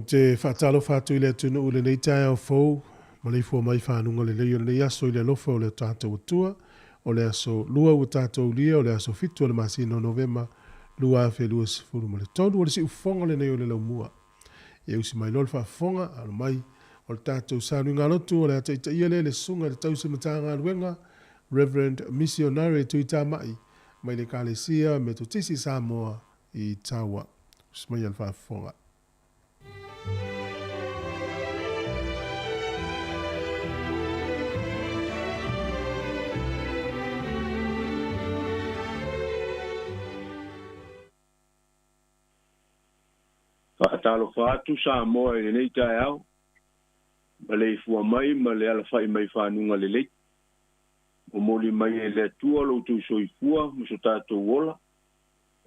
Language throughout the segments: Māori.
te whaatalo whātu i le tunu ule nei tae au fau, ma lei fua mai whanunga le leo nei aso i le lofa o le tātou atua, o le aso lua ua tātou lia, o le aso fitu o le masino novema, lua a whelua sifuru ma le tonu, o le si ufonga le nei o le laumua. E usi mai lol whaafonga, alo mai, o le tātou sānu ngā lotu, o le ata ita ia le sunga le tausi matanga ruenga, Reverend Missionary tui tā mai le kālesia me to tisi Sāmoa i Tawa. Usi mai al whaafonga. Whaatalo whaatu Sāmoa i nei tae au. Ma le fua mai, ma le ala whai mai whanunga le lei. O moli mai e le atua lo tu soifua, muso tātou wola.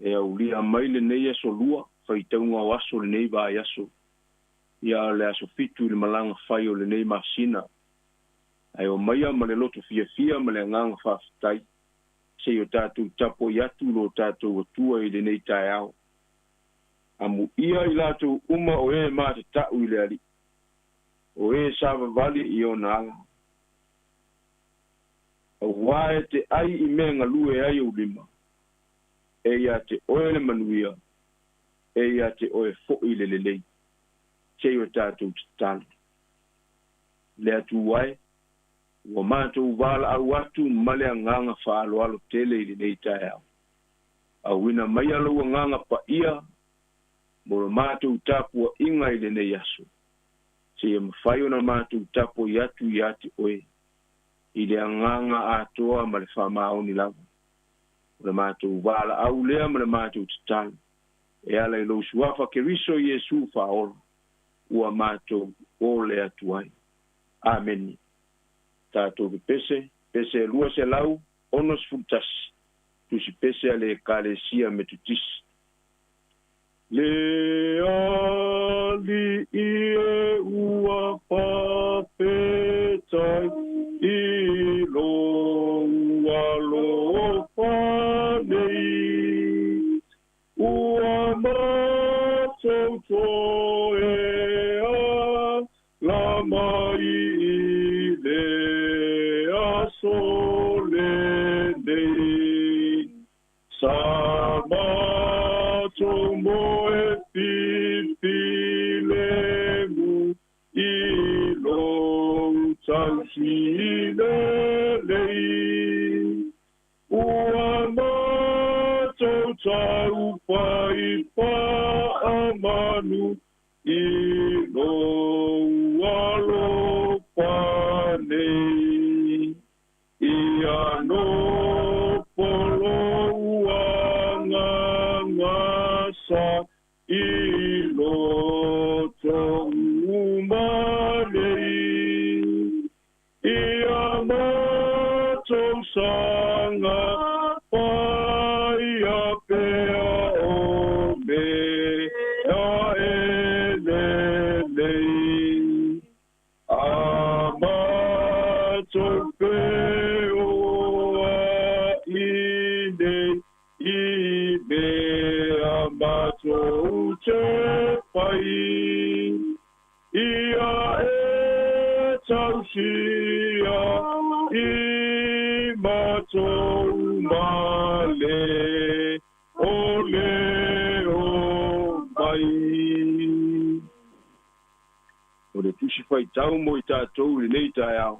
E au lia mai le nei aso lua, whai taunga o aso le nei vai aso. Ia le aso fitu le malanga whai o le nei masina. Ai o maia ma le loto fia fia ma le nganga whaafitai. Se o tātou tapo i atu lo tātou atua i le nei tae au. Amu ia i lato uma o e maa te tau i le ali. O e sava vali i o nanga. A wae te ai i menga lue ai o lima. E ia te oe le manuia. E ia te oe fo i le lelei. Che o tātou te talo. Le atu wae. Ua mātou wala au atu male a nganga whaalo alo tele i le nei tae au. A wina mai alo a nganga pa ia. Moro mātou tapua inga i le nei aso. Se e mawhai ona mātou tapo i atu i ati oe. I le anganga atoa ma le whamao ni lava. Le mātou wala au lea ma le mātou tatalo. E ala i lo suafa ke riso i Jesu whaola. Ua mātou o le atu ai. Amen. Tātou ke pese lua se lau, onos futas. Tusi pese ale kālesia me tutisi. Le ali ie ua papetai i lo ua lo panei ua matou toea la mai i le aso le nei sa matou mo Pilemu ilo tansilelei ua matou tau pai pa amanu ilo alo panei ia no polo ua ngangasa ilo umanei ia matou sanga pai a pea o mea elelei a matou peo a ine i mea matou te pai ia e tausia i matou male o leo mai. O le tusi fai tau mo i tātou i nei tae au.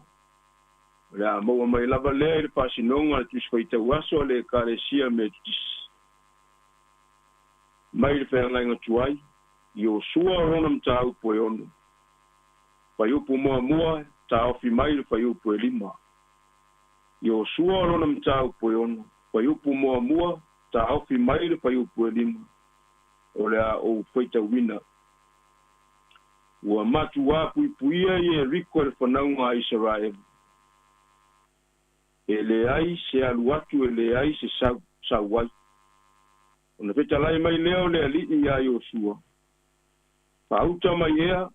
O le a maua mai lava lea i le pasinonga le tusi fai tau aso le kālesia me tutisi. Mai le whenga tuai, i o sua rona mtau poe ono. Pai upu mua mua, ta ofi mai le pai upu e lima. I o sua rona mtau poe ono. Pai upu mua mua, ta ofi mai le pai upu e lima. O lea o feita wina. Ua matu wapu ipuia i e riko le whanaunga a Israel. E le ai se aluatu e le ai se sauai. Ona peta lai mai leo le alii ia i o sua. Pauta mai ea,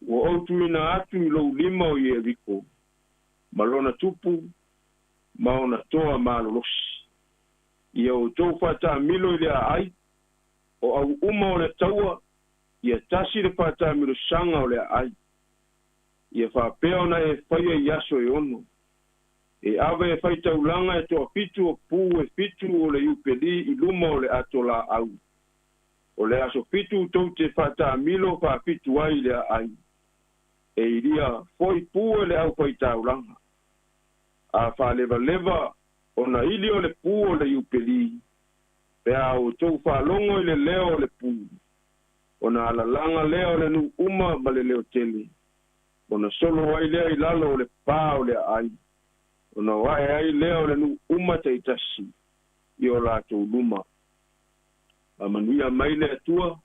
ua outu ina atu i lou lima o i e riko. Malona tupu, maona toa malolosi. Ia o tau whata milo i lea ai, o au uma o le taua, ia tasi le fa'atamilo sanga o le ai ia fa'apea ona e faia i aso e ono e ave e faitaulanga e toa fitu o pū e fitu o le iupeli i luma o le ato la au o le aso fitu tou te fa'atamilo fa'afitu ai le ai e iria foi pū e le au faitaulanga a fa'aleva ona ili o le pū o le iupeli pea o tou fa'alongo i le leo o le pū ona alalanga lea o le nu uma ma le leo tele ona solo ai lea i lalo o le pā o le ai ona wae ai lea o le nu uma taitasi i o latou luma a manuia mai le atua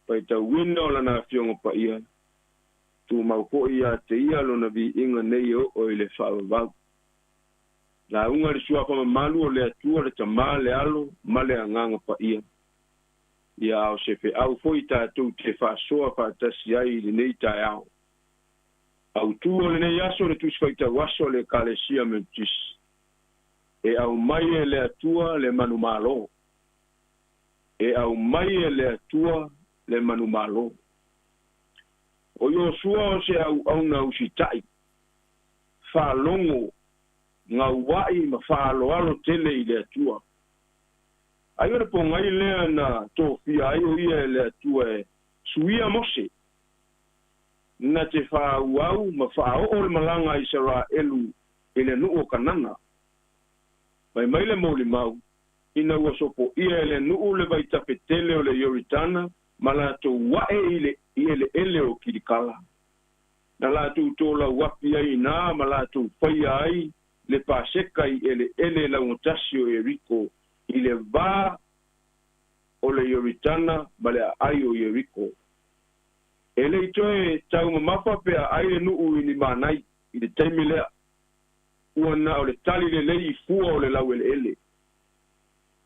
paitauina o lana afioga paia tumau fo'i iā te ia lona vi'iga nei o i le fa'avavau lauga le suafa mamalu o le atua le tamā le alo ma le agaga paia ia o se fe'au fo'i tatou te fa'asoa fa'atasi ai i lenei taeao autū o lenei aso le tusi faitau aso le kalesia metisi e au mai e le atua le manumālō e au mai e le atua le manumālō o Iosua o se auauna usita'i fa'alogo gaua'i ma fa'aloalo tele i le atua ai o le pogai lea na tofia ai o ia e le atua e suia mose na te fa'auau ma fa'ao'o le malaga Isaraelu i le nu'u o kanana mai le molimau ina ua sopo'ia e le nu'u le vaitapetele o le ioritana ma latou wa'e i le ele o kilikala na latou tolau api ai inā ma latou faia ai le paseka i ele laugotasi o Ieriko i le vā o le ioritana ma le a'ai o Ieriko e le itoe tau mamafa pea ai le nu'u i ni manai i le taimi lea ua na o le tali lelei i fua o le lau ele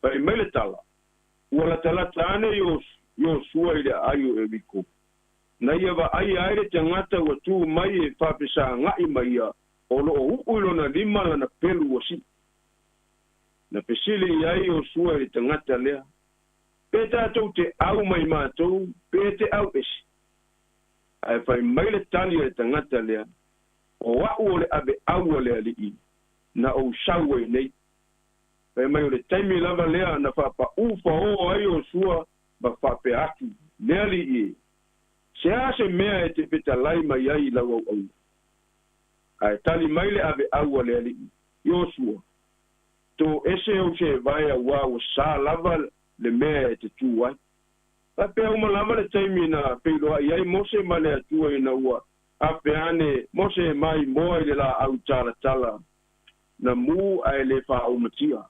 pai mai le tala ua latalata ane Iosua i le a'ai o Ieriko na ia va'ai ai le tagata ua tu mai e fa'apesaga'i mai ia o lo'o u'u i lona lima lana pelu ua si'i na pesili i ai Iosua i le tagata lea pe tatou te au mai matou pe te au esi ae fai mai le tali le tagata lea o a'u o le abe'au o le ali'i na ou sau ai nei fai mai o le taimi lava lea na fa'apa'ufa o ai Iosua ma fa'apea atu lea li'i se a se mea e te petalai mai ai lau au'au ae tali mai le abe'au o le ali'i Iosua to ese o se vai auā ua sā lava le mea e te tū ai pea uma lava le taimi na peiloa'i ai mose ma le atua ina ua ape ane mose mai moa i le la'au talatala na mū ae le fa'aumatia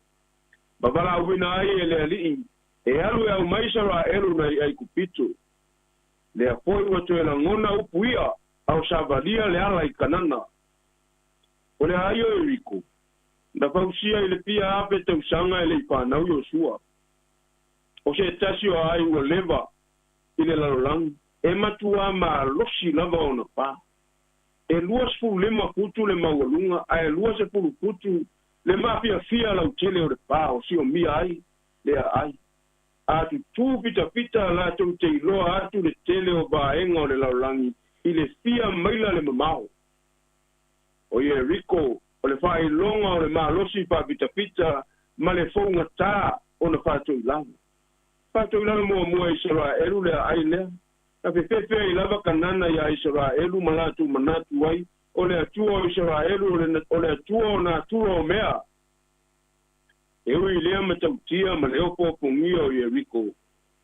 ma valauina ai e le ali'i e alu e au mai Isaraelu nai ai kupito le apoi ua toe lagona upu ia au savalia le ala i kanana o le ai o Ieriko na fausia i le pia ape tausaga e le ipanau Iosua o se tasi o ai ua leva i le lalolagi e matua malosi lava ona pā e 25 putu le maualuga ae 20 putu le mafiafia lautele o le pā o siomia ai lea ai atutū pitapita latou te iloa atu le tele o vaega o le lalolagi i le fia maila le mamao o Ieriko o le fa'ailoga o le malosi fa'apitapita ma le fougatā ona fa'atoilanga muamua Isaraelu le a'ai lea na fefefe i lava kanana iā Isaraelu ma latou manatu ai o le atua o Isaraelu o le atua o na atua o mea e ui lea matautia ma le opopogia o Ieriko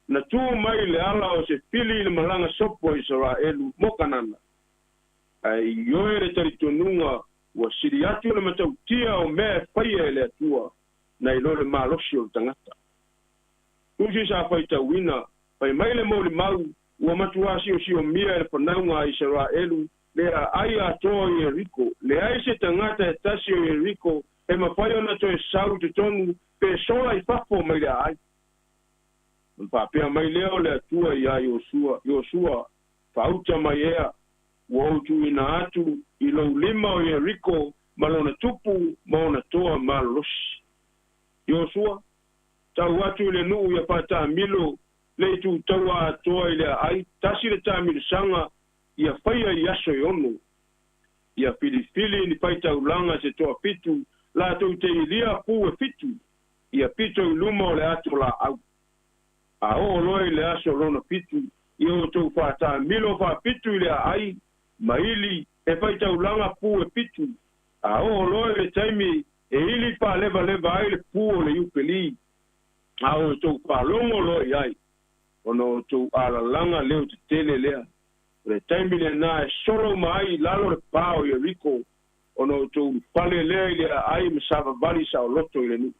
na tu mai le ala o se fili le malanga sopo o Isaraelu mo kanana ai ioe le taritonuga ua sili atu le matautia o mea faia e le atua na ilo le malosi o le tagata usi sa faitauina pai mai le molimau ua matuasi o siomia e le fanauga a Isaraelu le a'ai atoa o Ieriko le ai se tagata e tasi o Ieriko e mafai ona toe sau te tonu pe sola i fafo mai le a'ai fa'apea mai lea o le atua iā Iosua fa'auta mai ea ua outuina atu i lou lima o Ieriko ma lona tupu ma ona toa malolosi Iosua tau atu i le nu'u ia fa'atamilo le tu taua toa ile ai tasi le tami sanga ia faia ia so yono ia filifili ni paita ulanga se toa pitu la tu te ilia pu e fitu ia pito luma le atu la au a o loi le aso lona pitu io tu fata milo fa pitu ile ai maili e paita ulanga pu e pitu a o loi le taimi e ili pa leva ai le pu o le upeli a o tu pa longo loi ai ono tu ala langa leo te tele lea le taimi le na solo mai lalo le pao ia riko ono tu pale lea ile ai msava vali sa o loto ile ni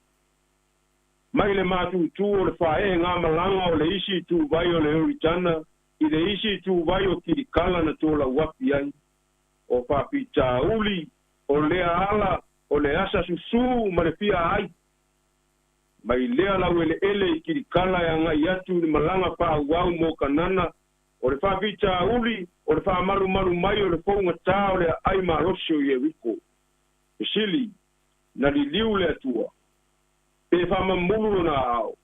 mai le matu tu o le fae nga malanga o le isi tu vai o le uritana i le isi tu vai o ki kala na to la wapi ai o papita uli o le ala o le asa susu ma le pia ai mai lea la wele ele ki kala ya nga yatu ni malanga pa wau mo kanana o le papita uli o le fa maru mai o le fonga ta o le ai ma rosio ye riko sili na li liu le tua pe fama mulu na au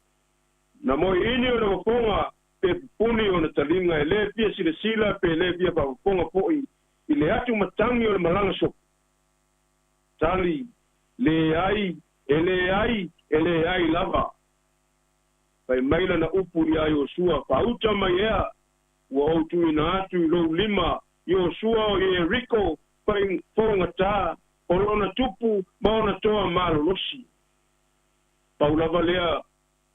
na mo ini o na fonga pe puni o na talinga ele pia sila pe le pia pa fonga foi ile atu matangi o le malanga so tali le ai ele ai lava pai maila na upu ya Yosua pa uta mai wa utu ina atu lo lima Yosua o ye Rico pai fonga ta o lona tupu maona toa malo losi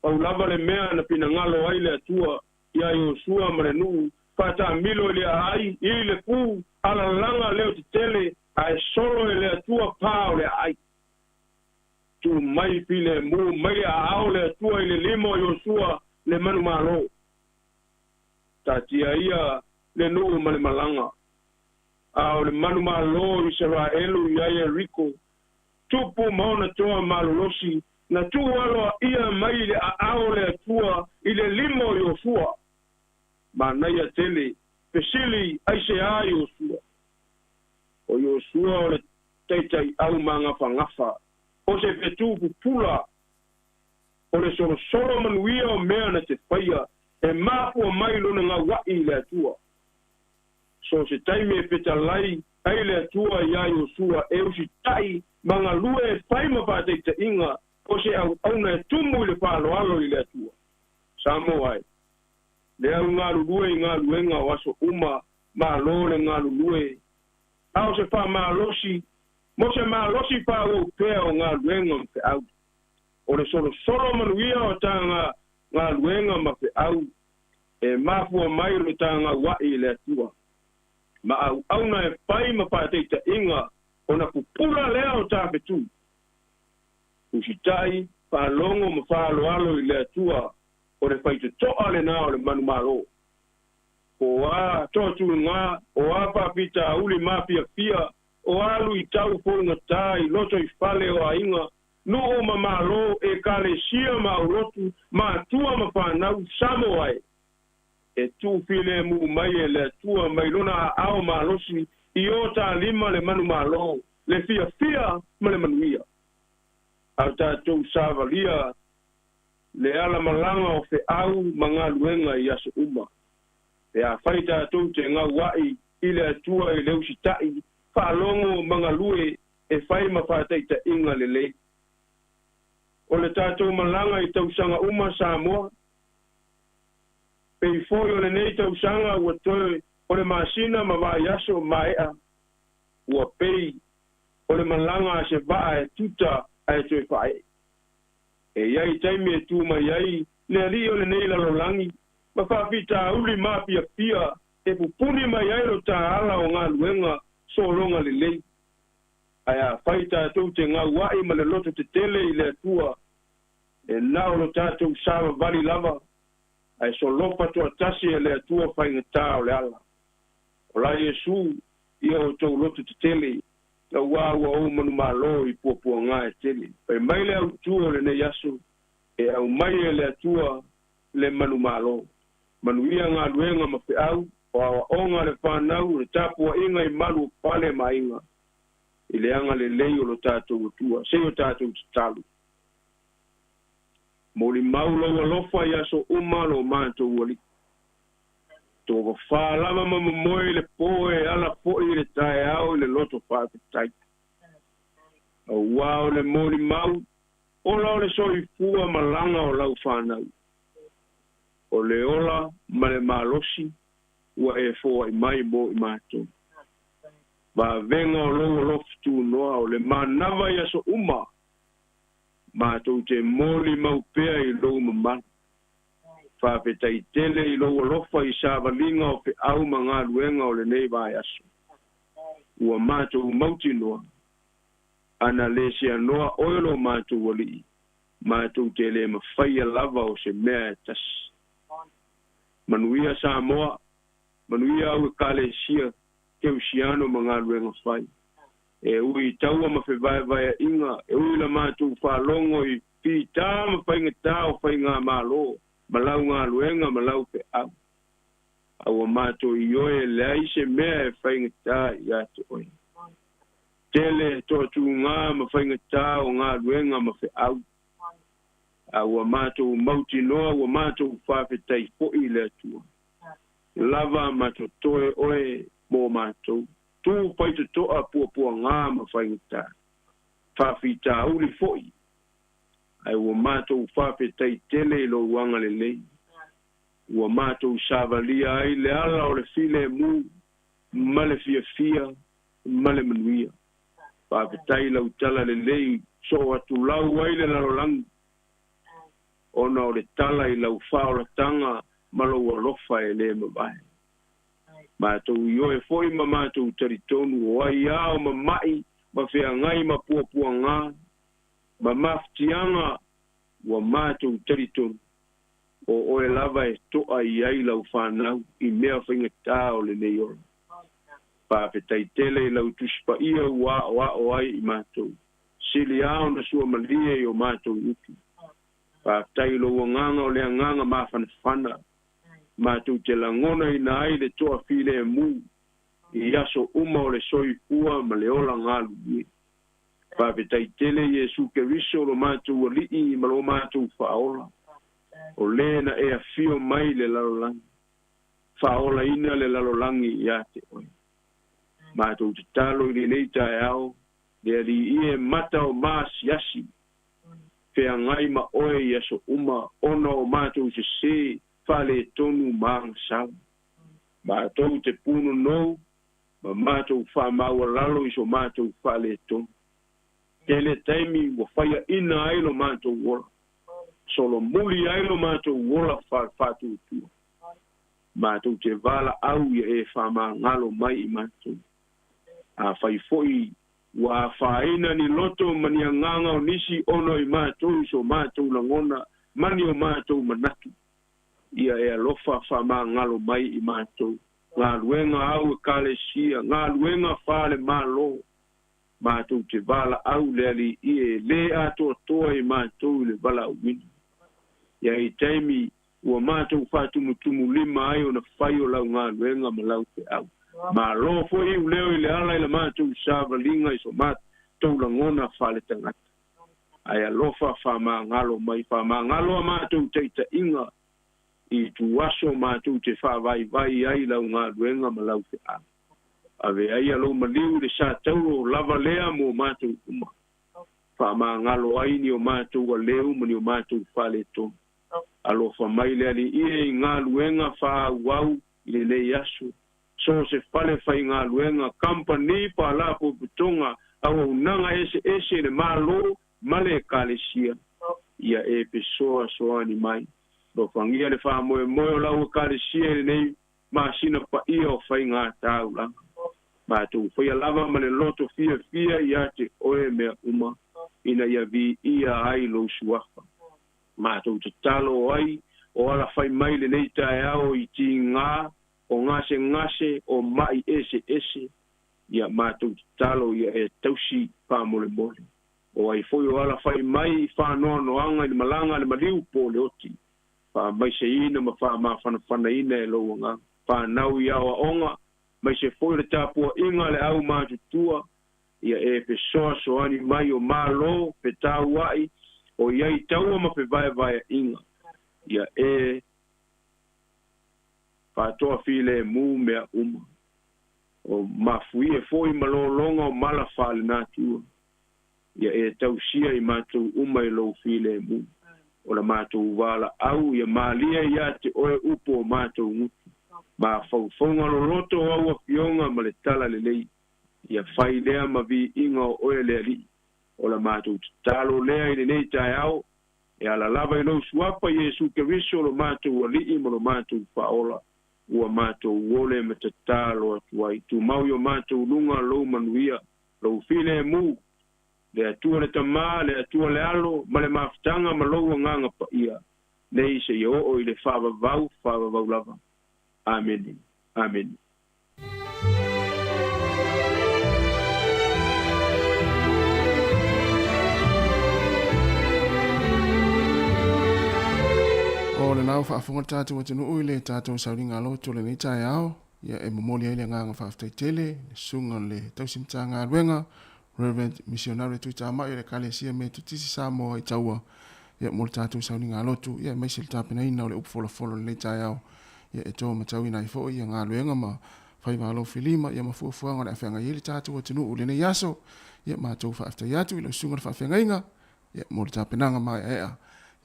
paulava le mea na pinangalo ai le atua ia Yosua marenu pata milo le ai i le pu ala langa leo tele ai solo le atua pao le ai tu mai pile mu mai ao le atua ile limo Yosua le manu malo tatia ia le nu male malanga au le manu malo Israelu ia Rico tupu maona toa malo losi na tu walo ia mai le ao le atua ile limo Yosua mana ia tele pesili aise a Yosua o Yosua o le teitai au manga fangafa o se petu pupula o le solo manuia o mea na te whaia e mapu mai lona ngā wai le atua so se taime e petalai ai le atua ia Yosua e usi tai manga lue e whaima pāteita inga o se au na e tumu i le whaaloalo i le atua Sāmoa ai le au ngā lulue i ngā luenga o aso uma ma lo le ngā lulue au se wha malosi mo se malosi pa o pea o ngā luenga mpe au o le solo manuia o ta ngā luenga ma pe au e mafua mai lo ta ngā wai le atua ma au na e pai ma pāteita inga o na pupula lea o ta petu usitai palongo ma whaaloalo i le atua o le whaito toa le nā o le manu malo o a totu ngā o a papita uli mapia pia o alu i tau fonga tai loto i fale o ainga no o mamalo e kale sia ma urotu ma tua ma whanau Sāmoa e tu file mu mai e le tua mai lona ao malosi i o ta lima le manu malo le fia ma le manuia au tātou sāvalia le ala malanga o fe au manga luenga i aso uma e a whai tātou te ngā wai i le atua i leu sitai whalongo manga lue e whai ma whāteita inga le le o le tātou malanga i tausanga uma Sāmoa pe i foi o le nei tausanga ua toe o le masina ma vai aso maea ua pei o le malanga se vaa e tuta ai toe whae e iai taimi e tu mai iai le ali o le nei lalolangi ma whawhita uli mapia pia e pupuni mai ai lo ta ala o ngā luenga so longa le lei ai a whaita tau te ngā wai ma le loto te tele i le atua e nao lo tātou sāwa vali lava ai so lopa toa tasi e le atua whaingatā o le ala o la Iesu ia o tau loto te tele na ua o manu malo i puapua ngā e tele pai mai le au tua le nei aso e au mai e le atua le manu malo manuia ngā luenga ma pe au o awa onga le whanau le tapua inga i malu pale ma inga i le anga le lei o lo tātou atua se o tātou te talu Moli maulo lofa ya so umalo manto wali. To fa lava mama moe le poe ala poe le tai au le loto fa tai. Wow le moli mau ola le so I fua malanga o lau whanau. O le ola ma le malosi ua e fo I mai mo I mātou. Ba venga o longo loftu noa o le manava ya so uma. Mātou te moli mau pea I lou mamana. Whāpetai tele I lou lofa I sāwalinga o pe au manga luenga o le nei vai aso. Ua mātou mauti noa. Ana le sia noa oilo mātou wali. Mātou te le mawhaia lava o se mea tas. Manuia Sāmoa. Manuia au kale sia. Ke usiano mga luenga whai. E ui taua ma whewai vai inga. E ui la mātou whalongo I pita ma whainga tau whainga mālo. Malau ngā luenga malau pe au. Aua mātou I oe lei se mea e whainga tā I ate oi. Tele toa tu ngā ma whainga tau ngā luenga ma whe au. Aua mātou mauti noa, aua mātou whawhetai poi le atua. Lava mātou toe oe mō mātou. Tū paita toa pua ngā ma whaingata. Whawhita uli foi. Ai ua mātou whawhetai tele lo wanga le lei. Ua mātou sāwalia ai le ala o le file mū. Male fia, male manuia. Whawhetai lau tala le lei. So atu lau ai le larolangi. Ona o le tala I lau whaola tanga malo ua lofa e le mabai. Mātou I oe foi ma mātou taritonu o ai ao ma mai ma whea ngai ma pua ngā. Ma maftianga ua mātou taritonu. O oe lava e toa I ai lau whanau I mea whainga tāo le nei ora. Pāpetai tele I lau tuspa ia ua o ai I mātou. Sili ao na sua malie I o mātou uki. Pātai lo nganga o le nganga mawhanawhana. Mātou te langona I na ai le toa file e mū. I aso uma o le soi pua ma le ola ngalu ie. Pāpetai tele Jesu ke riso lo mātou alii ma lo mātou whaola. O le na e a fio mai le lalolangi. Whaola ina le lalolangi I ate oi. Mātou te talo I le leita e ao. Le ali ie mata o maasi asi. Pea ngai ma oe I aso uma ona o mātou se whale tonu maang sao. Mātou te puno nou, ma mātou whamaua lalo I so mātou whale tonu. Tele taimi wa whaia ina ailo mātou wola. Solo muli ailo mātou wola whātou tua. Mātou te wala au ia e whama ngalo mai I mātou. A whai foi wa faina ni loto mani nganga o nisi ono I mātou so mātou langona mani o mātou manatu. Ia e alofa whama ngalo mai I mātou. Ngā luenga au e kalesia, ngā luenga whale mālo. Mātou te wala au leali ie le ato toa I mātou le wala uwini. Ia I taimi ua mātou whātumutumu lima ai o na whai o lau ngā luenga ma lau te au. Ma lo fo I leo I le ala I le mātou sāwalinga I so mātou langona whale tangata. Ai alofa whama ngalo mai, whama ngalo a mātou teita inga I tu aso mātou te whawai vai ai lau ngā luenga ma lau te au. Ave ai alo maliu le sa tauro lava lea mo mātou uma. Whama ngalo ai ni o mātou a leo mani o mātou whale tonu. Alo whamai le ali I ngā luenga wha wau I le nei aso. So se whale whai ngā luenga company pa la po putonga au unanga ese le malo male kalesia. Ia e pe soa ni mai. Lo whangia le wha moe o lau kalesia le nei masina pa ia o whai ngā tau langa. Mātou whai lava ma le loto fia ia te oe mea uma. Ina ia vi ia ai lo suafa. Mātou te talo ai o ala whai mai le nei tae ao I ti ngā. O ngase o mai ese. Ia mātou te talo ia e tausi pā mole. O ai foi o ala whai mai whanoa noanga I malanga le maliu po le oti. Wha mai se ina ma wha mawhana ina e loa ngā. Wha nau I awa onga. Mai se foi le tāpua inga le au mātou tua. Ia e pe soa soani mai o mālo pe tāu ai. o iai taua ma pe vai inga ia e patoa file mu mea o mafui e foi malolonga o mala fale natu ia e tausia i mātou I lo file mu o la mātou wala au ia malia ia te oe upo o mātou ngutu ma faufonga loloto au a fionga ma le tala le lei ia fai lea ma vi inga o oe lea li o la mātou talo lea i le nei tae au e ala lava I lo suapa Iesu Keriso lo mātou a li mo lo mātou paola ua mātou wole me te talo atuai tu mau yo mātou lunga lo manuia lo file mu le atua le tamā le atua le alo ma le mafutanga ma lo nganga pa ia nei se yo o I le whavavau lava amen amen O le nau whaafunga tātou atinu ui le tātou sauringa loto le nei tae ao. Ia e momoli ai le nganga whaaftai tele, le sunga le tausimta ngā ruenga, Reverend Missionary tui tā mai le kalesia me tutisi Sāmoa I taua. Ia mo le tātou sauringa loto, ia maisi le tāpina ina o le upofola le nei tae ao. Ia e tō matau ina I fo ia ngā ruenga ma whaiva alo filima, ia mafuafuanga le awhenga I le tātou atinu ui le nei aso. Ia mātou whaaftai atu I le sunga le whaafenga inga. Ia mo le tāpinanga mai ea.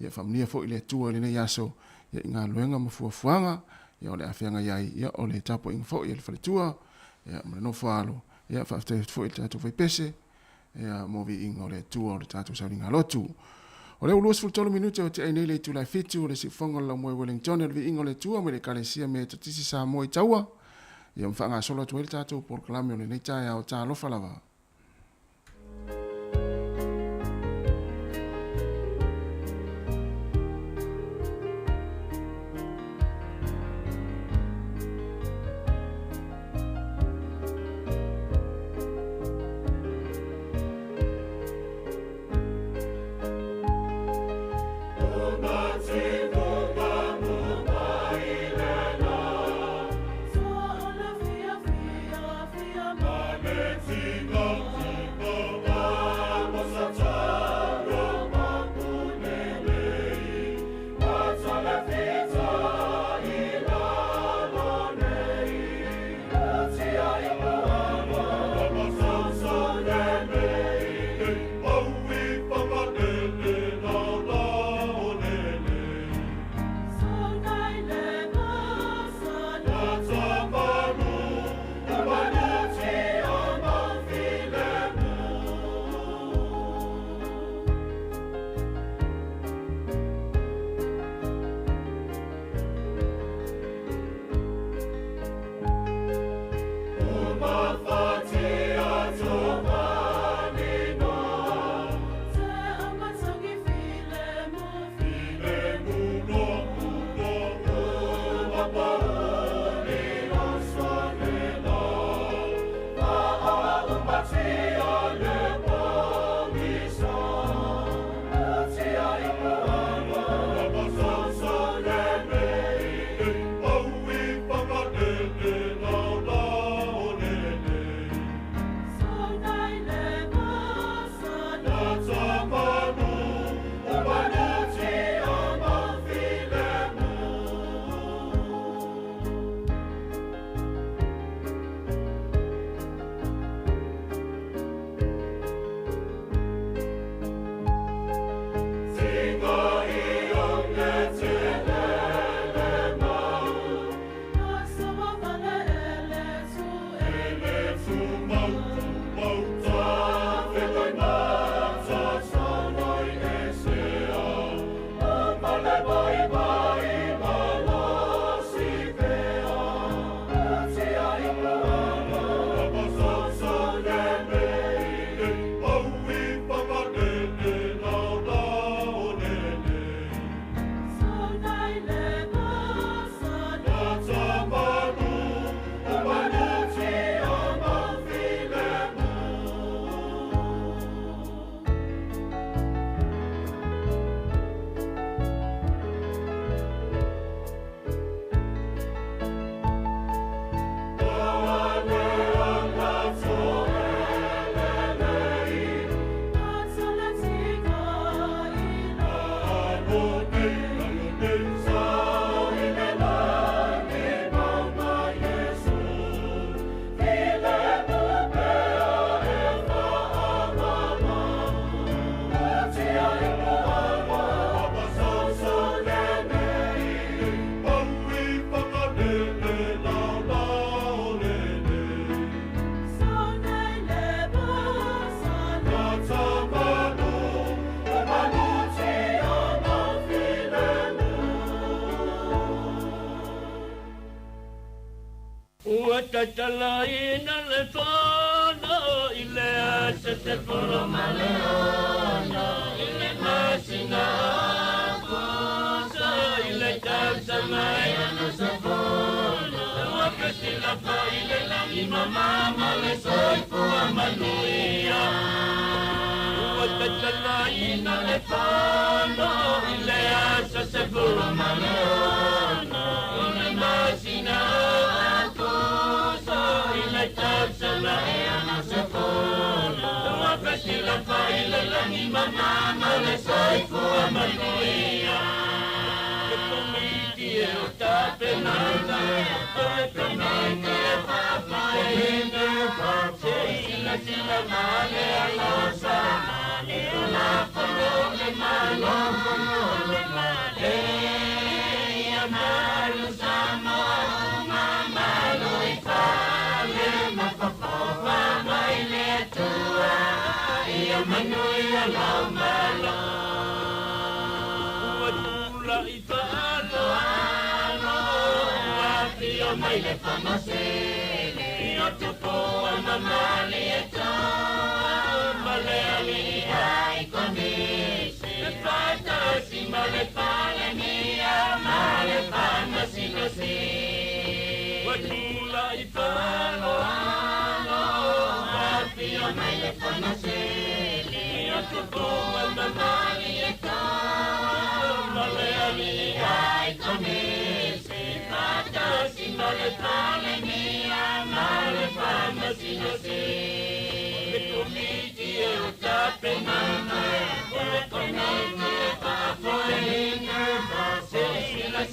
Ia whamnia fo I le tua le nei aso, ia ngā luenga mafuafuanga, ia o le awhianga iai, ia o le tapo inga fo, ia le whaletua, ia mo le no whaalo, ia whaaftai fo I le tātou whaipese, ia movi inga o le tua o le tātou sauringa lotu. O le uluas fultolo minute o te ainei le tu lai fitu, o le sifonga la moe Wellington, le inga o le tua, me le kalesia me tatisi Sāmoa I taua, ia mwhanga solo atu le tātou porklame o le neitaia o tā lofa lava. Sing Uatatala ina le fono ile se polo maleona ile masina kusa ile tasama ina se fono uapesila fa ile la ima mama le soy pua manuia uatatala ina le fono ile se polo maleona ile masina Tapsana ena se fono Tua pesila faile la ni mama le sai fua manoia Ke komiti e o tape nana Ole komiti e papa e hine Se ila sila male a losa E una fonole malo fonole male Ia malu Sāmoa Mama lo i Manuia la malo Uatula I whaano ano Wapio mai le whamasele Io tupo a mamali e tā Maleali ai konese E whaitasi male pale mia Male whamasi no si Uatula I whaano ano Wapio mai le whamasele Tupoa mamali e tā Maleali ai konese Whatasi male pale mia Male whamasi no se Le komiti e o tape mana Le komiti e papo e hine Se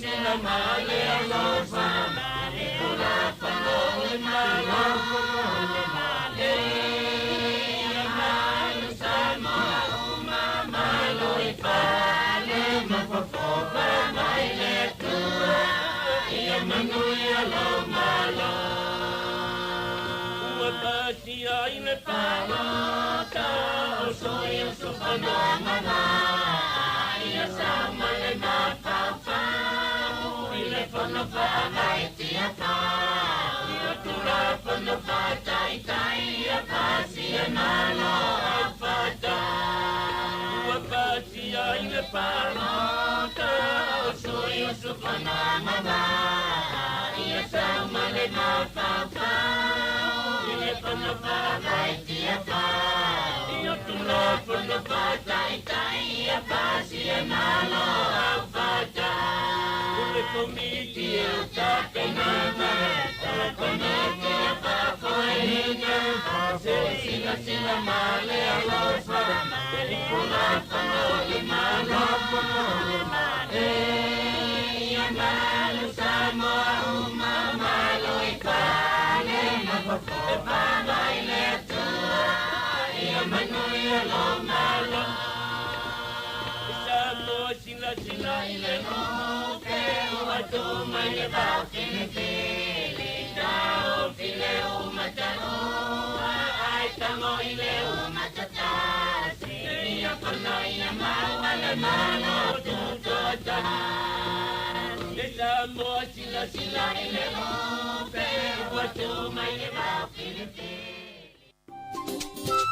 sila male a losa E ula whanole male Whanole male Manuia lo malo Uapatia I le palota O soia sofano mana Ia sama le mapapau I le whana whanai tia pau Ia tura whana whatai tai Ia pasi e malo a whata Uapatia I le palota O soia sofano mana Sama le mapapau Ile whana whanai tia pau Ia tura whana whatai tai Ia pasi e malo a whata Ule komiti e o tape nana Ule komiti e papo e hine Se sila male a losa Ili kula whanole malo Whanole male Ia malu Sāmoa E pama I le tua Ia manuia lo malo Sāmoa sila I le hoke Ua tu mai le vau kini fili Tau file umata ua Ai tango I le umata tasi Ia pana ia maua le malo tutota Sāmoa sila I le hoke Ua tu mai le vau kini fili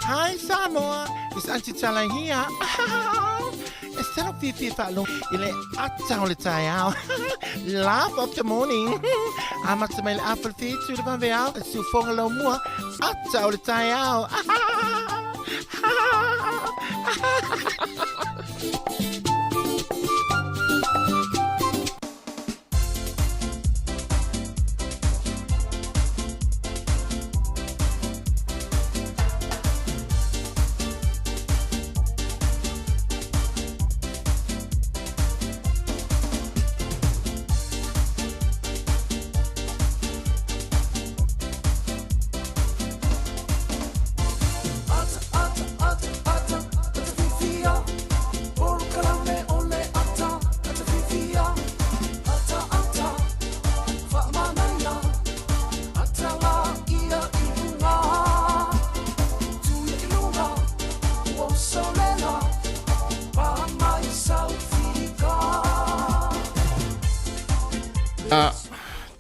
Hi Sāmoa, it's Auntie Talang here. It's still up fifi falong ile atau le tayao. Laugh of the morning. Amat sa may apple feet to the banveao. Sufong lo mua atau le tayao.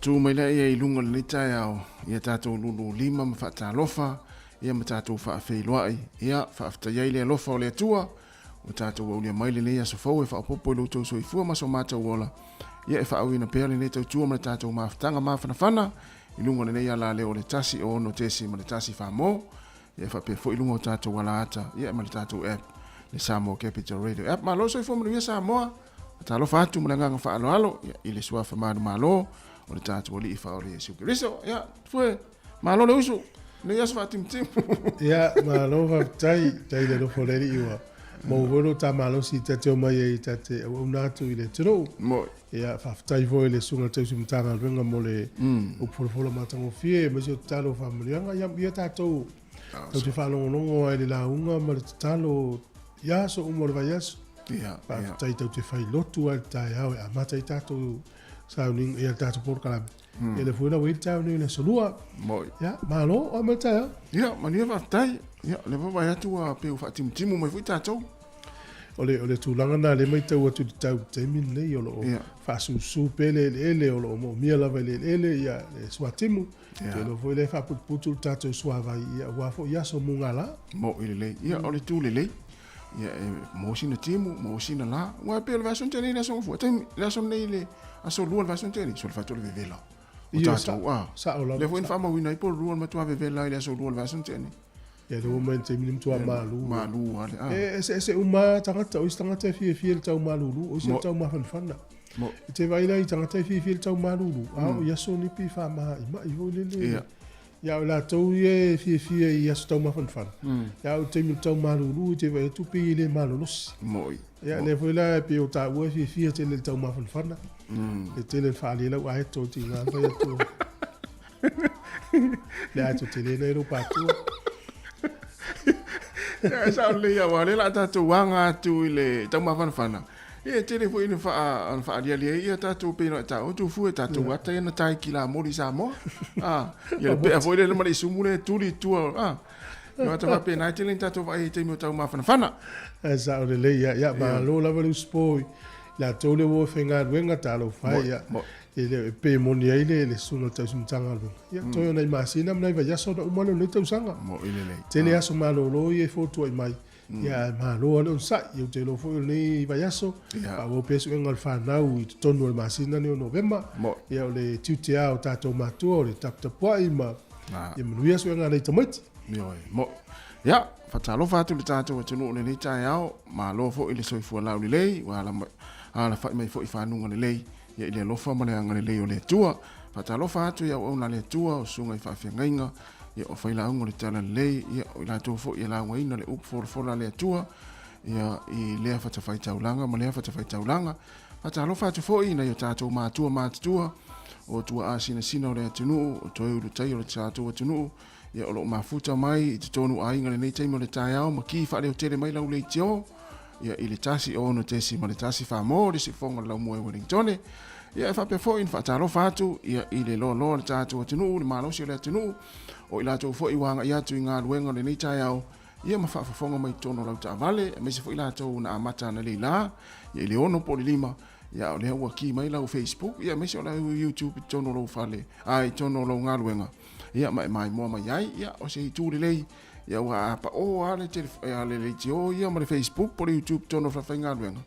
Tu mai la ia I lunga le tai au ia tātou lulu lima ma whaatalofa, ia ma tātou whaafeiloai, ia whaafutaiai le alofa o le atua, o tātou au lia maile le aso fau e whaapopo i loutou soifua ma so mātou ola, ia e whaauina pēr le tau tua ma le tātou mawhatanga mawhanawhana, i lunga le nei ala leo le tasi o ono tesi ma le tasi whamo, ia e whapea fo i lunga o tātou wala ata, ia ma le tātou app, le Sāmoa Capital Radio app, ma lo soifua ma le Sāmoa, talofa atu ma le nganga whaaloalo, ia i le suafa manu malo, o le tātou li i whao le Jesu Kiriso, ia, fue, malo le usu, ne ia swa tim. Ia, malo tai le no foleri iwa. Mo volo ta malo si te o mai e te o natu i le tiro. Mo. Ia, whaftai voi le sunga te usimtanga renga mo le o polofolo matango fie, ma si o talo whamurianga, ia tātou, tau te whalongonongo ai le launga, ma le talo, ia so umore vai aso. Ia, whaftai tau te whai lotu ai tai au, a matai tātou, sauning ia tātou porkalami. E le fuina wei tau ni le solua. Moi. Ia, malo, o me tai au. Ia, mania whaftai, ia, le wawai atu a peu whaatimu mai fui tātou. O le tūlanga nā le mai tau atu di tau te min nei o lo whasusu pele ele o lo mo mia lava le ele ia le swatimu. Te lo foi le whaputu tātou suavai ia wafo ia so munga la. Mo ile le, ia o le tū le le. Ia mo sina timu, mo sina la. Wa pe le vason teni le son fu. Le son nei le aso lua le vason teni, so le fatole vevela. O tātou a. Sa o la. Le foi in fama wina i po lua ma tua vevela le aso lua le vason teni. Ia le moment te minim tua malu. Malu ale a. Se uma tangata o tangata fie le tau malulu o se tau mawhanwhana. Te vai lai tangata fie le tau malulu. Ao ia so ni pi wha maha i mai ho lele. Ia o la tau ie fie i aso tau mawhanwhana. Ia o te mil tau malulu te vai tupi i le malolosi. Moi. Ia le foi la pe o ta ua fie te le tau mawhanwhana. E te le whaali lau ae tō ti ngā vai atu. Le ato te le nei ro pātua. Ya sa le ya wale la tatu wanga tu ile tau mawhanwhana. Ia tere fo ina wha alialia ia tatu pēno ta o tu fu e tatu wata ia na tai ki la mori Sāmoa. Ia le pēa fo ile mara isumule tuli tua. Ia wata wha pēna i tele tatu wa e te mio tau mawhanwhana. Sa o le ia ma lo lava lu spoi. La tole wo whenga ruenga talo whai ia. Ele pe moni ai le sunga tau sumtanga lu. Ia toi ona i masina mnai vai aso na umano nei tau sanga. Mo ile le. Tele aso malo lo i e fotu ai mai. Ia malo ane on sa i te lo fo nei vai aso. A wo pesu enga al whanau i tonu al masina ni o Novemba. Ia o le tiutea o tatou matua o le taptapua i ma. Ia manui aso enga nei tamaiti. Mo. Ia, whatalo whatu le tatou atunu ne nei tai au. Ma lo fo ile soifua lau li lei. Ala whai mai fo i whanunga le lei. Ia ile lofa ma le anga le leo le tua. Whatalofa atu ia o na le tua o sunga i whawhiangainga. Ia o whaila ungo le tala le lei. Ia o ila tua fo ia la waina le upfora le tua. Ia i lea whatawhai taulanga ma lea whatawhai taulanga. Whatalofa atu fo i na i o tātou mātua mātua. O tua a sina o le atunu. O toi uru tai o le tātou atunu. Ia o lo mafuta mai i te tonu a inga le nei taimo le tai au. Ma ki wha leo tere mai lau le tio. Ia i le tasi o ono tesi ma le tasi whamo le si fonga lau mua e Wellingtone. Ia e whape fo in whaatalo whātu, ia i le loa le tātou atinu, le mālosi o le atinu, o i lātou fo i wanga i atu i ngā luenga le nei tai au, ia ma whaafafonga mai tono lau ta vale, me se fo i lātou na amata na le la, ia i le ono po le lima, ia o le haua ki mai lau Facebook, ia me se o lau YouTube i tono lau whale, ai tono lau ngā luenga, ia mai mua mai ai, ia o se i tūre lei, ia ua apa o ale le ti o ia ma le Facebook po le YouTube tono whawhai ngā luenga,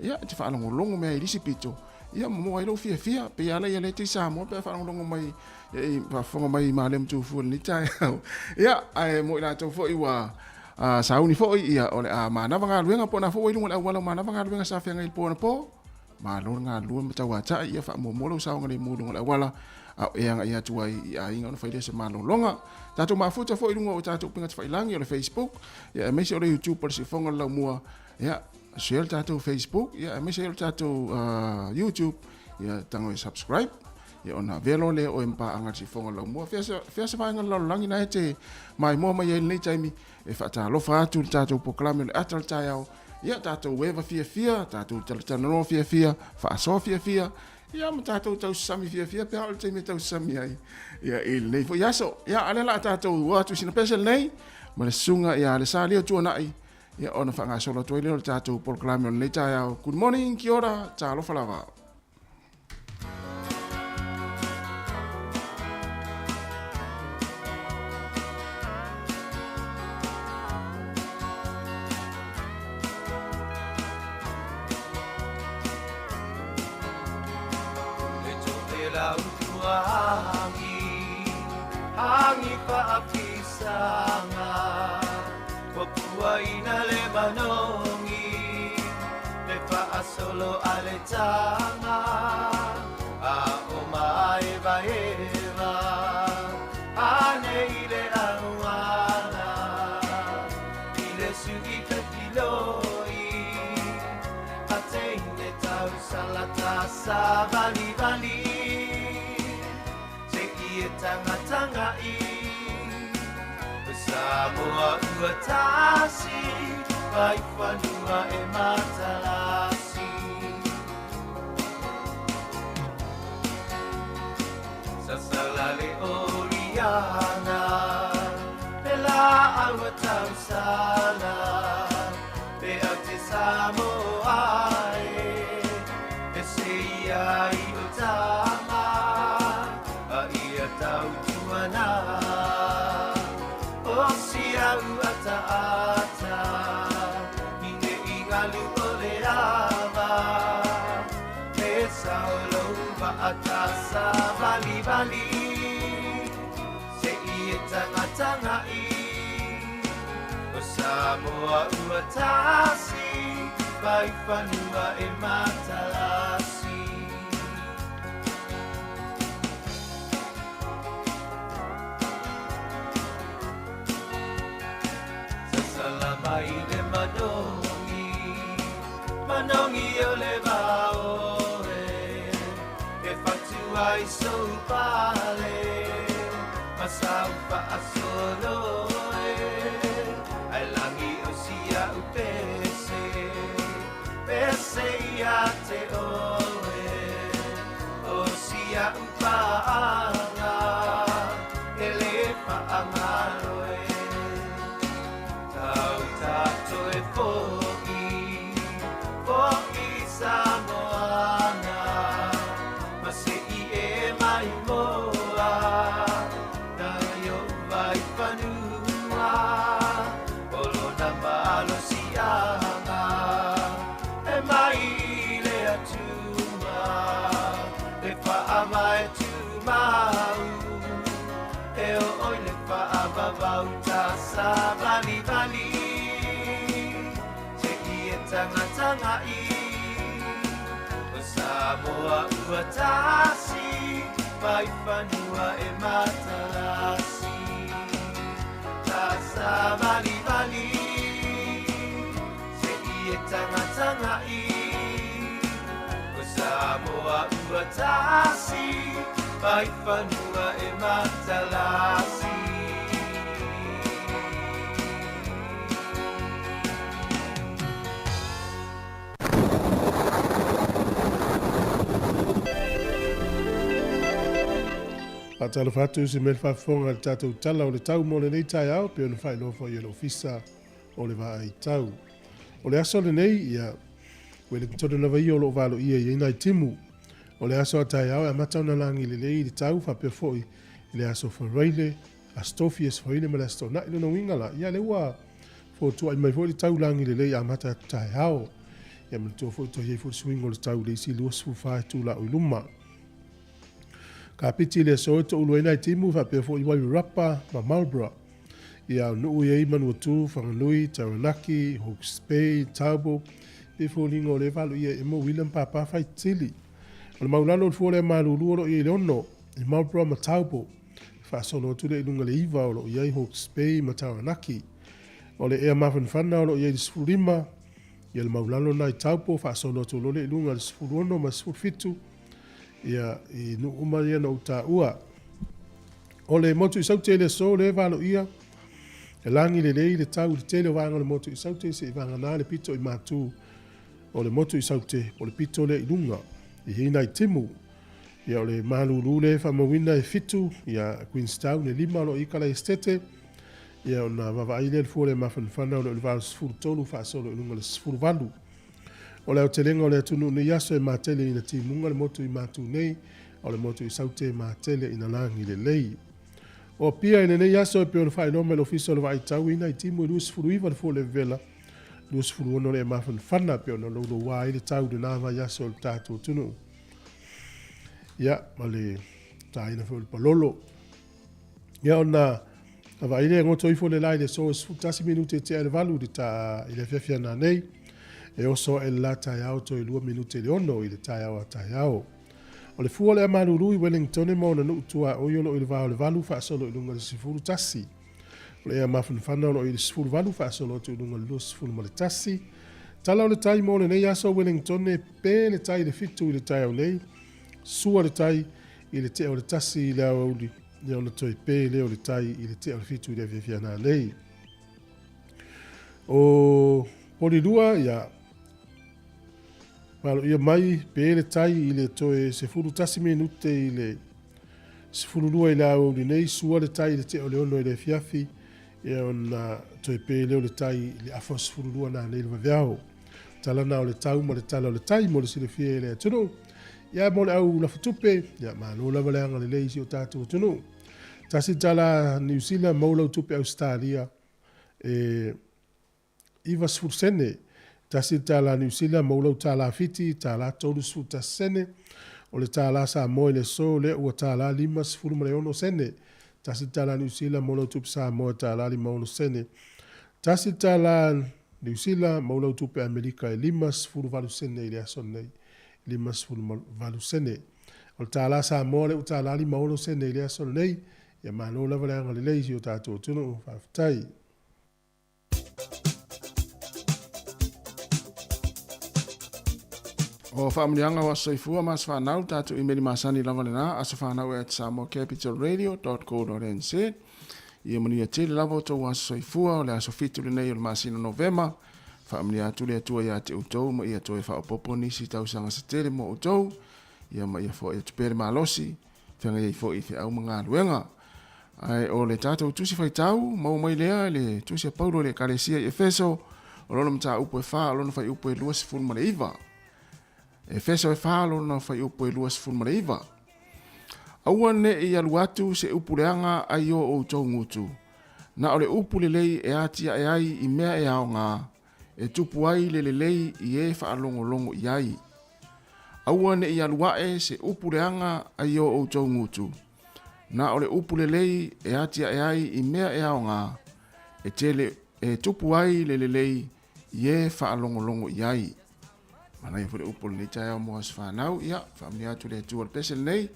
ia te whaalongolongo mea i risi pito, ia mo ai lo fia pe ala ia le te Sāmoa pe whaalongolongo mai e whafonga mai ma le mtu fu ni tai au, ia ai mo ila tau fo i wa sauni fo ia o le a manawa ngā luenga po na fo i lunga le awala manawa ngā luenga sa whianga i po na po, ma lo ngā luenga mta wata ia wha mo molo saunga le mo lunga le awala, au ea nga ia tua i a inga ona whaile se malolonga. Tātou mafuta fo i lunga o tātou pinga te whailangi o le Facebook, ia mesi o le YouTube por si fonga lau mua, ia share tātou Facebook, ia mesi o tātou YouTube, ia tango e subscribe, ia ona velo le o empa anga si fonga lau mua, fia se whainga lau langi na e te mai mua mai e nei taimi, e whata lofa atu le tātou poklame le atal tai au, ia tātou wewa fia, tātou talatano fia, whaaso fia, ia ma tātou tau sami fia, pe hao te me tau sami ai. Ia il nei fo yaso, ia ale la tātou watu sina pesel nei, ma le sunga ia le sa leo tua nai, ia ona whanga sola toi leo le tātou polklame on nei tai au. Good morning, kia ora, tā lofa lava. ni whaakisanga Wapua ina le manongi Le whaasolo ale tanga A o mai vaeva Ane ile aruana Ile sugi kakiloi Atene tau salata sa vali vali Te ie tanga tanga I Sāmoa ua tasi Vai whanua e matalasi Sasalale oriana Pela aua tau sala Pe au te Sāmoa E se ia I o tama A ia tau tuana O sia uata ata Ine ingalu o le rava E saolo va atasa vali vali Se ie tanga tanga I O Sāmoa ua tasi Vai whanua e matalasi Mai le manongi o le vao e whatu ai so pale masau pa asolo ai langi o sia upese pese ia te o sia upanga ele pa amaloe Tato e fo'i Samoana Ma se I e mai moa Na yo vai whanua Olo na malo sianga E mai le atuma Le whaama e tumau E o oi le whaama vauta sa vali vali Tanga tanga I O Sāmoa ua tasi Vai whanua e matalasi Tasa vali vali Se I tanga tanga I O Sāmoa ua tasi Vai whanua e matalasi A tala whatu se mele whawhonga le tātou tala o le tau mo le nei tai au, pe ona whai lofo I le ofisa o le waa ai tau. O le aso le nei, ia, we le kutore na vai o lo walo ia I nai timu. O le aso a tai au, a matau na langi le lei le tau, whapea foi, I le aso whareile, a stofi es whaile ma le asto na ilo no wingala, ia le ua, fo tua I mai foi le tau langi le lei, a mata tai au. Ia me le tua foi, tua hei foi swingo le tau, le isi luas fuwhae tu la ui luma. Ka piti le so to ulu ina timu fa pe fo I wai rapa ma Marlborough. Ia no ye manu tu fa lui Taranaki, Hawke's Bay, Taubo. Pe fo lingo le valu ia mo William Papa fa tili. O maulano fo le malulu o ye lono. I Marlborough ma Taubo. Fa so no tu le lunga le iva o ye Hawke's Bay ma Taranaki. O le ea mafan fana o ye sfulima. Ia le maulano na Taubo fa so no tu le lunga le sfuluono ma sfulfitu. Ia I nu umaria na uta ua. O le motu I saute le so le valo ia. E langi le lei le tau le tele wanga le motu I saute se I vanga na le pito I matu. O le motu I saute o le pito le ilunga. I hina I timu. Ia o le malulu le whamawina e fitu. Ia Queenstown le lima lo I kala estete. Ia o na wawaile le fuole mawhanwhana o le valo sifuru tolu whaasolo ilunga le sifuru valu. O le o te lenga o le atunu ni yaso e mātele ina timunga le motu I mātu nei, o le motu I saute mātele ina langi le lei. O pia ina nei yaso e pio le whae nome le ofiso le vai tau ina I timu I luas furu iwa le fo le vela, luas furu ono le mawhan whana pio na lolo wā I le tau de nāwa yaso le tātou tunu. Ia, ma le tā ina fo le palolo. Ia ona ava ile ngoto ifo le lai le so tasi minute te ele valu de ta ile fefia na nei e oso e la ta ia to 2 minute le ono ile ta ia ta ia o le fu le manuru i Wellington mo na no tua o yolo ile valu fa solo lunga le sifuru tasi le ia mafun fana no ile sifuru valu fa solo to lunga le sifuru mo le tasi tala le tai mo le nei aso Wellington ne pe le tai le fitu ile tai o nei sua le tai ile te o le tasi le o di le ona toi pe le o le tai ile te o le fitu ile vefia na nei o polilua ia malo ia mai pe le tai ile toe se furu tasi minute ile se furu lua ile o di nei sua le tai ile te o le ono ile fiafi ia ona toi pe le o le tai ile afos furu lua na nei le vaveao tala na o le tau mo le tala o le tai mo le sile fie ile tunu ia mo le au la futupe ia malo la valeanga le leisi o tatu tunu tasi tala New Zealand mo lo tupe Australia iva sfursene tasi tala New Zealand mo lo tala fiti tala tolu sfuta sene o le tala Sāmoa le so le ua tala 5 sfurumaleono sene tasi tala New Zealand mo lo tupe Sāmoa tala 5 sene tasi tala New Zealand mo lo tupe Amerika 5 sfuruvalu sene ile asonei 5 sfuruvalu sene o le tala Sāmoa le ua tala 5 sene ile asonei ia malo lava leanga le leisi o tātou tunu whawhitai. O whaamurianga wa soifua mas whanau tātou imeri masani lava le nā asa whanau at samoacapitalradio.co.nz ia manuia tele lava o tau asa soifua o le aso fitu le nei o le masina Novema whaamuri atu le atua ia te utou ma ia toi whaopopo nisi tau sanga sa tele mo utou ia ma ia fo ia tupere malosi whenga ia fo i whi au mga luenga. Ai o le tātou tusi whai tau, mau mai lea le tusi a Paulo le Kalesia i Efeso, o lona mta upo e wha, o lona whai upo e luas fun mara iwa. Efeso e wha, o lona whai upo e luas fun mara iwa. Aua ne i aluatu se upu leanga ai o tau ngutu. Na o le upu le lei e atia e ai i mea e ao ngā, e tupu ai le lei i e wha alongo longo i ai. Aua ne i aluae se upu leanga ai o tau ngutu. Na ole upu lei e atia e ai i mea e ao ngā, e tele e tupu ai le lei i e whaalongolongo i ai. Mana i fure upu le tai au moas whanau, ia, whamni atu le tua le pesen nei,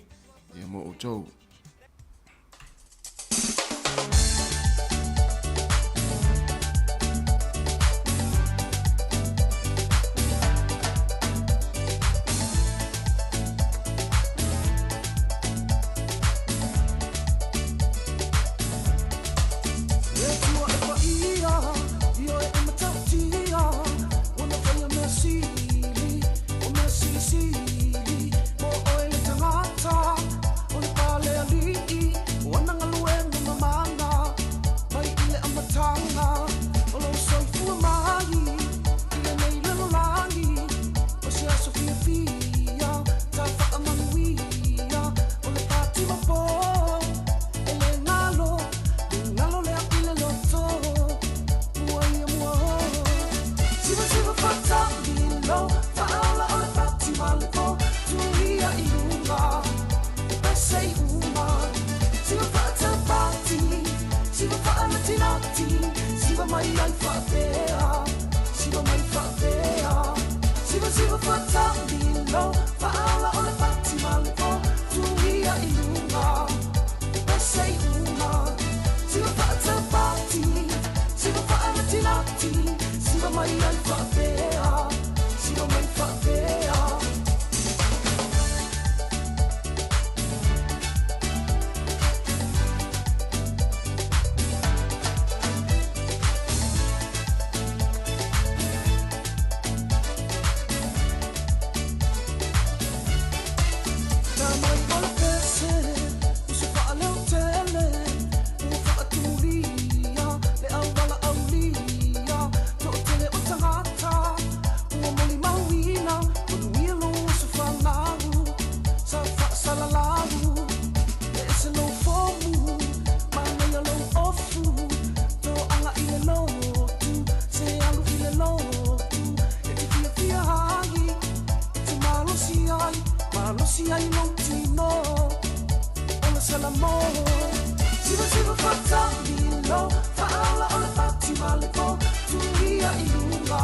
ia mo o tau. Lucia y no tino, ona se la mo. Si Siva fatamilo, faala o le pati maleko, tuia I lunga,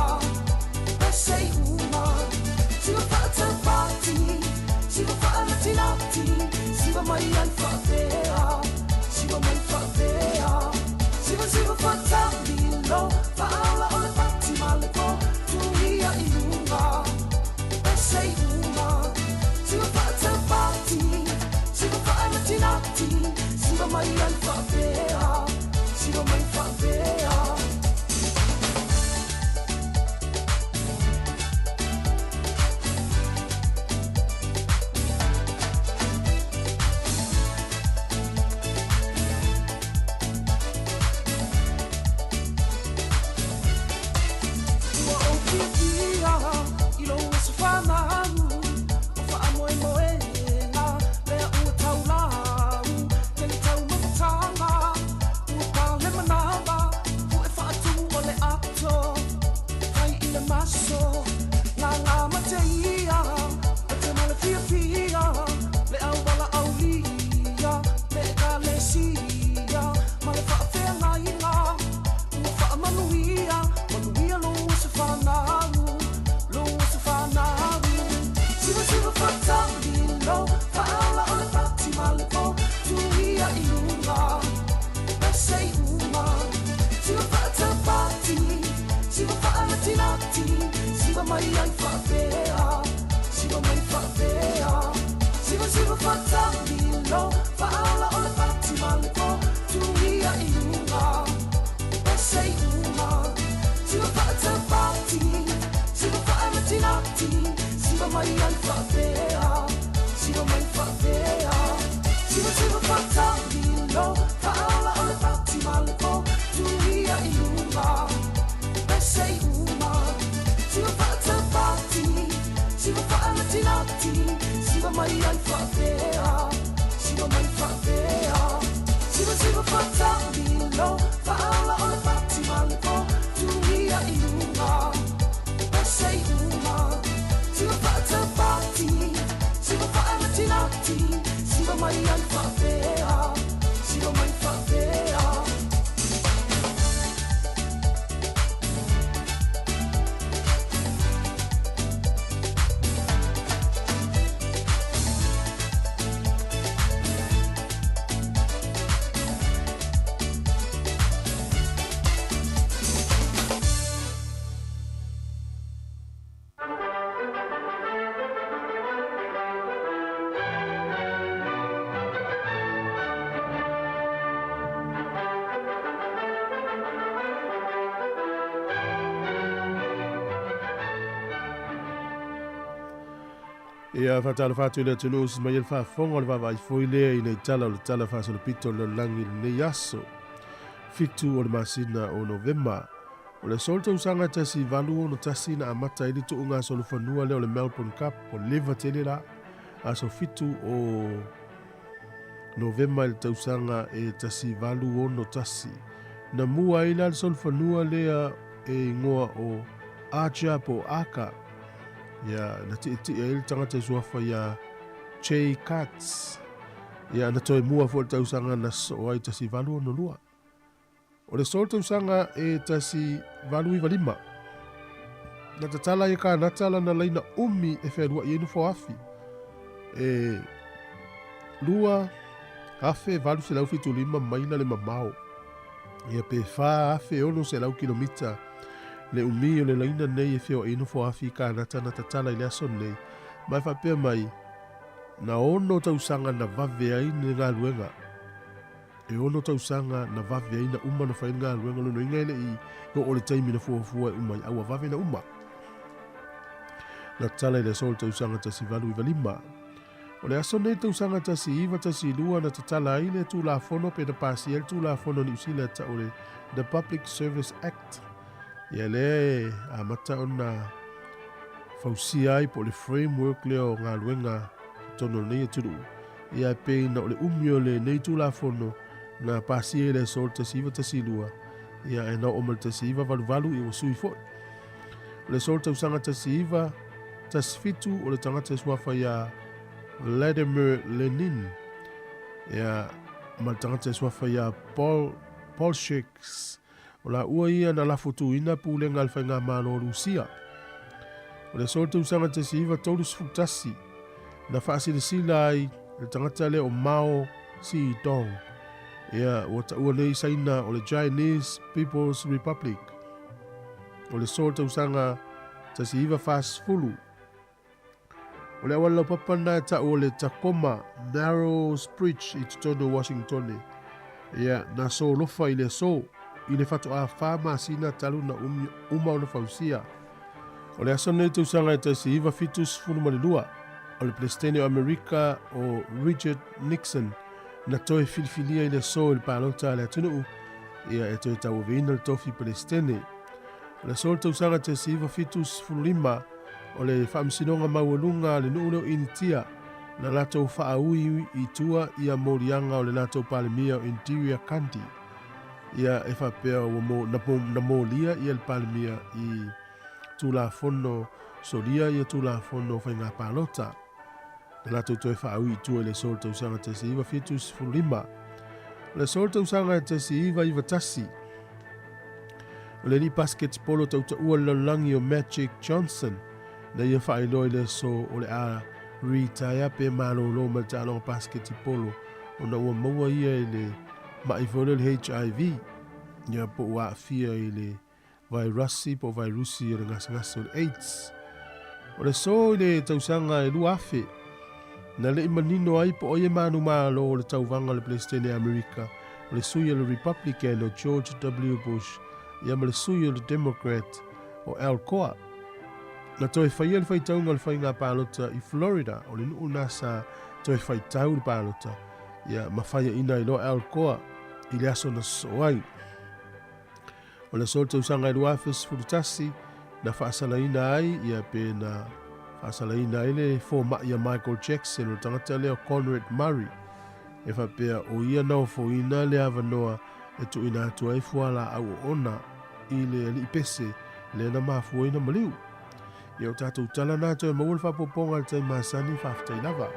pesei uma. Siva fatapati, siva faalatinati, siva mai ai faapea, siva mai faapea. Siva fatamilo, faala o le pati maleko, tuia I lunga, pesei uma. Siva fatapati, siva faalatinati, siva mai ai faapea, siva mai faapea. Ia fatala fatu le tulu si mai fa fongo le vai foi le ina tala le tala fa le pito le langi le yaso fitu o le masina o November o le solta usanga tasi valu no tasi na amata ili tu unga so le fanua le o le Melbourne Cup o leva tele la aso fitu o November le tausanga e tasi valu o no tasi na mua ila le sol fanua le e ngoa o aja po aka ya na ti il tangata suafa ya Che Cats ya na toi mua fo tau sanga na so ai tasi valu no lua o le sol tau sanga e tasi valu I valima na tatala ya ka na tala na laina umi e fe lua yenu fo afi e lua afe valu se lau fitu lima maina le mamao ya pe fa afe ono se lau kilomita le umi o le laina nei e feo ino fo afi ka nata na tatala I le aso nei mai fa pia mai na ono tausanga na vave ai ni ngā luenga e ono tausanga na vave ai na uma na whai ngā luenga luno inga ele I o le taimi na fuafua e umai aua vave na uma na tala I le sol tausanga tasi valu I valima o le aso nei tausanga tasi iwa tasi lua na tatala ai le tu la fono pe na pasi el tu la fono ni usila ta o le The Public Service Act ia le a mata ona fausia ai po le framework le o ngā luenga tono nei turu ia pe na o le umio le nei tu la fono na pasi le sol tasi iwa tasi lua ia e na o mal tasi iwa valu valu I o sui foi le sol tausanga tasi iwa tasi fitu o le tangata suafa ia Vladimir Lenin ia ma tangata swafa ia Paul Shakes o la ua ia na la futuina pulenga al whainga malo Rusia. O le sol tausanga te siiva tolu sfutasi na whaasile sila ai le tangata le o Mao Zedong. Ia wata ua nei saina o le Chinese People's Republic. O le sol tausanga te siiva whaasfulu. O le awala papana ta o le Tacoma Narrows Bridge i tutono Washington. Ia na so lofa i le so i le fatu a whama sina talu na uma o le fausia. O le asone te usanga e te si iwa fitus funumalilua. O le Presidente o Amerika o Richard Nixon na toe filifilia i le so i le pālota le atunuu. Ia e toe tau veina le tofi Presidente. O le so te usanga te si iwa fitus funulima o le whaamsinonga maualunga le nuuno initia na lato whaaui i tua ia morianga o le lato palemia o Interior County. Ia e whapea o na molia ia le palemia i tulafono solia ia tulafono whainga pālota. Na lato toi whaaui i tua le sol tausanga te si iwa fitus fulima. Le sol tausanga te si iwa tasi. O le ni basket polo tauta ua lalangi o Magic Johnson na ia whaeloi le so o le a retire pe malolo ma talo basket polo o na ua maua ia i le maifole le HIV ia po ua fia i le virusi po virusi o le ngasangasa o le AIDS. O le so i le tausanga e lua afe na le imanino ai po oie manu malo o le tauvanga le Presidente Amerika o le sui o le Republican o George W. Bush ia ma le sui o le Democrat o Al Gore. Na toi whaia le whaitaunga le whainga pālota i Florida o le nuu nasa toi whaitau le pālota ia mawhaia ina i lo Al Gore i le aso na soai. O le sol tausanga i luafes furutasi na whaasalaina ai ia pe na whaasalaina ai le forma ia Michael Jackson o tangata leo Conrad Murray e whapea o ia nao foina le avanoa e tu ina atua e fuala au ona i le ali pese le na mafuina maliu. Ia o tātou tala nātou e mawal whapoponga le taima sani whaftai lava.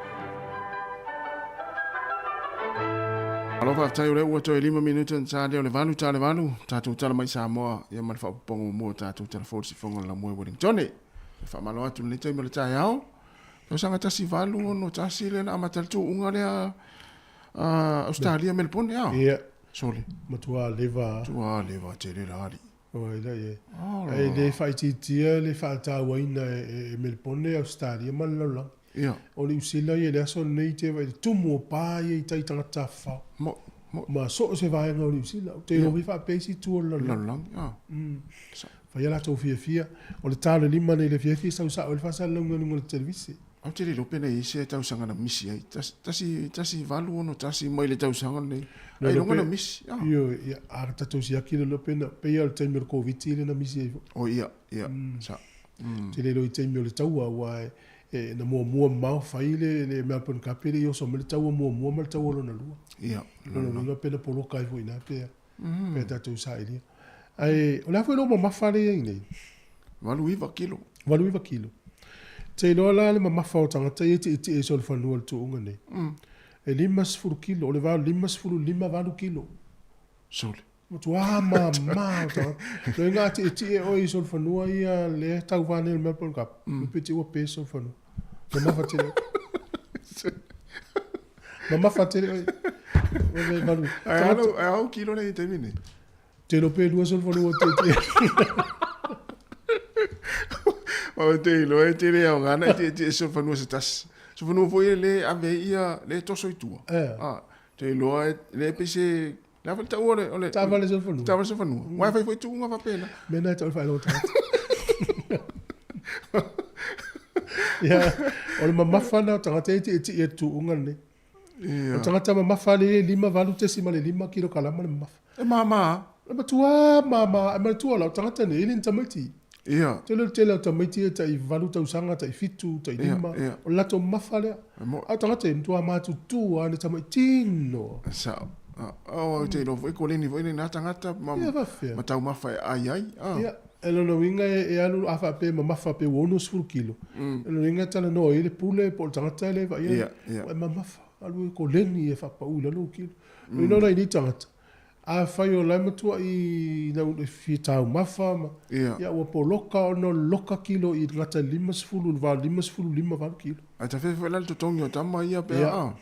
Alo whaftai ule ua toi 5 minuta nsa leo le valu tale valu. Tātou tala mai Sāmoa ia mara whapoponga mua tātou tala fōrisi whonga la mua Wellington. E whamalo atu le taima le tai au. Tau sanga tasi valu ono tasi le na amataltu unga lea Australia Melbourne au. Ia. Soli. Matua leva. Tua leva te le lari. Oi, la ye. E le whaititia le whaatawaina e Melbourne Australia malala. Ia. O le usila ye le aso nei te vai tumu o pā ye i tai tangata whao. Ma so se vaenga o le usila. Te rovi wha pesi tua lala. Lala, ia. Whaia la tau fia. O le tāle lima nei le fia sau sa o le whasa launga nunga le televisi. Au te rilo pena i se tausanga na misi ai. Tasi valu ono, tasi mai le tausanga nei. Ai longa na misi. Io, a tatou si akile lo pena. Pea le taimi o le COVID le na misi ai. O ia. Sa. Te rilo i taimi o le taua wae. Na mua mau whai le Melbourne Kapere i oso me le taua mua ma le taua lona lua. Ia. Lona luna pena polo kai fo ina pea. Pea tatou sa ilia. Ai, o le hafo e lo ma mawhare ai nei. 8 kilo. 8 kilo. Te loa la le mamafa o tangata i te iti e so le whanua le tuunga nei. E 5 kilo, o le vau 5 kilo. Sole. Matu ma o tangata. No i ngā te iti e oi so le whanua i le tau vane le Melbourne Cup. Piti ua pe so le whanua. Mamafa te le. Mamafa te le oi. Ai au kilo nei te mine. Te lo pe lua so le whanua te iti. O te ilo e te rea o ngana te so whanua se tas. So whanua fo le ave ia le toso i tua. Te ilo e le pese la fa ta ore ole. Ta vale so whanua. Ta vale so whanua. Wa fa tu nga fa pena. Mena ta fa lo ta. Ya, o le mafana tangata iti e tu unga ne. O tangata mamafa le 5 kilo kalama le mamafa. E mama. Ma tua mama, ma tua la tangata ne ilin tamati. Ia. Tele o tamaiti e tai valu tausanga, tai fitu, tai lima. O lato mafalea. A tangata e mtua matu tua ne tamaitino. Sa. O te ilo foi koleni foi na tangata ma tau mafa ai. Ia. E lono winga e alu afa pe mamafa pe 1 kilo. E lono winga tala no ele pule po tangata le va ia. Ma mafa. alu ko leni e whapaula no kilo. Ino nei ni tangata. A whai o lai matua I na unu whitau mawha. Ia ua po loka ono loka kilo I ngata 5 kilo. Ai ta whewhi lal to tongi o tama ia pea.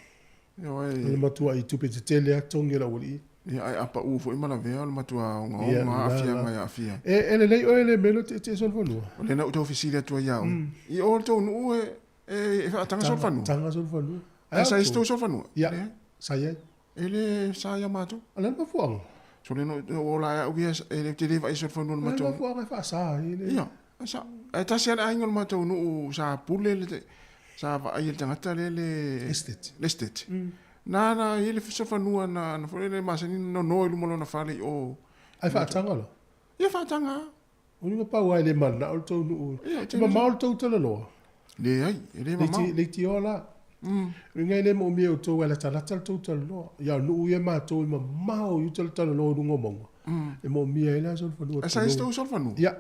Ia matua I tupe te tele a tongi la wali. Ia ai apa ufo I mana vea, matua onga afia ngai afia. Ele lei o ele melo te sol fanua. O le na uta ofisiri atua iau. I o tau nu e whaatanga sol fanua. Tanga sol fanua. Ai sa isto sol fanua. Ia, sa iai. Ele sa ia mātou. Ala na fuanga. So le no o la ia uia ele te lewa iso fanua mātou. Ala na fuanga fa sa. Ia, sa. Ai tasi ana aingon mātou nu sa pule le te. Sa va ai le tangata le estate. Na ele fisa fanua na fole masani no ilu molo na fale o. Ai fa tanga lo. Ia fa tanga. O ni pa wa le man na o to nu. Ma ma o to tele lo. Le ai, ele ma. Le ti ola. Ringa le mo mi o to wala tala to tele lo. Ya nu ye ma to ma ma o to tele lo du ngomongo. E mo mi ele so fanua. Sa isto so fanua. Ya.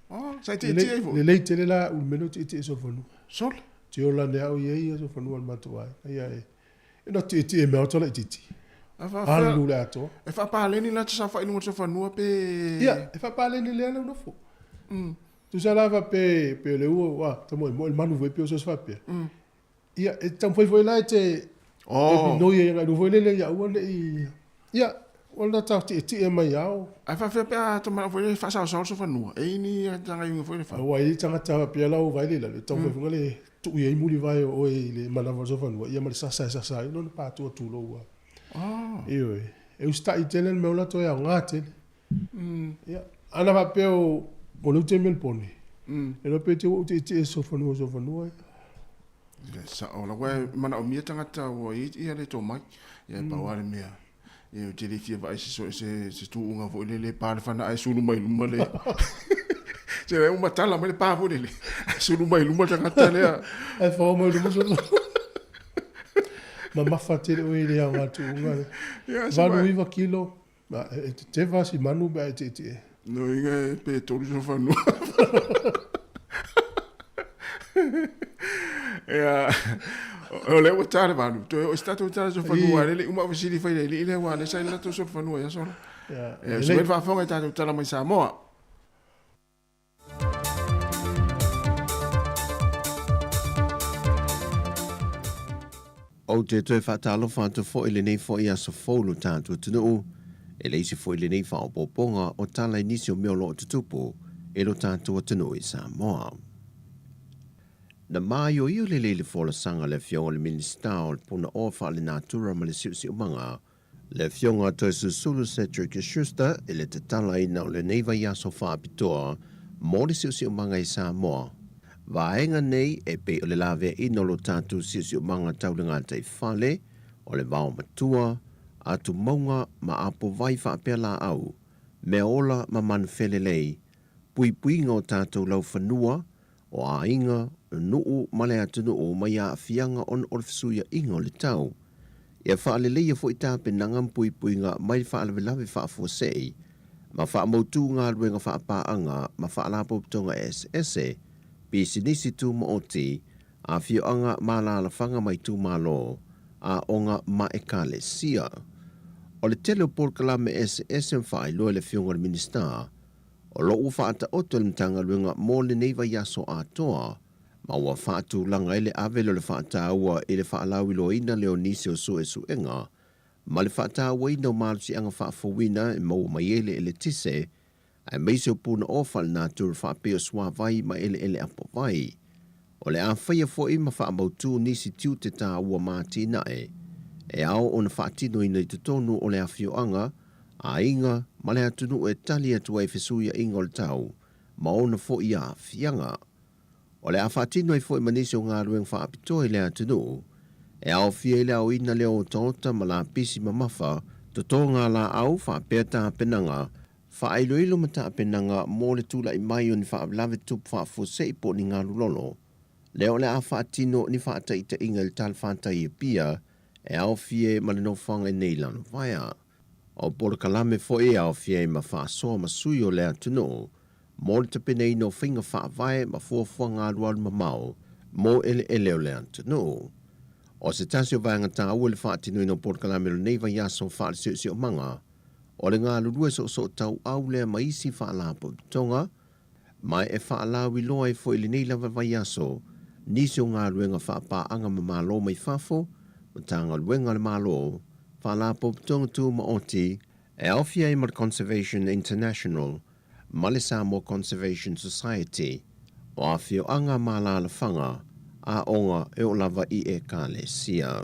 Ah, sa te te evo. Le tele la un meno te so fanua. Sol. Ti ola ne au ye so fanua ma to ai. Ai. No ti e me auto la titi. Alu la to. E fa pa le ni la sa fa inu so fa no pe. Ia, e fa pa le ni le no fo. Tu sa lava pe le wa, tamo mo il manu ve pio so fa pe. Ia, e tam foi la te. Oh. No ye no foi le ya o le i. Ia, ona ta ti e mai au. Ai fa pe a to ma foi fa sa so fa no. E ni tanga yu foi fa. Wa i tanga ta pe la o vai le la. Tam foi ngale tu ye muli vai o le manava so fa no. Ia ma sa no pa tu lo wa. Ah. Io e sta I tele me ola to ya ngate. Ia, ana va pe o lu te mel poni. E lo pe te so fa no. Sa ola wa mana o mia tanga ta o I le to mai. Ia pa wa le mea. Ia te le fia vai se tu unga vo le pa le fana ai sulu mai luma le. Se é uma tala mai pa vo le. Sulu mai luma tanga ta le. Ai fa mo luma so. Ma mafate o ile ya watu unga. Vanu iva kilo. Ma te va si manu ba te. No inga pe to so fa no. Ja. Ole o tare vanu. To o stato tare so fa no ale uma visiri fa ile wa le sai la to so fa no ya so. Ja. So va fa ngai tato tala mai Sāmoa. O te toi whaatalo whantu fo ile nei fo ia so fōlu tātua tunu e leisi fo ile nei whao pōponga o tala inisi o meolo o tutupo e lo tātua tunu I Sāmoa. Na mai o iu le leile fōla sanga le fionga le minista o le puna o whaale nātura ma le siusi umanga le fionga toi susulu Cedric Schuster e le te tala ina o le neiva ia so whaapitoa mo le siusi umanga I Sāmoa. Vaenga nei e pe o le lawe ino lo tātu siusi umanga taulinga tei whale, o le vao matua, atu maunga ma apo vai whaapea la au, me ola ma manwhele lei, pui ngō tātou lau whanua, o a inga, nuu male atu nuu mai a fianga on olfisuia inga o le tau. Ia whaale leia fo I tāpe nangam pui ngā mai whaale lawe whaafosei, ma whaamautu ngā luenga whaapaanga, ma whaalapo ptonga SS, Pisi nisi tu mo oti, a fio anga malala fanga mai tu malo, a onga ma ekale sia. O le tele o porkala me SS mwhai loe le fionga le minista, o lo u whaata oto le mtanga luenga mo le neiva yaso a toa, ma ua whaatu langa ele avelo le whaata ua ele whaalawi lo ina leo nisi o su e su enga, ma le whaata ua ina o malu si anga whaafowina e mau mai ele tise, ai meise o puna ofal nā tūru whaapeo swa vai ma ele apo vai. O le a whaia fo ima whaamautu nisi tiu te tā ua māti nae, e ao o na whaatino ina I te tonu o le a whioanga, a inga, ma le atunu e tali atu e whesuia inga o le tau, ma o na fo ia whianga. O le a whaatino e fo ima nisi o ngā rueng whaapito e le atunu, e ao whia ele au ina leo o tōta ma la pisi ma mawha, to tō ngā la au whaapea tā penanga, whaailoilo mata penanga mo le tula I mai o ni whaalawe tup whaafosei po ni ngā lulolo. Leo le a whaatino ni whaataita inga le tal whaatai e pia, e au fie ma le no whanga nei lano vaia. O pora kalame fo e au fie ma whaasoa ma sui o le atuno, mo le tapene ino whinga whaavae ma fuafua ngā lualu ma mau, mo ele o le atuno. O se tasio vaenga ta ua le whaatinu ino Port Kalamelo nei vai aso whaat sio manga, o le ngā lulua so tau au lea maisi whaalapo tonga, mai e whaalawi loa e fo ili nei lava vai aso, nisi o ngā luenga whaapa anga ma malo mai whafo, o tanga luenga le malo, whaalapo tonga tu ma oti, e awhia i Conservation International, ma le Sāmoa Conservation Society, o awhio anga ma la la whanga, a onga e o lava I e ka le sia.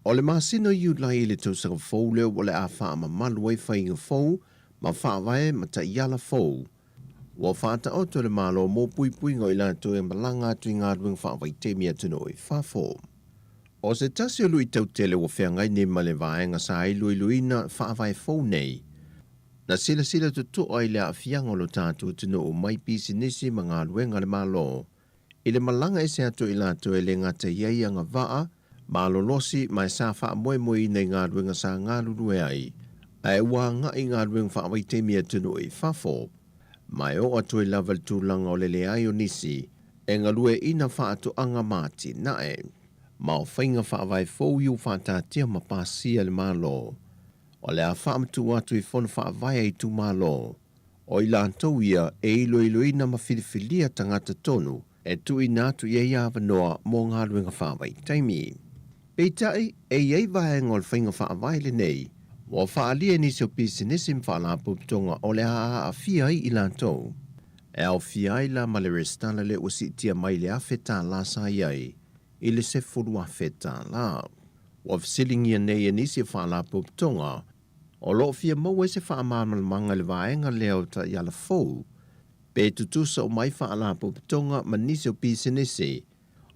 O le masino iu lai le tausanga fau leo o le a wha ma malu e whainga fau, ma wha vae ma ta iala fau. Wa whaata oto le malo mō pui ngoi la to e malanga tui ngā ruang wha vai te mia tuno e whafo. O se tasi o lui tau tele o whea ngai ne ma le vaenga sa ai lui na wha vai fau nei. Na sila tutu ai le a whianga lo tātua tuno o mai pisi nisi ma ngā ruenga le malo. I le malanga e se ato I la to e le ngata iei anga waa, malo losi mai sa wha moe nei ngā ruenga sa ngā lurue ai. Ai wā ngā I ngā ruenga wha vai te mia tuno e whafo. Mai o atu e lava tūlanga o le ai o nisi, e ngā lue ina wha atu anga māti nae. Ma o whainga wha vai fōu iu wha tātia ma pāsia le malo. O le a wha amatu atu I whona wha vai ai tu malo. O I lātou ia e ilo ina ma whiliwhilia tangata tonu, e tu I nātu I awa noa mō ngā ruenga wha vai taimi. Peitai, e iei vai ngol whainga wha vai le nei, wa whaalia ni seo pisinisi mwhaalapo tonga o le a whiai I lātou. E au whiai la ma le restana le o sitia mai le a whetā la sa iai, I le se furu a whetā la. Wa wsilingia nei e nisi whaalapo tonga, o lo whia mau e se whaamamalmanga le vaenga leo ta iala fau, pe tutusa o mai whaalapo tonga ma nisi o pisinisi,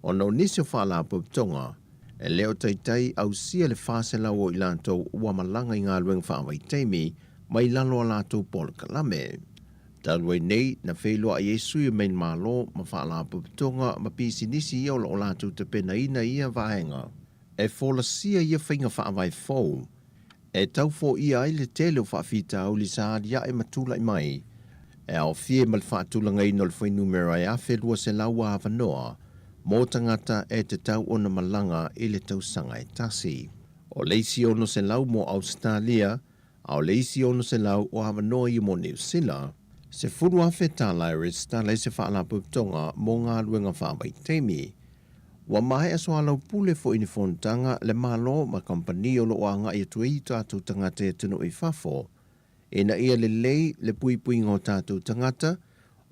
o no nisi o whaalapo tonga, e leo taitai au sia le whāsela o I lātou ua malanga I ngā luenga whaawai teimi mai lalo a lātou Port Kalame. Talwai nei na wheloa I Yesu I main mālo ma whaalapo tonga ma pisi nisi I o lātou te pena ina ia vaenga. E whola sia ia whainga whaawai fau. E tau fo ia ai le tele o whaafita au li saadia e matula I mai. E au fie mal whaatulanga ino le whainu mera e a whelua se laua hava noa, mō tangata e te tau ona malanga I le tau sanga e tasi. O leisi ono se lau mō Australia, au leisi ono se lau o hawa noa I mō New Zealand, se furu a whetala e resta le se whaalapu tonga mō ngā ruenga whaawai teimi. Wa mai aso alau pule fo ini fontanga le malo ma kompani o lo o anga I tuei tātou tangata e tunu I whafo, e na ia le lei le pui ngō tātou tangata,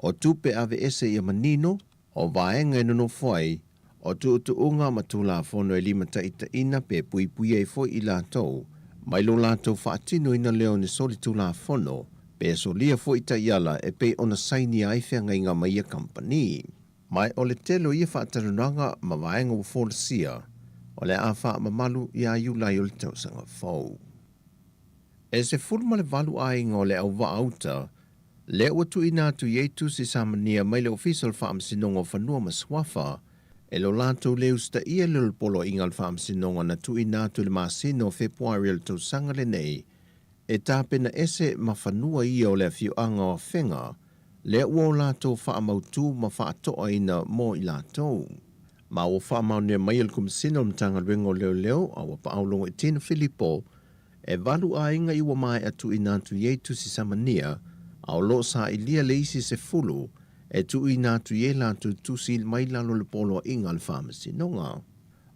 o tupe ave ese I manino, o vaenga no foi o tu unga matula fono e lima taita ina pe pui e foi I lātou mai lo lātou whaatino ina leo ni soli tu la fono pe so lia foi ta iala e pe ona saini ai whianga inga mai a company mai o le telo ia whaatarunanga ma vaenga u fōrasia o le a wha mamalu I a iulai o le tausanga fau. E se furma le valu ainga o le au vaauta le ua tu ina tu yetu si samania mai le official farm sinongo whanua maswafa, e lo lato le usta ia le polo ingal farm sinongo na tu ina tu le masino Februari le tau sanga le nei, e tāpena ese ma whanua ia o le fiu anga o whenga, le ua o lato whaamautu ma whaatoa ina mo I lato. Ma o whaamau nea mai al kumsino mtanga rengo leo a wapa aulongo I tino Filipo, e valu a inga iwa mai atu ina tu yetu si samania, au lo sa ilia le isi se fulu, e tu ina tu ye la tu tusi mai lalo le polo inga le pharmacy nonga.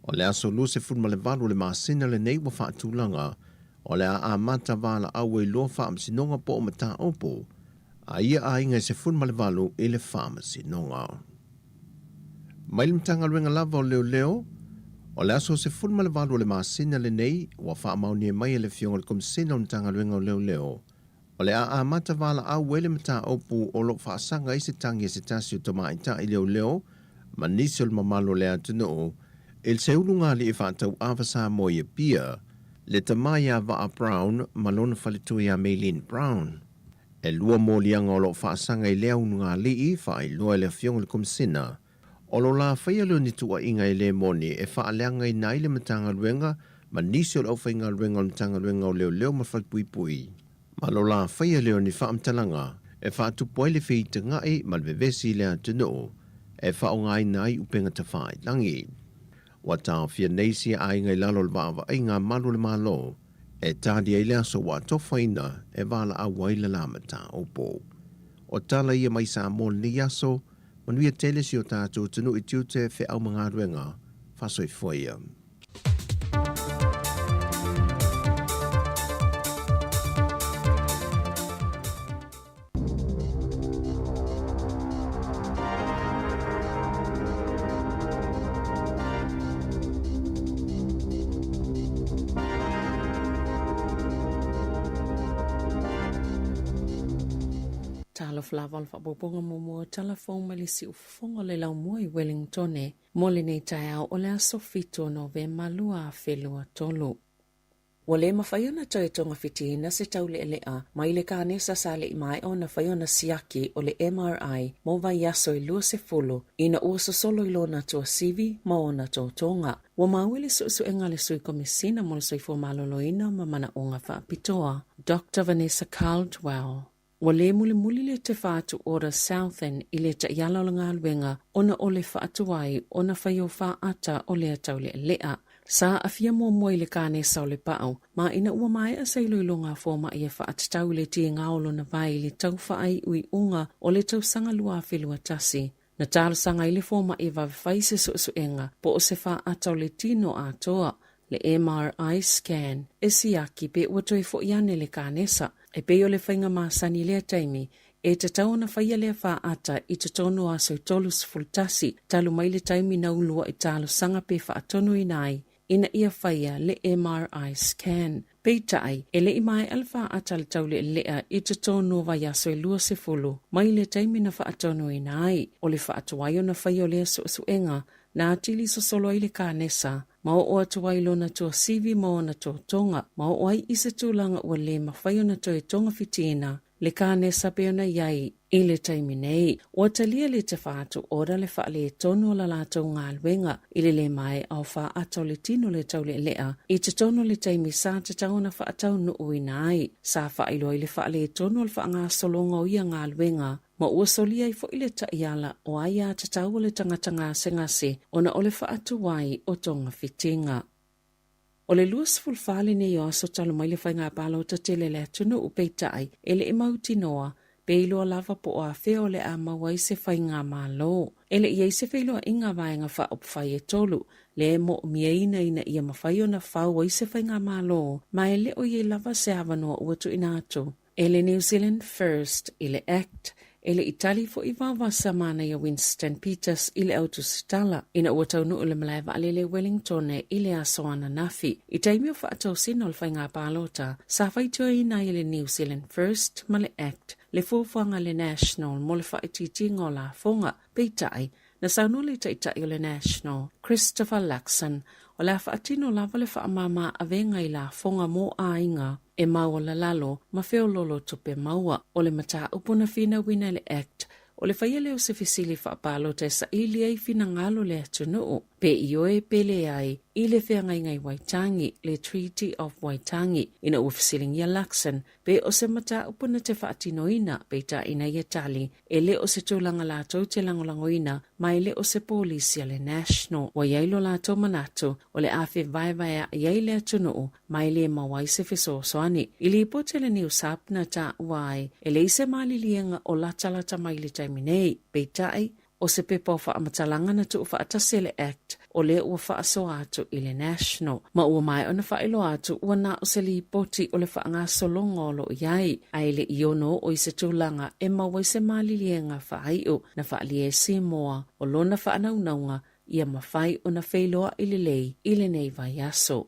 O le aso lu se fulu ma le valu le masina le nei wa whaatulanga, o le a mata vala awe lo pharmacy nonga po o mata opo, a ia a inga se fulu ma le valu I le pharmacy nonga. Mai le mtanga luenga lava o leo, o le aso se fulu ma le valu le masina le nei, wa whaamauni e mai le fionga le kumsina o mtanga luenga o leo, o le a mata vala a wele mata opu o lo whaasanga I se tangi se tasi o tamaita I leo, ma nisi o le mamalo le atuno, il se ulunga li I whaatau awa Sāmoa I pia, le tamaya Vaa Brown, ma lona whalitu ia Maylene Brown. E lua mōlianga o lo whaasanga I leo ununga li I wha I lua le fionga le kumsina, o lo la whaia leo ni tua inga I le moni e whaaleanga I nai le matanga ruenga, ma nisi o lo whainga ruenga o matanga ruenga o leo ma whaipui. Ma lo la whaia leo ni whaamtalanga, e whaatupo le whita ngai ma le vevesi le atuno, e whaonga I nai upenga ta whai langi. Wa tau fia neisi ai ngai lalo le vava ai ngā malu le malo, e tādi ai lea so wa tofaina e vala a waila lamata o po. O tala ia mai Sāmoa ni aso, manuia tele si o tātou tunu I tiute fe au mga ruenga, fasoi foia. Tala flaval fa bobonga mo telefon malisi ufonga le lau mo I Wellington e mole nei tai au o le aso fito November lua felua tolu. Wale mawhaiona toi tonga fitina se tau le elea mai le kānesa sa le mai o na whaiona siaki o le MRI mo vai aso I lua se fulu ina ua sosolo I lona tua sivi ma ona tō tonga. Wa mawele su enga le sui komisina mo le sui fo maloloina ma mana onga wha pitoa. Dr. Vanessa Caldwell. Wa le muli le te whaatu ora Southern I le ta iala o ngā luenga ona o le whaatu ai ona whaio whaata o le atau le lea. Sa afia moi le kānesa o le pao, ma ina ua mai a seilu I longa fōma I e whaatatau le tia ngaolo na vai le tau whaai ui unga o le tau sanga lua whelua tasi. Na tālu sanga I le fōma I wawhai se suenga po o se whaatau le tino a toa. Le MRI scan e siaki pe ua toi fo iane le kānesa. E pe o le whainga māsani lea taimi, e te tau na whaia lea whaata I te tono aso I tolus fultasi, talu mai le taimi na ulua I tālu sanga pe whaatonu I nai, ina ia whaia le MRI scan. Peitai, e le I mai ala whaata le tau le lea I te tono vai aso I lua se fulu, mai le taimi na whaatonu I nai, o le whaatuaio na whaia lea suenga, na atili sosolo I le kānesa, ma o atuai lona tua sivi ma ona tua tonga, ma o ai I se tūlanga ua le mawhai ona tua tonga fitina, le kānesa pe ona iai I le taimi nei. O atalia le te whaatu ora le wha le tono la lātou ngā luenga, I le mai au wha atau le tino le tau le lea, I te tono le taimi sa te tau na wha atau no ui nai, sa wha ilo I le wha le tono le wha ngā solonga o ia ngā luenga, ma ua solia I fo I le taiala o aia te tau le tangata ngā sengase, ona o le wha atu wai o tonga fitinga. O le luas fulfale ne yo aso talo mai le whai ngā palo ta tele le tunu upeitai, ele I mauti noa, pe iloa lava po a feo le a mawai se whai ngā malo. Ele iei se whailoa inga vaenga wha op whai e tolu, le mo miaina ina ia mawhai o na whau ai se whai ngā malo, ma ele o iei lava se avanoa uatu ina atu. Ele New Zealand First, ele ACT, ele Itali fo I wawa samana ia Winston Peters ile autu sitala. Ina ua taunu ule malaiva alele Wellington e ile asoana nafi. I taimi o whaatau sino le whainga pālota, sa whaitio ina ile New Zealand First ma le ACT, le fuwanga le National mo le whaititi ngola fonga, peitai, na saunu le taitai o le National, Christopher Luxon, o la whaatino lava le whaamama avenga I la fonga mo ainga, e maua la lalo, ma feo lolo tope maua, o le mata upuna fina wina le ACT, o le whaia leo se fisili whaapalota sa ili ai fina ngalo le atunuu, pe ioe pele ai, I le whenga ngai Waitangi, le Treaty of Waitangi, ina ufisiling ia Luxon, pe o se mata upuna te whaatinoina, pe ta ina ia tali, e le o se tūlanga lātou te langolangoina, mai le o se polisia le National, wa iailo lātou manatu, o le awhi vaivaya iai le atunuu, mai le mawai se fesosoani, ili ipote le New Sapna ta uai, e le ise malilienga o latalata mai le taiminei, pe tai, o se pepa o whaamatalanga na tu whaatase le ACT, o le ua whaaso atu I le National. Ma ua mai o na whaelo atu ua na o se li poti o le whaanga solonga o lo iai. Ai le iono o I se tūlanga e maua se malilienga whaaiu na whaalie Sāmoa o lona whaanaunaunga ia mawhai o na whailoa I le lei I le nei vai aso.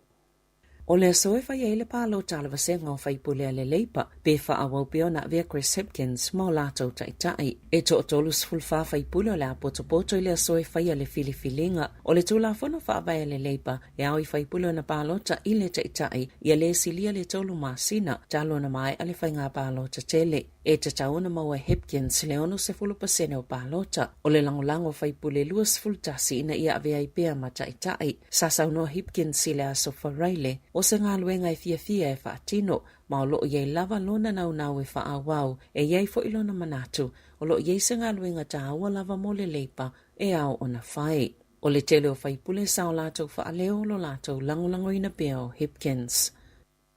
O le aso e whai eile pālo tālawa senga o whai pulea le leipa, pe wha awau peo na vea Chris Hipkins mō lātou taitai. E to o tolus fulwha whai pule o le apoto I le aso e whai le filifilinga. O le tūlawhona wha awai le leipa, e au I whai pule o na pālota I le taitai, ia le silia le tolu māsina, talo na mai ale whai ngā pālota tele. E te tauna maua Hipkins le ono se 10% o pālota. O le langolango whai pule luas fultasi ina ia avea I pea ma taitai. Sasaunoa Hipkins I le aso whareile, o se ngā luenga I fia e whaatino, ma o loo iei lava lona nau e whaawau, e iei fo ilona manatu, o loo iei se ngā luenga tā ua lava mo le leipa, e au ona whai. O le tele o faipule sa o lātou whaaleo lo lātou langolango ina peo Hipkins.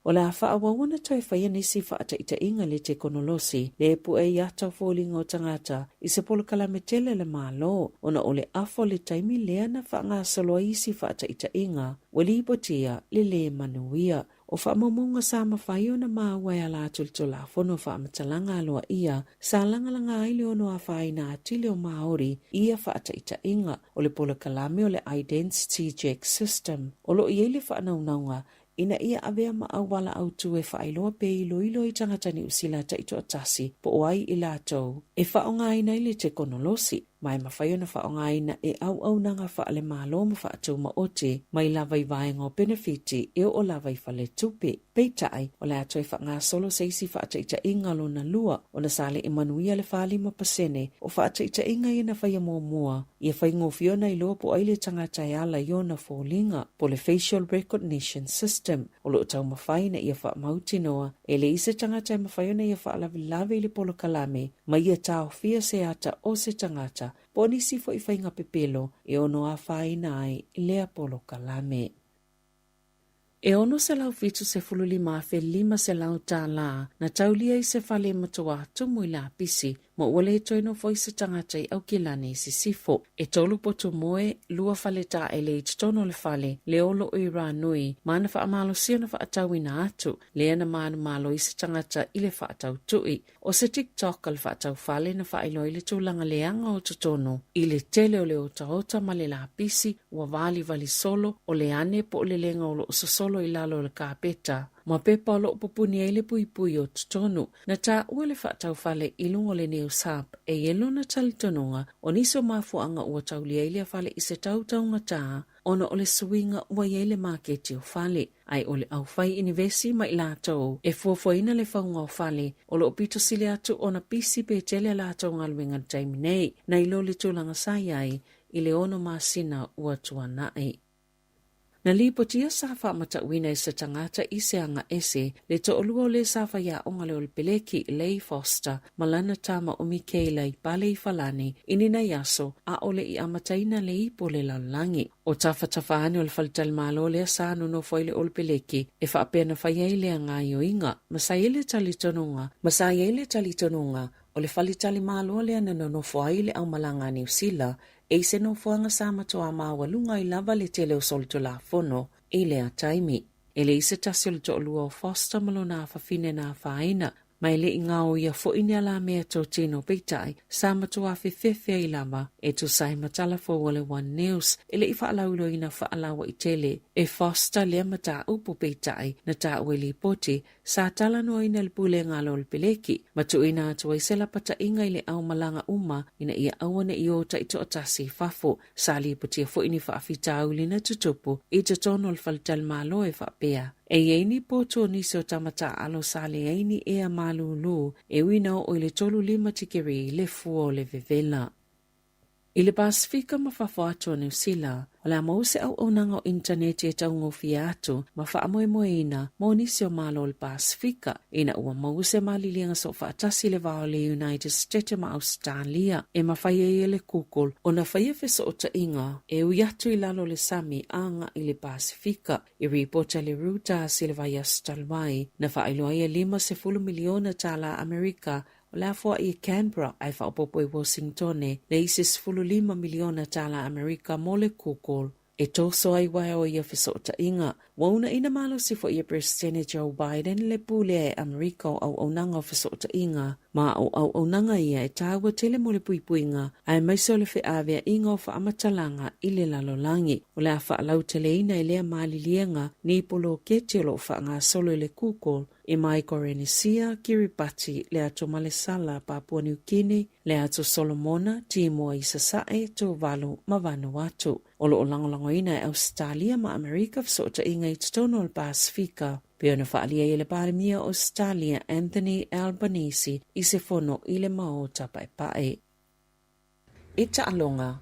O le awha awawana toi whaia nisi whaata ita inga le te konolosi, le epu e iatau fōlinga o tangata, i se polo kalame tele le mālo, ona o le afo le taimi lea na whaanga saloa isi whaata ita inga, wali ipotia le manuia. O whaamamunga sa mawhai o na māwai la tulitola fono whaamatalanga aloa ia, sa langalanga aile ono a whaina atile o Māori, ia whaata ita inga, o le polo kalame o le Identity Check System, o lo iele whaanaunaunga, ina ia avea maawala au tu e whaailoa pe ilo i tangata ni usila ta ito atasi po oai i lātou. E whaonga ina ili te konolosi, mai mawhai ona whaonga ina e au nanga whaale mālo ma whaatau ma ote, mai lavai vaenga o benefiti e o lavai whale tupe. Peitai, o le atoi whaanga solo seisi whaata ita inga lo na lua, o na sale i manuia le whaali ma pasene, o whaata ita inga ina whaia mua. Ia whai ngofiona i loa po aile tangata e ala iona fōlinga, po le facial recognition system, o lo tau mawhai na ia wha mauti noa, e le isa tangata e mawhai ona ia wha lawe i le polo kalame, ma ia tau fia se ata o se tangata, po nisi fo i whainga pepelo, e ono a whai nai i lea polo kalame. E ono se lau fitu se fululi mafe lima se lau tā la, na taulia i se whale matua tumu i la pisi, mo wale e toino foi se tangata i au kilane si sifo. E tolu poto moe, lua whale tā e le tono le whale, le olo i rā nui, mana wha amalo sia na wha atau ina atu, le ana mana malo i se tangata i le wha atau tui. O se TikTok al wha atau whale na wha ilo i le tūlanga leanga o tono, i le tele o le ota ma le la pisi, ua vali solo, o le ane po le lenga o lo solo i lalo le kāpeta. Ma pepa o lo popuni e le pui o tutonu, na tā ua le whaatau whale i lungo le neo sap, e yelo na talitononga, o niso mafuanga ua tau liailia whale i se tautaunga tā, ono o le suinga ua yele maketi o whale. Ai o le au whai inivesi mai lātou, e fuafuaina le whaunga o whale, o lo pito sile atu o na pisi pe tele lātou ngaluenga taimi nei, na ilo le tūlanga sai ai, i le ono masina ua tuanai. Na lipotia sa whaamata wina i sa tangata i se anga ese, le toolua o le sa whaia o ngale o le peleki Lei Foster, malana tama o Mikaela i pale i falani, inina yaso, a ole i amataina le ipo le lalangi. O tawhatafaani o le whalital malo le sa no foile o le peleki, e whaapena whaia i le anga i o inga, masaiele talitonunga, o le whalitali malo le anana no foile au malanga New Zealand, e se no fuanga sa matoa mawalunga i lava le tele o solito la fono, e le a taimi. E le isa tasi o le toolua o Foster malo na whawhine na whaina, mai le inga o ia fo ina la mea tō tino peitai, sa matoa whiwhewhia i lava, e tu sai matala fo wale One News, e le i whaalaulo ina whaalawa i tele, e Foster lea mata upo peitai, na ta ueli poti, sa tala no ina le pule ngalo le peleki, matu ina atua i sela pata inga i le au malanga uma, ina ia awane i o ta ito atasi fafo, sa li potia fo ini whaafita au lina tutupu, i te tono le whalital malo e whaapea. E eini poto niso tamata alo sale eini ea malulu, e wina o ile tolu lima tikeri le fuo le vevela. I le Pasifika ma whawhātua New Zealand, o le amause au onanga o interneti e taungo fia atu, ma whaamoemoeina, mo nisi o malo le Pasifika, ina ua mause malilianga so whaatasi le vao le United States ma Australia, e ma whaia le kukul, o na whaia fesa o ta inga, e uiatu i lalo le Sami anga i le Pasifika, i ripota le ruta si le vai Astalwai, na whaailoa ia 5 miliona tala Amerika, o la fua i Canberra ai whaopopo i Washington le isis 5 miliona tala Amerika mo le kukul. E toso ai wai o ia fisota inga. Wauna ina malo si fo ia President Joe Biden le pule e Amerika au onanga fisota inga. Ma au onanga ia e tawa tele mo le puipuinga. Ai maiso le fe avea inga o whaamatalanga i le lalolangi. O la whaalau tele ina i lea malilienga ni polo ketelo whaanga solo le kukul. I mai Korenisia, Kiribati, le ato Malesala, Papua New Guinea, le ato Solomona, Timoa i Sasae, Tuvalu, ma Vanuatu. O lo langolango ina e Australia ma Amerika fsota inga i tono al Pasifika. Pea na whaalia i le parimia Australia Anthony Albanese i se fono i le maota pae. Ita alonga.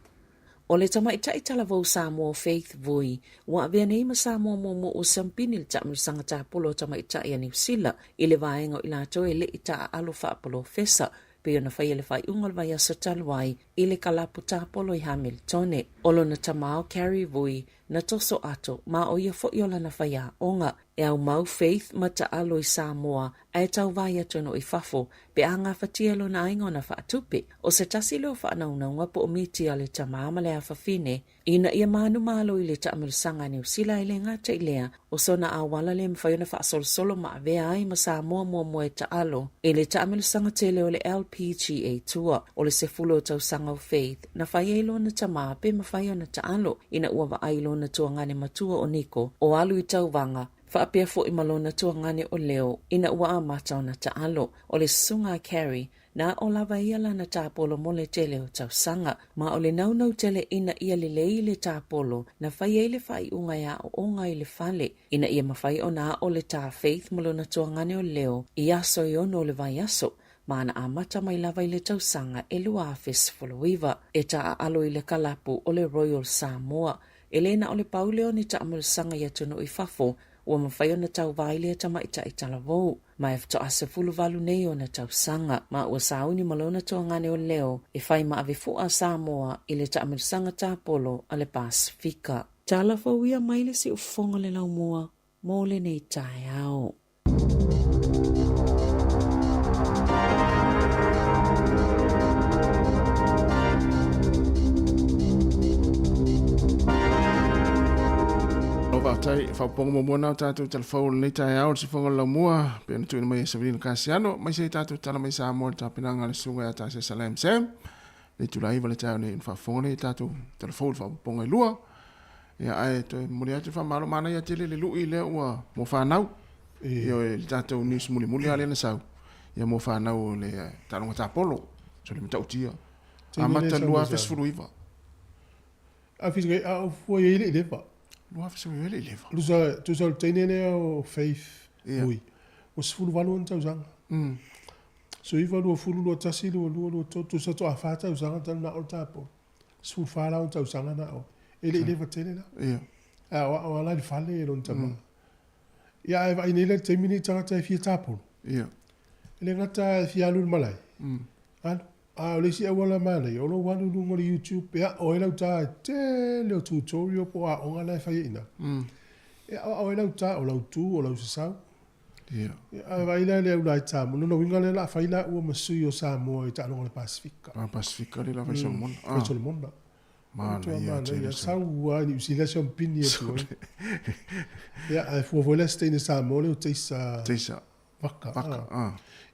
O le tama ita itala vau Sāmoa Faith Vui, wa avea nei ma Sāmoa momo o sampini le tamu sangata polo tama ita ia New Zealand, i le vaenga i lato e le ita alo whaapolo fesa, pe ona whai ele whai ungal vai aso taluai i le kalapu tāpolo i Hamiltone. Olo na tamao Carrie Vui na toso ato ma o ia fo'iola na whaia onga e au mau Faith ma ta alo i Sāmoa e tau vai atu no i fafo pe a ngā whatielo na aingo na whaatupe o se tasi leo whaanaunga po o miti a le tamama le a whawhine ina ia manu malo i le taamilusanga ni usila i le ngata i lea o sona a wala le mwhaiona whaasolosolo ma avea ai ma Sāmoa mua e ta alo i le taamilusanga te leo le LPGA tour o le se fulo tau sanga o Faith na whaielo na tama pe ma whaiona ta alo ina ua wa ailo na tuangane matua o Niko o alu i tau vanga whaapea fo i malona tuangane o leo ina ua a matau na ta alo o le sunga Carrie na o lava ia lana tāpolo mo le tele o tau sanga ma o le naunau tele ina ia le lei le tāpolo na whai e le whai unga ia o onga i le fale ina ia mawhai o na o le tā Faith malona tuangane o leo i aso i ono le vai aso mana a mata mai lava i le tausanga e lua a fesfoloiva e ta a alo i le kalapu o le Royal Sāmoa. Elena o le pauleo ni ta amulusanga ia tuno i fafo ua mawhai o na tau vaile ta maita i talavou. Ma e fto ase fulu valu nei o na tausanga ma ua sauni malona tuangane o leo e whai ma ave fua Sāmoa i le ta amulusanga tāpolo a le Pasifika. Talavou ia maile si ufonga le laumua mo le nei tae ao. Tai fa pongo mo na tatu telefon nei tai au si fonga la mua pe na tu mai Sabrina Casiano mai sei tatu tala mai Sāmoa ta pinanga le sunga ta se Salem Sam le tu lai vale tai nei fa fonga nei tatu telefon fa pongo i lua ya ai to mo ya te fa malo mana ya tele le lui le ua mo fa nau yo tatu ni smuli muli ale na sau ya mo fa nau le talonga ta polo so le mta utia amata lua fesfuluiva a fisga a foi ele leva lua fesfuluiva leva lusa tu sal tenene o Faith oui o sfulu valu nta usanga so iva lu fulu lu tasi lu tu sa to afata usanga tan na olta po sfulu fala nta usanga na o ele leva tenena a wala di fale lo nta ma ya eva inele temini tata fi tapo ele ngata fi alu malai a le si wala mana yo lo walu lu ngori YouTube ya o ela ta te le tutorial po a onga la fa ina ya o ela ta o lo tu o lo sa a vai la le la ta mo no winga le la fa ila o masu yo Sāmoa i ta no le Pasifika le la fa solomon mana ya sa wa ni si la son pini tu ya a fo vola stene Sāmoa le teisa vaka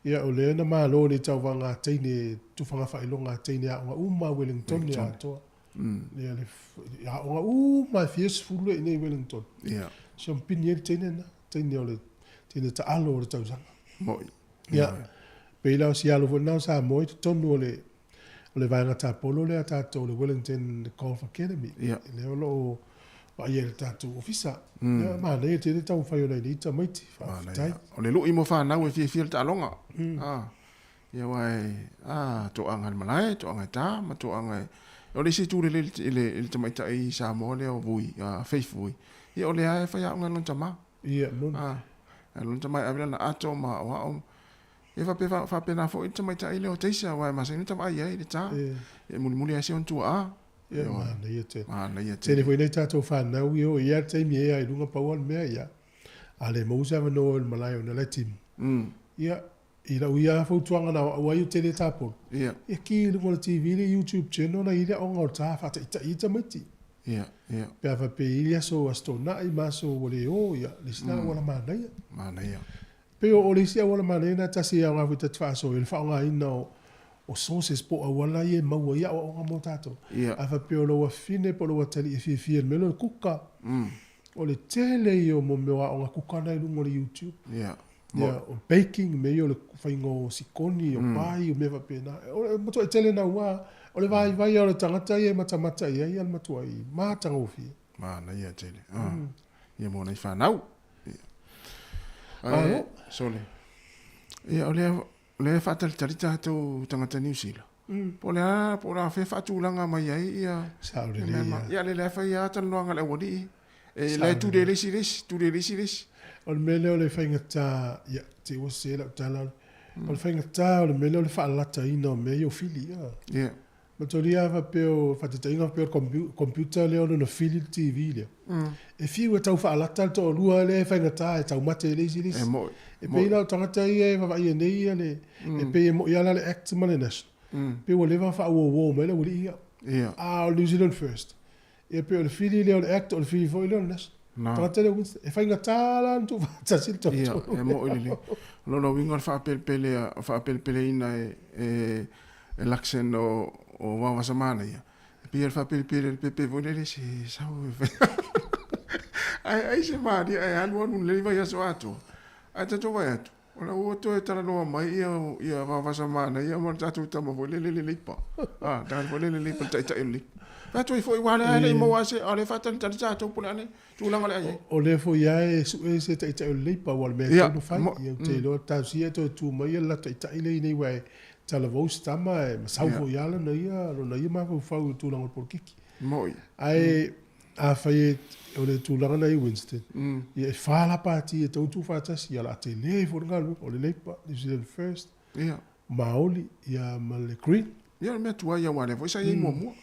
ia o le na malo ni tau wanga teine tu whanga whailonga teine a unga Wellington ni atoa. Ia le a unga fies fulu nei Wellington. Ia. So pini teine na teine o le teine ta alo o le tau sanga. Moi. Ia. Peila o si alo fo nau Sāmoa te tonu o le vanga ta polo le atato o le Wellington Golf Academy. Ia. Le o lo wa ia le tatu ofisa. Ia ma le te tau whai o nei ni ta maiti. O le lui mo fa nau e fi ta longa. Ia wai to anga malai to anga ta ma to anga o le si tu le te mai ta i Sāmoa le o vui Faith vui ia o le ai fa ya nga tama ia non lon tama avela na ato ma wa o e fa pe na fo te mai ta i le o teisa wai ma se ni tama ia i ta e muli asi on tu ia ma ia te le foi nei tato fa na io ia te mi ia i lunga pa wan me ia ale mo sa no el malai o le tim ia ila uia fo tuanga na wa you tele tapo ia ki le TV le YouTube channel na ila onga ta fa ita mati ia pe fa pe ia so asto na I maso wole o ia lisna wala mana ia pe o le sia wala mana na ta sia nga futa fa so il fa nga ina o sources po wala ia ma wa ia o nga motato a fa pe o lo fine po lo tele fi me lo kuka o le tele yo mo me wa nga kuka na lu YouTube o baking me yo le faingo sikoni o pai o me va pena o mo to tele na wa o le vai o le tangata ia mata ia matua I mata ngofi na ia tele ia mo nei fa nau sole ia o le fa talita to tangata New Zealand po la fe fa tu langa mai ia sa ia le fa ia tan longa le wodi e le tu de lesi o le mele o le whaingata ia te o se la tala O le whaingata o le mele o le whaalata ina o mea i o fili. Yeah. Ma toria fa peo whatitainga peo computer leo no fili TV leo. E fiu e tau whaalata to o lua le whaingata e tau mate le isi lisi. E pei lau tangata i e whawai e nei ia le. E pei e mo iala le act ma le national. Pei o lewa wha ua mele uli ia. Yeah. O New Zealand first. E pei o le fili leo le act o le fili fo i leo le national. Tangata le Winston. E whaingata la ntu whatasil to. Ia, e mo ili. Lona winga whaapelpele ina e laksen o wawa samana ia. Pia whaapelpele pepe vonele se sau e ai se maari, ai anu le vai aso ato. Ai tato vai ato. Ona uoto e tala noa mai ia wawa samana ia ma tato tama volele lipa. Tangan volele lipa taita ili. Pato i foi wale ai mo ase ale fatan tan tato pulane tulang ale ai. O le fo ia e se taita lipa wal me no fai ia te lo ta sia to tu mai la taita ile nei wai tala vos tama e sau fo ia la ia lo ia ma fo tulang por kiki. Moi. Ai a fai o le tulang na i Winston. Ia fa la party e to tu fa ta sia la te le fo ngal o le lipa New Zealand first. Ia. Maoli ia ma le green. Ia me tua ia wale foi sai mo.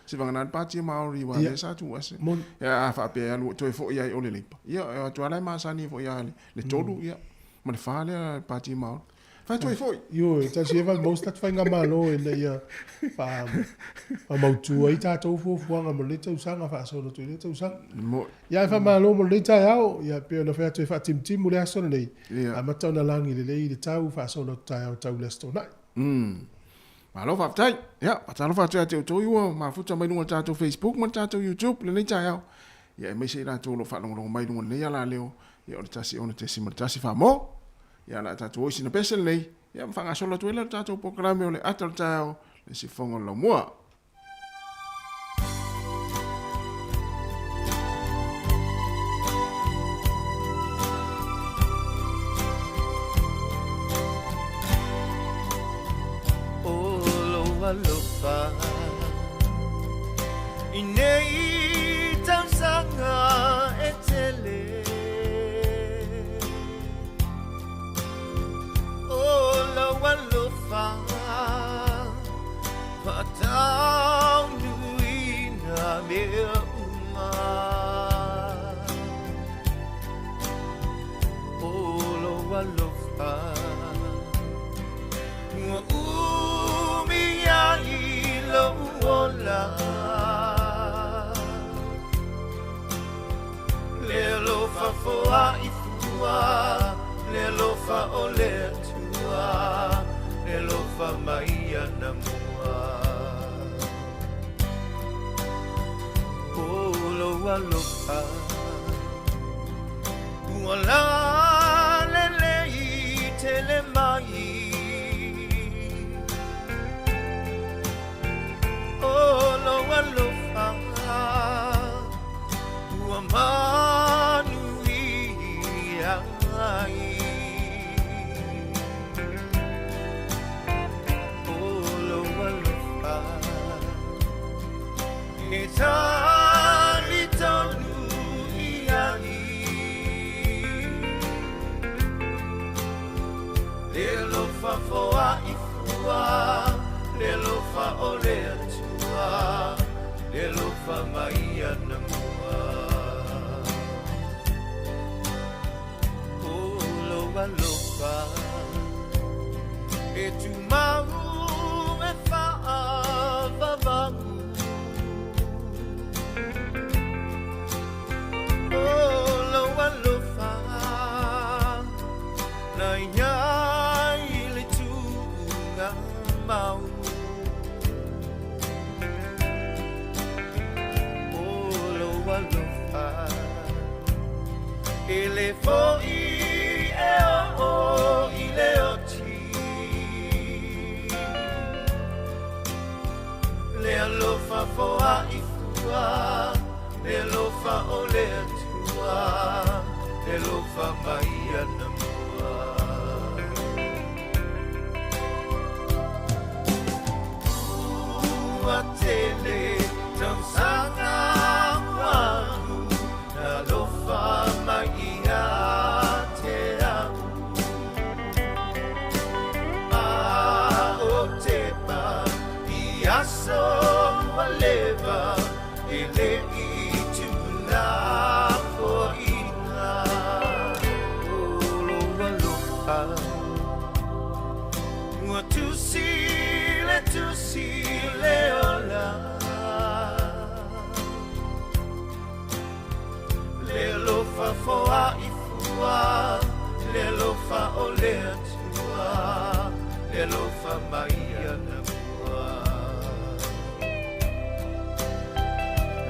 Se vangana pati maori wale sa tu ase. Ia fa pe anu to fo ia o le lipa. Ia tu ala ma sani fo ia le tolu ia. Ma le fale pati maori. Fa tu fo. Io ta si va most that fanga malo e ia fa mau tu ai ta to fo nga mo le tu sanga fa so to le tu sang. Ia fa malo mo le ta ia pe na fa tu fa tim mo le aso nei. A mata na langi le tau fa so no tau le sto nai. Malo fa tai. Ya, patalo fa tai to yo ma futa mai no tato Facebook, ma tato YouTube le nei tai. Ya me se la to lo fa lo mai no le ya la leo. Ya o tasi ona te sima tasi fa mo. Ya la tato o sina pesel nei. Ya fa nga solo to le tato programa o le atal tai le si fongo lo mo. Alofa inei tausanga etele Olo alofa patau nuina mea uma Olo alofa Ola Le lofa foa ifua Le lofa ole tua Le lofa maia na mua Olo alofa Uala lele i tele mai Olo alofa Ua manu ia ai Olo alofa E tali tonu ia Le lofa foa ifua Le lofa ole Le lofa maia na mua Olo alofa E tu mau e faa vavamu Olo alofa Na iai le tunga mau Ele foi o ile oti Le alofa foa ifua Le alofa ole tua Le alofa maia na mua Ua tele tau sanga wanu Na alofa maia te au si leola le lofa foa I fua le lofa o le atua le lofa mai ana fua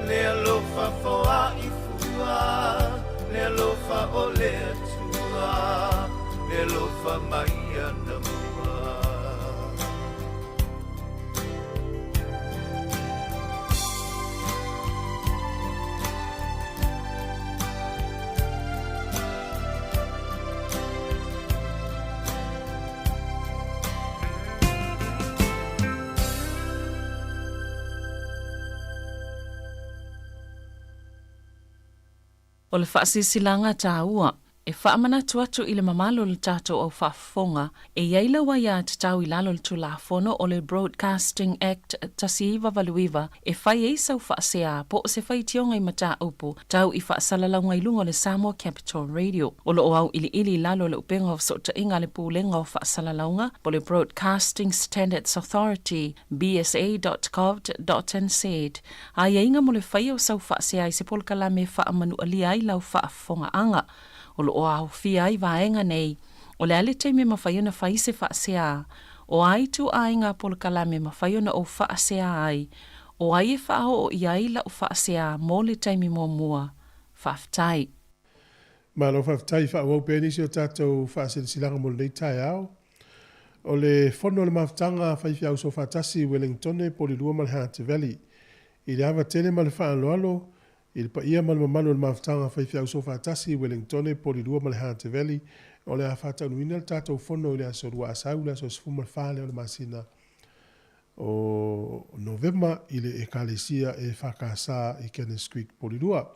le lofa foa I fua le lofa o le atua le lofa mai ana fua O le whaasisilanga tāua, e whaamanatu atu I le mamalo le tātou au whaafonga, e iaila wa ia te tau I lalo le tulafono o le Broadcasting Act tasiiva valuiva, e whai e sau whaasea po o se whai tionga I mata upu, tau I whaasalalanga I lunga le Sāmoa Capital Radio. O lo o au ili lalo le upenga o sota inga le pūlenga o whaasalalanga, po le Broadcasting Standards Authority, bsa.gov.nz. A ia inga mo le whai o sau whaasea I se polkala me whaamanu alia I lau whaafonga anga. O lo o au fia I vaenga nei, o le ale te me mawhaiona whai se whaasea, o ai tu ainga polkala me mawhaiona o whaasea ai, o ai e whao o iaila o whaasea mō le taimi mō mua, whaftai. Ma lo whaftai whaawau pēnisi o tātou whaasilanga mo nei tai au. O le whono le maftanga whaiwhi au so whatasi Wellington po le lua Malhante Valley. I le awa tele ma le whaaloalo, I le paia ma le mamalo le maftanga whaiwhi au so whatasi Wellington po le lua Malhante Valley. O le a whataunuina le tātou whono I le aso rua asau le aso sfuma le whale o le masina. O November I le ekalesia e whakasa I Kenneth Creek po le lua.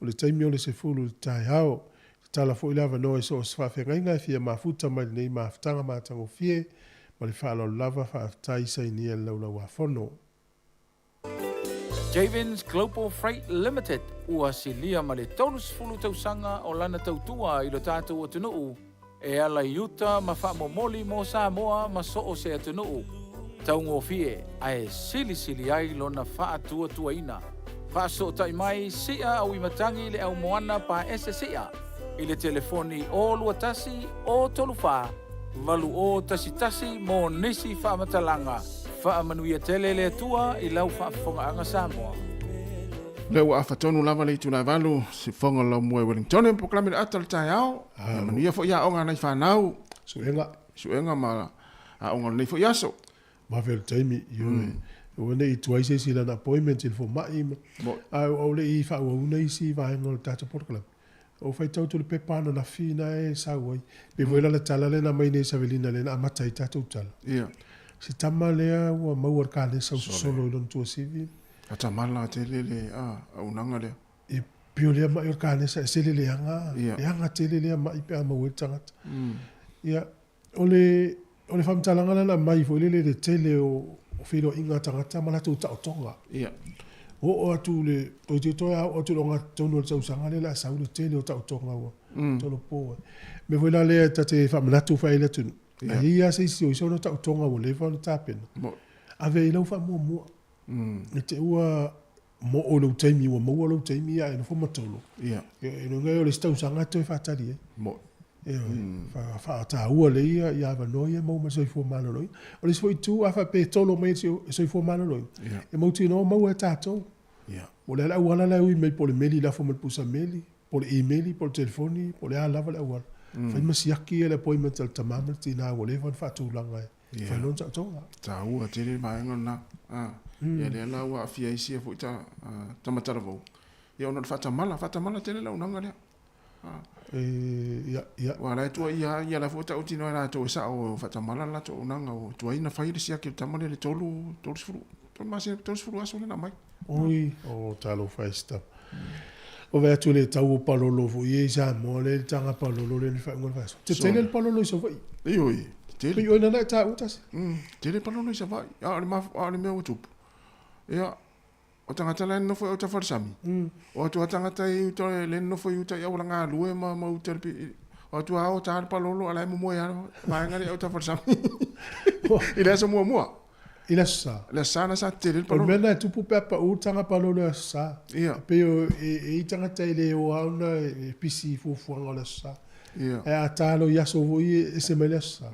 O le taimi o le se fulu le tai hao. Tala fo ilava no so sfafenga I fia mafuta mai nei maftanga matango fie. Ma le whaalo lava whaaftai sai ni el laula wafono. Javins Global Freight Limited ua silia ma le tonus fulu tausanga o lana tautua I lo tātou atunuu. E ala iuta ma whaamomoli mo Sāmoa ma so o se atunuu. Taungo fie ai sili ai lona whaatua tuaina. Whaaso tai mai sia au imatangi le au moana pa SSA. I le telefoni o luatasi o tolufa. Valu o tasi mo nisi whaamatalanga. Whaamanuia tele le tua I lau whaafonga Sāmoa. Leu a whatonu lava le tūnai walu, si whonga lau mua Wellington, poklami le atal tai au. Manuia fo ia onga nei whanau. Suenga ma a onga nei fo iaso. Ma fel taimi, o nei tuaise si lana appointment il fo mai. Au le I whaua una isi vahenga le tata porkalam. O fai tautu le pepana na fina e sauai. Pe voila le tala le na mai nei savelina le na amata I tatu tala. Si tama lea ua mauar ka le sau solo I lon tua sivi. Ata mala te lele unanga lea. E pio lea mai or ka le sa se le anga. Le anga te lea mai pe ama ue tangata. Ia, o le whamtalanga lana mai fo le tele o whiro inga tangata malatu ta o tonga. O atu le o te toia o te longa tono tau sanga le la sau le tele o ta o tonga ua. Tono po. Me voila lea ta te whamanatu whaile tunu. A ia se si o iso no ta o tonga o le whanu tāpena. Ave I lau wha mua. E te ua mo o lau taimi ua maua lau taimi a ino whamatolo. Ino ngai o le stau sanga toi whatari Wha ua le ia I awa noia mau ma soifua manaroi. O le soi tu a wha pe tolo mai soifua manaroi. E mau tino mau e tātou. O le ala uala la ui mei po le meli la fo pusa meli. Po le e-maili, po le telefoni, po le a lava le uala. Fai masiaki e le appointment al tamama tina o le van whaatulanga e. Fai non tātou. Tā ua tere maenga na. Ia le ala ua afia isi e fuita tamatara vau. Ia ona le whatamala tere la unanga lea. Wa lai tua ia la futa uti no la to sa o whatamala la to unanga o tua ina whai le siaki tamale le tolu sfuru. Tolu masi tolu sfuru aso le na mai. Oi, o talo whai sta. O vea tu le tau o palolo fu i e Sāmoa le tanga palolo le ni whaunga vaso. Te tele le palolo isa vai. Ioi. Tele. Ioi nana ta utas. Tele palolo isa vai. A le mea utupu. Ia, o tangata le nofo o ta wharisami. O tua tangata I uta le nofo I uta I aura ngā lue ma uta le pi. O tua ao ta palolo ala e mumoe ano. Maenga le o ta wharisami. I le asa mua. Ila sa. Le sa na sa te le O palo. mena tupu pepa u tanga palo le sa. Ia. Pe o e tanga te le o auna e pisi fufuanga le sa. Ia. E a talo yaso voi e se mele sa.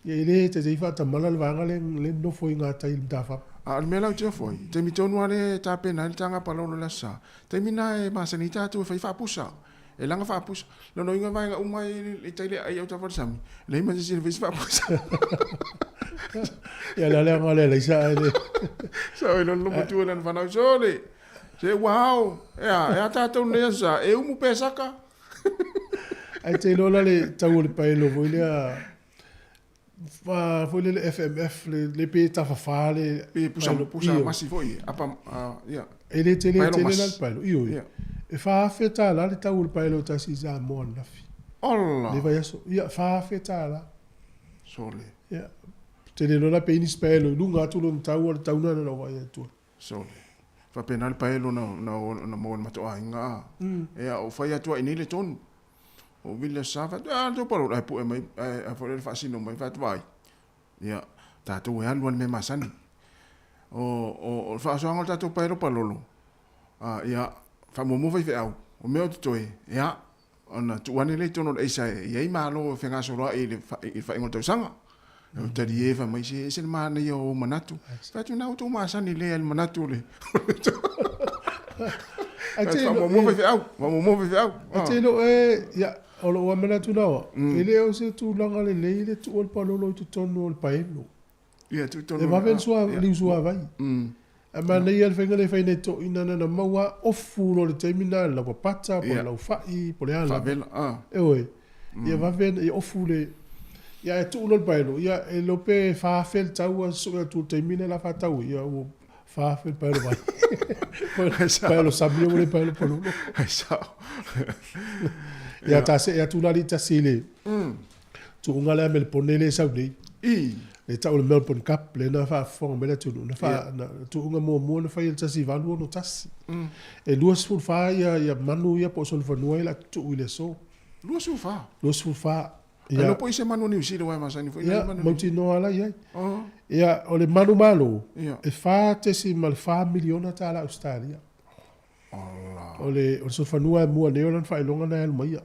Ia ile te te fata malal vanga le no foi nga tai mtafa. A me la te foi. Te mi tonu ale ta pena le tanga palo le sa. Te mi na e masanita tu fa fa pusa. E langa fa pusa. Lo no inga vai nga uma e te le ai au ta fa sami. Le ma se fa pusa. Ia la le ngale le sa ele. Sa e lo mo tu na fa na sole. Se wow. E a ta tu le sa e umu pesaka. Ai te lola le tau le paelo voi le a foi le FMF le pe ta fa le pe pusa masi foi apa ia ele te le paelo io e fa feta la le tau le paelo ta si za mo na fi olla le vai so ia fa feta la sole ia te le lola pe ni paelo lunga tu lo tau na no vai tu sole fa penal paelo na mo ma to ainga e o fa ia tu ini le ton o vile safa to palo ai pu mai a fo le fasino mai fa vai ya ta tu e alwan me masani o fa so ngol ta tu pero palolo ya fa mo vai fe au o me o toi ya ona tu ane le tono e sai e malo fe nga so ro e fa ngol to sanga o te di fa mai se ma ne yo manatu fa tu na tu masani le el manatu le fa mo vai fe au mo vai fe au te lo e ya o lo wa mena tu nawa ele o se tu langa le le tu ol palolo tu tono ol paelo ia tu tono e va ben so li so vai ma nei el fenga le fai neto ina na maua o fulo le terminal la pata po la fai po le ala e oi ia va ben e o fule ia e tu ol paelo ia e lo pe fa fel tau so tu termina la fa tau ia o fa fel paelo vai paelo sabio le paelo polo sa ia ta se ia tu la lita sile tu ngala mel ponele sa ni e ta o Melbourne Cup le na fa fo mele tu na fa tu nga mo na fa il tasi valu no tasi e luas fu fa ia manu ia po sol fa no ia tu ile so luas fu fa ia no po ise manu ni usile wa masani fo ia mo ti no ala ia o le manu malo e fa tesi mal fa miliona ta la Australia o le sol fa no mo ne ona fa longa na el mai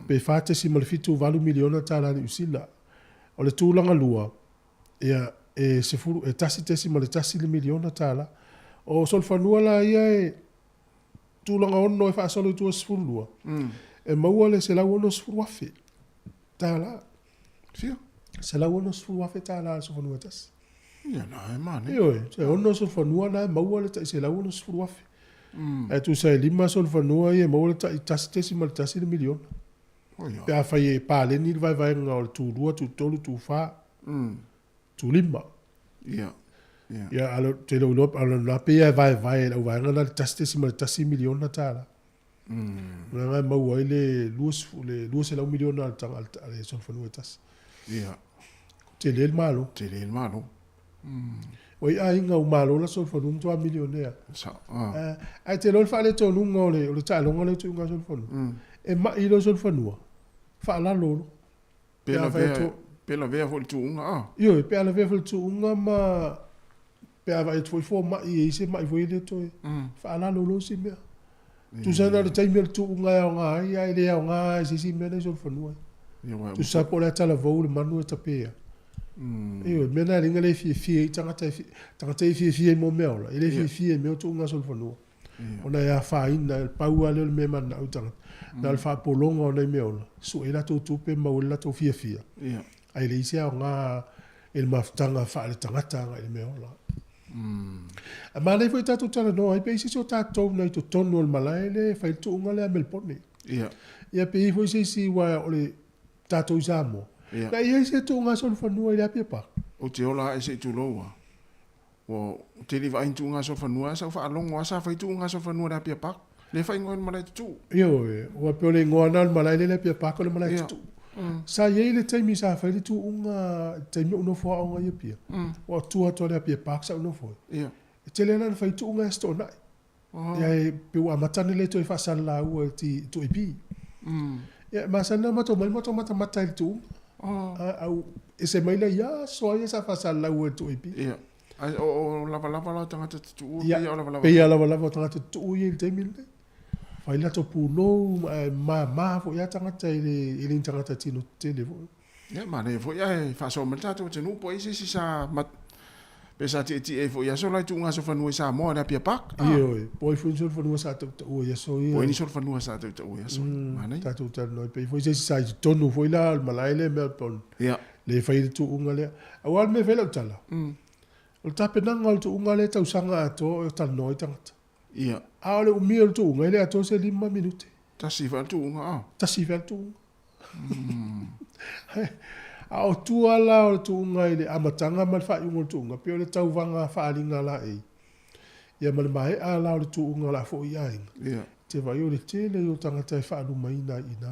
pe fa tesi mal fitu valu miliona ta la usila o le tūlanga lua ia e se furu e tasi ma le tasi le miliona tala o solfanua la ia e tūlanga ono e whaasolo i tua sifuru lua e maua le se lau ono sifuru afe tala se lau ono sifuru afe tala le solfanua tasi ia na e mane ioe se ono solfanua na e maua le se lau ono sifuru afe e tu sa e lima solfanua ia maua le tasi ma le tasi le miliona pe a fai e pāle ni vai ngā o le tūrua, tūtolu, tūwha, tūlima. Ia, alo te lau lopa, alo nā pia e vai lau vai ngā le tasi ma le tasi miliona tāla. Ngā ngai mau ai le luas e lau miliona al tanga ale solfanua e tasi. Ia. Te le malo. Oi a inga o malo la solfanua mtua milionea. Ai te lau wha le tonu ngā o le tālonga le tu ngā solfanua. E ma ilo solfanua. Fa la lolo. Pela vea fo tu unga. Io, pela vea fo tu unga ma pela vai tu fo ma i se ma i foi le to. Fa la lolo si me. Tu sa na te me tu unga nga ia ile nga si me ne so fo no. Tu sa po la tala vo le manu ta pe. Io, me na ringa le fi tanga te fi mo me ola. Ile fi me tu unga so fo no. Ona ia fa ina pau ale me man au tanga. Na fa polonga ona me ola. So ela to pe maula to fia. Ia. Ai le isia nga el maftanga fa le tangata ele me ola. A male foi tatu tala no ai pe si so tatu na to tono el malaile fa tu nga le Melbourne. Ia. Ia pe foi si wa ole tatu Sāmoa. Na ia se tu nga so fa no ia pe pa. O te ola e se tu loa. O te li vai tu nga so fa no sa fa longo sa fa tu nga so fa no da pe pa. Le fai ngoi malai tu. Io, o pe le ngona malai le pe pa ko le malai tu. Sa ye le taimi sa fa le tu unga taimi uno fo unga ye pia. O tu to le pe pa sa uno fo. Ia. Te le na fa tu unga sto nai. Ia pe wa matane le to fa sala la u ti to ipi. Ia ma sana ma to mata tu. Au ese mai le ya so ye sa fa sala la u to ipi. Ia. Ai o lava la tanga tu ia o lava. pe ia lava tanga tu i te mille fai la to pulo ma fo ia tanga te ile tanga te tino tele fo Ya ma ne fo ia fa so mata to te no po isi sa ma pesa ti fo ia so la tu nga so fa no sa mo na pia pak io poi fu so fa no sa to o ia so ia poi ni so fa no sa to o ia so ma ne ta tu ta no pe fo isi sa tonu fo ila malaile me pon ya le fai tu unga le awal me vela tala o tape nanga o tu unga le tau sanga ato o tal noi tangata ia a le umi o tu unga le ato se 5 minute ta si fa tu unga ta si fa tu a o tu ala o tu unga le amatanga mal fa unga tu unga pe o le tau vanga fa alinga la e ia mal mai ala o tu unga la fo ia ia te vai o le tele o tangata fa lu mai na ina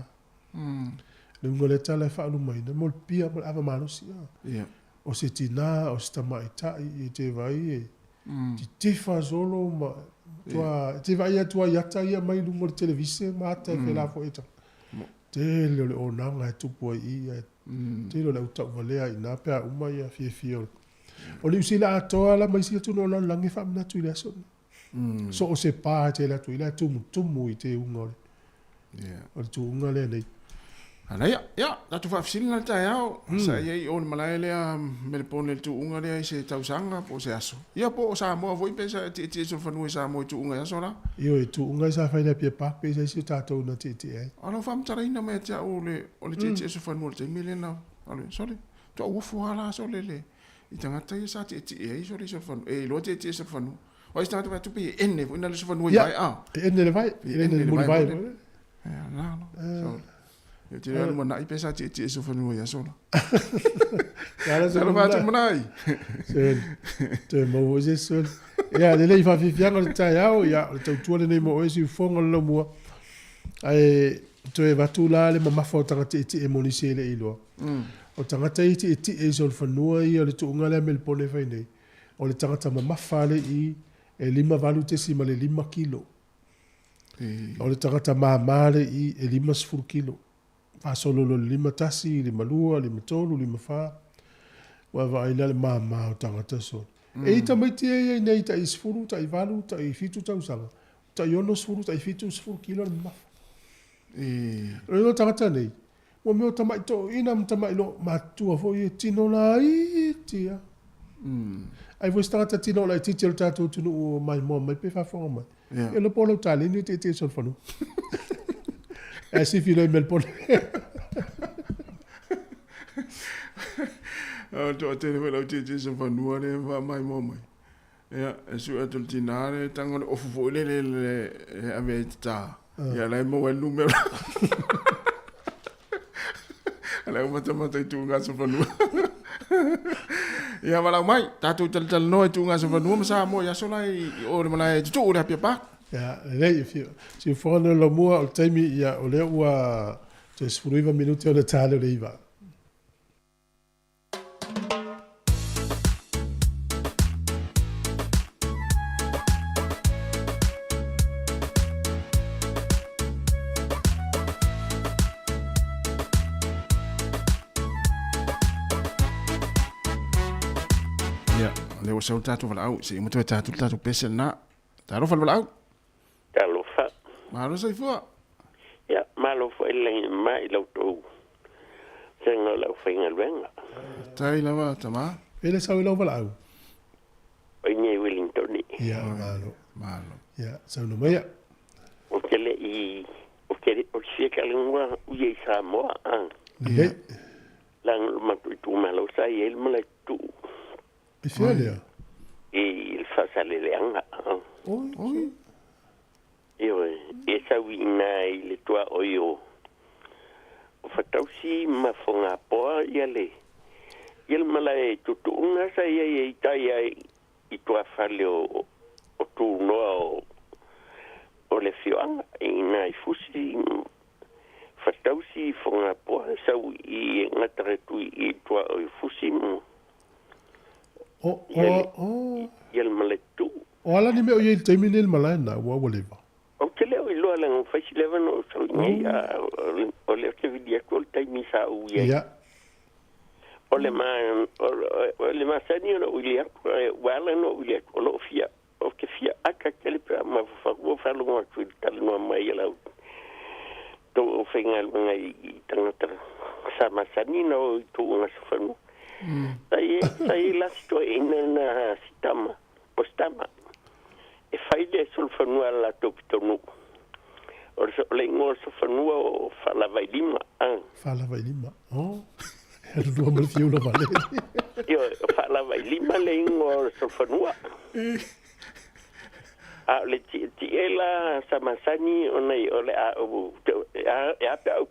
le unga le tala fa lu mai na mol pia mal ava manusi ia o se tina o se tamaitai e te vai e ti tifa zolo ma te vai a tua iata ia mai lungo le televise ma te whela fo eta te le o nanga e tupu ai ia te le utau valea i nā pēr uma ia fie o le usila atoa la mai sia tunu o la langi wha mina tu i lea sona so o se pā te la tu i lea tumu i te unga o le tu unga lea nei Ana ya, da tu fa fisina ta ya. Sa ye on malai le me pone tu unga le se tau sanga po se aso. Ya po Sāmoa voi pensa ti so fa no Sāmoa tu unga ya sola. Io tu unga sa fa le pie pa pe se ta to na ti ai. Ana fam tara ina me ta o le ti so fa no te milena. Ale sorry. Tu o fu ala so le. I tanga ta sa ti ai so le so fa e lo ti so fa no. O sta ta tu pe enne vo na le so fa no vai a. Enne le vai, enne le vai. Ya no. Yo te rano mana i pesa ti so fa no ya sola. Cara so va tu manai. Te mo je so. Ya le fa fi fianga le tai au ya te tu le mo o si fonga lo mo. Ai tu va tu la le mama fo tanga ti e monise le ilo. O tanga ti e so fa no i le tu ngale mel pone fa nei. O le tanga ta mama fa le i e 5 valute si ma le 5 kilo. O le tanga ta mama le i e 5 kilo. Fa solo lo 5 tasi, 5 lua, 5 tolu, 5 fa. Wa va ila le mama o tangata so. E ita mai te e nei ta isfuru, ta i valu, ta i fitu ta usanga. Ta iono sfuru, ta i fitu sfuru kilo le mafa. Reo tangata nei. Mo meo tamai to ina tamai lo matua fo i tino la i tia. Ai vo tangata tino la i titi o tato tunu o mai mo mai pe fa fonga mai. E lo polo tali ni te sol fanu. E si filo i mel pole. To te le te so fa no le va mai mo mai. Ya, e su atul tinare tango o fu le ave ta. Ya la mo el numero. Ala mata tu nga so fa no. Ya wala mai, tatu tal no tu nga so fa no sa mo ya so lai o le malai tu o le pia pa. Ja, nee, si fono lo mua o taimi ia o le ua te sfuriva minuti o le tale le iwa. Ja, le o sau tatu wala au, si mo tu tatu pese na. Taro wala au. Talofa. Malo sai fua. Ya, malo fo ele mai lo to. Senga lo finga venga. Tai lava tama. Ele sau lo wala au. Oinye Wellington. Ja, malo. Ja, sau no mai. O kele o se kalingwa u ye Sāmoa. Ne. Lang matu tu malo sai el mala tu. E fialia. E il fa sale le anga. Oi. E sa wina i le tua oio. O fatausi ma fonga poa iale. Iel mala e tutu unga sa ia i taia i tua fale o tu noa o le fioanga. I nga i fusi fatausi fonga poa sa i ngatare tu i tua o i fusi mo. Iel mala tu. O ala ni me o ye taimine il malai na wa walewa. O ke leo i loa lang faisi lewa no so ngai o leo te vidia kol taimi sa uia. Ia. Ole ma sani no ulia wala no ulia o fia o ke fia aka kele pa ma fa fa lo mo tu tal no mai la to o final ngai tanga sama sani no tu na fanu sai la sto in na sistema postama e faile sul fanu alla to pitonu o le ngol so fanu o fa la vai lima oh era do mal fio no vale io fa la vai lima le ngol so fanu le ti ela samasani onai ole a o pe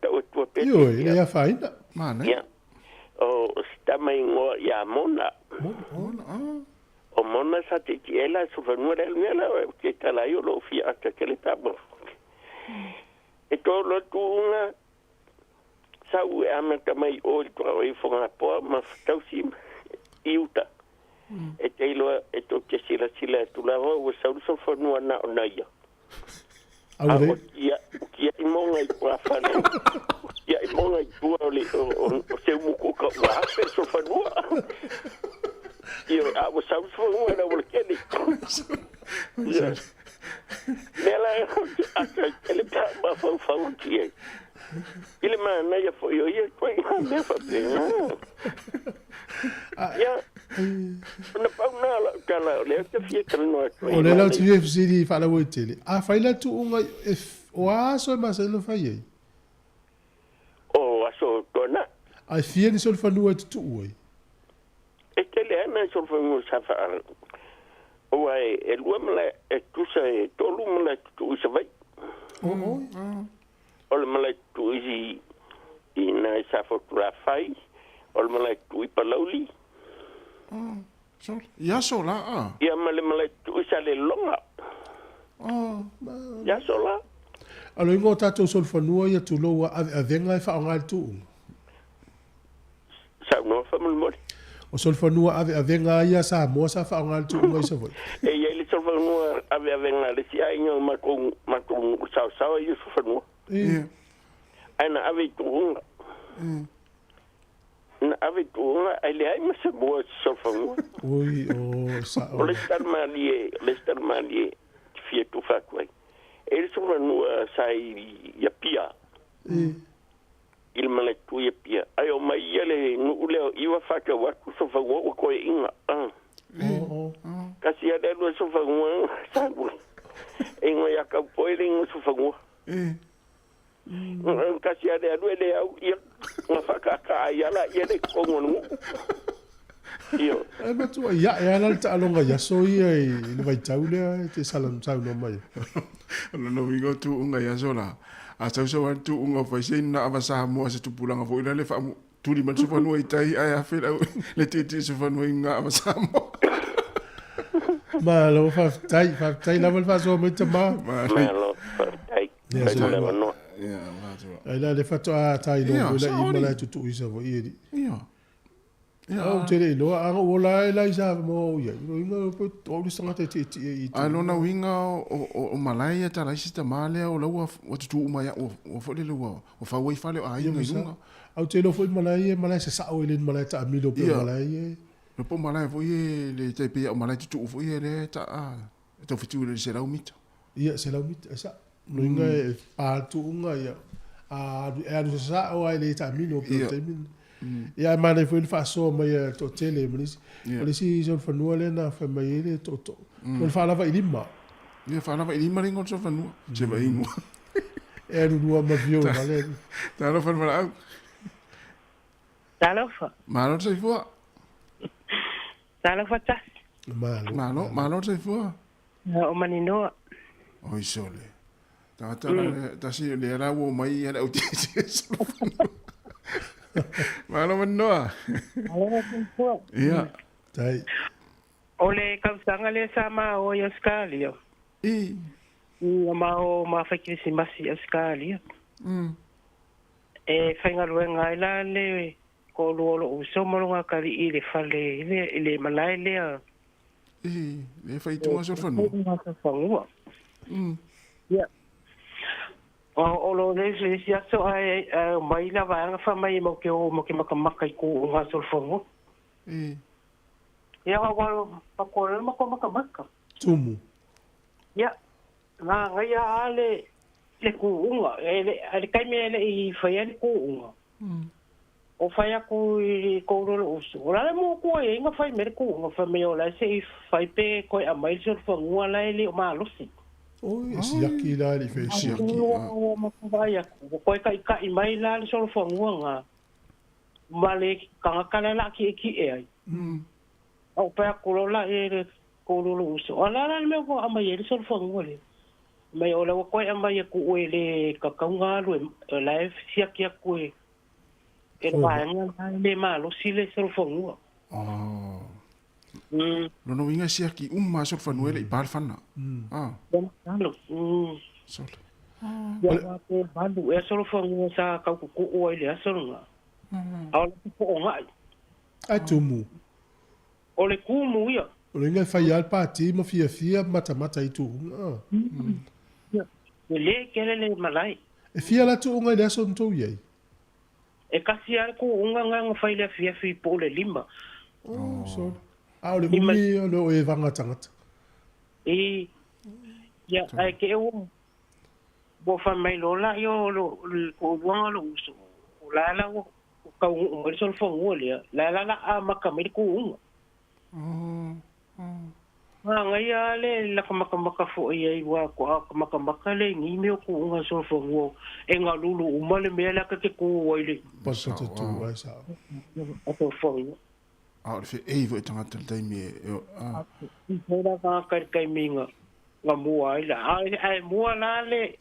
o tu pe io ele ia faina mana ya o stama ngo ya mona o mona sa ti ela so fanu le nela ke tala io lo fia ka kele tabo e to lo tunga sa u amata mai o to e fonga po ma tausi iuta e te ilo e to te sila tu la o sa u so fonu na onaia au kia i monga i kwa fane kia i monga i tua o se muku ka wa pe so fonu io a o sa u so fonu na o keni nela aka ele pa ba fa kia ele mana ya foi eu ia foi me fa ya na pa na kala le te fie no o le la tv fsidi fa la wetele a fa ila tu unga o aso ma se lo fai o aso tona a fie ni sol fa no tu oi e te le na sol fa no sa fa o ai el wemle e tu se tolu mle tu se vai o le malai tu isi i na sa fotografai o le malai tu i palauli ya sola ia malai tu isa le longa ya sola alo ingo tato sol fanua ia tu lo a venga e fa ngal tu sa no fa mo o sol fanua a venga ia sa mo sa fa ngal tu ngai sa voi e ia le sol fanua a venga le si ai no ma con sa ia sol fanua ana ave tunga na ave tunga ele ai ma se bo so fanua oi o sa o le star malie fie tu fa kwai ele so fanua sai ya pia il male tu ya pia ai o mai ele no ule i wa fa ka wa so fanua o ko inga kasi ada lo so fanua sa inga ya ka poiling so fanua kasi ada le au ia ma fakaka ia la ia le kongo io e ma tu ia e ala ta longa ya so ia le vai taule te salam tau no mai no wingo tu unga ya sola a tau so tu unga fa sin na ava Sāmoa se tu pulanga fo ile le fa tu li man so fa no itai ai a fe le te so fa no inga ava Sāmoa ma lo fa tai la fa so me te ma lo fa tai no ai la le fato a tai lo la I mala tu isa vo I o te le lo a o la isa mo ia no inga po o le sanga te a no na winga o malai ta la sita male o lo o tu ma ya o fo le lo o fa wai fa le a inga inga au te lo fo malai se sa o le malai ta mi lo pe malai no po malai fo le te pe o malai tu fo le ta a to fitu le se la umita ia se la umita sa no inga a tu unga ia a do sa o ai le ta mi no pe te mi ia mana foi fa so mai to tele mas ele si so fa no le na fa mai le to ele fa lava ilima ia fa lava ilima ringo so fa no se vai ingo e no ma vio vale ta no fa fa Talofa. Malo sai fu. Talofa ta. Malo sai fu. O manino. Oi sole. Ta si le ra wo mai era o ti. Malo manno. Malo fu. Ia. Tai. Ole kausanga le sama o Australia. Ma fakiri si masi Australia. E whainga ruenga ila le ko luolo uso moronga kari I le fale ile malai lea. Le whaitunga so whanua. Ia. O lo le sia so ai mai la va fa mai mo ke maka ku nga so fongo. Ya wa pa ko le maka. Tumu. Ya. Na nga ya ale le ku nga ele kai me ele I fa ya ku nga. O fa ya ku ko lo uso. Ora mo ko e nga fa me ku nga fa me ola se fa pe ko a mai so fongo la ele ma lo si. Oi, siaki la li fe siaki. Vaya, ko kai mai la le so fongo nga. Male kanga la ki ai. Au pa ko la e ko lo uso. Ala la me ko ama ye so fongo le. Mai ola ko ama ye ku le ka kanga lo live siaki ku e. E va nga le ma lo si le so fongo. Lono winga siaki so fanuele I balfana. Halo. Sol. Ya ko bandu e so fongo sa ka ku o le so nga. Ala ko nga. Atumu. Ole kumu ia. Ole ngai fai al pati ma fia mata I tu. Le kele malai. E fia la tu ngai le so ntou ye. E kasi al ko nga fai le fia po le lima. So. Ole umi lo e vanga tangata. Ya ai ke o bo fa mai lo la yo lo ko wanga lo uso. La ka o so fongo le la a maka me ku. Nga ya le la maka fo ai wa ko maka le ni me ko nga so fongo e nga lulu umale me la ka ke ku o ile. Pasa tu ai sa. Ato fongo. Le fe evo tangata le taimi Hora ka kai minga nga mua ila ai mua la le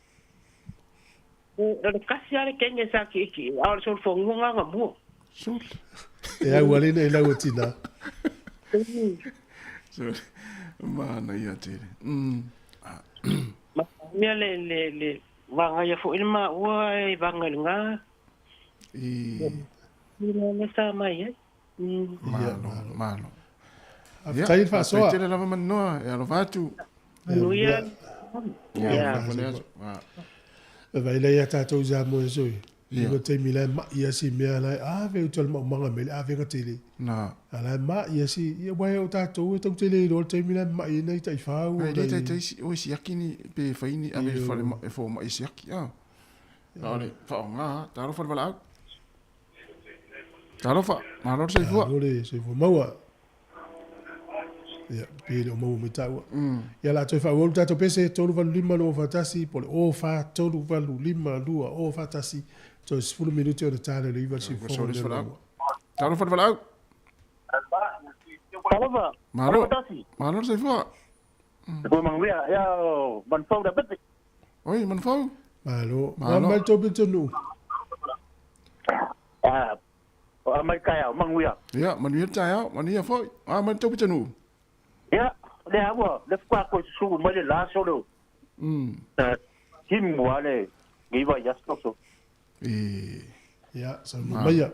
kasi ale kenge sa ki al sol fongo nga mua. Sol. E ai wale nei la utina. Mana ia tere. Ma le vanga ya fo ilma ua e vanga nga. Le sa mai Malo. Kai fa so. Tele lava manoa e alo vatu. Nuia. Ya. Vai le ya tatou za mo so. Io te mila ma ia si mea lai ve utal ma manga mele ve ka tele. Na. Ala ma ia si ia wai o tatou te tele ro te mila ma ia nei tai fa o. Ai tai o si yakini pe faini ave fale e fo ma isi yaki. Ale fa nga taro fa bala. Taro fa ma ro se fu. Ole se fu maua. Ya, pele mo me taua. Ya la toi fa o tatou pese tolu va lima no fatasi pole o fa tolu va lima lua o fatasi. So 10 minuti o de tale le iva si fu. Taro fa bala. Salva. Malo se fu. Ko mangwea ya manfau da bete. Oi, manfau. Malo. Mal to bitonu. Mai kaya mangwea. Ya, manuia taia, mania foi. Man to bitonu. Ya, le abo, le kwa ko su mo le la solo. Kim wale giva yasto so. Ya, sa no mai.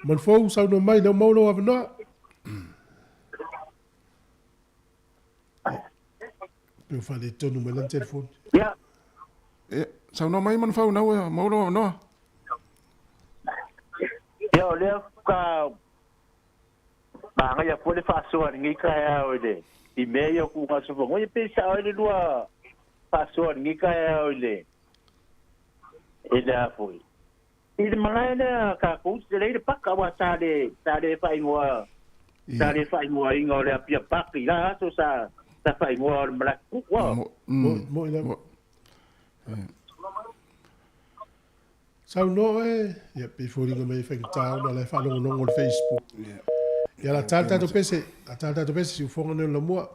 Man fo sa no mai no mo no avna. Eu falei todo no meu telefone. Ya. Sa no mai man fo na mo no. Ya, le ka nga ya pole fa so ngi kaya ole I meio ku nga so ngo pe sa ole lua fa so ngi kaya ole ela foi il malana ka ku se le pa ka wa sa de fa ingwa ingo le pia pa ki la so sa fa ingwa mala ku wa mo ila Sau no ya pe fori no me feng tau na le fa no no Facebook. Ya la tata do pese si fonga no mua.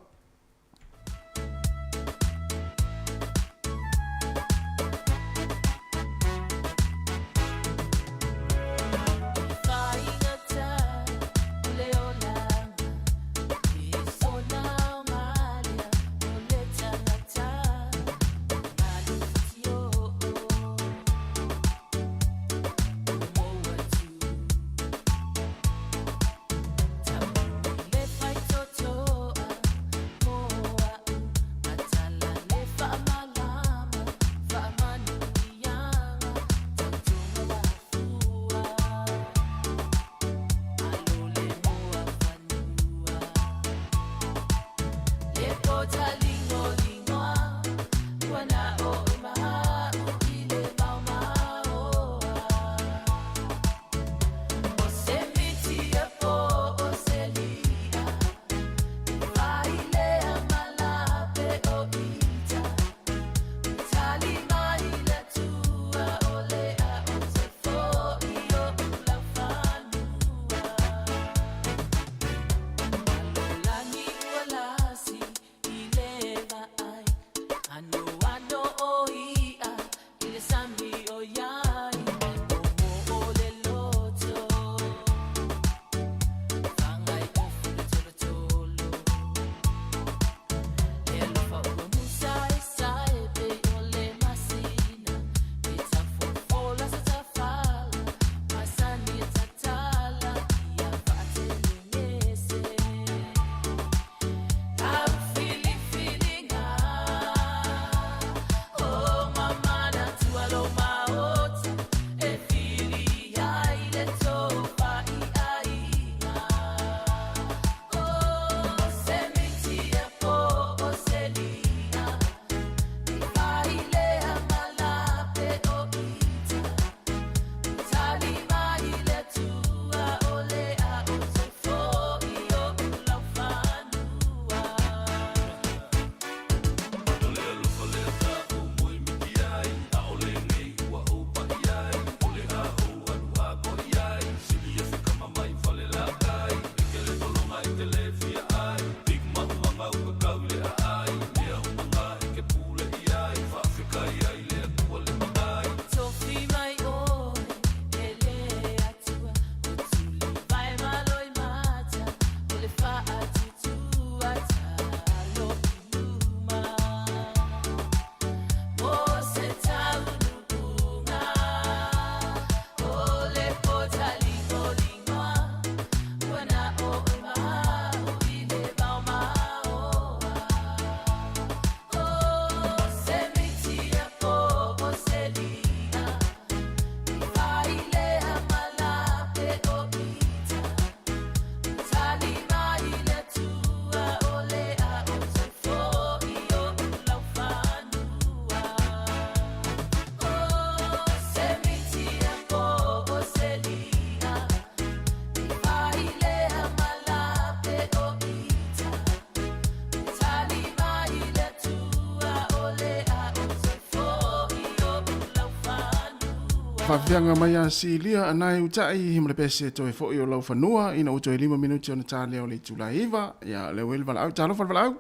Whawhianga mai a Silia, anai utai, himre pese toi fo i o lau whanua, ina uto e 5 minuti o na tālea o le tūlaiva, ia leo ele walau, tālo whalau.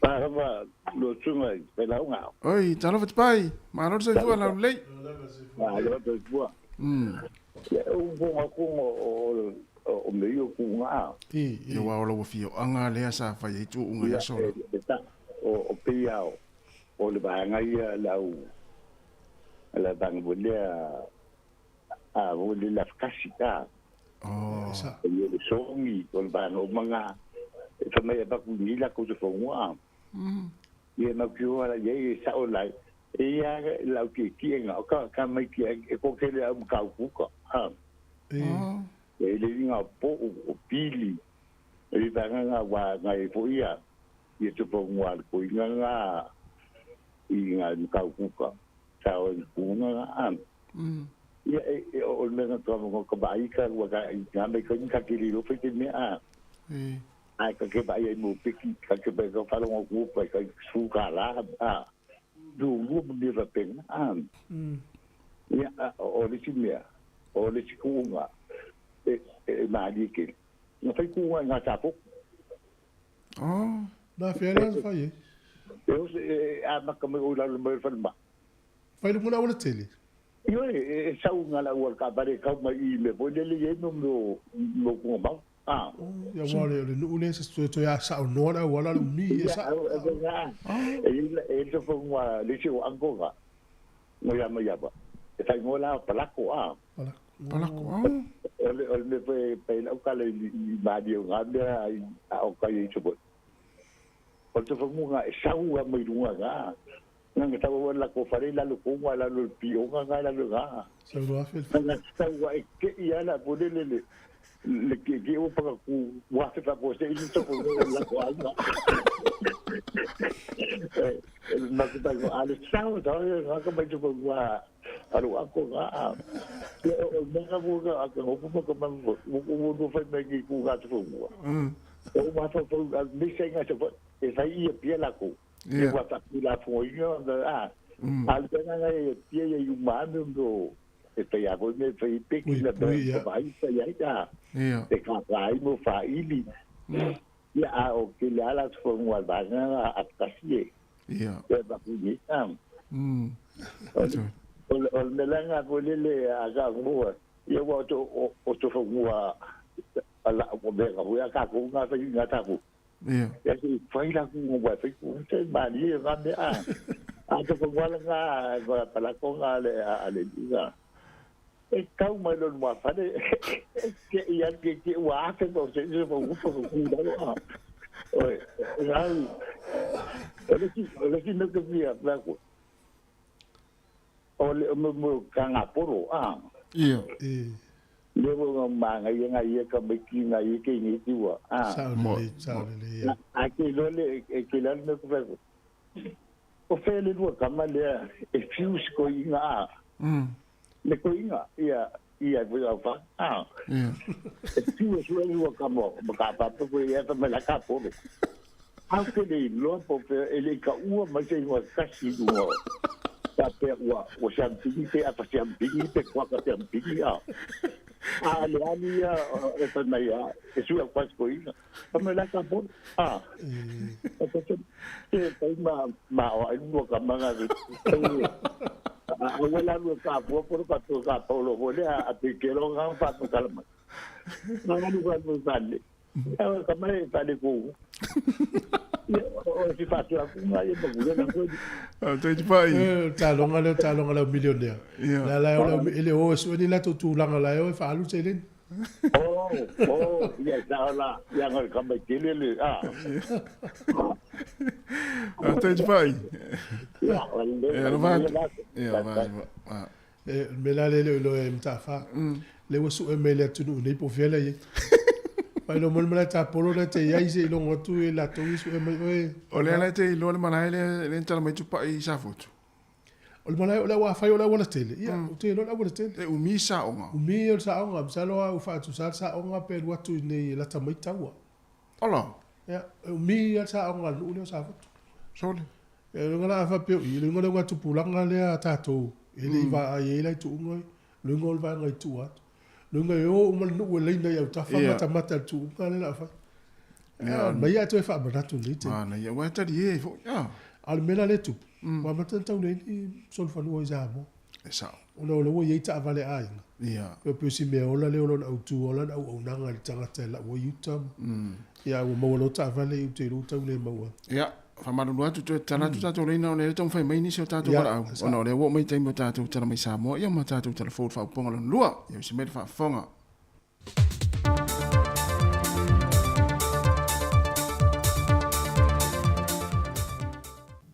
Pahawa, lo tunga, pelau ngau. Oi, tālo whatipai, maro sai fua lau lei. Lo toi fua. O meio kunga. Ia wa o lau fio, anga lea sa whai e tu unga ia solo. O piao, o le bahanga ia lau, la bang boleh boleh la kasita. Oh. Ia le songi o le bang o manga. Sama ia baku ni la ko se fonga. Ia ma kio ala ia sa o lai. Ia lau ki nga ka mai ki e ko ke le am ka ku ka. Ha. Ia le nga po o pili. Ia bang nga wa nga e po ia. Ia se fonga ko nga inga ka ku ka. Sao kunga am. Ia o le nga to ko ba ika wa ga nga me ko ka ki ro fe me a. Ai ka ke ba ia mo piki ka ke ba ko falo ngo pa ka su ka la a. Du mo ni va pen am. Ia o le simia. O le kunga. Ma di ke. Nga fa kunga nga ta po. Oh, na fera fa ye. Eu a ma ka me o la mo fa ma. Fai muna wala tele. Yo sa unga la wa ka bare ka mai me bo le le no no ko ba. Ah. Ya wale le no le se to ya sa no na wala mi sa. E to fo wa le si o angoga. No ya ma ya ba. E sai ngola palako a. Palako. Ole me pe la ka le ba dio ga a o ka i chupo. O to fo nga sa u mai runga ga. Nang tawa la ko fare la lo ko la lo pio nga la lo ga sa lo afel sa wa ke ya la pode le ke o pa ku wa se pa po se i to ko la ko alma na ko ta ko ale sa o ta ga ka ba to ko wa alo ako ga o nga ko ga ko ko ma o do fa me ki ku ga to ko o ma fa ko ni se nga to e sai i pia la ko e wa ta la foi da al tena e pia e umano do e te ya go me fai peki la vai sai ya te ka vai mo fa ili ya o ke la la fo mo al bana a tasie e ba ku ni o me la nga go le a ga mo e wa to o to fo mo ala o be ga ya ka ko nga fa nga ta ko ya si fai la ku mo fa ku se ba ni ga me a to ko wala nga ga pala ko nga ale diga e kau mai lo mo fa de ke ya ke wa se do se mo ku ku da lo oi nga ole si no ke via la ku ole mo ka nga poro Lewo manga yenga yeka bekina yeke ni tiwa sa le aki lole ke la me ko o fele do kama le e fius ko inga le ko inga ia go fa e fius le do kama ka pa ko ia pa me la ka po how can they lo po ele ka u ma se wa kasi do ta pe wa o champigny te apa champigny te kwa ka champigny ale alia e pa mai e su a pas ko ina me la ka po te ma o ai no ka manga a wala no ka po por ka to ka po lo vole a te kero ga fa to kalma na no ka no sale ka mai sale ko o si fa tu aku ngai ba gule na ko te pai ta longa le millionaire la ele o so ni la tu langa la o fa lu telen ya la ya ngal ka ba kelele te pai me la le lo mtafa le wo su me le tu ni po fiela ye Pai lo mol mala ta polo na te ia se lo ngotu e la to isu e mai o le ala te lo mana le tala mai tu pai sa foto o le mana o la wa fai o la wala tele ia o te lo la wala tele e umi sa onga sa lo au fa tu sa onga pe watu nei la ta mai taua ola ia umi sa onga lu le sa foto sole e ngala fa pe i le ngala watu pulanga le ta to Ele va ai ele tu ngoi. Le ngol va ngai tu at. Le ngai o mal no le nei au ta fa mata mata tu ngale la fa. Ma ia tu fa ba tu ni te. Na ia wa ta die fo. Ya. Al mena le tu. Wa mata tau nei sol fa no za mo. Esa. Ona le wo ye ta vale ai. Ia. Pe pe si me ola le ola au tu ola au nanga le tanga te la wo yutam. Ia wo mo lo ta vale u te lu tau le mo. Ia. Whamaruru atu tu tala tu tātou reina o le tau whai mai nisi o tātou wala au. Ona o le wo mai taimo tātou tala mai Sāmoa. Ia ma tātou tala fōt whauponga lana lua. Ia wisi mele whaafonga.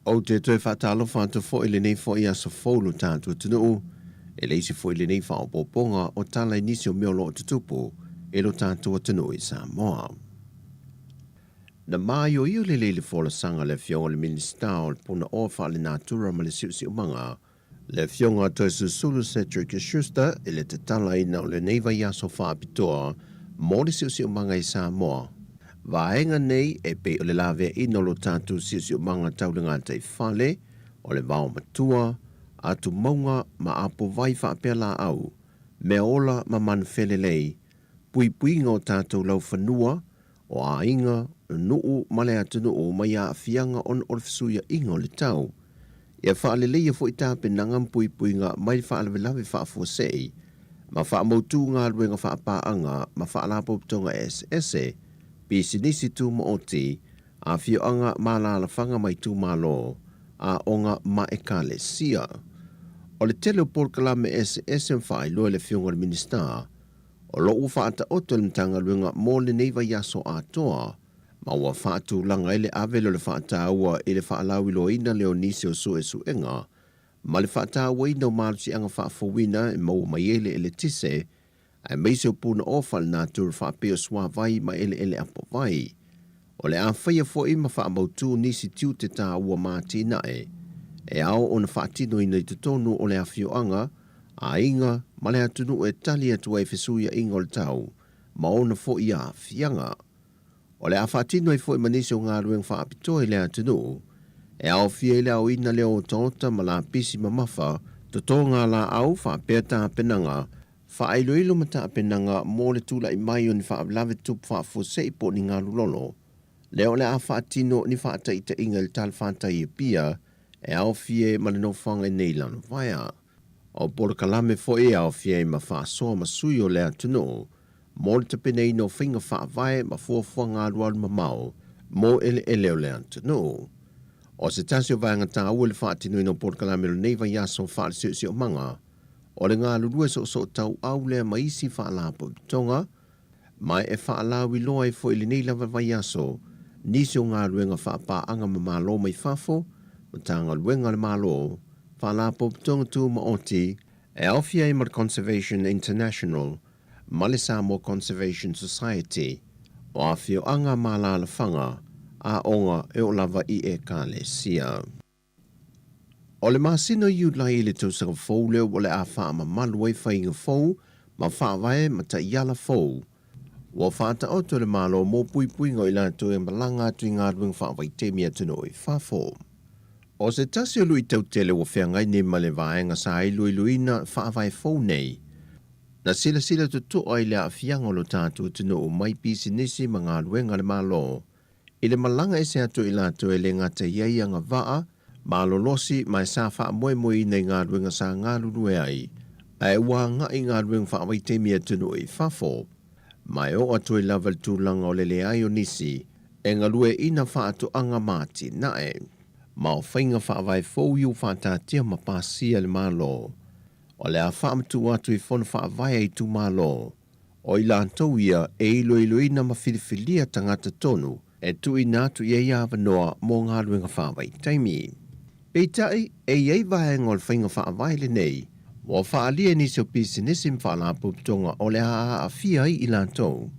O te toi whaatalo whantu fo ele nei fo ia sa fōlu tātou tunu. E leisi fo ele nei whaopoponga o tala nisi o meolo o tutupo. E lo tātou tunu i Sāmoa. Na mai o iu le fola sanga le fionga le minista o le puna ofa le natura ma le siusi umanga. Le fionga to susulu Cedric Schuster e le te tala ina o le neiva yaso whaapitoa mo le siusi umanga i Sāmoa. Vaenga nei e pe o le lave ina lo tātu siusi umanga taulinga te whale o le vao matua atu maunga ma apo vai whaapela au me ola ma manwhelelei pui ngō tātu lau whanua o a inga nuu male atunu o mai a fianga on orfisuia ingo le tau. Ia whaaleleia fo i tāpe nangam pui nga mai whaalawelawe whaafosei, ma whaamautu ngā ruenga whaapaanga, ma whaalapoptonga SS, pisi nisi tu mo oti, a fioanga malala whanga mai tu malo, a onga ma ekale sia. O le tele o porkalame SS mwhai loe le fionga le minista, o lo uwhaata oto le mtanga ruenga mo le neiva yaso atoa, ma ua whaatu langa ele avelo le whaata ua ele whaalawi lo ina leo nisi o su e su enga, ma le whaata ua ina o marusi anga whaafowina e mau mai ele ele tise, ai meise o puna ofa le nāturu whaapeo swa vai ma ele apo vai. O le awhaia fo ima whaamautu nisi tiu te tā ua māti nae, e ao o na whaatino ina i te tonu o le awhio anga, a inga ma le atunu e tali atua e fesuia inga o le tau, ma ona fo i a fianga. O le awhatino i fo i manisi o ngā rueng whaapitoa i le atunu, e au fia i le au ina leo o tōta ma la pisi mamafa, to tō ngā la au whaapea tā penanga, whaailoilo ma tā penanga mō le tūla i mai o ni whaalawe tup whaafosei po ni ngā lulolo. Leo le awhatino ni whaata i te inga le tal whātai e pia, e au fia ma le no whanga i nei lano vaia. O pora kalame fo e au fia i ma whaasoa ma sui o le atunu, mō le tapene ino whinga whaavae ma fuafua ngā ruaru mamau, mō ele o le antanu. O se tasi o vaenga tā ua le whaatino ino porkalame lo neiva yaso whaale si o manga, o le ngā lurua so tau au lea maisi whaalapo tonga, mai e whaalawi loa e fo ili nei lava vai yaso, nisi o ngā ruenga whaapa anga ma malo mai whafo, ma tanga ruenga le malo, whaalapo tonga tu ma oti, e awhia i mar Conservation International, Male Sāmoa Conservation Society, o a whio anga malala whanga, a onga e o lava i e kāle sia. O le māsino iu lai i le tausanga fōu leo o le a whaama malu e whainga fōu, ma whaavae ma ta iala fōu. Wa whaata oto le malo mō pui ngoi lato e malanga atu i ngā rueng whaavai temia tuno i whafo. O se tasi o lui tau tele o whiangai ne male vaenga sa i luina whaavae fōu nei, na sila tutu o ile a fianga lo tātu tino o mai pisi nisi ma ngā ruenga le malo. I le malanga e se atu i lato e le ngata iai anga waa, ma lolosi mai sa wha moe nei ngā ruenga sa ngā lurue ai, a e wā ngā i ngā ruenga wha awai temia tino i whafo. Mai o atu i lava tūlanga o le ai o nisi, e ngā lue ina wha atu anga māti nae. Ma o whainga wha awai fōu iu wha tātia ma pāsia le malo. O le a whaamatu atu i whona whaavai ai tu malo. O i lātou ia e iloina ma whiriwhilia tangata tonu e tu i nātu i eia awanoa mō ngā ruenga whaavai taimi. Peitai e iei vaenga o le whainga whaavai le nei, o whaalia nisi o pisi nisi mwhaalapu tonga o le a fia i lātou.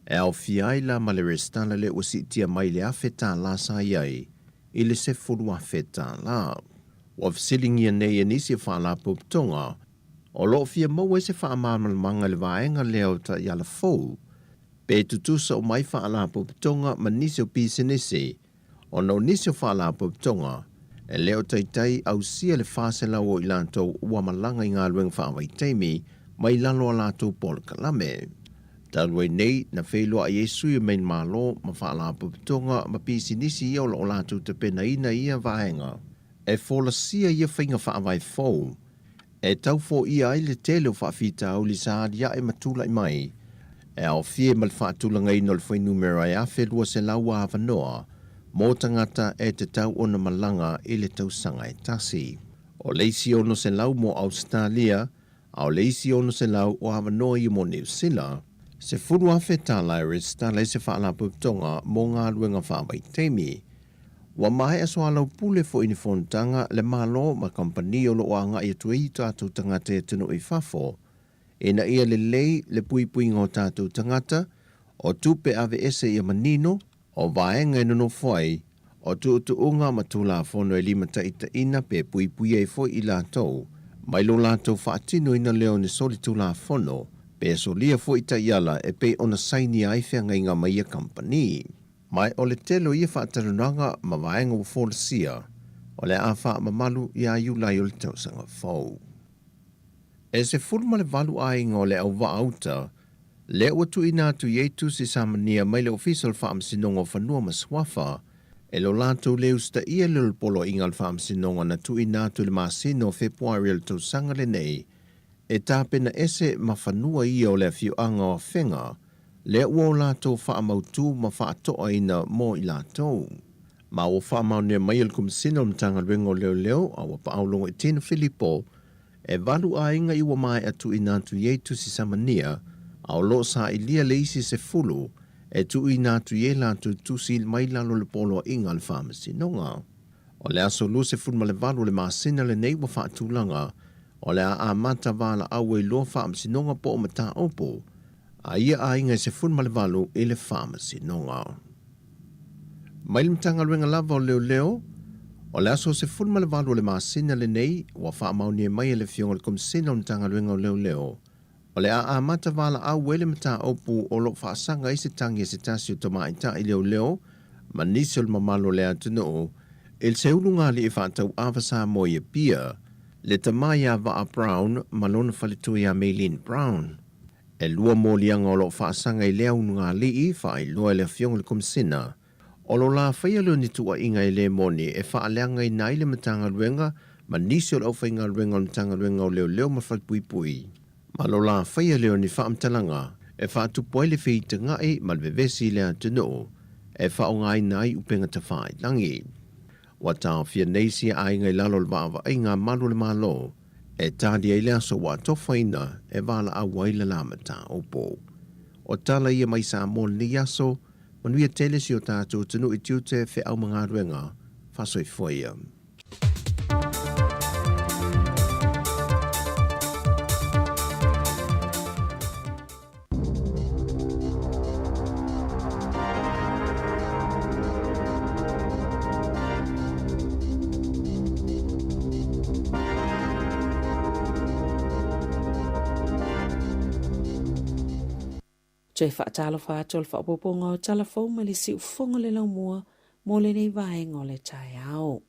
E au fia i la ma le restana le usitia mai le awheta la sa iai, i le se furu awheta la. O fsilingia nei e nisi o whaalapu tonga, o lo fia mau e se whaamamanga le vaenga leo ta iala fōu. Pe tutusa o mai whaalapo tonga ma nisi o pisi nisi, o no nisi o whaalapo tonga, E leo taitai au sia le fase lau o ilantou ua malanga i ngā luenga whaawai teimi mai lalo a lātou Paul Kalame. Talwai nei na whailua a Yesu i main malo ma whaala pupitonga ma pisi nisi i o lātou te pena ina ia vaenga. E whola sia ia whainga whaawai fau. E tau fo ia ai le tele o whaafita au li saadia e matula i mai. E au fie mal whaatulanga ino le whai numera e awhelua se laua awanoa. Mō tangata e te tau ona malanga i le tau sanga e tasi. O leisi ono se lau mo Australia, au leisi ono se lau o Awanoa i mo New Zealand, se furu awhe tāla iris tāla se whaala pupitonga mō ngā luenga whaamai teimi. Wa mahe aso alau pule fo ini fontanga le malo ma kompani o lo o anga i tuei tātou tangata e tino i whafo. E na ia le lei le pui pui ngō tātou tangata, o tupe ave ese i manino, o vaenga ino foi, o tuutuunga matula fono e lima taita ina pe pui pui e foi i lātou, mai lo lātou whaatino ina leo ni soli tula fono, pe so lia foi ta iala e pe ona saini ai whianga inga mai a company. Mai o le telo ia whaatarunanga ma vaenga u fōrasia, o le a wha mamalu i a iulai o le tausanga fau. E se furma le valu a inga o le au vaauta, le ua tu ina tu yetu si samania mai le official whaam sinonga whanua maswafa, e lo lātou le usta ia le polo ingal whaam sinonga na tu ina tu le masino Februari le tau sanga le nei, e tāpena ese ma whanua ia o le fiu anga o whenga, le ua o lātou whaamautu ma whaatoa ina mō i lātou. Ma o whaamau nea mai al kumsino mtanga ringo leo leo, a wa paulongo i tina Filipo, e valu a inga iwa mai atu ina tu yetu si samania, au lo sa ilia le isi se fulu, e tu ina tu ye la tu tusil mai lalo le polo inga le whamasi nonga. O le aso lu se funma le valu le maasina le nei wa whaatulanga, o le a mata vala au e lo whamasi nonga po o mata opo, a ia a inga se funma le valu e le whamasi nonga. Mai le mtanga ruenga lava o leo leo, o le aso se funma le valu le maasina le nei, wa whaamaunia mai e le fionga le kumsina o mtanga ruenga o leo leo, o le a mata vala au wele mata opu o lo whaasanga i se tangi e se tasi o tama ita i leo leo, ma nisi o le mamalo le atuno, il se ulunga li i whaatau awa Sāmoa i pia, le tamai a Vaa Brown, malona whalitu i a Maylene Brown. E lua mōlianga o lo whaasanga i lea ununga li i wha i loa le fionga le kumsina, o lo la whaia leo ni tua inga i le moni e whaaleanga i nai le matanga ruenga, ma nisi o le au whainga ruenga o le matanga ruenga o leo leo ma whalpui pui. Ma lo la whaia leo ni whaamtalanga, e whaatupoi le whita ngai ma le vevesi lea tino, e whaongai nai upenga ta whai langi. Wa tau fia neisi a ingai lalo le vaawa ai ngā malu le malo, e tādi ai lea so wa tofaina e wala a waila la mata opo. O tala ia mai Sāmoa ni yaso, manuia tele si o tātou tunu i tiute whi au mga ruenga, whasoi foia. Jai whaatalo whaatol whaapoponga o talafou ma le si ufonga le lau mua mo le nei vaenga o le tai au.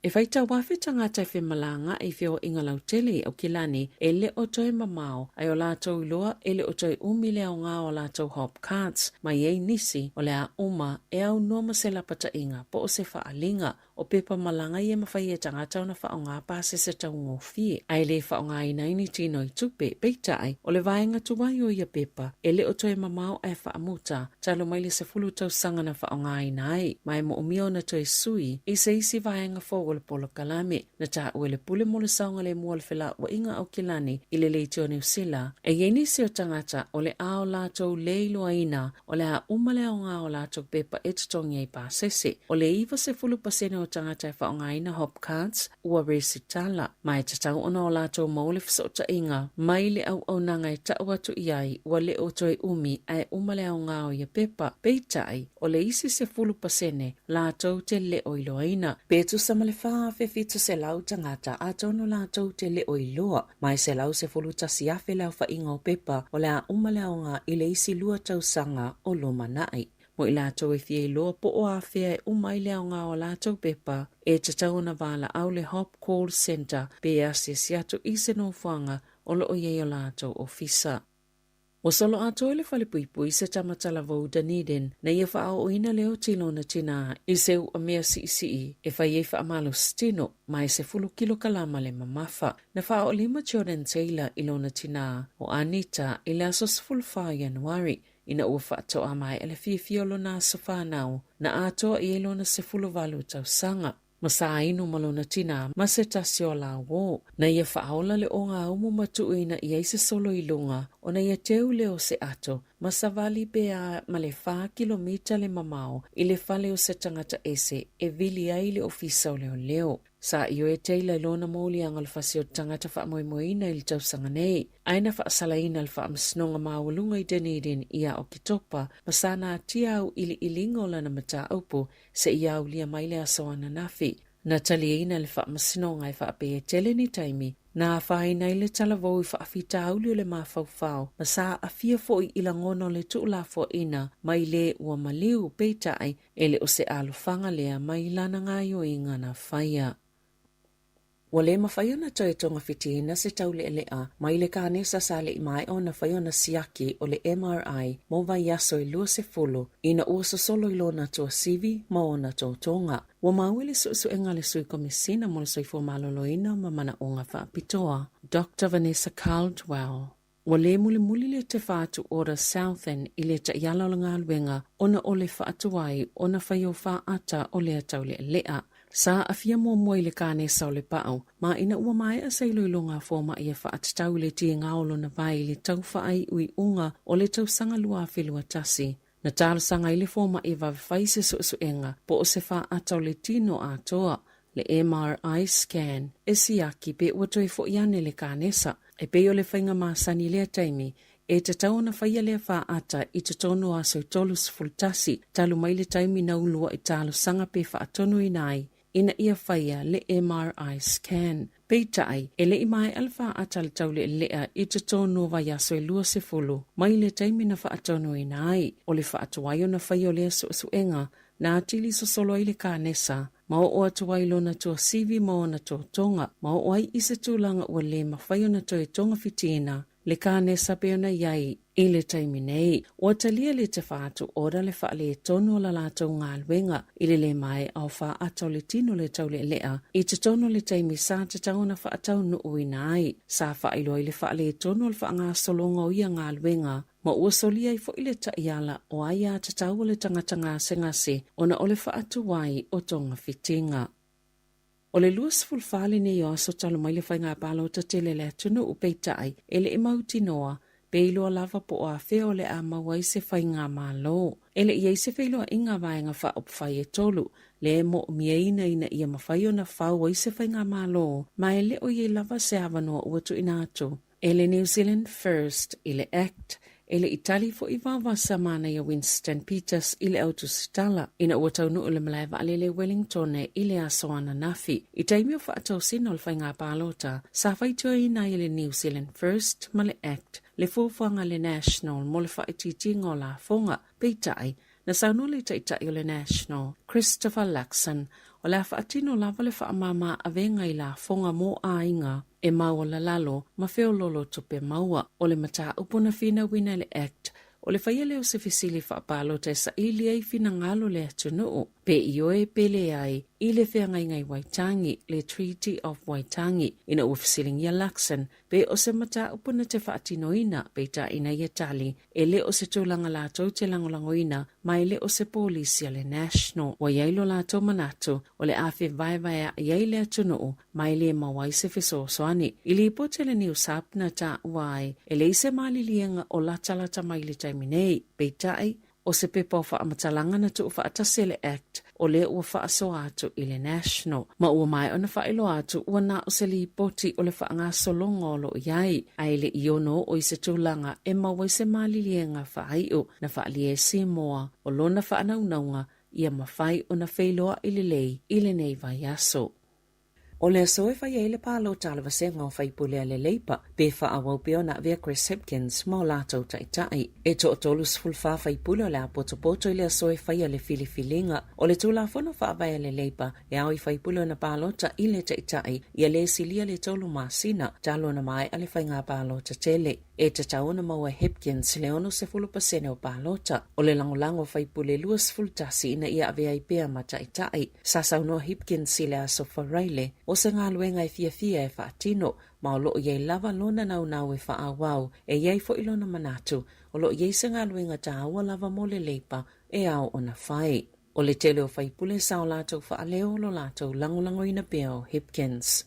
E whaita wafi tangata e whemalanga e whio inga lau tele au kilani e le o toi mamao ai o lātou iloa e le o toi umile au ngā o lātou hop cards mai ei nisi o le a uma e au noma se lapata inga po o se whaalinga o pepa malanga i e mawhai e tangata o na wha o ngā pāse se tau ngō fie. Ai le wha o ngā inaini tino i tupe peita ai o le vaenga tuwai o ia pepa e le o toi mamao e wha amuta talo mai le se fulu tau sanga na wha o ngā inai mai mo umio na toi sui i se isi vaenga fo le polo kalame na ta uele pule mo le saunga le mua le whela wa inga au kilani i le leiti o New Zealand e yeni se o tangata o le ao lātou leilo aina o le a umale o ngā o lātou pepa e tutongi ai pāsese o le iwa se fulu pasene o tangata e whaonga ina hop cards ua resi tala mai tatau ona o lātou maule fisota inga mai le au nanga e tau atu iai ua le o toi umi ai umale o ngā o ia pepa peitai o le isi se fulu pasene lātou te le o ilo aina petu samale whaafe fitu se lau tangata a tono lātou te le o iloa mai se lau se fulu tasi afe lau wha inga o pepa o le a umale o ngā i le isi lua tau sanga o loma nai. mo i lātou e fie loa po o a fea e umai leo ngā o lātou pepa e te tauna wala au le Hop Call Center pe ase siatu ise no fuanga o lo o ye o lātou ofisa. O solo ato ele fale puipui se tamatala vau Dunedin na ia wha o ina leo tilo na tina i seu a mea si e wha ie wha amalo stino mai se 10 kilo kalama le mamafa na wha o 5 Jordan Taylor ilo na tina o Anita i le aso 15 Januari ina ua wha ato a mai ele fiolo na so whanau na ato i ilo na se 10 tau sanga. Masa inu malona tina ma se tasio la wo na ia whaola le o ngā umu matuina i eise solo i lunga o na ia teu leo se ato ma sa vali bea ma le 4 kilomita le mamao i le whale o se tangata ese e vili ai le ofisa o leo. Sa iyo e teila ilona moli ang alfasi o tangata wha moimoina il tau sanga nei. Aina wha asalaina al wha amsnonga maawalunga i Dunedin ia o kitopa masana atia au ili ilingo lana mata aupu se ia au lia maile asawana nafi. Na taliina le wha amsnonga i wha ape e tele ni taimi na whaina ile talavou i whaafita auli o le mawhauwhau masa a fia foi ilangono le tuulafo ina mai le ua maliu peitai ele o se alufanga lea mai lana ngayo inga na whaia. Wale mawhaiona toi tonga fitina se taule elea, mai le kānesa sale i mai o na whaiona siaki o le MRI mo vai aso i 10 ina ua sosolo i lona toa sivi ma o na tō tonga. Wa mauele su enga le sui komisina mo le sui fo maloloina ma mana o ngā whaapitoa. Dr. Vanessa Caldwell. Wale muli le te whaatu ora Southern i le ta iala o ngā luenga ona o le whaatuai ona whaio whaata o le ataule elea. Sa afia mo le kane sa le pao, ma ina ua mai a seilo i longa fōma ia whaatatau le tia ngaolo na vai le tau whaai ui unga o le tau sanga lua whelua tasi. Na tāla sanga i le fōma i wawhai se su enga, po o se whaatau le tino a toa, le MRI scan, e siaki pe ua toi fo iane le kanesa, e pe o le whainga maasani lea taimi, e te tau na whaia lea whaata i te tono aso i tolus fultasi, talu mai le taimi na ulua i tālu sanga pe whaatonu i nai, ina ia whaia le MRI scan. Peitai, e le imai alfa atal taule lea i te tono vai aso i 10, mai le taimi na whaatono i nai, o le whaatuaio na whaio lea suenga, na atili sosolo i le kānesa, ma o atuai lo na tua sivi ma o na tua tonga, ma o ai isa tūlanga ua le ma whaio na tua tonga fitina, le kānesa peona iai i le taimi nei. O atalia le te whaatu ora le wha le tono la lātou ngā luenga i le mai au wha atau le tino le tau le lea i te tono le taimi sa te tau na wha atau nu ui nai. Sa wha ilo i le wha le tono le wha ngā solonga o ia ngā luenga ma ua solia i fo i le taiala o aia te tau le tangatanga sengase ona o le wha atu wai o tonga fitinga. O le 2 nei o aso talo mai le whainga palo ta tele le tunu upeitai ele i mauti noa peilo lava po a feo le a mawai se whainga malo. Ele iei se whailo a inga vaenga wha opwhai e tolu le mo mieina ina ia mawhaio na whau ai se whainga malo ma ele o iei lava se avanoa uatu inato. Ele New Zealand First ile Act ele Itali fo i vavasa mana ia Winston Peters ile autositala ina ua taunu ule malai vaalele Wellington e ile asoana nafi. I taimi o whaatau sino le whainga pālota, sa whaitua ina ile New Zealand First ma le Act, le fōwhanga le National mo le whaititi ngō la fonga, peitai, na sauno le taitai o le National, Christopher Luxon, o la whaatino lava le whaamama a venga i la fonga mo a inga, e maua la lalo, ma feo lolo tupe maua, o le mata upuna fina wina le Act, o le whaia leo se fisili whaapalo te sa ili ai fina ngalo le atunuu, pe ioe pele ai, i le whengai ngai Waitangi, le Treaty of Waitangi, ina uafisilingia Luxon, pe o se mata upuna te whaatinoina, pe ta ina ia tali, e le o se tūlanga lātou te langolangoina, mai le o se polisia le National, wa iailo lātou manatu, o le awhi vaivaya iai le atunuu, mai le mawai se fisosoani, ili ipote le New Sapna ta uai, e le ise malilienga o latalata mai le taiminei, pe tai, o se pepa o whaamatalanga na tu whaatase le Act o le ua whaaso atu i le National. Ma ua mai o na whaelo atu ua na o se li poti o le whaanga solonga o lo iai. Ai le iono o i se tūlanga e maua i se malilienga whaaiu na whaalie Sāmoa o lona whaanaunaunga ia mawhai o na whailoa i le lei i le nei vai aso. O le soe fai ele palo talava senga o fai pule le leipa, pe fa awau peona via Chris Hipkins mo lato taitai. E to otolus fulfa fai pule o le apoto ile soe fai le filifilinga, o le tula fono fa avai le leipa, e au i fai pule na palota ile taitai, ia le silia le tolu masina, talo na mai ale fai ngā palota tele. E te taona maua Hipkins le ono se fulu pasene o palota, o le langolango fai pule luas fultasi ina ia avea i pea ma taitai. Sasa uno Hipkins ile aso faraile, o se ngā luenga e fia e whaatino, ma o loo iei lava lona nau e wha awau, e iei fo ilona manatu, o loo iei se ngā luenga ta aua lava mo le leipa, e au o na whai. O le tele o whai pule sa o lātou wha aleo lo lātou langolango ina pea o Hipkins.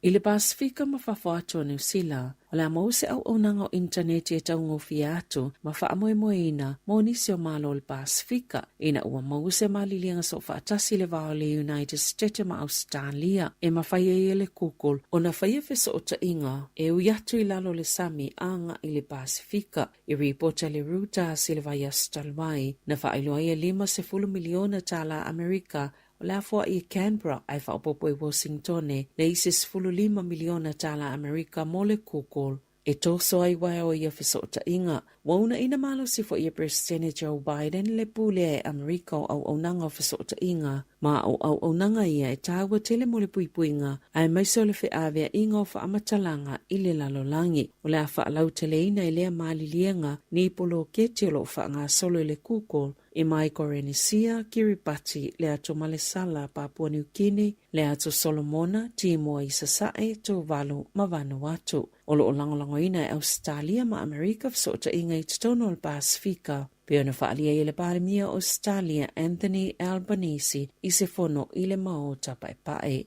I le Pasifika ma whawhatu o New Zealand, o le amause au onanga o interneti e taungo fia atu, ma wha amoe moe ina, mo nisi o malo o le Pasifika, ina ua mause malilianga so whaatasi le vao le United States ma Australia, e ma whaia le kukul, o na whaia feso o ta inga, e uiatu i lalo le Sami anga i le Pasifika, i ripota le ruta si le vai astalwai, na whaailoa ia 5 miliona tala Amerika, o le afua i Canberra ai whaopopo i Washington le isi 15 miliona tala Amerika mo le kukul. E toso ai wai o ia fisota inga. Wauna ina malo si fo ia President Joe Biden le pule e Amerika o au nanga o fisota inga. Ma o au nanga ia e tawa tele mo le puipuinga ai maiso le fe avea inga o whaamatalanga i le lalolangi. O le a whaalau tele ina i lea malilienga ni polo keti o lo whaanga solo le kukul. I mai Korenisia, Kiribati, le ato Malesala, Papua New Guinea, le ato Solomona, Timoa i Sasae, Tuvalu, ma Vanuatu. O lo langolango ina e Australia ma Amerika fsota inga i tono al Pasifika. Peo na whaalia i le parimia Australia, Anthony Albanese, i se fono i le mao tapai.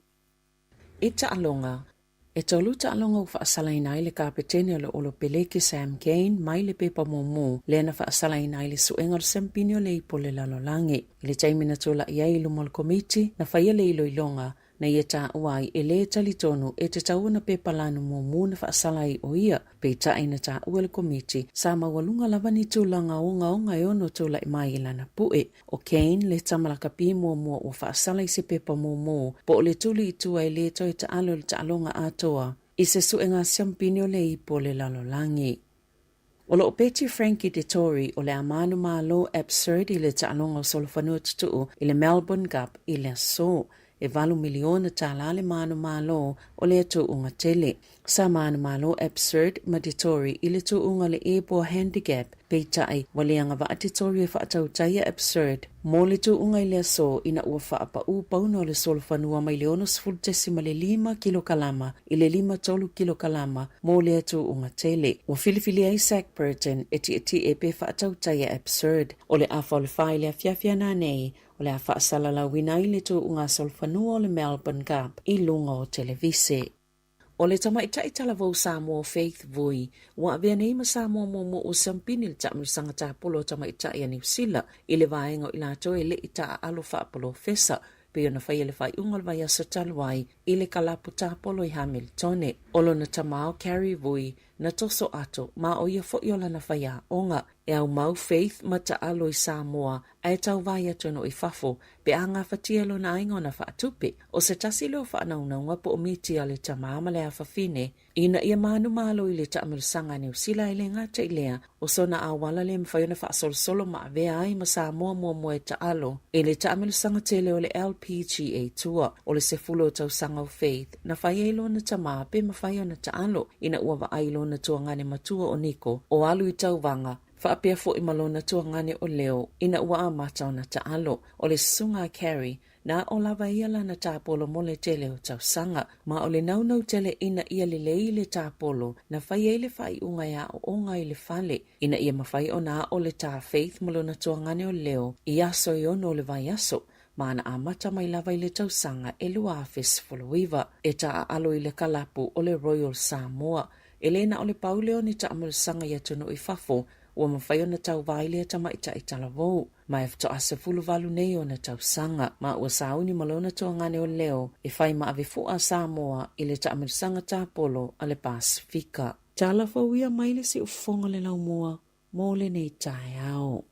I alonga. E tolu alonga u whaasalaina i le kapetene o le peleke Sam Kane mai le pepa momo le na whaasalaina i le suenga o sempini o le ipo le lalolangi. I le taimina tola ia i lumal komiti na whaia le ilo ilonga na ia ta uai e le talitonu e te tauna pepa lanu momo na whaasalai o ia pe taina ta ua le komiti sa mawalunga lavani tūlanga onga e ono tola i mai ilana pue. O Kane le tamalaka pi momo o whaasalai se pepa momo po le tuli itua i le toi ta alo le ta alonga atoa i se suenga siampini o le ipo le lalolangi. O lo Peti Frankie de Tory o le amanu malo absurd i le ta alonga o solofanu tutu i le Melbourne Cup i le so e 4 miliona tala le manu malo o le atu unga tele. Sa manu malo absurd maditori i le tu unga le ebo handicap peitai waleanga wa atitori e whaatautaya absurd. Mo le tu unga i le so ina ua whaapa pauno le solfanua mai leono 15 kilokalama i le 5 kilokalama mo le atu unga tele. O Filifili Isaac Burton eti e pe whaatautaya absurd. O le afa o le whai le afiafia na nei o le a whaasala wina i le tu unga solfanua o le Melbourne Cup i lunga o televise. O le tamaita i talavou Sāmoa Faith Vui, wa avea nei ma Sāmoa momo o sampini le tamu sangata polo tamaita i a New Zealand, i le vaenga i lato e le ita alo whaapolo fesa, pe ona whai le whai ungal vai asa talwai i le kalapu tāpolo i Hamiltone. Olo na tamao Carrie Vui, na toso ato, ma o ia fo'iola na whaia onga, e au mau Faith ma ta alo i Sāmoa, ai tau vai atono i fafo, pe a ngā whatielo na aingo na whaatupe, o se tasi leo whaanaunga po o miti a le tamama le a whawhine, ina ia manu malo i le taamilusanga New Zealand i le ngata i lea, o sona a wala le mwhaiona whaasolo ma avea ai ma Sāmoa mua e ta alo, i le taamilusanga tele o le LPGA Tour, o le se fulo tau sanga o Faith, na whaielo na tama pe ma whaiona ta alo, ina ua wa ailo na tuangane matua o Niko, o alu i tau vanga, whaapea fo i malona tuangane o leo, ina ua a matau na ta alo, o le sunga Carrie, na o lava ia lana tāpolo mo le tele o tau sanga, ma o le naunau tele ina ia le lei le tāpolo, na whai le whai unga ia o onga i le fale, ina ia mawhai o na o le tā Faith malona tuangane o leo, i aso i ono le vai aso, mana a mata mai lava i le tausanga e lua afes foloiva, e ta alo i le kalapu o le Royal Sāmoa, Elena o le pauleo ni ta amalusanga ia tono i fafo, ua mawhai o na tau vaile a tamaita i talavou, ma e fto asa fuluvalu nei o na tausanga, ma ua sauni malona tuangane o leo, e whai ma ave fua Sāmoa i le ta amalusanga tāpolo a le Pasifika. Talavou ia maile si ufonga le laumua, mo le nei tae ao.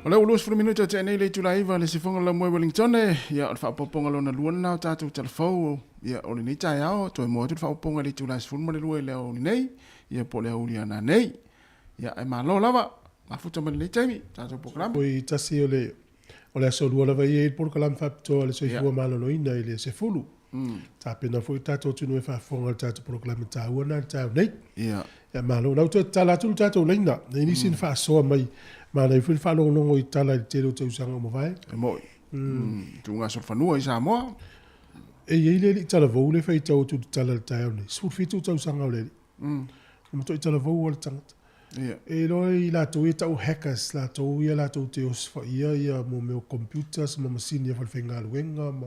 O le ulus 10 minuta te nei le tulaiva le sifonga la moe Wellington ia o whaapoponga lona luana nao tātou telefou ia o le nei tai ao toi moa tu whaapoponga le tulai sifun le lue le o nei ia po le auri ana nei ia e malo lava mafuta ma le taimi tātou programa Poi tasi o le aso lua lava ia il porkalam whapitoa le soifua malolo ina i le sefulu. Tā pena foi tātou tunu e whaafonga le tātou porkalam tā uana le tāu nei. ia Malo, nau tu tala tu tātou leina. Nei nisi na whaasoa mai. Ma nei fui whalongongo i tala i te reo te usanga mo vai. e moi tu ngā sorfanua i Sāmoa E iei le li tala vau le whai tau tu tala le tāu nei. Sfur fitu tau usanga o le li. Mto i tala vau o le tangata. ia E roi i lātou e tau hackers, lātou ia lātou te osfa ia mo meo computers, mo masini a whalwhenga luenga, ma.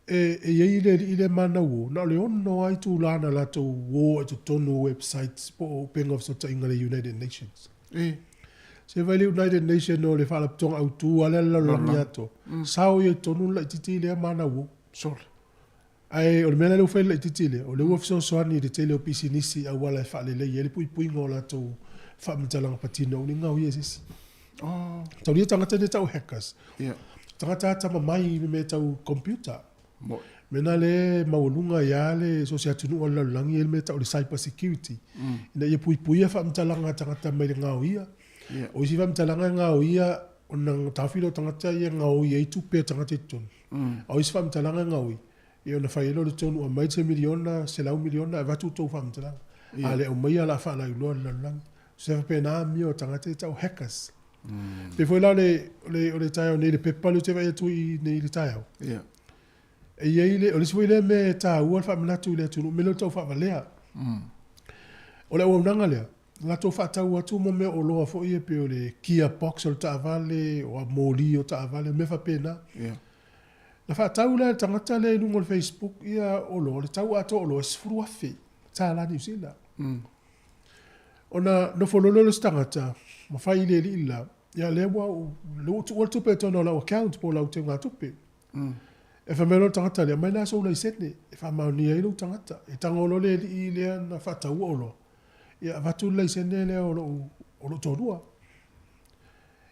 E iei le mana uo, na le ono ai tu lana lātou uo e tu tonu websites po o penga of sota inga le United Nations. Se vai le United Nations o le whalaptonga au tu ale la lani ato. Sao i tonu la titi le mana uo. Sol. Ai o le mena le ufele la titi le, o le uafisa o soani le tele o pisi nisi au wala e whale le, ele pui pui ngō lātou whaamitalanga patina o ni ngau i esisi. Tau lia tangata ne tau hackers. Tangata atama mai me tau computer. Mena le maulunga ia le so se atunu o lalangi ele me tau le cyber security. Ina ia pui pui a whaamitalanga tangata mai le ngau ia. O isi whaamitalanga ngau ia o nang tawhilo tangata ia ngau ia i tupe tangata i tonu. O isi whaamitalanga ngau ia. Ia na whaielo le tonu o mai te miliona, se lau miliona, e watu tau whaamitalanga. A le o mai ala whaala iloa le lalangi. Se whapena mi o tangata i tau hackers. Pe foi la le taio nei le pepa le te vai atu i nei le taio. E iei le, o le sifoi le me ta ua le whaamanatu i le atunu, me le tau whaavalea. O le ua unanga lea, la tau whaatau atu mo me o loa fo i e pe o le kia box o le taavale, o a moli o taavale, me whapena. La whaatau le tangata le nungo le Facebook, ia o loa, le tau ato o loa sifuru afe, ta la New Zealand. Ona no fololo le tangata, ma whai le li ila, ia lewa o tupe tono lau account po lau te ngā tupe. E whamelo tangata lea, mai nā so lai setne, e whamauni ai lau tangata. E tangolo le li lea na whatau o lo. Ia watu lai setne lea o lo tonua.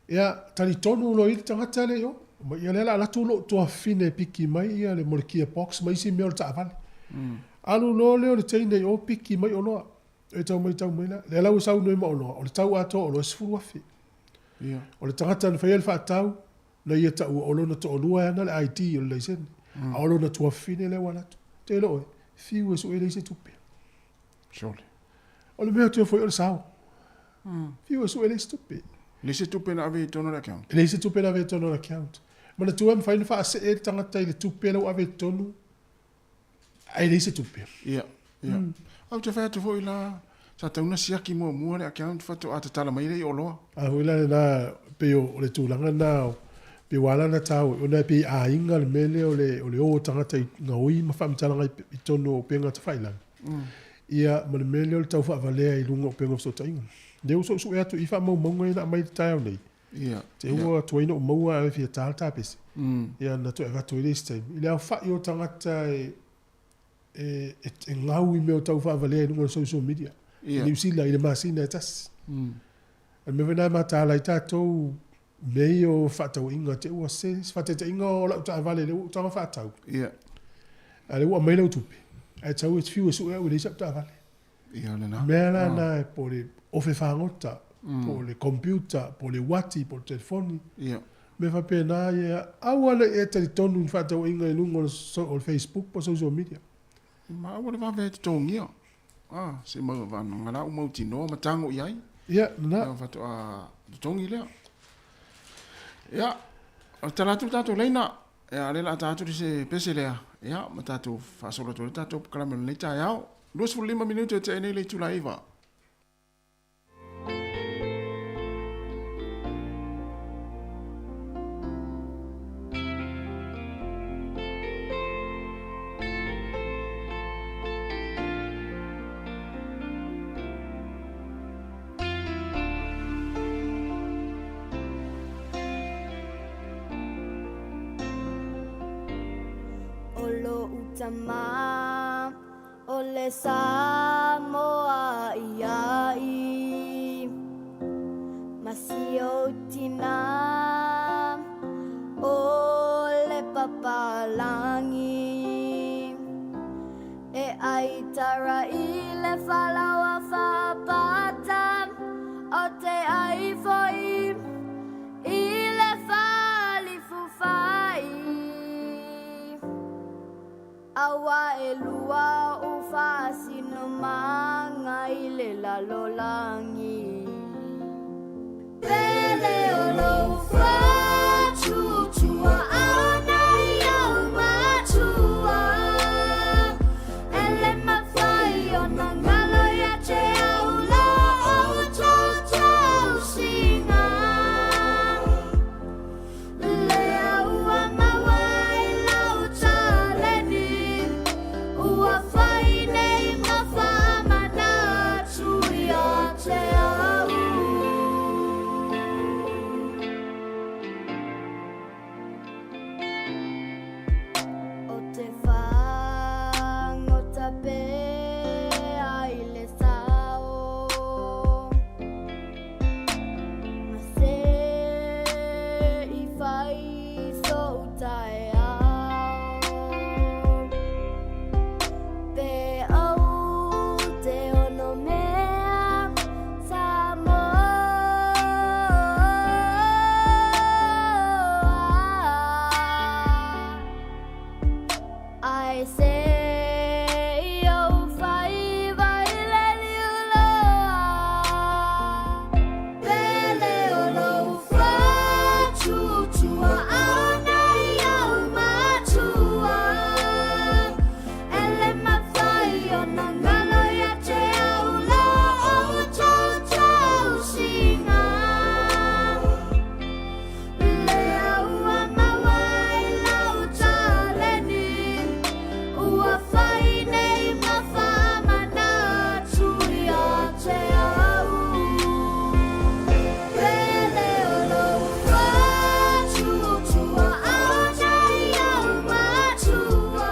Ia tani tonu lo i tangata le yo. Ia lea la tu lo toa fine piki mai ia le molekia box mai si meo le taavale. Alu lo leo le teine o piki mai o loa. E tau mai la. Le lau sau noi ma o loa. O le tau ato o lo sifuru afi. O le tangata na whaiel whaatau, na ia tau o lo na to o lua ana le ID o le leisen. A o lo na tua fine le wanatu. Te lo e, fiu e su e leise tupe. Surely. O le mea tua foi o le sao. Fiu e su e leise tupe. Leise tupe na ave tono le account. Leise tupe na ave tono le account. Ma na tua mwhaina wha ase e tangata i le tupe lau ave tonu. Ai leise tupe. Ia. Au te whaia te foi la... Sa tauna siaki mua le account fatu a te tala mai le o loa. A huila na pe o le tūlanga na pe wala na tau o na pe a inga le mele o le o tangata i ngaui ma whaamitalanga i tono o penga ta whailan. Ia ma le mele o le tau whaavalea i lunga o penga o ta inga. Leo so e atu i wha mau maunga ina mai tau nei. Te ua tuaina o maua e fia tāl tāpesi. Ia na to e watu i this time. I leo whai o tangata e ngau i meo tau whaavalea i lunga o social media. New Zealand i le masina e tasi. Me vena matala i tātou mei o whatau inga te ua se, whatete inga o lau ta vale le utanga whatau. A le ua mai lau tupe. A tau e fiu e su e ule isap ta vale. Mea la na e po le ofe whangota, po le computer, po le wati, po le telefoni. Me whapena e awala e tari tonu whatau inga i lungo o Facebook po social media. Ma awala wawe te tongia. Se mau vano ngara o mau tino ma tango iai. Na. Fatu a tongi lea. Ia, o talatu tātou leina. Ia, lela tātou di se pese lea. Ia, ma tātou whasolo tōre tātou kalameno leita iau. 25 minuto te enei leitu laiva. Sama ole Sāmoa iai Masio fainga o le papalangi e ai tara i le falawa whapata o te ai foi i le fali fufai awa e lua o fasino manga i le lalolangi pele o lo fa chuchua ana iau matua ele mawhai o na ngalo ia te au lo o tau tau singa le aua mawai lau taleni ua whai nei mawhamana tui a te au o te whangota pe ai le sao ma se i whai so tae au pe au te ono mea Sāmoa I say oh fai vai le liuloa pele o lo fa chuchua ana iau matua ele mawhai o na ngalo ia te au lo o tau tau singa le aua mawai lau taleni ua whai nei mawhamana tui a te au pele o lo wha chuchua ana iau matua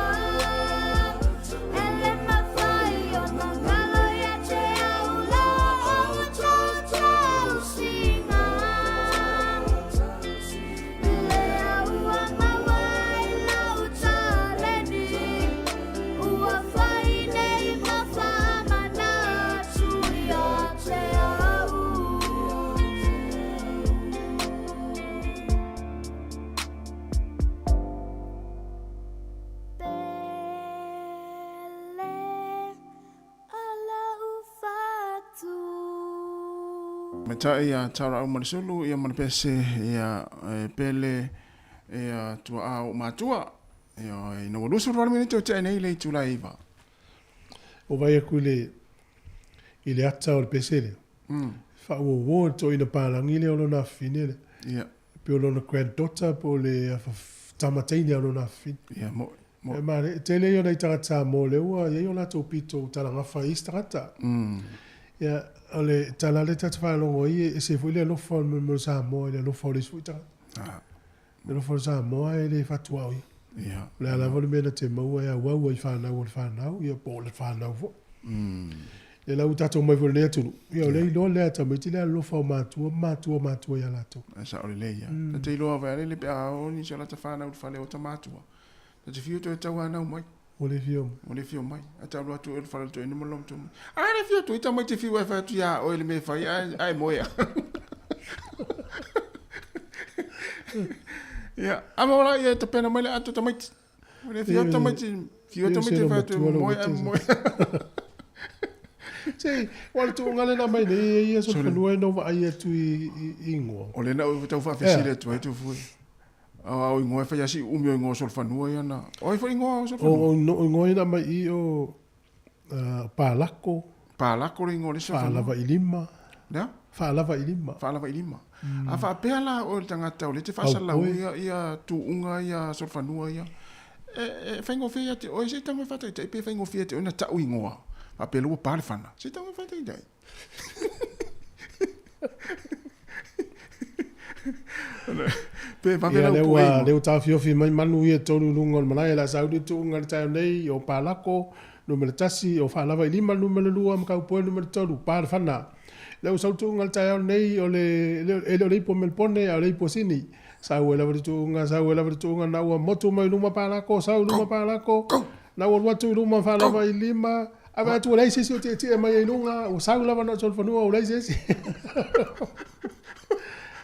ele mawhai o na ngalo ia te au lo o tau tau singa le aua mawai lau taleni ua whai nei mawhamana tui a te au pele ala ufatu Meta ia tara au marisulu ia manapese ia pele ia tua au matua ia ina walusu rwara minute o te nei le tula iwa. O vai aku i le ata o le pesele. Wha ua to ina pālangi le olo na fine le. Ia. Pe olo na granddaughter po le tamataini olo na fine. Ia mo. E mare, te le o nei tangata mo le ua, ia o lato pito talanga whai tangata. Ia, o le tala le tata whalongo i e se fui le alofa o mo Sāmoa i le alofa o le sui tangata. Le alofa o Sāmoa e le whatua i. Ia. Le alawa le mena te maua ia wau i whanau o le whanau, ia po le whanau fo. E lau tato mai vole lea tunu. Ia o le ilo lea tamiti le alofa o matua ia lato. Asa o le leia. Na te iloa vai le pe a o ni se la ta whana u whale o ta matua. Na te whio to e tau anau mai. O le fio. O le fio mai. A tau roa tu e le whale to e ni molom tu. A le fio tu i ta mai te fio e whai tu ia o le me whai ai moia. Ia. Ama ora ia te pena mai le atu ta mai. O le fio ta mai te fio ta mai te whai tu moia moia. Sei, wale tu ngale na mai nei ia so panua no va ia tu i ngo. O le na o tau fa fesile tu ai tu fui. O ngo fa ya si umi o ngo so fanua ia na. O fa ngo so fanua. O ngo ina mai i o palako. Palako le ngo le so fanua. Falava i lima. Ya? Falava i lima. Falava i lima. A fa pela o tangata o le te fasa la ia tu unga ia so fanua ia. Fa ngo fe ia te o se tanga fa te pe fa ngo fe te ona ta u ngoa. A pelo pare fana. Se tanga fa te dai. Pe va vela o poe. Le ta fiofi mai manu ia tonu lunga malai la saudi tu unga ta nei o palako numero tasi o falava i lima numero lua ma kau poe numero tolu pare fana. le usau tu ngal tai nei o le po melpone o le po sini sa wela vertu na wa motu mai luma para ko sa luma para ko na wa watu luma fala vai lima ava tu le sisi o te mai lunga o sa lava no sol fonu o le sisi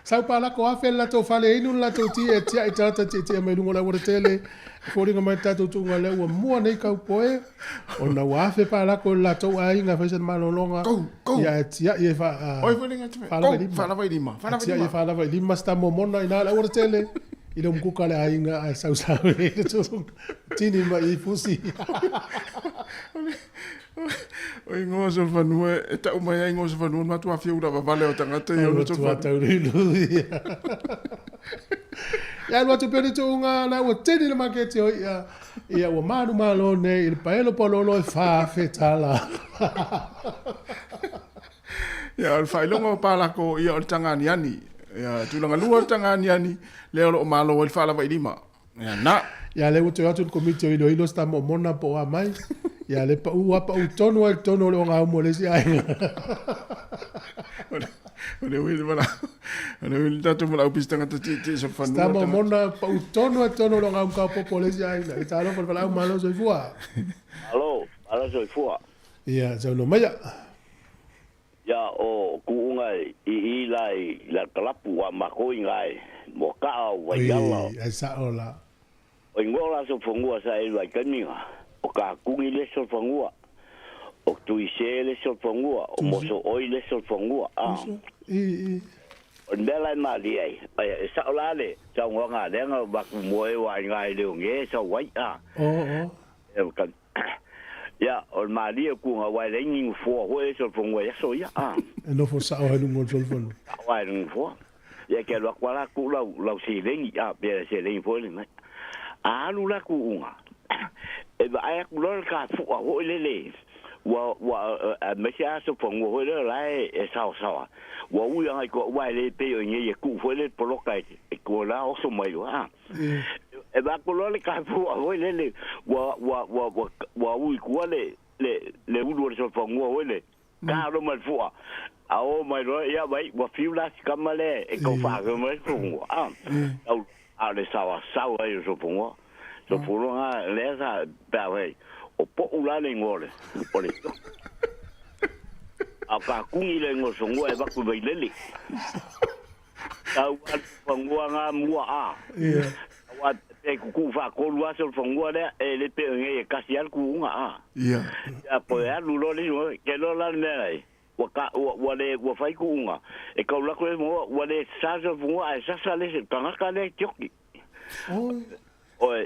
sa para ko afe la to fale inu la to ti e tia mai lunga la wa tele Fōringa mai tātou tūnga leo wa mua nei kau poe. O na wafe pāla ko la tau ai ngā whaisa malolonga. Ia e tia i e wha... Oi, wharinga tume. Whanawai lima. Tia i e whanawai lima sta momona i nā la ora tele. I reo mkuka le ai ngā ai sau e tini mai i fusi. Oi, ngoa sa whanua. E tau mai ai ngoa sa whanua. Matu a whiura wa vale o tangata i ono tu whanua. Ia lua tu pere tūnga na ua tini na makete o ia ua manu malo nei i paelo pololo e whawhetala. Ia, al whailonga o pālako ia o tangani ani. Ia, tūlanga lua o tangani ani, leo lo o malo o il whalawa i lima. Ia, na. Ia, leo tu atu komite o ilo sta mo mona po a mai. Ia, le pa ua pa u tono le o ngā umolesi ainga. Ole wili mana. Ole wili tatu mana upis tanga tati so whanua. Sta mo mona pa u tono le o ngā umka popolesi ainga. I tālo pa wala umalo soi fua. Alo soi fua. Ia, sau no maya. Ia, o kuunga i lai la kalapu wa makoi ngai. Mo kaa wa yala. Ai sa ola. O ingola so fungua sa i lai kaninga. O ka kungi le so fungua. O tu i se le so fungua. O moso oi le so fungua. O ndela i mali ai. E sa ola le. Sa ngonga lenga baku moe wa ngai leo nge sa wai a. E kan. Ya, o mali e kunga wai lengi fo ho e so fungua ya so ya. E no fo sa o helu ngol solfonu. Wai lengi fo. Ya ke lo kwala ku lau si lengi a be se lengi fo le mai. A lu la kunga. E ba ai ku lo ka fu ho le. Wa me sia so fungua ho le lai e sa sa. Wa u yang ai ko wai le pe o nge ku fo le poloka e ko la o so mai wa. E ba ko le ka fu ho le wa u ku le u lo so fungua ho le. Ka lo mal fu a o mai ro ya bai wa fiu la kamale e ko fa ko mai fu a le sa e so fungua so fungua le sa ba wei o po ula le ngole o le a ka kungi le ngo songua e ba ku bai lele tau a fungua nga mua a wa te ku fa ko lua so fungua le pe nge e kasial ku nga a ya po ya lu lo le ke lo la nei wa le fai ku nga e ka la ko mo wa le sa so fungua e sa le se tanga ka le tioki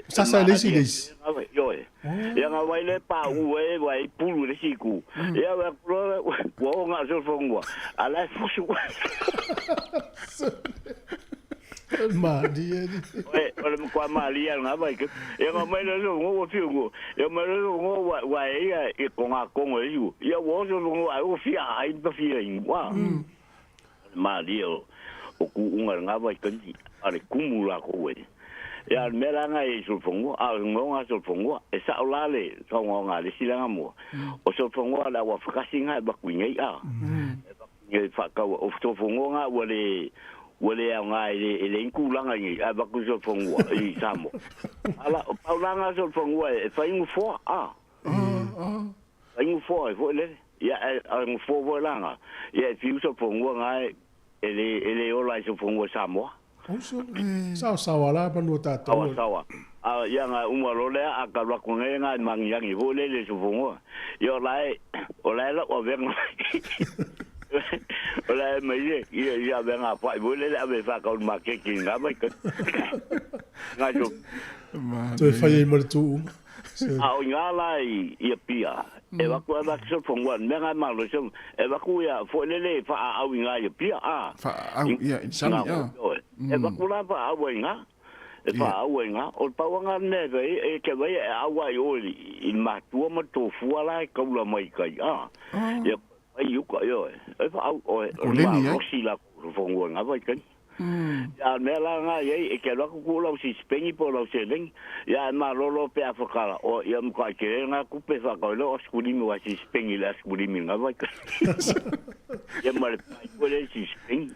Sasa le silis. Yo. Ya nga wai le pa u e wai pulu le siku. Ya wa wa nga so fongwa. Ala fusu. Maria. Ole kwa Maria nga bai ke. Ya nga mai le ngo fiu ngo. Ya mai le ngo wa e ko nga ko ngo yu. Ya wo so ngo ai o fia ai ba fia wa. Maria o ku nga bai kanji. Ale kumula ko we. Ya meranga e so fongo a ngonga so fongo e sa olale so ngonga le silanga mo o so fongo la wa fakasinga ba kuingai a e fa ka o so fongo nga wale nga ele inkulanga ni a ba ku so fongo i samo ala paulanga so fongo e fa ingu fo a ingu fo e le ya ingu fo volanga ya fi so fongo nga ele ola so fongo samo Sawa la panu tato. Sawa. Yang umalo le akal ku nga mangyang i vole le sufungo. Yo lai o lai la o veng. O lai mai ya veng apa vole le ave fa ka ma ke ki nga mai ka. Nga jo. Tu fai mo tu. O nga lai ia pia. E va ku va so fongo nga ma lo so. E va ku ya fo le fa au nga ia pia a. Fa au ia insani a. E va ku la fa au nga. E fa au nga o pa nga ne e ke vai au ai oli in ma tu mo to fu ala ka la mai kai a. E ai u ko yo. E fa au o le ni si la fongo nga vai kai. Ya mela nga ye ke lo ku lo si spengi po lo seleng ya ma lo pe afakala o ya mo ka ke nga ku pe fa ko lo skuli mi wa si spengi la skuli mi nga va ya ma po le si spengi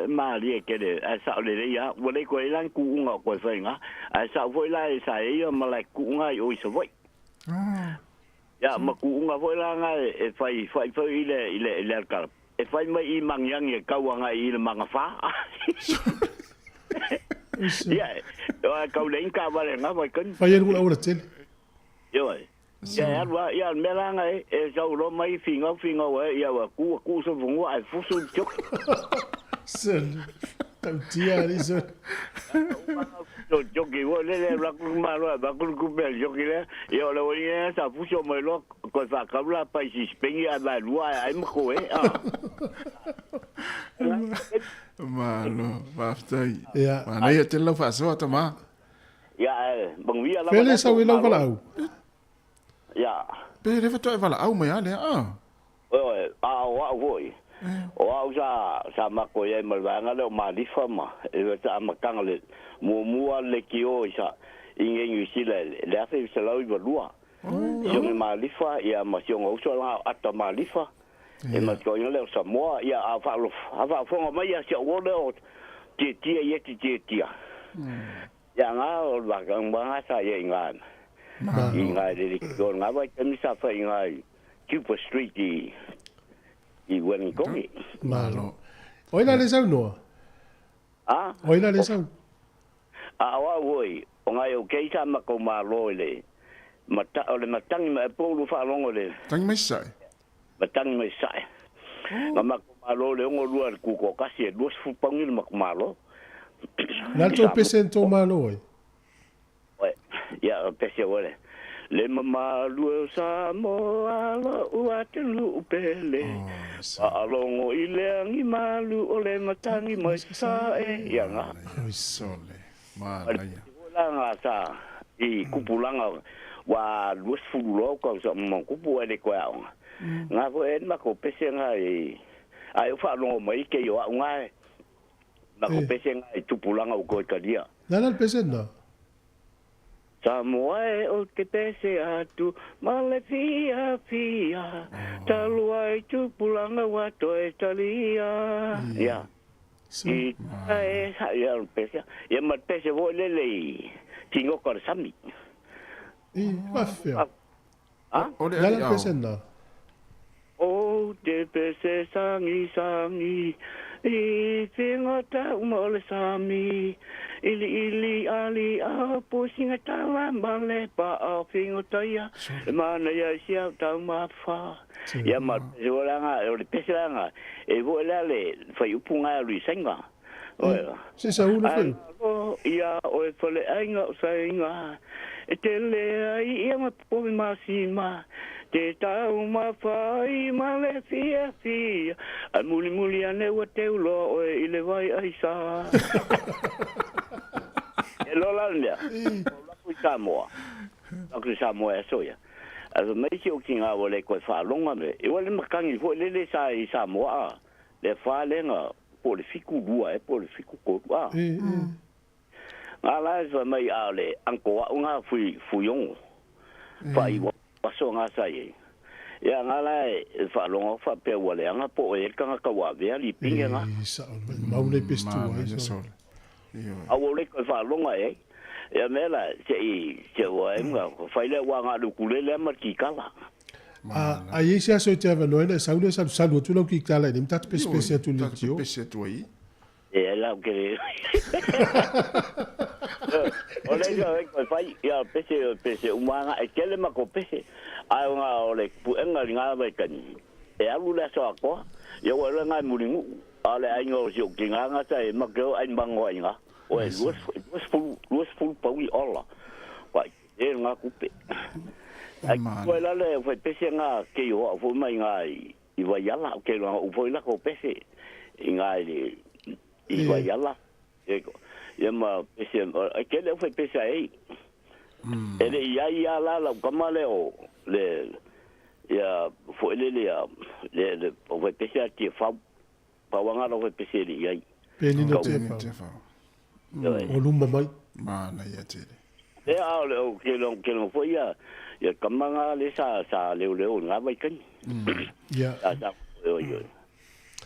ma ri ke de a sa le ya wo le ko lan ku nga ko fa nga a sa vo la sa ye ma la ku nga yo so voi ya ma ku nga vo la nga e fai ile ka e fai mai I mangyang e kauanga I le manga fa ya kau le inka vale nga vai kan fai ngula ora tel yo ya melanga e sau lo mai finga wa ya wa ku so fungo ai fusu chok sen tau tia ri so yo que vos le la malo va con cupel yo que yo le voy a sa fuso me lo con fa cabla pa si spengi a la lua ai mo malo baftai ya mana ya te lo fa so ta ma ya bang via la pele sa wi lo valau ya pe le fa to vala au mai ale wa voi o au sa mako ye malvanga le malifa ma e ta makanga le mua le kio isa inge ngi le afi se lau I lua yo me malifa ya ma yo o so la ata malifa e ma ko yo le Sāmoa ya ava fonga mai ya se o le o ti ye ti ya nga o la ganga sa ye nga le ko nga va ke mi sa fa nga Cooper Street I wen kongi malo oina le sau no oina le sau wa voi o nga yo ke sa ma ko malo le mata o le matangi ma po lu fa longo le tangi mai sai matangi mai sai ma ko malo le ngo lu ku ko kasi do fu pangi ma ko malo na to pesento malo ya pese wole le mama lu Sāmoa ua te lu pele alongo I le angi malu o le matangi mai sa ya nga sole malaya la nga sa I kupulanga wa lu fulo ko so mo kupu ele ko nga vo en ma ko pese nga ai fa longo mai ke yo nga ma ko pese nga tupulanga ko ka dia na pese na Sāmoa o te pese atu, male fia, talua tu pulanga wato e talia. Ya. I ya pese, ya ma pese vo lele, tingo kor sami. Mafia. La pese na. O te pese sangi, I finga ta umole sami. Ili ali a pusinga tawa male pa a finga taya mana ya sia ta ma fa ya ma jola o le pesanga e vo le fai upunga lu senga se sa uno foi ya o e fole ainga sainga e tele ai e ma po ma sima te tau ma fai male fia a muli ane wa te ulo o e ile vai ai sa Lola ndia. Ku Sāmoa. Ku Sāmoa soya. Asa mai si o kinga wole ko fa longa me. E wale makangi fo lele sa I Sāmoa. Le fa lenga po le fiku dua po le fiku ko wa. Ala sa mai ale anko wa nga fuyong. Fa I wa so nga sa ye. Ya ngala fa longa fa pe wale nga po e kanga ka wa ve ali pinga nga. Maule pestu ai so. Awole ko fa longa ya mela se wa nga fa ile wa nga lu kulele ma ki kala ai se so te va noina saúde salu tu lo ki kala ni tat pespecie tu le tio pespecie tu aí la que ole ya ko fa ya pese umanga e kele ma ko pese ai nga ole pu nga nga ba kan e alu la so ko yo wa nga mulingu ale ai ngo jo kinga nga sai ma ko ai bango nga o luas full paui ola wa e nga kupe ai ko la le foi pese nga ke yo fo mai nga I va yala ke la o foi la ko pese nga I va yala e ma pese ke le foi pese ai ele ya la kamale o le ya fo le o foi pese ti fa pawanga lo pese ri ai Penina te fa. O luma mai. Mana ia te. E a o ke lo fo ia kamanga le sa le nga mai kan. Ya. Yo.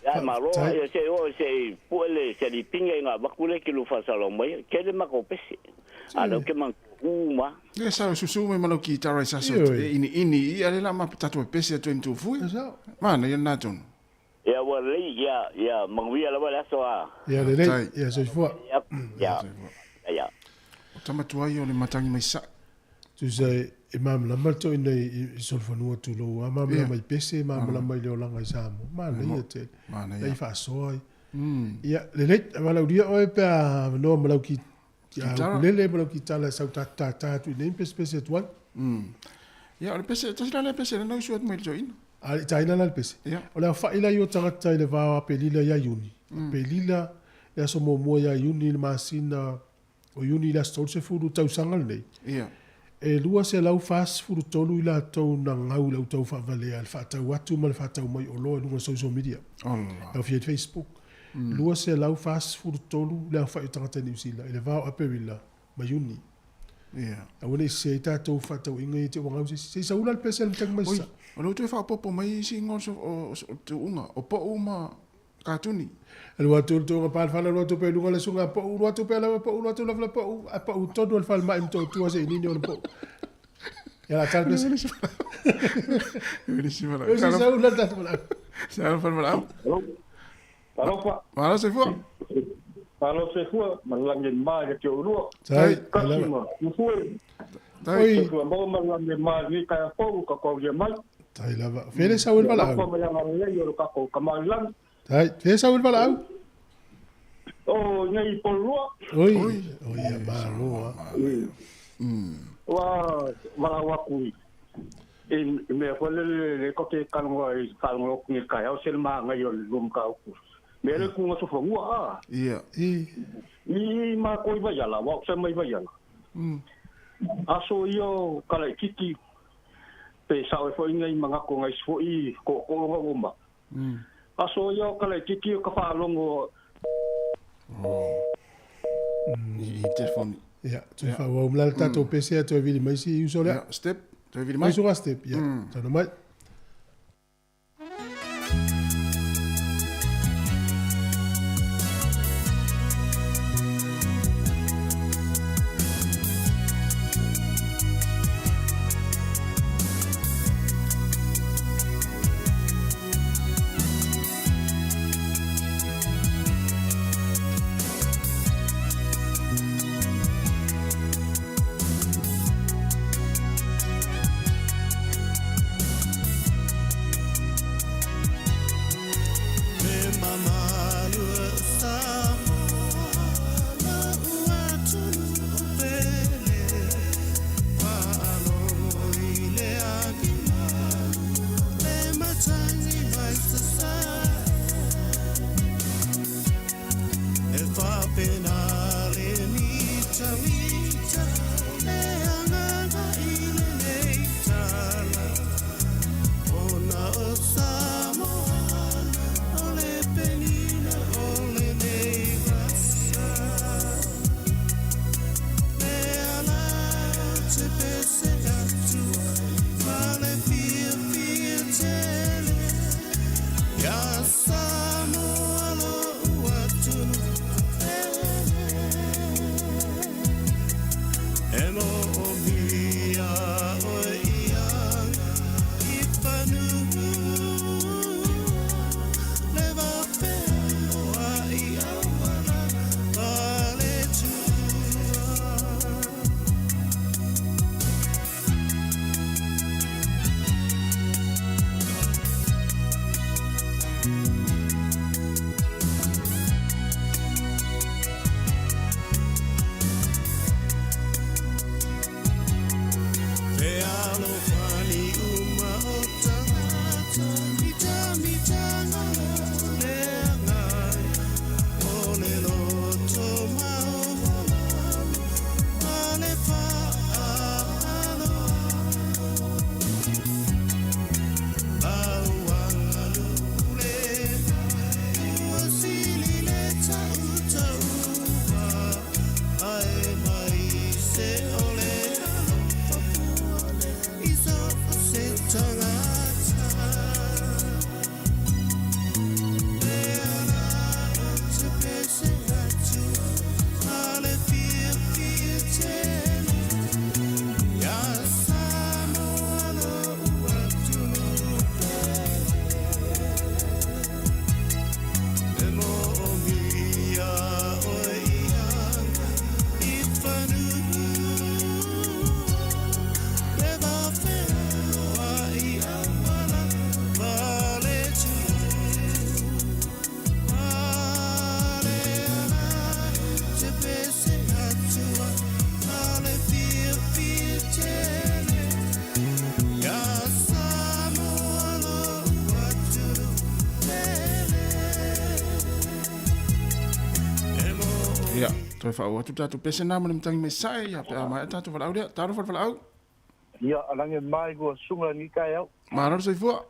Ya malo e se pole se di pinga nga bakule ke lu fa salo mai ke le mako pese. Alo ke man uma. Ia sa susu mai malo ki tara sa so ini ia le la ma tatu pese to into fu. Mana ia na ton. Ya wale ya mangwia la wala so a. Ya le ya so fu. Ya. Tama tuai o le matangi mai sa. Tu sai imam la malto ina I solfanua tu lo ama la mai pese imam la mai le langa Sāmoa. Mana ia te. Ia fa soi. Ia le wala uria o pe no malau ki lele malau ki tala sa ta tu nei pese tuan. Ia le pese tasila le pese na suat mai join. Ali taina la pese. O la fa ila yo tanga tai le va pelila ya yuni. Pelila ya so mo ya yuni le masina o yuni la stol se furu tau sangal nei. Ia. E lua se lau fas furu tolu ila tau na ngau lau tau fa vale al fa tau watu mal fa tau mai o lo lunga social media. Allah. Au fi Facebook. Lua se lau fas furu tolu la fa tanga tani usila. Ele va o apewila mai yuni. Ia. Awone se ta tau fa tau inga te wanga se sa ula pese al tang mai sa. O lo te fa popo mai si ngos o te unga o po uma katuni. El watu tu ngapal fa lo tu pe lunga le sunga po u watu pe la po u watu la po apa u todo el fal mai to tu se ni no po. Ya la tal pese. Buenísimo. Ese sa ula ta mala. Sa fa mala. Alofa. Mala se fua. Alo se fua, malange mai ke o lua. Sai. Kasima. Ufue. Oi. Tua mo malange mai ni ka po ka ko ye mai. Tai lava. Fere sa ul bala. Ko me nga le yo ka ko ka mai lang. Tai, fere sa ul bala. O nei po lua. Oi. Oi ya ma lua. Wa wa kui. Me ko le ko ke kalwa ni ka ya sel ma nga yo lum ka ku. Me le ku nga so fo wa. Ia. Ni ma ko iba ya la wa se mai ba ya. Aso yo kala kiki pe sa o fo inga manga ko ngai fo I ko nga uma. Aso yo kala kiki ka fa longo. I telefoni. Ja, tu fa wa umla tato pese to vili mai si uso le. Step. To vili mai. Uso step, ja. Tano mai. Ia, toi whau atu tātou pesena mo le mtangi me sai, ia pia mai tātou whalau rea, tātou whalau. Ia, alange mai go sunga ni kai au. Mārau sai fua.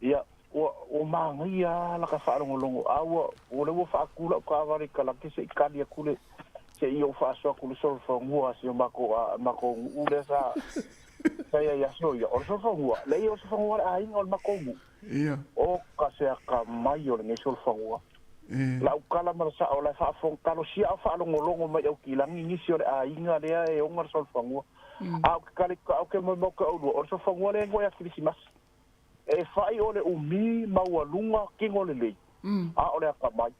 Ia, o mangi ia la ka whaarongo awa, o le wo whaakula ka awari ka laki se ikani akule, se i o whaasua kule sol whangua si o mako ure sa, saya ia soia, o sol whangua, lei o sol whangua a inga o mako ngu. Ia. O ka sea ka mai o le nge sol whangua. La ukala marasa o la whaafong kano sia a whaalongolongo mai au kilangi nisi o le a inga lea e ongar sol whangua. Au ke mo ka ulu, o sol whangua lea ngoia Christmas. E whai o le umi maualunga kingo le lei. A o le akamai.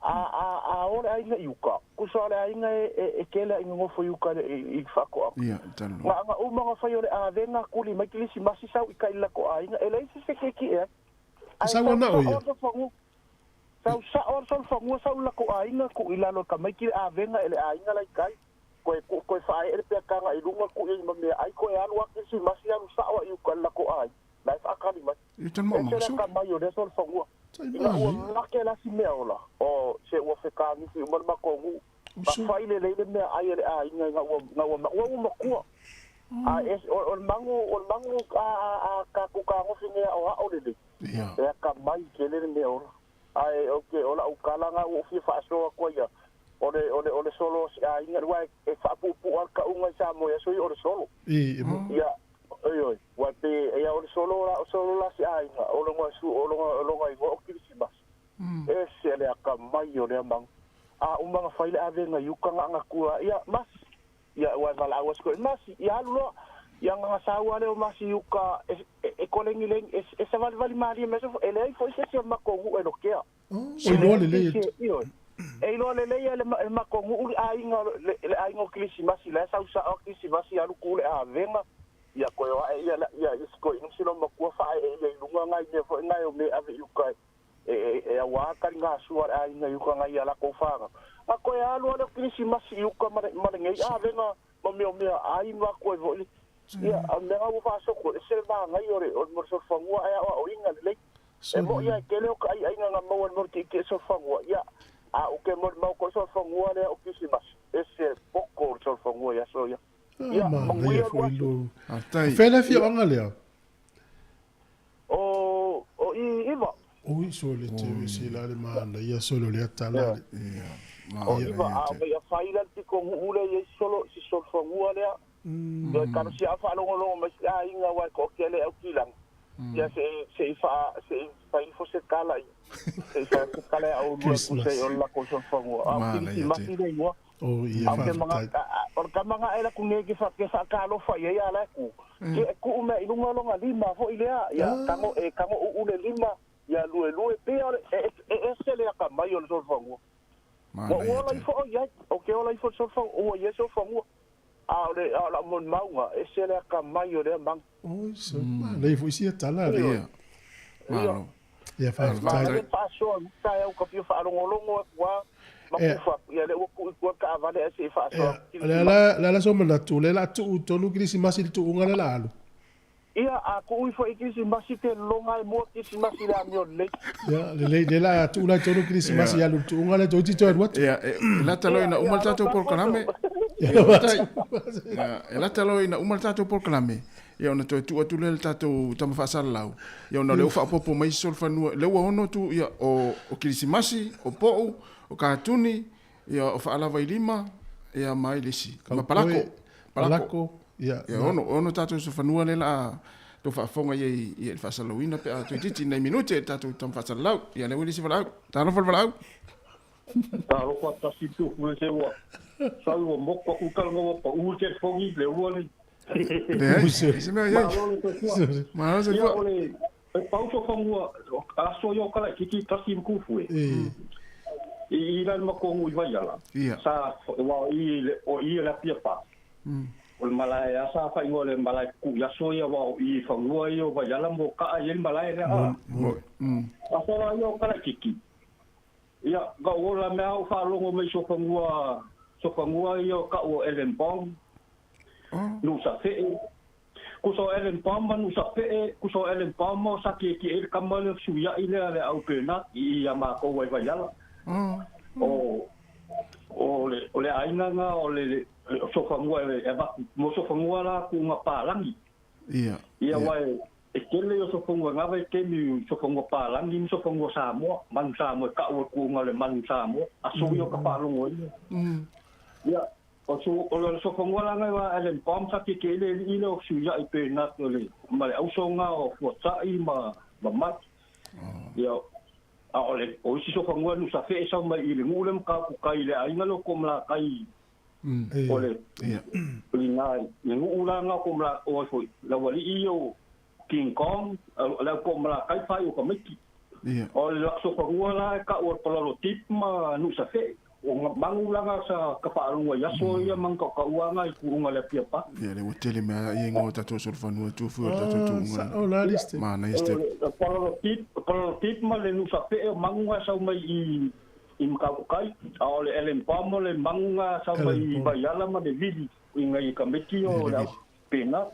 A o le ainga iuka. Kusa o le ainga e kele inga ngofo iuka i whako aku. Ia, talo. Nga umanga whai o le a venga kuli mai kilisi masi sau i kaila ko ainga. E leisi se keki e. Sa wana o ia. Sau sa or sol whangua sau la ko ainga ku ilalo ka mai ki a venga ele ainga lai kai. Koe whae ere pia kanga i runga ku i mamea ai koe alua kilisi masi aru sawa iuka la ko ai. Lai whaakari mai. Itan mo maso. Ese ka mai o le sol whangua. Ina ua nake la si mea ola. O se ua whekani si umar makongu. Whaile leile mea ai ele a inga nga ua makua. O mangu a ka kukango finea o a olele. Ea ka mai kelele mea ola. Ai okay ola ukalanga o fi faso ko ya ole solo a inga wa e fa pu ka unga Sāmoa so ole solo ya oi wa pe ya ole solo la si a inga ole ngo su ole ngo Christmas e se le ka mai ole mang a umanga faile ave nga yukanga nga kua ya mas ya wa mala was ko mas ya lo yang ngasawa le mas yuka e kolengileng e sa vali mari meso ele foi se makongu e lokea o lo le le e lo le le makongu a inga Christmas la sa usa Christmas ya lukule a venga ya ko ya isko insilo makua fa e lunga ngai ne fo ngai o me ave yuka e wa ka nga suar a inga yuka ngai ala ko fa a ko ya lo le Christmas yuka mare ngai a venga me ai ma ko vo ia a me au fa so ko se va ngai ore o mo so fangua ai o inga le e mo ia kele o ai nga mo mo ke so fangua ia a o ke mo ko so fangua le o Christmas ese poco so fangua ia so ia ia mo ia foi lo fela fi anga le o iva o so le te se la le mana ia solo le tala ia o iva a ia faila ti ko ule ia solo si so fangua le ya kan si afa lo mas inga wa ko kele au kilang ya se fa info se kala se fa kala au lu ko se la ko so fango a ki masi de yo o ia fa or kamanga ela ku nge fa ke fa kalo fa ya la ku ke ku me ilunga longa lima fo ilea ya kango ule lima ya lu pe e se le ka mai o so fango o la fo ya o ke o la fo so fango o ye so fango ala mon maunga e se le ka mai o le mang so le foi si tala le ia fa fa so ta eu ka fi fa longo wa ma ku fa ia le ku ka vale se fa so la so mana tu le la tu tonu Christmas tu unga la alu ia a ku fo Christmas te longa mo Christmas la mi le ya le la tu la tonu Christmas ya lu tu unga le to ti to what ia la talo ina umal tato por kaname la talo ina umal tato por kaname ia ona to tu atu le tato tama fa salau ia ona le fa popo mai sol fa no le ono tu ia o Christmas o po o katuni ia o fa ala vai lima ia mai lesi ma palako ia ono tato so fa no le la to fa fonga ia fa salawina pe a to titi nei minute tato tama fa salau ia le wili si falau talo fa falau talo ko ta situ ko se wa salvo moko ku kalngo po u ke fongi le wole ma se fa pau so fongo a so yo kala kiki tasim ku fue i la mo ko mu vaya sa wa i la pia pa o malaya sa fa ngole malaya ku ya so ya wa i fongo yo vaya la mo ka yen malaya a so yo kala kiki ya ga ola me au fa longo me so fangua yo ka o Ellen Pong no sa fe ku so Ellen Pong no sa fe ku so Ellen Pong mo sa ki el kamal su ya ile ale au pena i ya ma ko wa ya o ole aina nga ole sofa ngua e ba mo sofa ngua la ku nga palangi ia wai e kele yo sofa ngua nga vai ke mi sofa ngua palangi mi sofa ngua Sāmoa man Sāmoa ka o ku nga le man Sāmoa aso yo ka palongo ia o sofa ngua la nga wa ele pom sa ke kele ile o suya i pe na ole ma le auso nga o fuatai ma mat ia ole o si sofa ngua nu sa fe sa mai ile ngule ka ku kai le ai ngalo ko mla kai ole nga ngula nga ko mla o foi la wali io King Kong la ko mla kai fai o ka miki o la sofa ngua la ka o polo tip ma nu sa fe o mangula nga sa ka pa lu ya so ya man ka uanga i ku ngale pia pa le hotel me ia ngo tatu sofa nu tu fu tatu tu o la liste ma na este polo tip ma le nu sa fe mangua sa mai i mkaukai ole elen pamo le manga sa mai bayala ma de vidi inga i kameki o la pena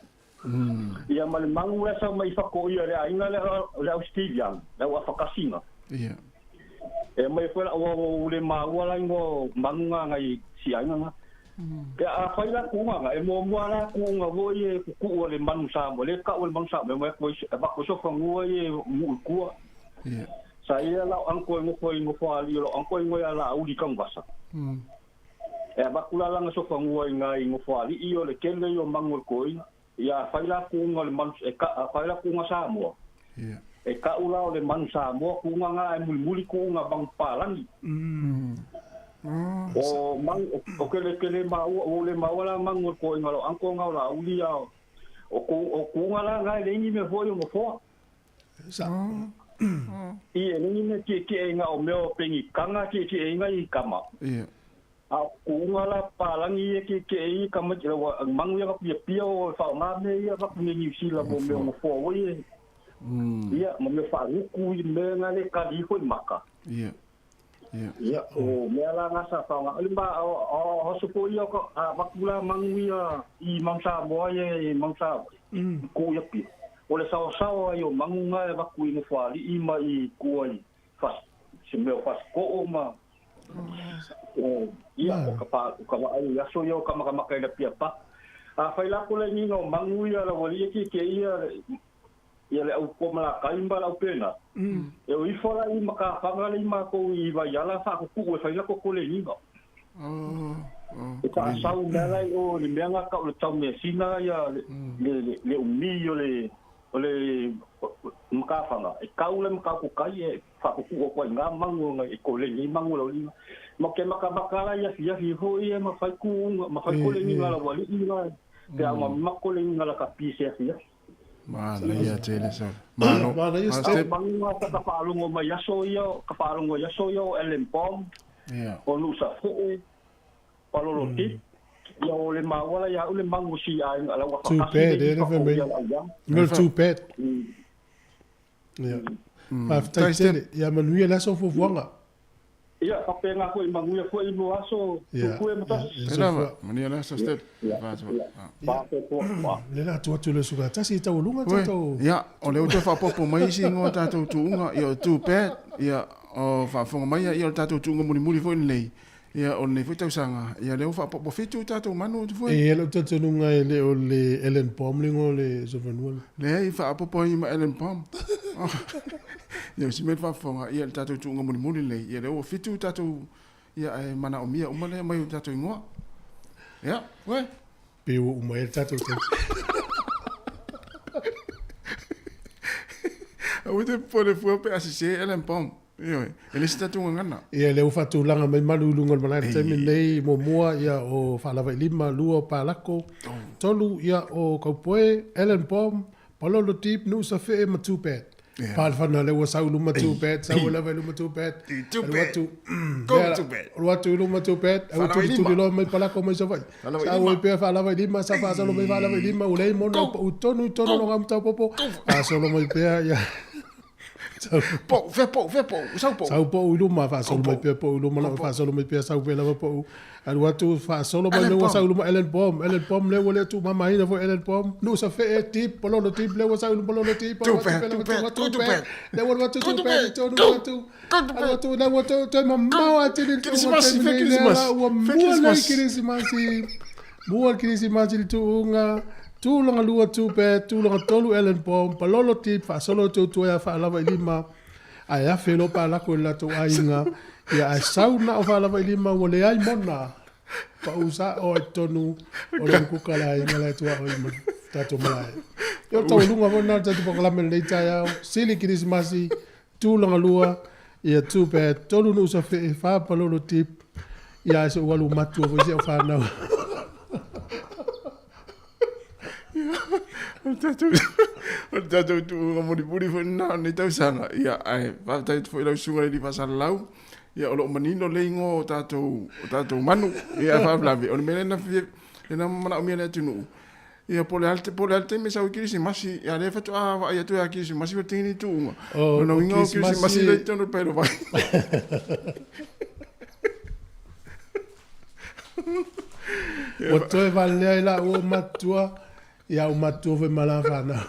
ia ma le mangua sa mai fa ko ia le ainga le Australia le wa fakasina ia e mai foi o le maua la ngo manga ngai si ainga nga ke a fai la kunga e mo la kunga vo ye ku le mansa mo le ka o le mansa me mo ba ko so fa ngo ye mu ku ia saya la angko ngo foi ngo fa ali lo angko ngo ya la uli kang basa e ba kula la so fa ngo ngai ngo fa ali io le kende yo mangol ko ia fai la kunga le mansa e ka fai la kunga Sāmoa ia e ka ula o le man Sāmoa kunga nga e muli kunga bang palangi o mang o kele ma o le ma wala mangol ko ngalo angko nga la uli ya o kunga la nga le ni me foi mo fo i ni me ki nga o meo pengi kanga ki nga i kama ia a kunga la palangi ki i kama wa mang ya pia o fa ma me ya ba ni sila mo me fo we ia mo me fa ku i me nga le ka di ko maka ia ia o me la nga sa fa nga limba o so ko ia ko ba kula manguia i mangsa mo ye mangsa ku ya pi o le sa yo mangunga ba ku i no fa i ma i ku ai fa se me fa ko o ma ia o ka ai ya so yo ka maka le pi pa a fa la ko le ni no manguia la wali ki ia ia le au ko mala kaimba la pena e o ifora i maka fanga le ma ko i va yala fa ko ku fa la ko le ni go e ka sa u mala o le menga ka o tau me sina ya le umio le maka fanga e ka u le maka ko kai e fa ko ku ko nga mango e ko le ni mango lo ni mo ke maka bakala ya fi ho i ma fa ku ma fa ko le ni la wali i la ke ma ko le ni la ka pi se ya Mana ia tele so. Mana ia step mangua ka palungo mai yaso yo elen pom. Ia. O nusa fu. Palolo ti. Ya ole mawala ya ole mangu si ai ala wa too bad ele foi no too bad. Ia. Mas tá tele ya manuia la so fu vonga. Ia ka penga ko manguia ko i no aso ku e mata. Era mania la so step. Le la tu le suga ta si ta ulunga ta to. Ya, o le uto fa popo mai si ngo ta tu unga ia tu pet ia o fa fonga mai ia ta tu unga muri foi nei. Ia o nei foi tau sanga. Ia le fa popo fitu ta tu manu tu foi. E le tu unga le o le Ellen Pomlingo le so vanua. Le fa popo i ma Ellen Pom. Ia si me fa fonga ia ta tu unga muri nei. Ia le o fitu ta tu ia mana o mia o male mai ta tu ngoa. Ya, we. Peu uma ele tá todo. O te pone fu pe asise Ellen Pom. Ele está tu ngana. E ele o fatu langa mai malulunga mana te nei momoa ia o falava lima lua palako. Tolu ia o kaupoe Ellen Pom, palolo tip no sa fe matu pet. Pal fana le wasa luma tu pet, sa wala luma tu pet. Tu pet. Go tu pet. Watu luma tu pet, au tu lo mai palako mai sa vai. Sa o pe falava lima sa fa sa lo mai falava lima o le mono o tonu no ngam ta popo. A so lo mai pe ia. Po, sau po. Sau po ulu ma fa solo mai pe po ulu ma fa solo mai pe sau pe la po. Anu atu fa solo mai le sau ulu Ellen Pom le wole tu mama ina fo Ellen Pom. Nu sa fe tip polo no tip le sau ulu polo no tip. Tu pe. Le wole tu pe tu tu. Anu tu le wole tu mama wa tini tu. Mua Krismasi tu unga. Tu longa lua tu pe, tu longa tolu Ellen Pom, palolo tip, fa solo tu ya fa lava ilima. Ai a felo pa la ko la tu ainga. Ya ai sauna o fa lava ilima o le ai mona. Pa usa o tonu o le kukala inga la tu o ima. Tato mai. Yo tau lunga bona tatu pakalame le taya. Sili Krismasi, tu longa lua, ya tu pe, tolu no sa fa palolo tip. Ya se walu matu o se fa na. Tato tu ngamuri puri fona ni tau sanga. Ia ai, va tai foi la sunga di pasal lau. Ia o manino lengo tato manu. Ia fa blavi. O mele na fi na mana o mele tunu. Ia pole alte me sa Krismasi. Ia le fa tu va ia tu Krismasi va tini tu. No ingo Krismasi le tonu pero vai. O toi vale la o matua. Ia o matua ve malafana.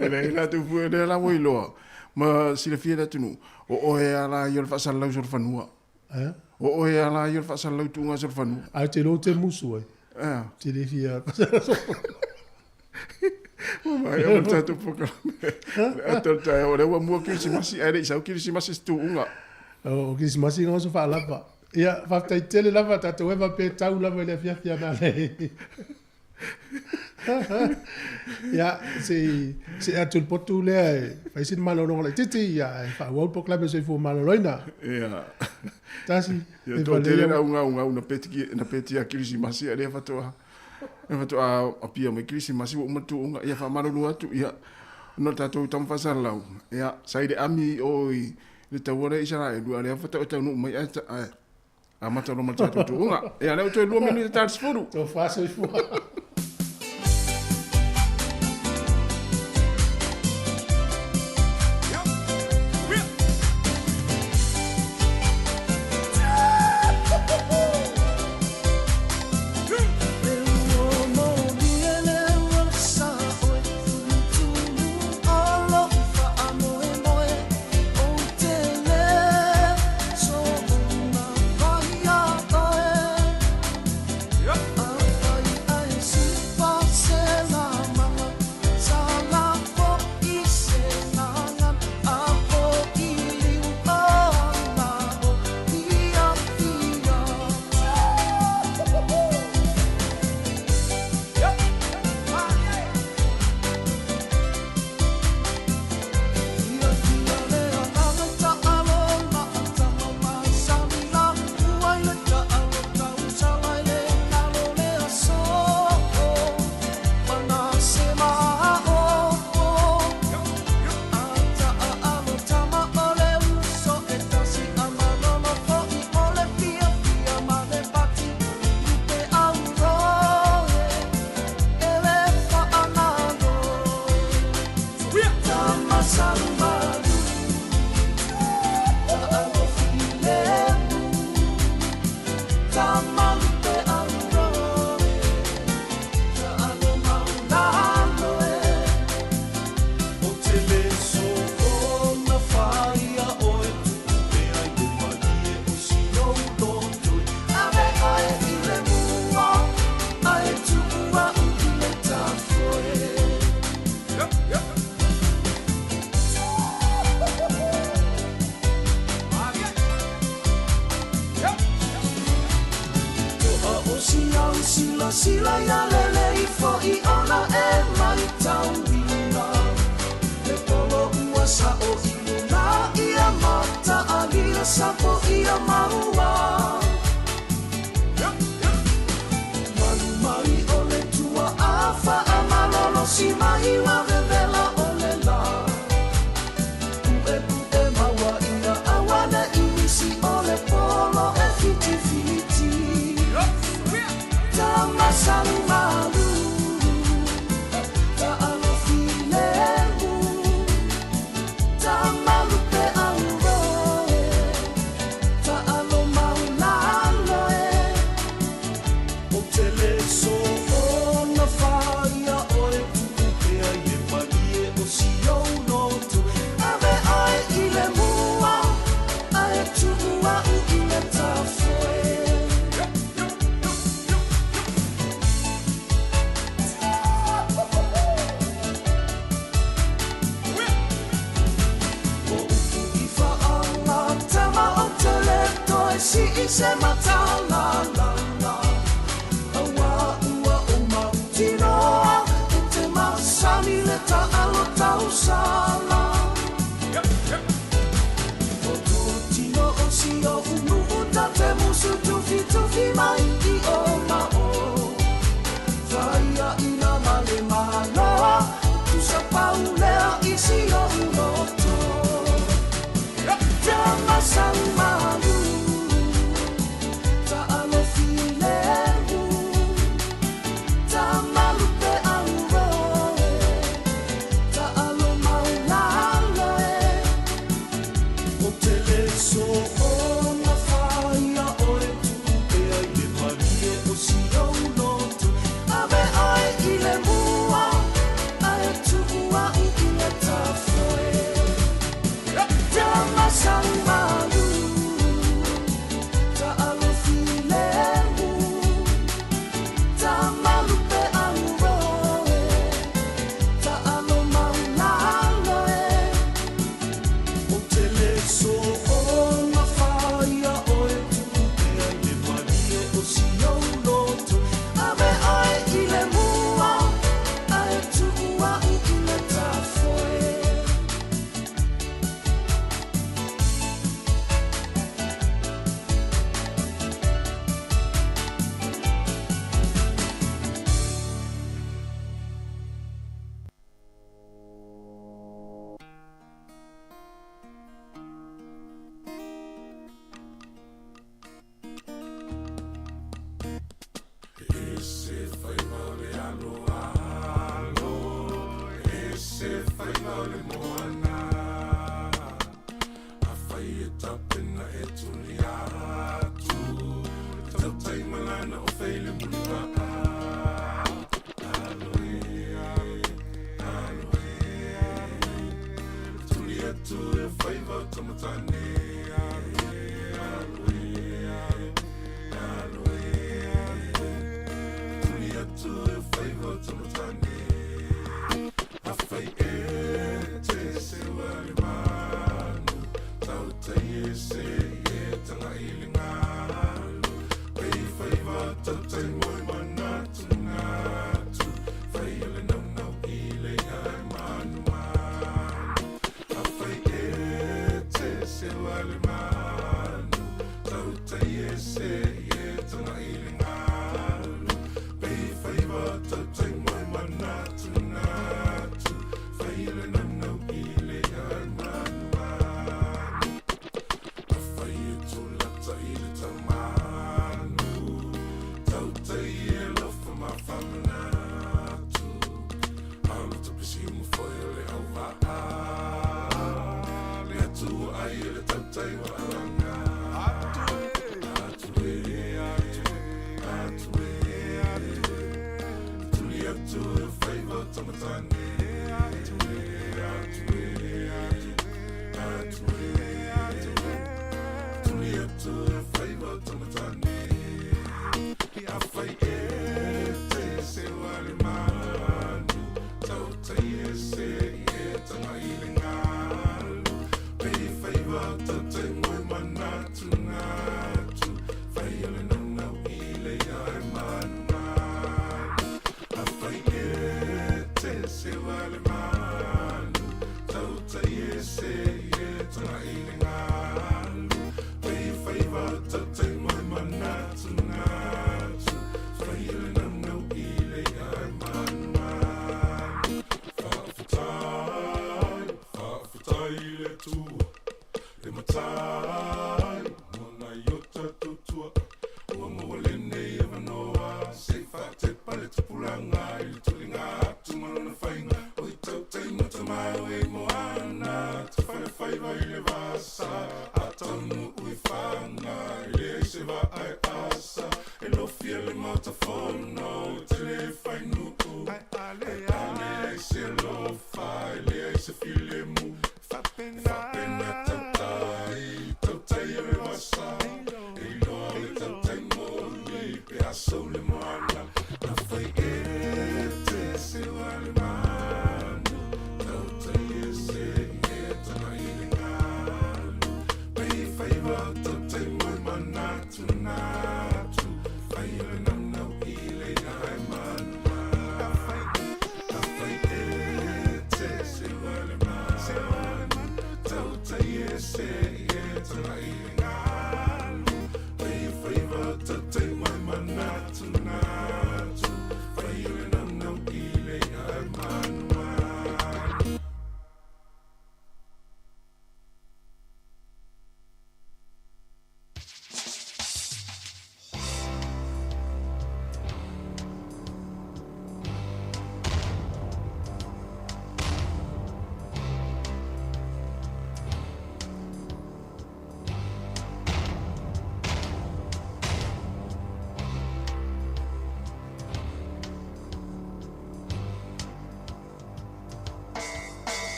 Ela tu fu de la moilo. Ma si le fiera tunu. O e ala yo fa salau sur fanua. O e ala yo fa salau tu nga sur fanua. A te lo te musu ai. Te le fiera. Ma ia ta tu poka. Ato ta o le wa mo Krismasi ai sa Krismasi tu nga. O Krismasi nga so fa lava. Ia, whaftai tele lava tato ewa pe tau lava le fiafia na le. Ia, se atul potu lea, whaisin malolonga le titi, ia, whawau poklame so i fu maloloina. Ia. Tasi. Ia, tō tere na unga na peti a Krismasi, a rea whatoa. E whatoa a pia me Krismasi, wa umatu unga, ia whamarolu atu, ia, no tato tamwhasalau. Ia, saide ami oi, le tauare isara e lua, rea whatau tau nu mai aita, amata lo mata tu unga e ana to lu meni ta sfuru to faso fu sila ya lele ifo I ona e mai tauina le polo ua sa o iluna ia mata alia sapo ia maua manu mai o le tua afa a malolo si mai wa vevela o le la ue maua ina awana inisi o le polo e fiti fiti Masalu malu, ta alo filemu, Si se matala la la awa ua o mautinoa e te masani le ta alo tau sala o tu tino o si o unu uta te musu tufi mai I o mao Vaia ina male maloa tu sa paulea I si o unoto te masani malu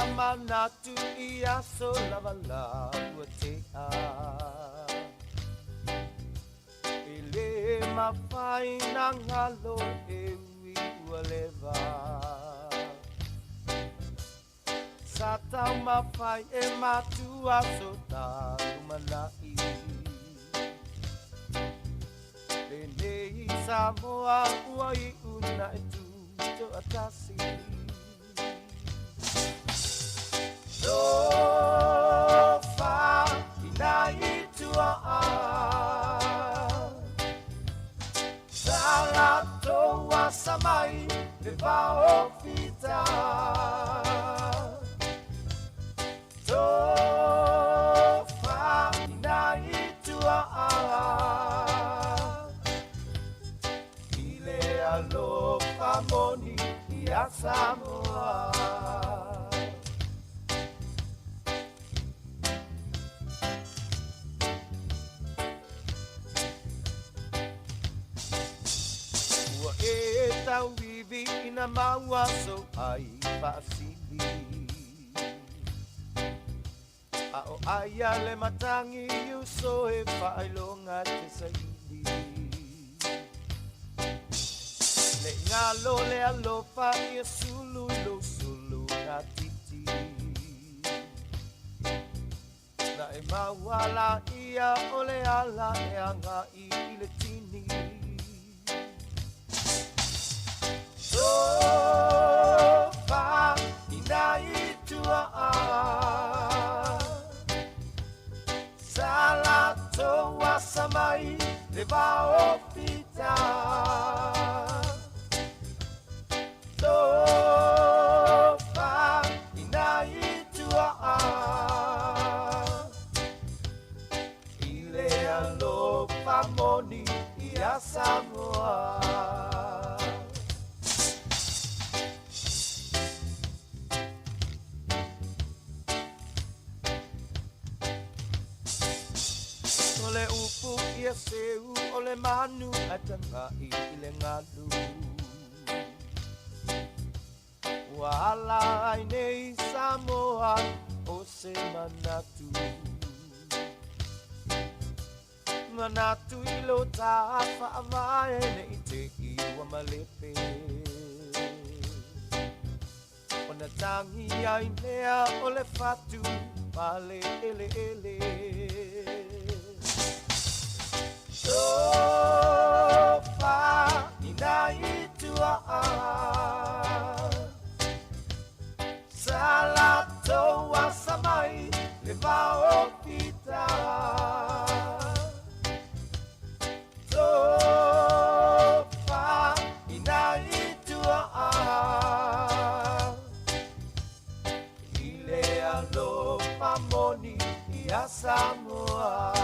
Amanatu ia so lavala uatea Ele mawhai na ngalo e ui ualeva Sa tau mawhai e matua so talu manai Lenei Sāmoa uai una e tu to atasi Sofa inai tua Salato wasamai le vao fita Sofa inai tua Ile alo famoni ia Sāmoa Tau vivi ina maua so ai paasili Ao aia le matangi uso e whailonga te saili Le ngalo le alofa ia sulu lo sulu na titi Na e maua la ia ole ala e anga I le tini Sofa inai tua Salato wasamai le vao pita Sofa inai tua Ile alo famoni ia Sāmoa Ole upu ia seu ole manu atangai ile ngalu Wala nei Sāmoa o se manatu Manatu ilo ta whaamae nei te iwa malepe Ona tangi ai mea ole fatu Pale ele ele Sofa inai tua Salato wasamai le vao pita Sofa inai tua Ile alo famoni ia Sāmoa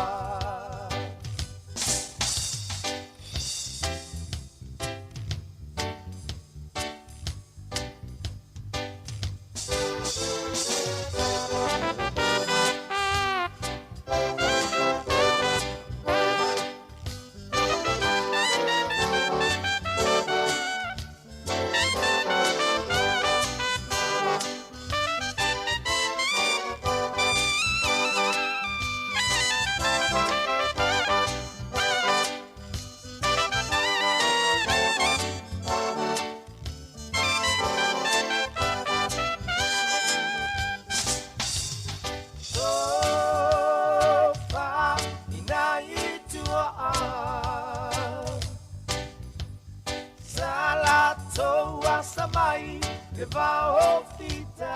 whaofita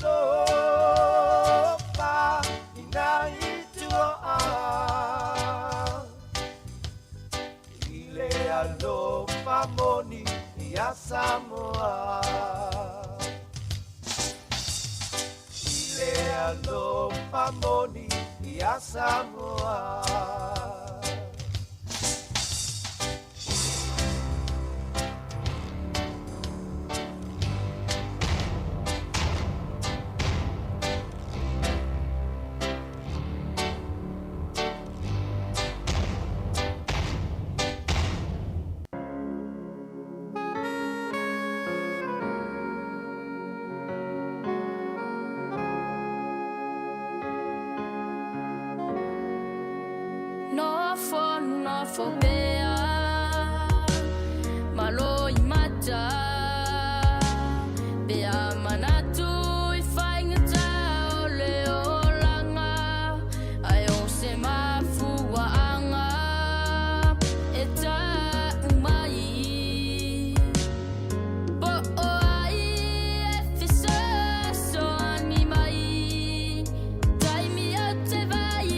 Lopa ina itua Ile alofa moni ia Sāmoa Ile alofa moni ia Sāmoa No for bea malo imata bea manatu ifaingata ole olanga ayo se mafuanga eta umai bo ai efisa so animai taimi ate vai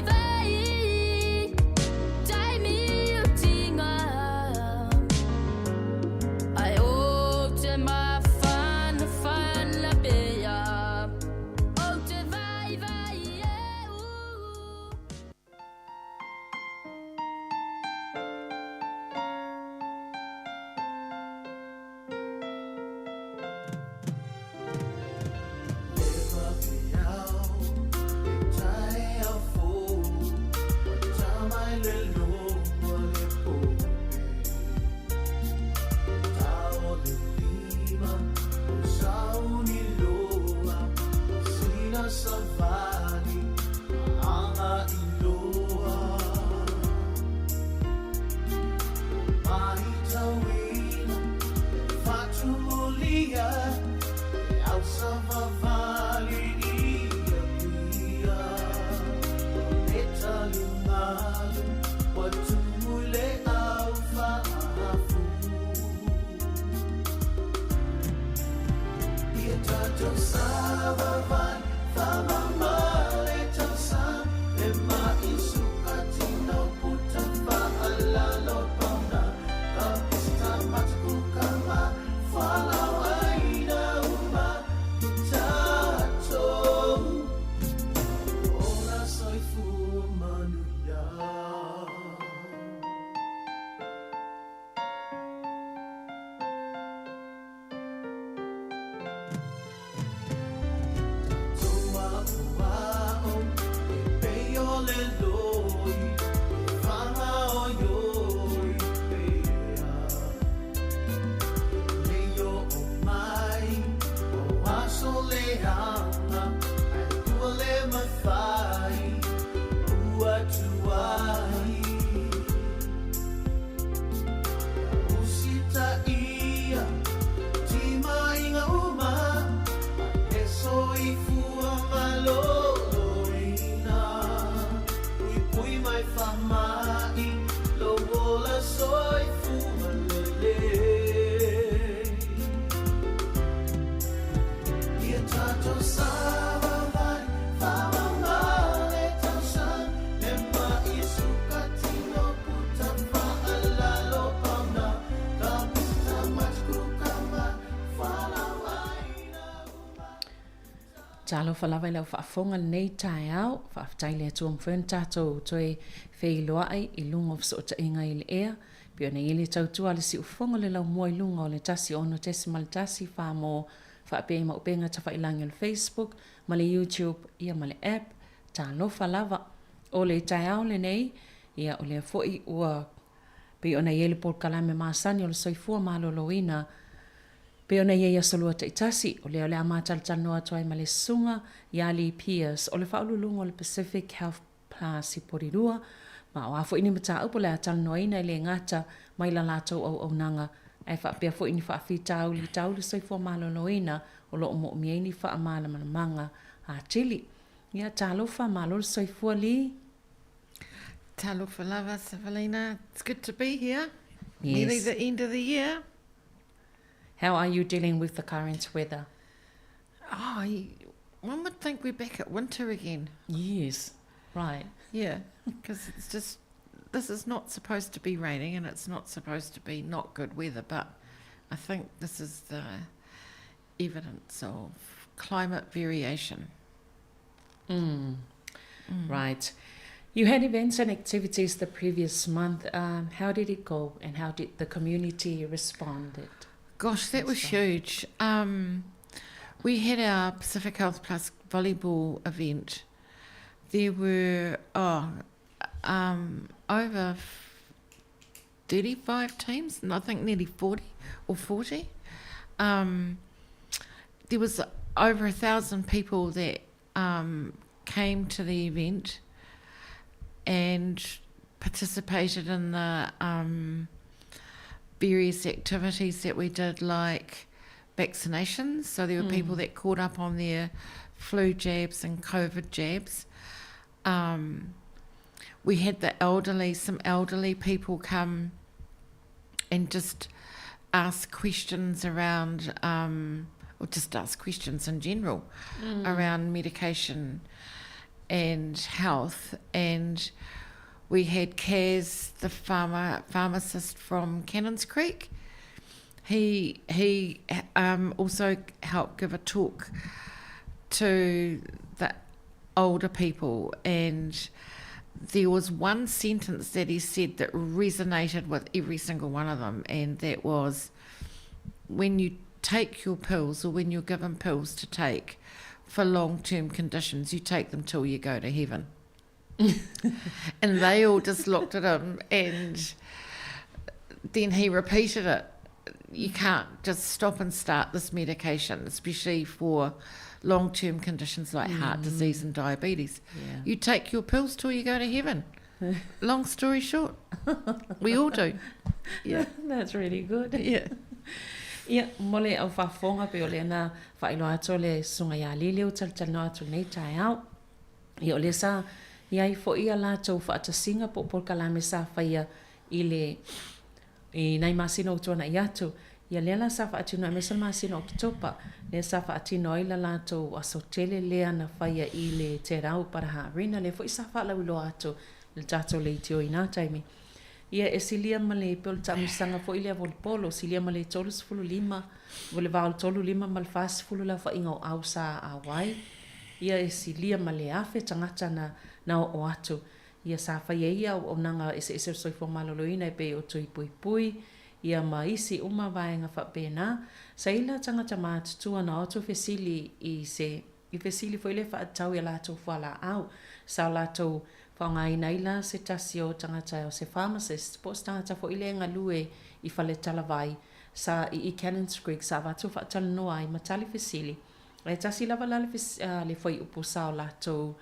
Talo falava lau whaafonga nei tai au, whaafatai lea tuam when tātou toi whei loa ai I lunga of so ta inga I le ea, pio nei ili tautua le si ufonga le lau mua I lunga o le tasi ono tesi ma le tasi wha mo whaapea ma upenga ta whailangi o le Facebook, ma le YouTube, ia ma le app, talo falava o le tai au le nei, ia o le foi ua pio nei ele por kalame maasani o le soifua maloloina, Peo na ia solua te itasi, o leo le amatal tanoa tuai ma le sunga, Yali Pierce, o le whaululunga o le Pacific Health Plus I Porirua, ma o afo ini mata upo le atal noaina I le ngata, mai la latou au nanga, ai whapea fo ini whaafi tau li tau le soifua maloloina, o lo mo mieni wha amala manamanga a chili. Ia talofa malo le soifua li. Talofa lava, Savalina, it's good to be here. Yes. Nearly the end of the year. How are you dealing with the current weather? One would think we're back at winter again. Yes, right. Yeah, because it's just, this is not supposed to be raining and it's not supposed to be not good weather, but I think this is the evidence of climate variation. Right. You had events and activities the previous month. How did it go and how did the community respond? Gosh, that was huge. We had our Pacific Health Plus volleyball event. There were over 35 teams, and I think nearly 40 or 40. There was over 1,000 people that came to the event and participated in the various activities that we did, like vaccinations. So there were people that caught up on their flu jabs and COVID jabs. We had some elderly people come and just ask questions around, or just ask questions in general around medication and health. And we had Kaz, the pharmacist from Cannons Creek. He also helped give a talk to the older people, and there was one sentence that he said that resonated with every single one of them, and that was, when you take your pills, or when you're given pills to take for long-term conditions, you take them till you go to heaven. And they all just looked at him, and then he repeated it. You can't just stop and start this medication, especially for long-term conditions like heart disease and diabetes. Yeah. You take your pills till you go to heaven. Long story short, we all do. Yeah, that's really good. Yeah. Ia, mole au whafonga pe ole na whailo ato le sunga ia lili o taltano atu nei tai au. Ia ole sa, ia i fo ia la tau whaatasinga po kalame sa whaia i nei masino o tuana i atu. Ia lela sa whaatino e mesal masino o kitopa. Le sa whaatino i la la tau asotele lea na whaia i le te rau paraha arena. Le fo i sa whaalau ilo atu le tato le tio i nā taimi. Ia e silia ma le polo tamisanga fo ilia volpolo, silia ma le tolu sifulu lima, vole vau tolu lima ma le fasifulu la fa inga o au sa awai. Ia e silia ma le afe tangata na o atu. Ia sa whaia ia o nanga ese soifo maloloina e pe o tui pui pui. Ia ma isi uma vaenga fa pena. Sa ila tangata mātutua na oto fesili i fesili fo ile fa atau ia lato whala au. Sa lato whaonga ina ila se tasi o tangata o se pharmacist, po tangata fo ile ngalue i whale talavai sa i Cannons Creek sa watu whaatala noa i matali fesili. E tasi lava le foi upo sa o lato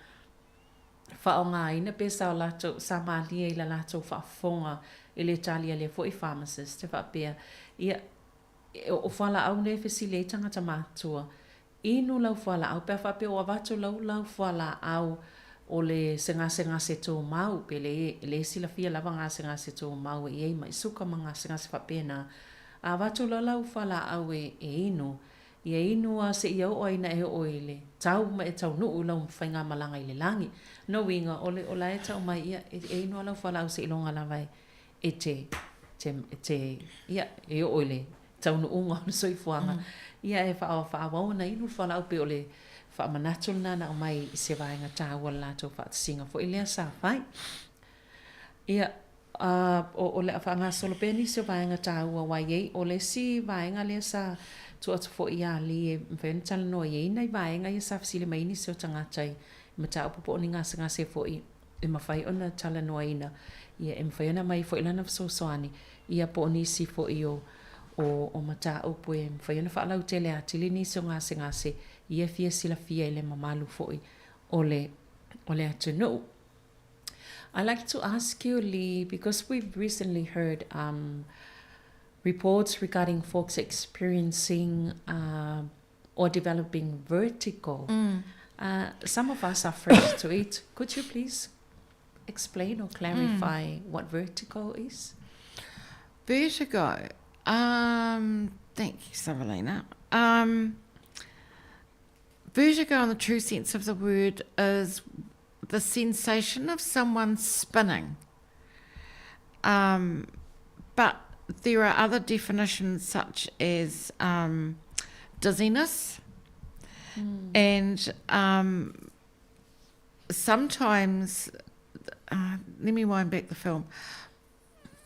whaonga ina pe sa o lato sa malia ila lato whaafonga i le talia le foi pharmacist te whaapea. Ia o whala au ne fesili tangata mātua. Inu lau whala au pe whaapea o avatu lau whala au o le senga se tō mau, pe le sila fia lava ngā senga se tō mau e mai suka mga senga se whapena. A watu lau whala au e inu. I inu a se iau o ina e oile. Tau ma e tau nuu lau mwhainga malanga i le langi. No winga, o la e tau mai ia e inu a lau whala au se ilonga lava e ia e oile. Tau nuu ngā soifuanga. Ia e whaawau na inu whala au pe ole whaamanatul na o mai i se vaenga tāua lātou whaatasinga fo i lea sa whai. Ia, o le whaanga solopeni se vaenga tāua wai ei, o le si vaenga lea sa tu atu fo i a li e mwhental no ei nei vaenga i sa fasile maini se o tangatai ma tā upopo o ni ngasa se fo i mawhai ona tala no ina. Ia e mwhai ona mai fo i lana soani, ia po ni si fo i o mata upo e mwhai ona whaalau tele a tili ni se o ngase ia fia sila fia ile mamalu foi ole atunu. I'd like to ask you, Lee, because we've recently heard reports regarding folks experiencing or developing vertigo. Some of us are fresh to it. Could you please explain or clarify what vertigo is? Vertigo. Thank you, Savalina. Vertigo, in the true sense of the word, is the sensation of someone spinning. But there are other definitions such as dizziness, and sometimes, let me wind back the film,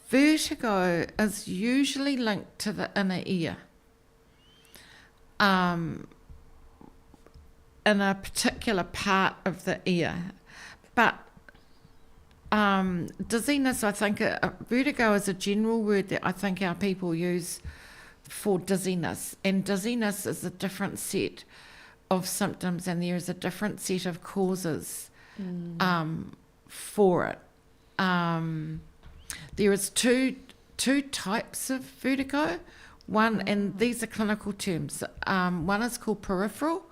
vertigo is usually linked to the inner ear. In a particular part of the ear. But dizziness, I think, vertigo is a general word that I think our people use for dizziness. And dizziness is a different set of symptoms, and there is a different set of causes for it. There is two types of vertigo. One, and these are clinical terms. One is called peripheral,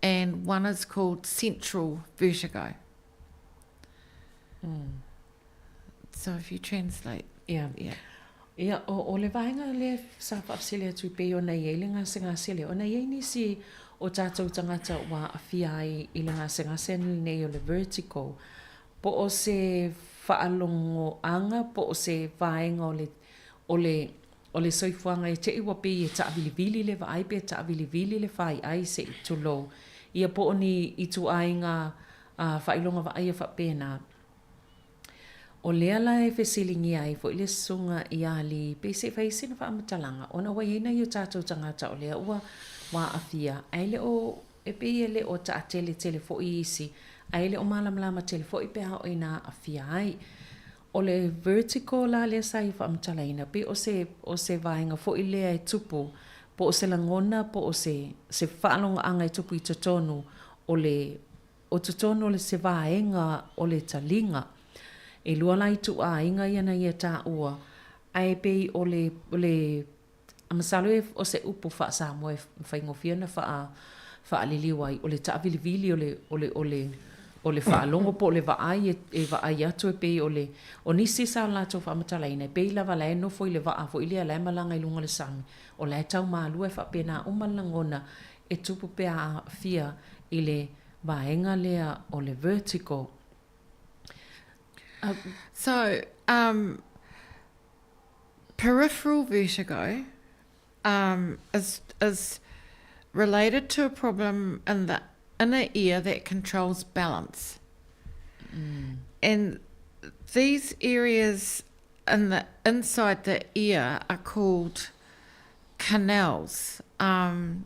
and one is called central vertigo. So if you translate. Yeah. Ia, o le vaenga le sa whaafsele atu pe o nei e le ngase ngase o nei e nisi o tātou tangata wa awhia ai i le ngase ngase nei o le vertigo. Po o se whaalongo anga, po o se vaenga o le soifuanga e te iwa pe e taawili le vaai pe taawili le whai ai se i tulo. Ia po o ni i tu ainga whailonga vaai a whapena. O lea la e whesilingi ai fo ile sunga i ali pe se whaisina wha amatalanga. Ona wai ina i o tātou tangata o lea ua wā awhia. Aile o e pe ele o ta tele fo i isi. Aile o malamlama tele fo i pe hao ina awhia ai. O le vertigo la lea sai wha amatalaina. Pe o se vaenga fo i lea e tupu. Po o se langona, po o se whaalonga anga e tupu i tutonu. O tutonu o le se vaenga o le talinga. E lua lai tu a inga iana ia tā ua. Ai pei o le amasalo e o se upu wha Sāmoa e whaingofiana wha liliwai. O le taawili o le wha longo po le vaai e vaai atu e pei o nisi sa lato wha amatalaina. E pei lava lai no fo i le vaa fo i lea lai malanga i lunga le sami. O lai tau maalua e wha pena umalangona e tupu pea a fia i le vaenga lea o le vertigo. So, peripheral vertigo is related to a problem in the inner ear that controls balance. And these areas inside the ear are called canals. I'm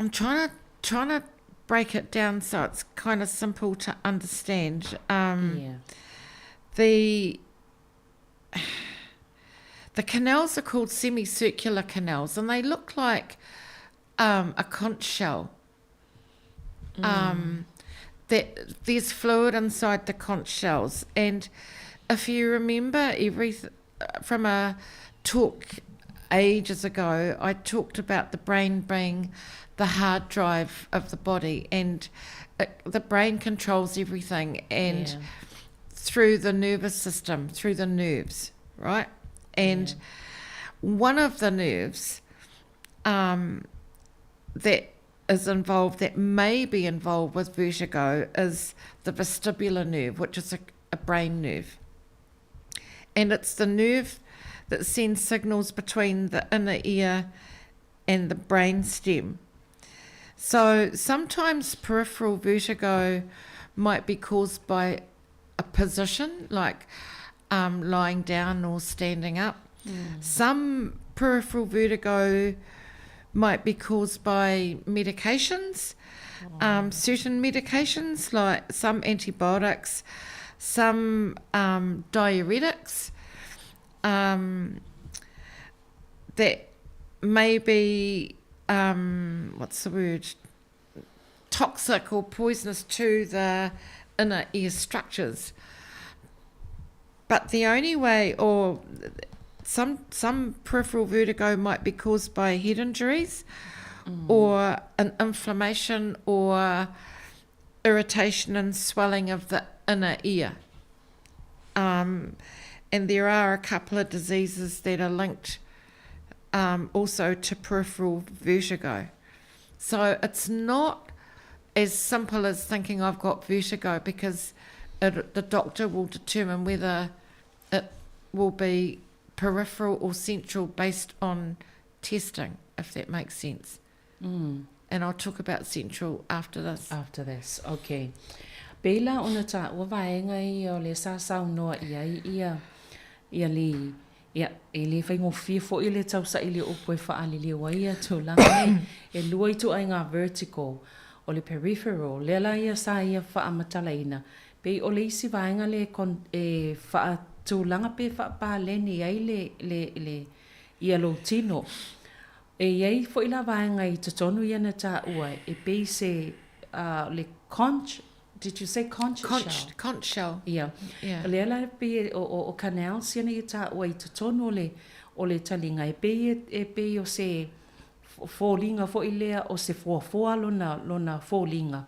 trying to break it down so it's kind of simple to understand. The canals are called semicircular canals, and they look like a conch shell. There's fluid inside the conch shells, and if you remember from a talk ages ago, I talked about the brain being the hard drive of the body, and the brain controls everything, and through the nervous system, through the nerves, right? And one of the nerves that is involved, that may be involved with vertigo, is the vestibular nerve, which is a brain nerve. And it's the nerve that sends signals between the inner ear and the brain stem. So sometimes peripheral vertigo might be caused by a position, like lying down or standing up. Some peripheral vertigo might be caused by medications, certain medications like some antibiotics, some diuretics that may be toxic or poisonous to the inner ear structures. But the only way, or some peripheral vertigo might be caused by head injuries or an inflammation or irritation and swelling of the inner ear. And there are a couple of diseases that are linked also to peripheral vertigo. So it's not as simple as thinking I've got vertigo, because the doctor will determine whether it will be peripheral or central based on testing, if that makes sense. And I'll talk about central after this. After this, okay. Pela ona ta ua vaenga I o le sasau noa ia li ia e le whaingo fo I le tausa I le opo e whaalili wa ia tūlanga e lua I tu ai ngā vertical o le peripheral le la ia sa ia whaamatalaina pe o le isi vaenga le e wha tūlanga pe whaapaleni ai le ia lo tino e iei fo ila vaenga I tatonu ia na ta ua e pe se le conch. Did you say conch shell? Conch shell. Yeah. Le ala pe o canal sina I ta ua I tatonu o le talinga e pe o se fōlinga fo I lea o se fōa lona fōlinga.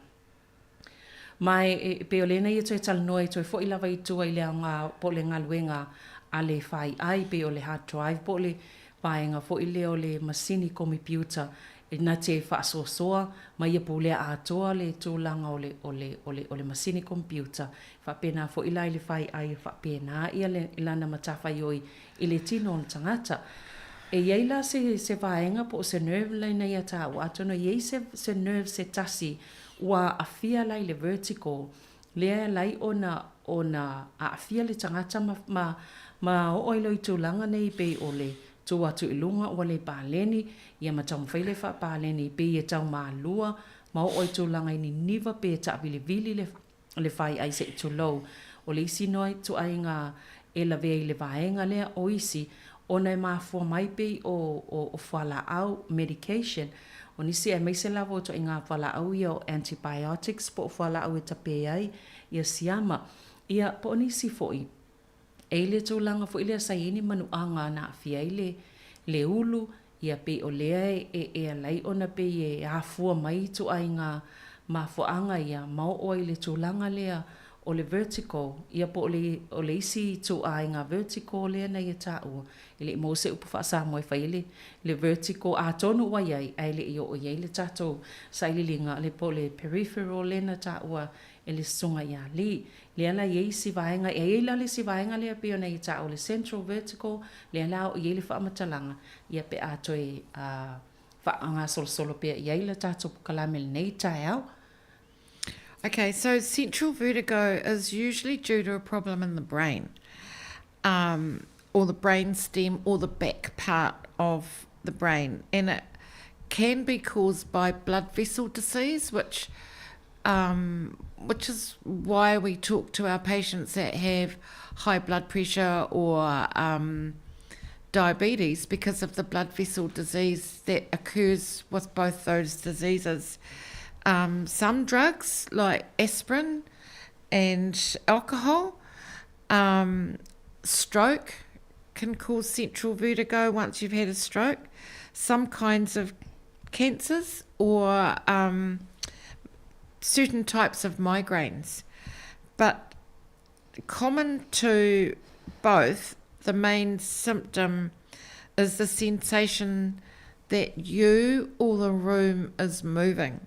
Mai pe o lena I toi talanoa I toi fo I lava I tua I lea ngā po le ngaluenga a le whai ai pe o le hard drive po le vaenga fo I lea o le masini computer e na te whaasoasoa mai ia pūlea atoa le tūlanga o le masini computer. Whapena fo ila I le whai ai whapena ia le ilana matawhai oi I le tino o le tangata. E ieila se vaenga po se nerve leina ia tā ua atono iei se nerve se tasi ua awhia lai le vertical. Lea lai ona a awhia le tangata ma o oilo I tūlanga nei pe o le tō atu I lunga o le pāleni, ia matau mwhaile wha pāleni, pe ia tau mā lua, ma o oi tūlanga I ni niwa pe ta vili le whai ai se I tū lau. O le isi noi tu ai ngā e la vea I le vaenga lea o isi, o nei mā fua mai pe o whala au medication. O nisi e meise lavo tu ai ngā whala au ia o antibiotics, po whala au e tape ai, ia siama. Ia po nisi foi. E le tūlanga fo ile sa ini manu anga na fia le ulu ia pe o lea e alai ona pe e hafua mai tu ai ngā mafuanga ia mau o le tūlanga lea o le vertical ia po o le isi tu ai ngā vertical lea na ia tāua ile mo se upu wha Sāmoa e whaile le vertical a tonu wa iai ai le I o iai le tātou sa ililinga le po le peripheral le na tāua e le sunga ia li. Le ala iei si vaenga, e eila le si vaenga lea pio na I ta o le central vertical, le ala o iei le whaamatalanga, ia pe ato e whaanga solo pia iei le tato pukalame le nei tai au. Okay, so central vertigo is usually due to a problem in the brain, or the brain stem, or the back part of the brain, and it can be caused by blood vessel disease, which is why we talk to our patients that have high blood pressure or diabetes, because of the blood vessel disease that occurs with both those diseases. Some drugs like aspirin and alcohol, stroke can cause central vertigo once you've had a stroke. Some kinds of cancers or certain types of migraines. But common to both, the main symptom is the sensation that you or the room is moving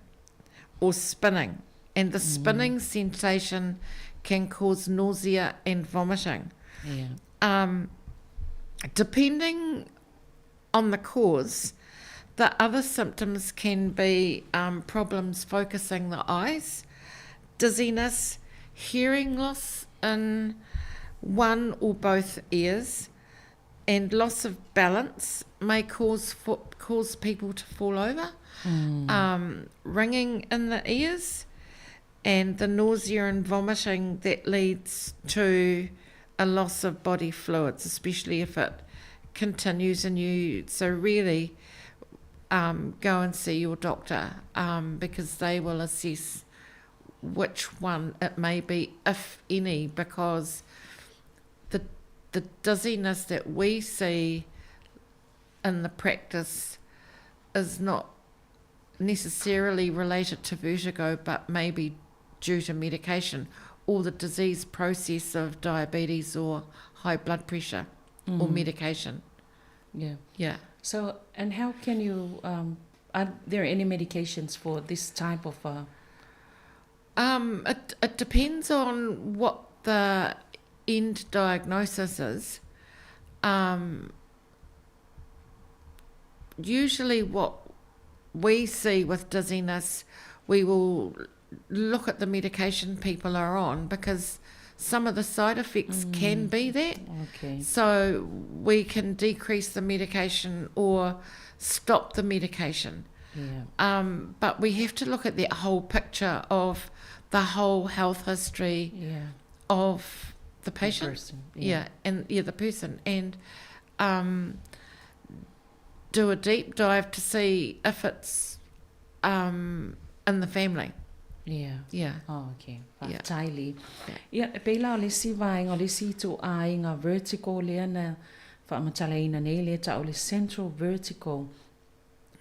or spinning. And the spinning sensation can cause nausea and vomiting. Yeah. Depending on the cause, the other symptoms can be problems focusing the eyes, dizziness, hearing loss in one or both ears, and loss of balance may cause people to fall over, ringing in the ears, and the nausea and vomiting that leads to a loss of body fluids, especially if it continues in you. So really go and see your doctor, because they will assess which one it may be, if any, because the dizziness that we see in the practice is not necessarily related to vertigo, but maybe due to medication or the disease process of diabetes or high blood pressure or medication. Yeah. Yeah. So, and how can you, are there any medications for this type of... It depends on what the end diagnosis is. Usually what we see with dizziness, we will look at the medication people are on, because some of the side effects can be that. Okay. So we can decrease the medication or stop the medication. Yeah. But we have to look at the whole picture of the whole health history of the patient. Person, The person. And do a deep dive to see if it's in the family. Yeah. Yeah. Oh, okay. Taili. Yeah, pela o le si vaenga, o le si tu ainga vertigo lea na whaamatalaina nei lea ta o le central vertigo.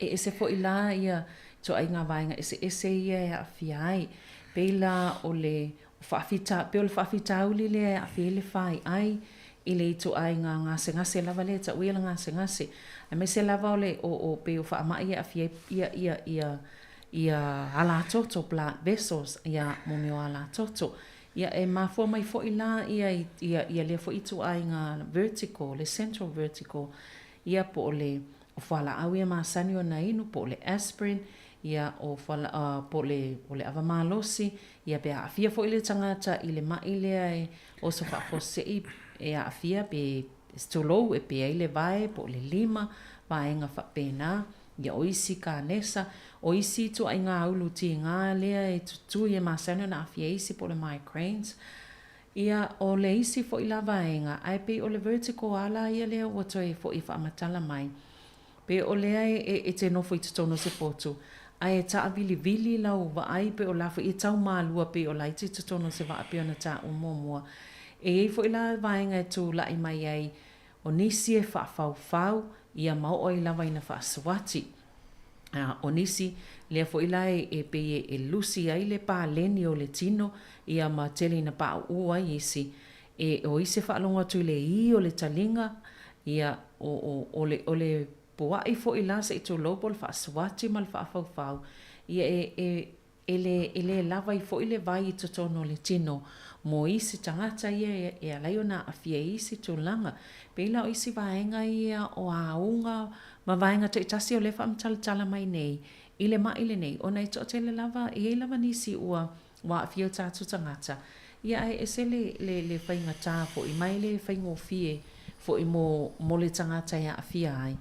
E se fo ila ia tu ainga vaenga, ese ia e awhiai. Pela o le whaafita uli lea e awhi whai ai, i le tu ainga ngase lava lea ta uila ngase. A me se lava o le o pe o whaamai e awhi ia ala toto blood vessels ia momio ala toto ia e mafua mai fo ila ia le fo itu ai nga vertigo le central vertigo ia po le fala au ia masani ona inu po le aspirin ia o fala po le avamalosi ia be afia fo ile tangata ile mai le o so fa fo se e afia be stolo e pe ile vai po le lima vai nga fa pena ia oisi ka nesa oisi tu ai ngā ulu ti ngā lea e tutu ia masana na awhia isi po le migraines. Ia o le isi fo i lava enga, ai pe o le vertigo ala ia lea wato e fo i whaamatala mai. Pe o lea e te nofo i tutono se potu. Ai e taa vili lau wa ai pe o lafo i tau mālua pe o lai te tutono se wa api ona taa umomua. E fo i lava enga e tu lai mai ai o nisi e whaafau ia mau o i lava ina whaaswati. O nisi, lea fo ilai e pe e lusi ai le pā leni o le tino, ia ma tele ina pā ua isi. E o isi whaalonga tu le I o le talinga, ia o le puai fo ila se i tu lopo le whaaswati ma le whaafau. Ia e le lava i fo ile vai i totono le tino, mo isi tangata ia e alai ona a fia isi tu langa. Pela o isi vaenga ia o aunga, ma vaenga te itasi o le whaamtala mai nei, ile ma ile nei, ona i tote le lava, i lava nisi ua wa a fia o tātu tangata. Ia e se le whainga tā fo i mai le whaingo fie, fo i mo le tangata ia a fia ai.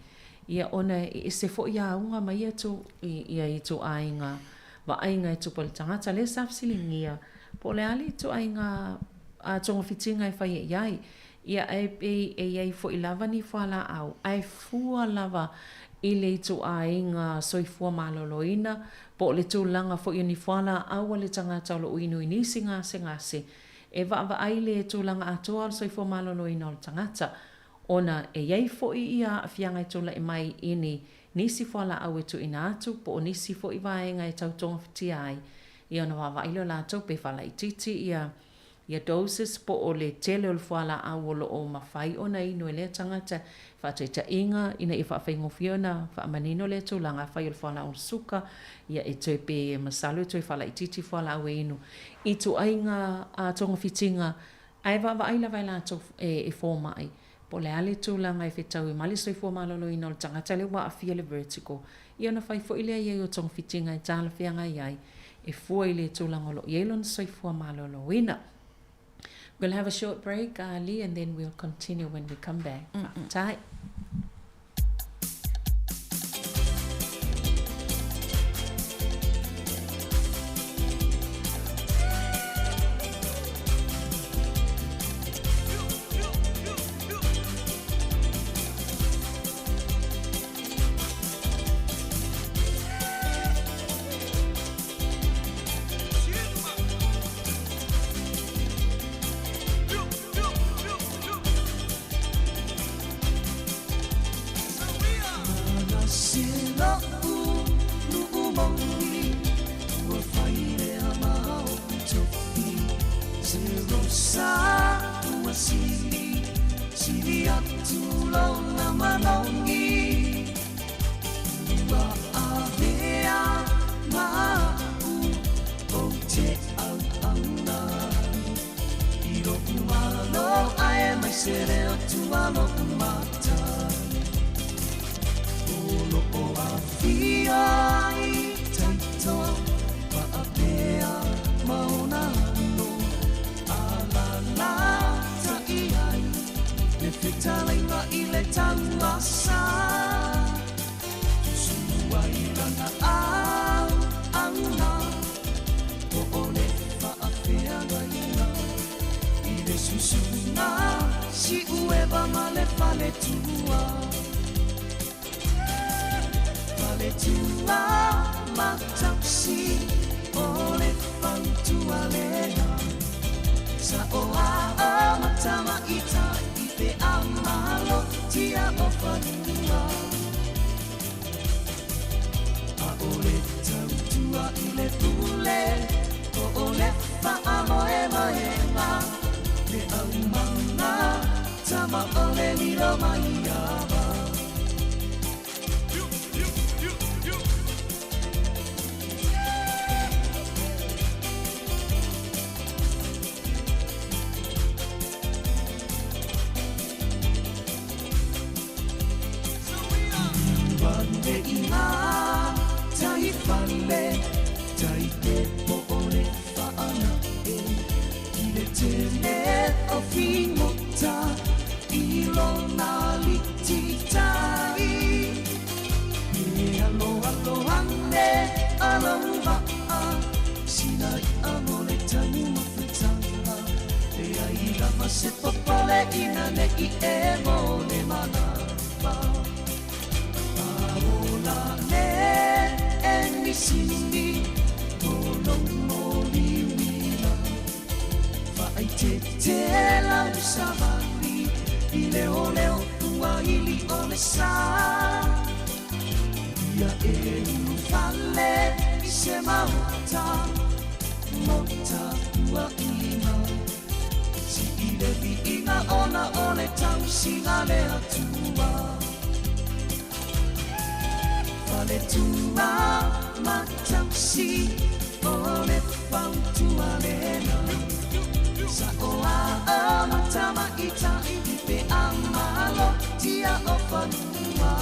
Ia ona i se fo i aunga mai ia tu, ia i tu ainga, wa ainga i tu pole tangata, le safsilingia, po le ali tu ainga a tonga fitinga i whai e iai. Ia e fo i lava ni whala au, ai fua lava i le tu ainga soifua maloloina, po le tu langa fo i ni whala au le tangata o lo uinu inisi ngase. E wa ai le tu langa atoa soifua maloloina o le tangata. Ona e iei fo i ia a fianga i tula i mai ini nisi whala au e tu ina atu, po nisi fo i vaenga e tau tonga fiti ai. Ia ona wawa ilo la tau pe whala i titi ia doses po o le tele o le whala au o lo o mawhai ona ino e lea tangata whateita inga ina i whawhaingo fiona whaamanino le tūlanga whai o le whala o suka ia e tui pe masalu e tui whala i titi whala au e ino i tu ainga a tonga fitinga ai wawa aila vai la tau e fōmai po le ale tūlanga e whetau i mali soi fōmalolo ino le tangata le wa a fia le vertigo ia na whai fo ilea iei o tonga fitinga e tāla whianga iai e fua i le tūlanga lo ielon soi fōmalolo ina. We'll have a short break, Lee, and then we'll continue when we come back. Tight. sa ua sili atu lona malongi ua avea mau o te auauna i roku malo ae mai se reo tualo mata o loko a fia i taito pa apea mauna no ala la ta i ai le whitalenga i le tangasa sua i rana au auna o ole fa apea gaina i le susuna si ueva male fale tua fale tua matapsi ole fantua lena sa oa o matama ita i pe amalo tia o fanua a ole tautua i le tule o ole fa amoe maema le aumanga tama ole lilo maiaba Vande ina tai fale tai te po ole faana e i le tele o fingota i lona liti tai e alo ane aloha sina i amole tanu mafutanga e ai lava se popole ina ne i e mole mana e sini kolong moli wila vai te la usavali i leo leo tua ili ole sa ia e ufale i se mauta mota tua ina si i le vi ina ona ole tau sina le atua Fale tua matapsi ole fantua lena sa oa o matama ita i pe amalo tia o fanua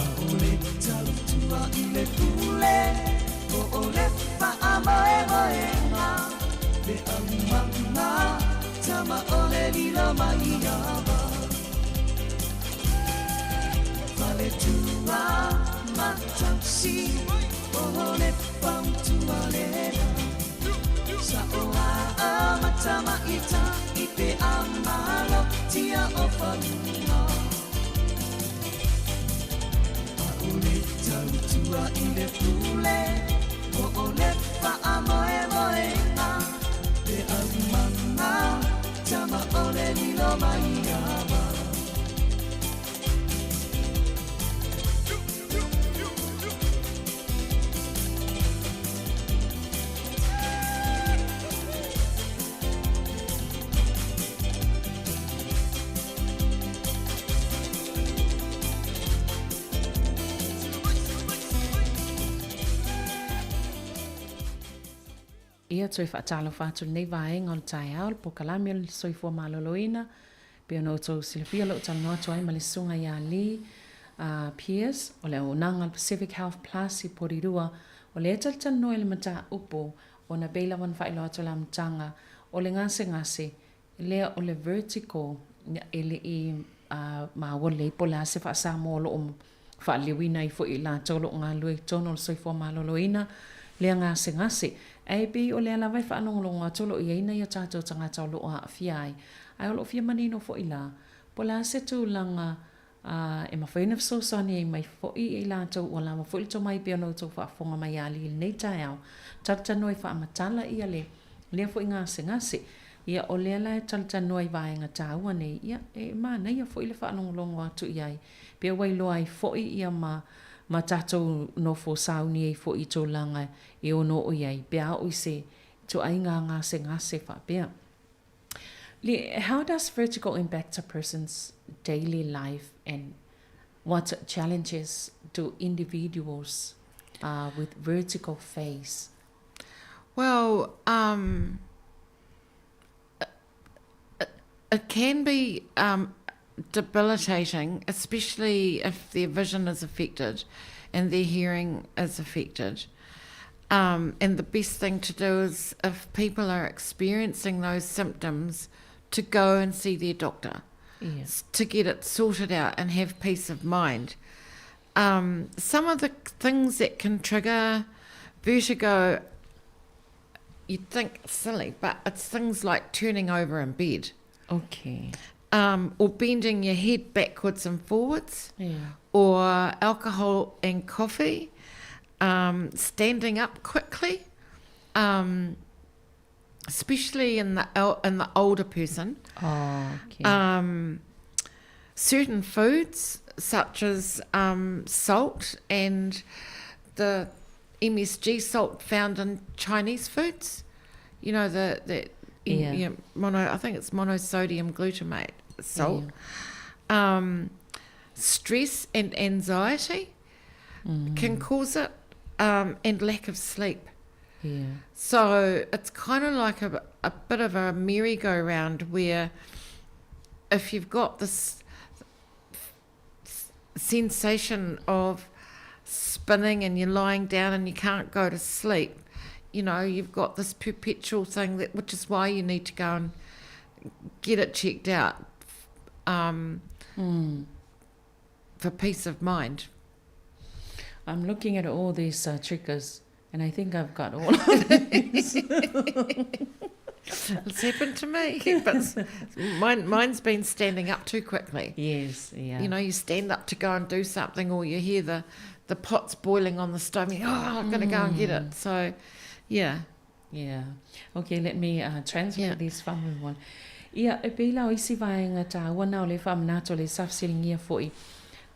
a ole tautua i le tule o ole fa amoe moena le amanga tama ole lilo maiaba Fale tua matapsi ole fantua lena sa oa a matama ita i pe amalo tia o fanua a ole tautua i le tule o ole fa amoe moena le amanga tama ole lilo maiaba Ia toi whaatalo whātul nei vaenga o le tai au, po kalami o le soifua maloloina, pe ono tau silipia lo talo noa tuai ma le sunga ia li, Piers, o le unanga Pacific Health Plus i porirua, o le etal tan noe le mata upo, o na beila wan whailo ato la mtanga, o le ngase, lea o le vertigo, ele i mawole i pola se wha Sāmoa lo o whaaliwina i fo i la tolo ngā lue tono le soifua maloloina, lea ngase, ai pe o le ala vai fa anonga tolo i ina ia tato tanga tolo a fiai ai o lo fia manino fo ila pola se tu langa e ma faina so sani mai fo i la to wala ma fo to mai pe no to fa fonga mai ali nei tau tata noi fa matala ia le fo ngase ia o le ala tata noi vai nga tau nei ia e ma nei ia fo ile fa anonga tu iai pe wai lo ai fo ia ma tatou no fo sauni e fo i tō langa e ono o iai. Pea o se to ainga ngase whapea. How does vertigo impact a person's daily life, and what challenges do individuals with vertigo face? Well, it can be debilitating, especially if their vision is affected and their hearing is affected. And the best thing to do is, if people are experiencing those symptoms, to go and see their doctor, to get it sorted out and have peace of mind. Some of the things that can trigger vertigo, you'd think silly, but it's things like turning over in bed. Okay. Or bending your head backwards and forwards. Yeah. Or alcohol and coffee. Standing up quickly. Especially in the older person. Oh, okay. Certain foods such as salt and the MSG salt found in Chinese foods. You know, I think it's monosodium glutamate salt. Yeah. Stress and anxiety can cause it, and lack of sleep. Yeah. So it's kind of like a bit of a merry-go-round, where if you've got this sensation of spinning and you're lying down and you can't go to sleep, you know, you've got this perpetual thing, which is why you need to go and get it checked out for peace of mind. I'm looking at all these triggers, and I think I've got all of these. It's happened to me, but mine's been standing up too quickly. Yes, yeah. You know, you stand up to go and do something, or you hear the pot's boiling on the stove, and I'm going to go and get it. So, yeah. Yeah. Okay, let me translate this family one. Ia, e peila o isi vaenga ta wana o le whamanato le safsiringia foi.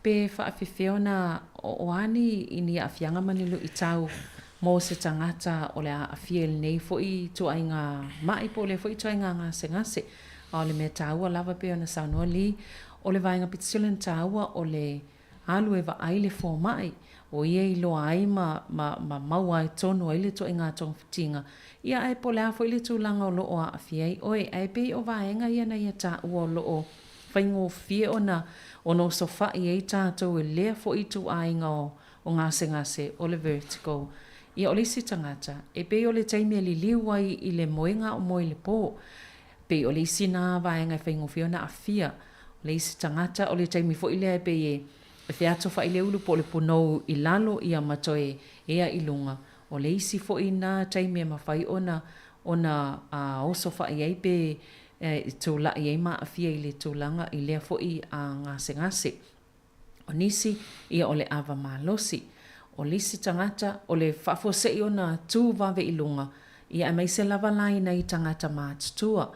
Pe whaafewhewna o ani ini a whianga manilu I tau mō se tangata o le a whiel nei foi tu ai ngā mai po le foi tu ai ngā ngase. O le mea taua lava pe ona saunua li o le vaenga pitisilen taua o le alu e wa ai le fō mai. O ia I loa ai ma maua e tono ai le tu ai ngā tong fitinga. Ia ai po le a foi le tūlanga o loo a whiei. Oi, ai pe o vaenga ia na ia ta ua o loo whaingo fie ona o no sofa I e tātou e lea fo I tu ainga o ngase o le vertigo. Ia o le si tangata, e pe o le taimi li liwai I le moenga o moi le pō. Pe o le si nā vaenga e whaingo fie ona a fia. O le si tangata o le taimi fo I lea e pe e whiato wha I le ulu po le ponou I lalo I a matoe ea I lunga. O le isi fo I nā taimi e mawhai ona oso wha I pe tō la I ma a fia I le tōlanga I lea foi a ngase. O nisi ia o le awa malosi. O lisi tangata o le whafosei o na tū wawe I lunga. Ia mai se lava laina I tangata mātutua.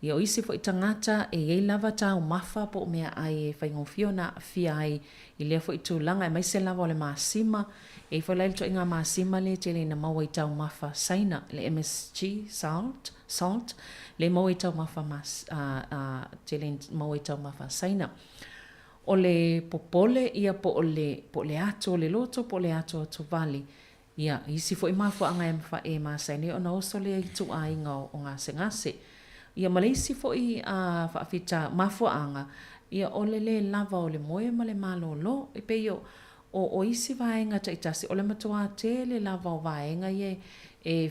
Ia o isi foi tangata e ei lava tau mafa po mea ai e whaingofio na fia ai I lea foi tūlanga. E mai se lava o le māsima. E foi lai to inga māsima le te le na maua I tau mafa saina. Le MSG salt. Le maua I tau mafa te le maua I tau mafa saina. O le popole ia po le ato le loto po le ato to vali. Ia isi foi mafu anga e mfa e masaini o na oso le I tu ainga o ngase. Ia malesi foi whaafita mafu anga. Ia o le lava o le moe ma le malolo. E pe o isi vaenga ta itasi o le matua te le lava o vaenga e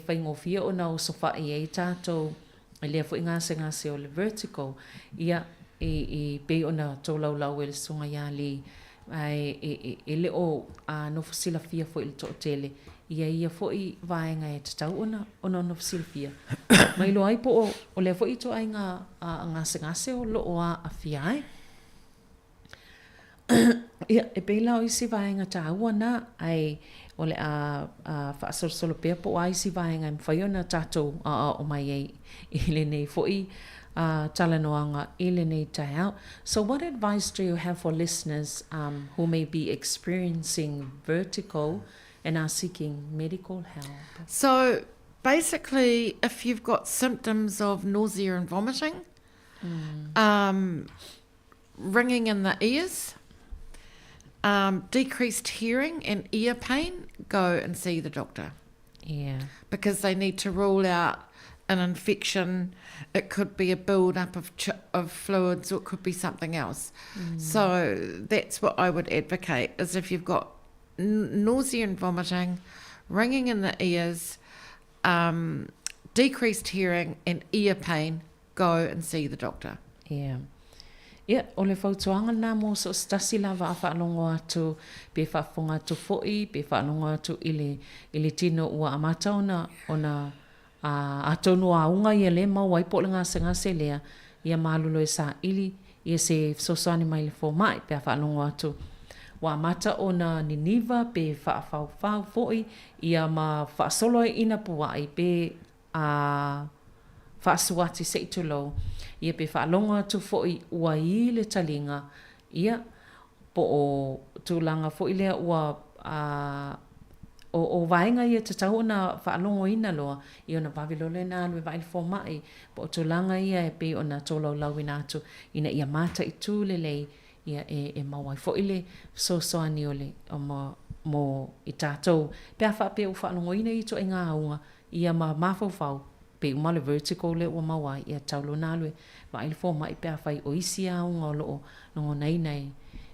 whaingofia o na o sofa I tātou e lea foi ngase o le vertigo. Ia e pe ona tōlau e le sunga ia li e le o no fusila fia foi le to'otele. Ia foi vaenga e tatau ona no fusila fia. Mai lo ai po o le foi to ai ngase o lo a fia ai. Ia e pe la o isi vaenga tāua na ai o le whaasolo pia po ai isi vaenga e mwhaiona tātou o mai e le nei foi talanoanga ele nei tai au. So what advice do you have for listeners who may be experiencing vertigo and are seeking medical help? So basically, if you've got symptoms of nausea and vomiting, ringing in the ears, decreased hearing and ear pain, go and see the doctor. Yeah. Because they need to rule out an infection. It could be a build-up of fluids, or it could be something else. So that's what I would advocate, is if you've got nausea and vomiting, ringing in the ears, decreased hearing and ear pain, go and see the doctor. Yeah. Ia, o le whautuanga nā mō so stasi lava a whaalongo atu pe whaafonga atu fo'i, pe whaalongo atu ili tino ua amata ona atonu a unga ia le mau waipo le ngase lea ia mālulo e sa ili ia se sosani mai le fō mai pe whaalongo atu. Wa amata ona Niniva pe whaafau fo'i ia ma whaasolo e ina puai pe whaasuati se itulo. Ia pe whaalonga atu fo'i ua I le talinga. Ia po o tūlanga fo'i lea ua o vaenga ia te tau na whaalongo ina loa. I ona pavilole nā lue vai le fō mai. Po o tūlanga ia e pe ona tōlau lauina atu. Ina ia mata I tū le lei. Ia e mawai fo'i le soani o le mo I tātou. Pea whape u whaalongo ina I to e ngā aunga. Ia ma mawhau pe umale vertigo le ua mawai ia taulo nā lue wa ili fō mai pēr whai o isi au ngā loo nongo nei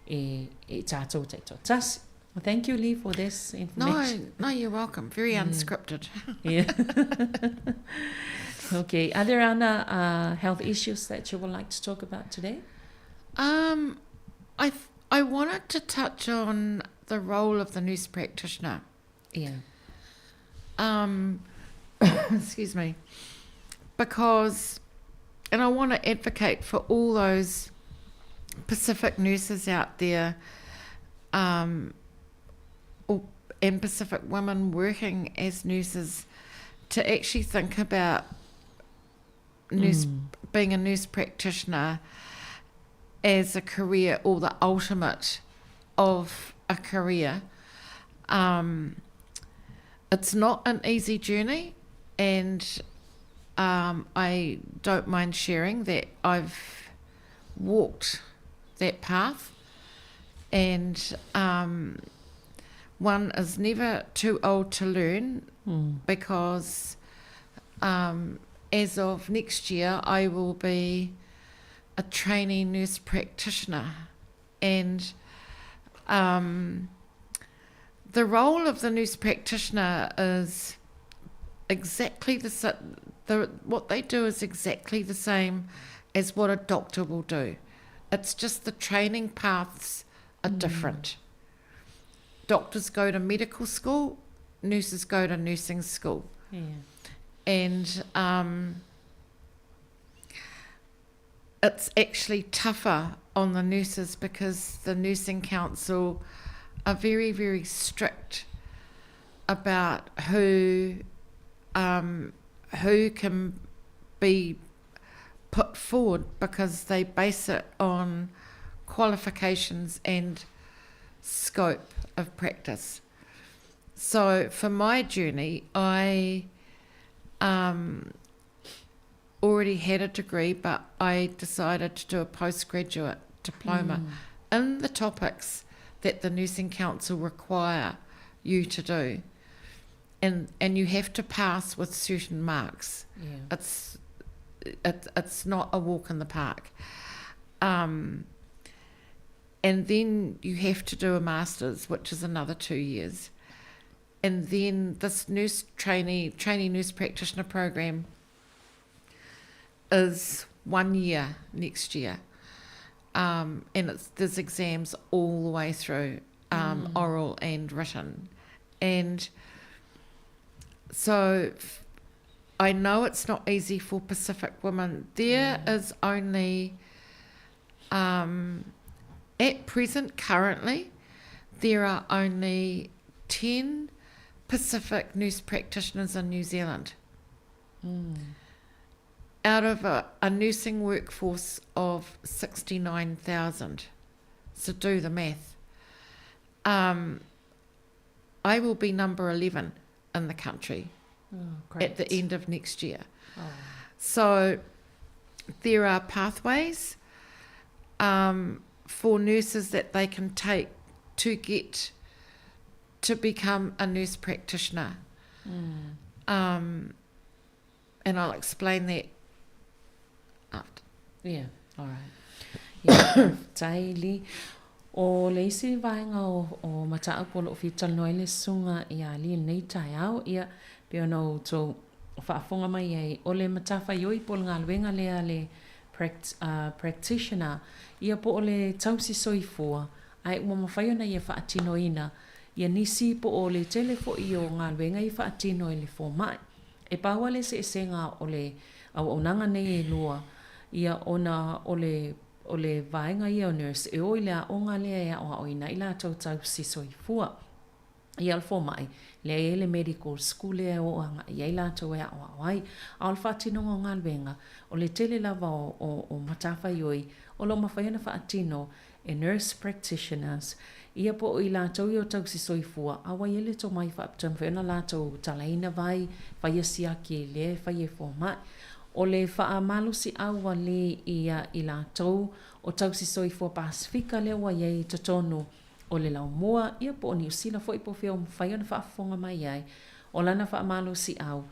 e tātou teito. Tas, well, thank you Lee for this information. No, you're welcome. Very unscripted. Yeah. Okay, are there other health issues that you would like to talk about today? I wanted to touch on the role of the nurse practitioner. Yeah. Excuse me, because, and I want to advocate for all those Pacific nurses out there, and Pacific women working as nurses, to actually think about being a nurse practitioner as a career, or the ultimate of a career. It's not an easy journey. And I don't mind sharing that I've walked that path, and one is never too old to learn, because as of next year I will be a trainee nurse practitioner, and the role of the nurse practitioner is exactly what they do is exactly the same as what a doctor will do. It's just the training paths are different. Doctors go to medical school, nurses go to nursing school. Yeah. And it's actually tougher on the nurses, because the nursing council are very, very strict about who can be put forward, because they base it on qualifications and scope of practice. So for my journey, I already had a degree, but I decided to do a postgraduate diploma in the topics that the Nursing Council require you to do. And you have to pass with certain marks. Yeah. It's not a walk in the park. And then you have to do a master's, which is another 2 years. And then this trainee nurse practitioner program is 1 year next year. And there's exams all the way through, oral and written. And so I know it's not easy for Pacific women. There is only, at present, currently, there are only 10 Pacific nurse practitioners in New Zealand. Out of a nursing workforce of 69,000. So do the math. I will be number 11 in the country at the end of next year. So there are pathways for nurses that they can take to get to become a nurse practitioner. And I'll explain that after. Yeah, all right. Yeah, taili. O le isi vaenga o mataa polo fital no ele sunga ia li nei tai au ia pe ono to whaafonga mai ai o le matafa yoi pol ngā luenga lea le practitioner ia po o le tausi soifua ai ua mawhai ona ia whaatino ina ia nisi po o le telefo i o ngā luenga i whaatino i le fōmai e paua le se ngā o le au onanga nei e lua ia ona o le vaenga ia o nurse e oi lea o ngā lea ea o oina i la tausi soifua ia al fōmai le ele medical school e o anga ia i la tau ea o ai au le whaatino o ngā luenga o le tele lava o matafa ioi o lo mawhaiana whaatino e nurse practitioners ia po i la tau i o tausi soifua awa i ele to mai whaaptam whaena la tau talaina vai whaia siaki e le whaia fōmai o le wha malusi awa le ia i la tau o tausi soifua Pasifika le wa iei tatonu o le lau moa ia po o New Zealand fo i po whio mwhaiona whaafonga mai ai o lana wha malusi au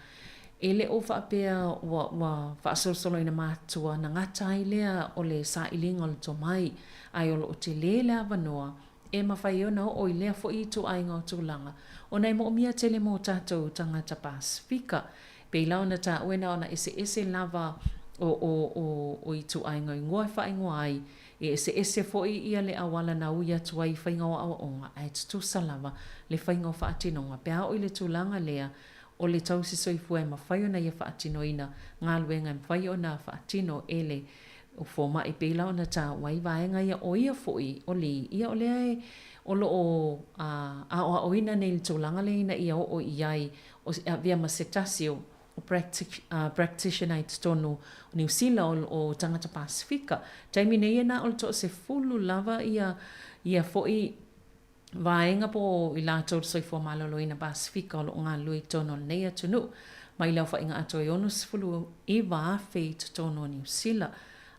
e le o whaapea wa whaasolosolo ina mātua na ngata i lea o le sa ilinga o le tomai ai o te le lea vanoa e mawhaiona o i lea fo i tu ainga o tūlanga o nei mo mia tele mo tātou tangata Pasifika pe lau na tā uena ona ese lava o i tu ainga i ngoa wha ingoa ai e ese fo i ia le awala na uia tuai whainga o awa onga ai tu salava le whainga o whaatinonga pea o i le tūlanga lea o le tausi soifua e mawhaiona ia whaatino ina ngā luenga e mawhaiona whaatino ele o fōma i pe lau na tā wai vaenga ia o ia fo i o li ia o lea e o lo o ina nei le tūlanga le ina ia o iai o via masetasio o practitioner i tonu New Zealand o tangata Pasifika. Taimi nei na o to se fulu lava ia foi vaenga po i la tau soifua malolo ina Pasifika o ngā lui tono nei atunu. Mai lau fa inga ato i onus fulu i waafe i tono New Zealand.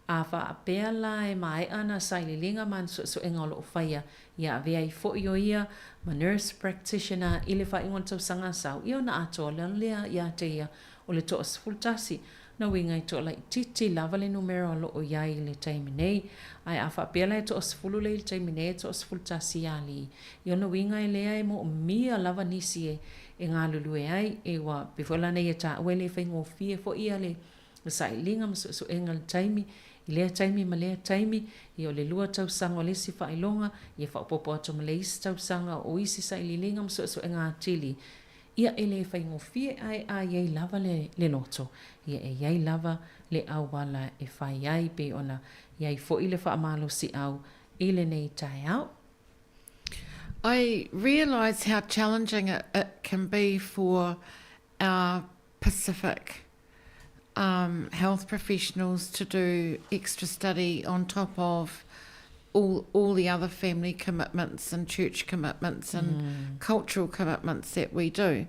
A fa apea la e mai ana saililinga man so inga o lo whaia ia vea i fo i o ia ma nurse practitioner i le wha ingon tau sanga sau i o na ato lea ia te ia o le toa sfultasi na winga i toa lai titi lava le numero lo o iai le taimi nei ai a wha apea la e toa sfulu le taimi nei toa sfultasi ali i o na winga i lea e mo mia lava nisi e ngā lulu e ai e wa bifola nei e ta uele whaingo fie fo ia le sailinga ma so enga le taimi i lea taimi ma lea taimi i o le lua tausanga o le si whailonga i e whaopopo ato ma le isi tausanga o isi sa ililinga ma so e ngā tili ia e le whaingofie ai a iei lava le loto ia e iei lava le au wala e whai ai pe ona iei fo i le whaamalo si au i le nei tai au. I realise how challenging it can be for our Pacific health professionals to do extra study on top of all the other family commitments and church commitments and cultural commitments that we do.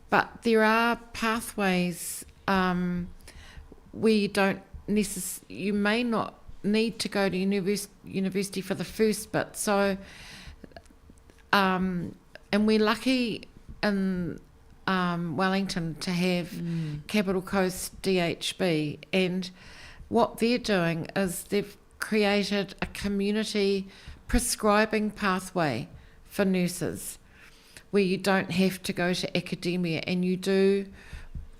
But there are pathways where you may not need to go to university for the first bit. So, and we're lucky in Wellington to have Capital Coast DHB, and what they're doing is they've created a community prescribing pathway for nurses where you don't have to go to academia and you do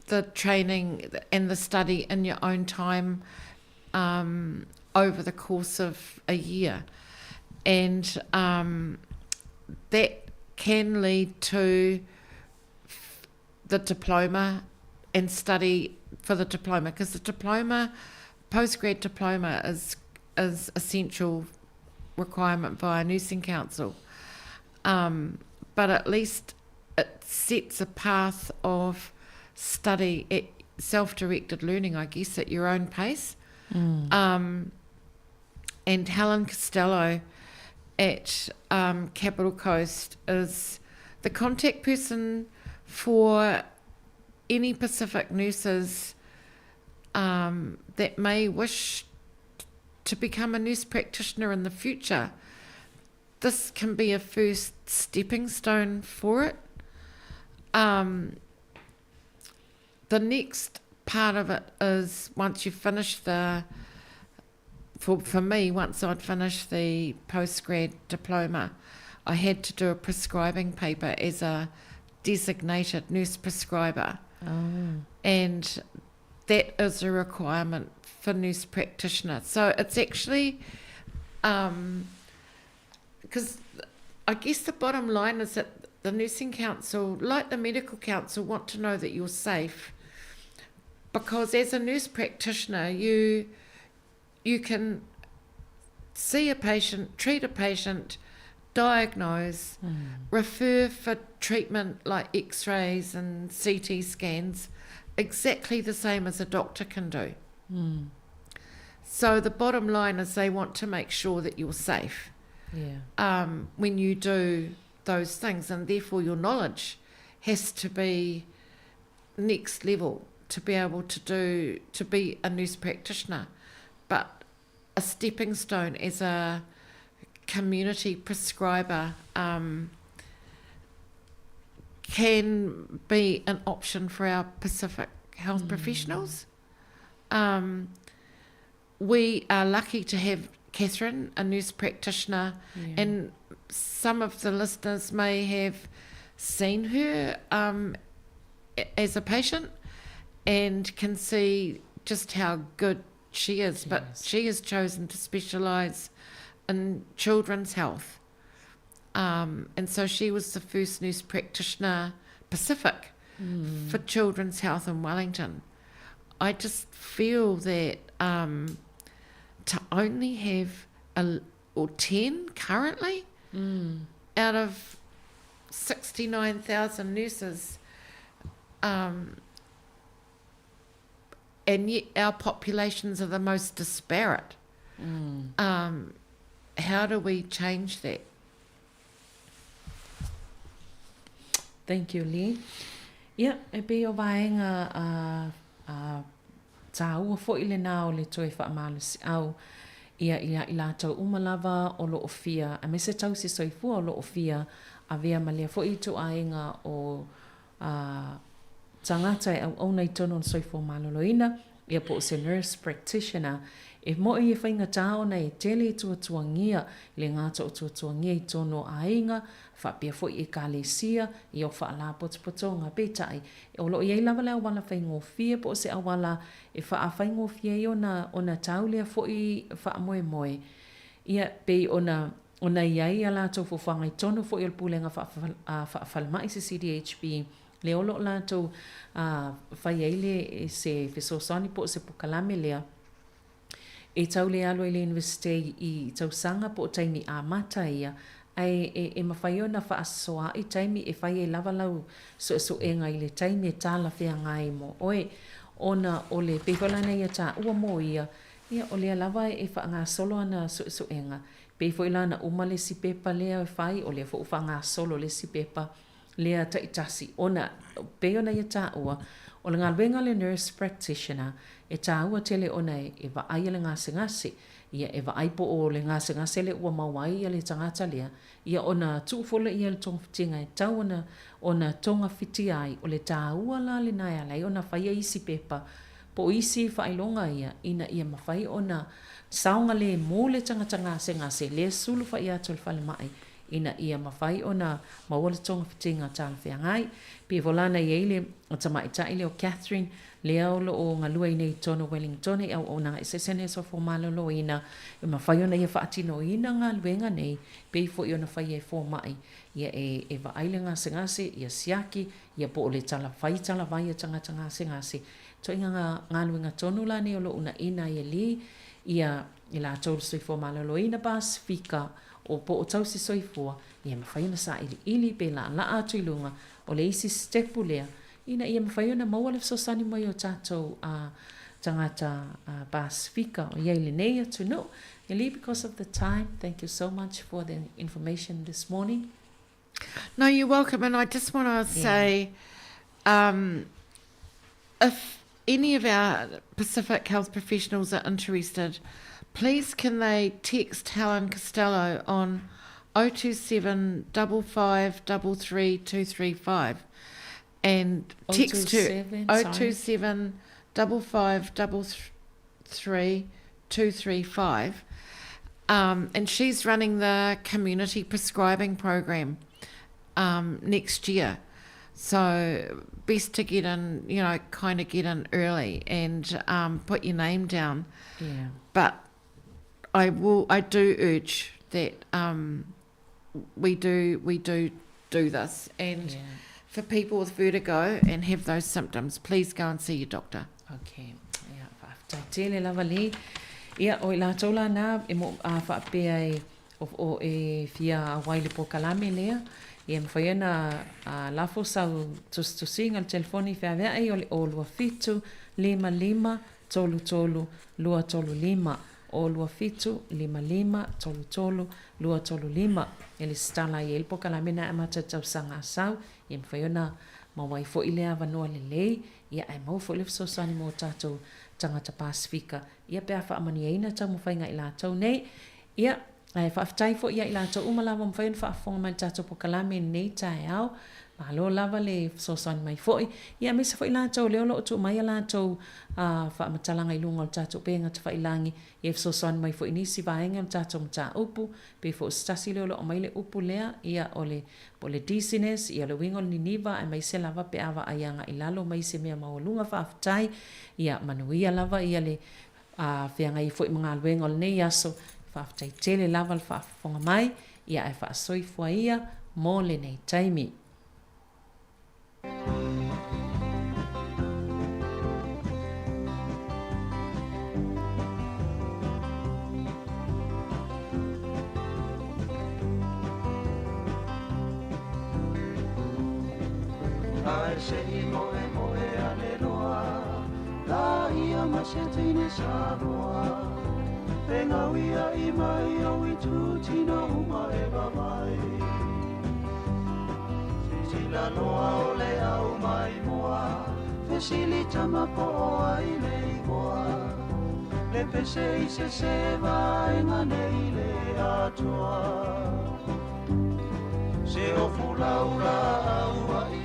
the training and the study in your own time over the course of a year, and that can lead to the diploma and study for the diploma, because the diploma, postgrad diploma is essential requirement via Nursing Council, but at least it sets a path of study, self-directed learning, I guess, at your own pace. And Helen Costello at Capital Coast is the contact person for any Pacific nurses that may wish to become a nurse practitioner in the future, this can be a first stepping stone for it. The next part of it is once you finish for me, once I'd finished the postgrad diploma, I had to do a prescribing paper as a designated nurse prescriber. And that is a requirement for nurse practitioner. So it's actually, because I guess the bottom line is that the Nursing Council, like the Medical Council, want to know that you're safe. Because as a nurse practitioner, you can see a patient, treat a patient, diagnose, refer for treatment like x-rays and CT scans, exactly the same as a doctor can do. So the bottom line is they want to make sure that you're safe when you do those things, and therefore your knowledge has to be next level to be able to be a nurse practitioner. But a stepping stone as a community prescriber can be an option for our Pacific health professionals. We are lucky to have Catherine, a nurse practitioner, and some of the listeners may have seen her as a patient and can see just how good she is, but she has chosen to specialise in children's health. And so she was the first nurse practitioner Pacific for children's health in Wellington. I just feel that to only have 10 currently out of 69,000 nurses, and yet our populations are the most disparate. How do we change that? Thank you, Lee. Ia, e pe o vaenga tā ua fo ile nā o le toi whaamalisi au ia i lātou umalava o lo o fia. A me se tau se soifua o lo o fia a vea malia fo i tu ainga o tangata e au nei tono soifua maloloina ia po se nurse practitioner. E mo i e whainga tāo nei tele tuatuangia le ngāta o tuatuangia i tono ainga whapia fo i e kālesia i o whaala potopotonga betai. E o lo i lava leo wala whaingo fia po se awala e wha whaingo fia i ona taulea fo i wha moe moe. Ia pe ona iai a lātou fo whangai tono fo i o pulenga wha whalmai se CDHP. Le o lo lātou whai eile se whesosani po se pukalame lea. E tau le alo le university i tau sanga po taimi a mata ia ai e mawhaiona wha asoa i taimi e whai e lava lau so e ngai le taimi e tāla whea ngai mo oe ona o le pewhalana ia tā ua mo ia o le lava e wha ngā solo ana so e nga pewho ilana umale si pepa lea e whai o le wha uwha ngā solo le si pepa lea taitasi ona peona ia tā ua o le ngā wenga le nurse practitioner e tā ua tele ona e wa aia le ngase ia e wa aipo o le ngase le ua mawai ia le tangata lea ia ona tuufola ia le tonga fitinga e tau ona tonga fiti ai o le tā ua la le nai alai ona whaia isi pepa po isi whailonga ina ia mawhai ona saunga le mō le tangata ngase le sulu whaia ato le whale mai ina ia mawhai ona mawale tonga fitinga tāna whea ngai pia volana i eile o tamaitai leo Catherine leo lo o ngalua nei tono Wellington e au ona se sene so fo malolo ina e mawhai ona ia whaatino ina ngā luenga nei pei fo i ona whai e fo mai ia e wa aile ngase ia siaki ia po o le tala vai e tangata ngase to inga ngā luenga tono la ne o lo una ina ia li ia i la tolu soi fo malolo ina Pasifika o po o tau si soifua ia mawhai ona sa ili pe la atu ilunga o le isi stepu lea ina ia mawhai ona mawale sosani mai o tātou tangata Pasifika o iei le nei atu no. Eli, because of the time, thank you so much for the information this morning. No, you're welcome, and I just want to say if any of our Pacific health professionals are interested, please can they text Helen Costello on 027 5533 235 and text her 027 5533 235. And she's running the community prescribing program next year. So best to get in, kind of get in early and put your name down. Yeah. But I do urge that we do this, and for people with vertigo and have those symptoms, please go and see your doctor. Okay. Ia tele lava le. Ia o la tola na e mo fa pe o e fia waile po kalame lea. Ia mwhai na lafo sau to singa telefoni fea vea ai o lua fitu 55 tolu tolu lua tolu 5 o lua fitu 55 tolu tolu lua tolu 5 ele stala i elpo kalamena ama tatau sanga sau ia mwhai na mawai fo ilea vanua lelei ia ai mau fo le fsosani mo tatou tangata Pasifika ia pea wha amani eina tau mwhainga i la tau nei ia ai whaafitai fo ia i la tau umalawa mwhain whaafonga mai tatou po kalame nei tae au mahalo lava le fsosani mai foi ia mesa fo i la tau leo lo tu mai la tau whaamatalanga i lunga o tatou penga te whailangi ia fsosani mai foi nisi vaenga o tatou mta upu pe fo stasi leo lo mai le upu lea ia ole dizziness ia le wingo ni niva ai mai se lava pe ava ayanga i lalo mai se mea maolunga whaafitai ia manuia lava ia le whianga i foi mga alwenga o nei aso whaafitai tele lava le whaafonga mai ia ai whaasoifua ia mo le nei taimi. Ai se I moe ane noa, la ia ma se teine Sāmoa. Penga wia I mai au I tūtina uma e wawai. Sila noa o le au mai moa, fesili tama po ai nei moa. Le pese I se sewa e ngane le atua. Se o fulaula au ai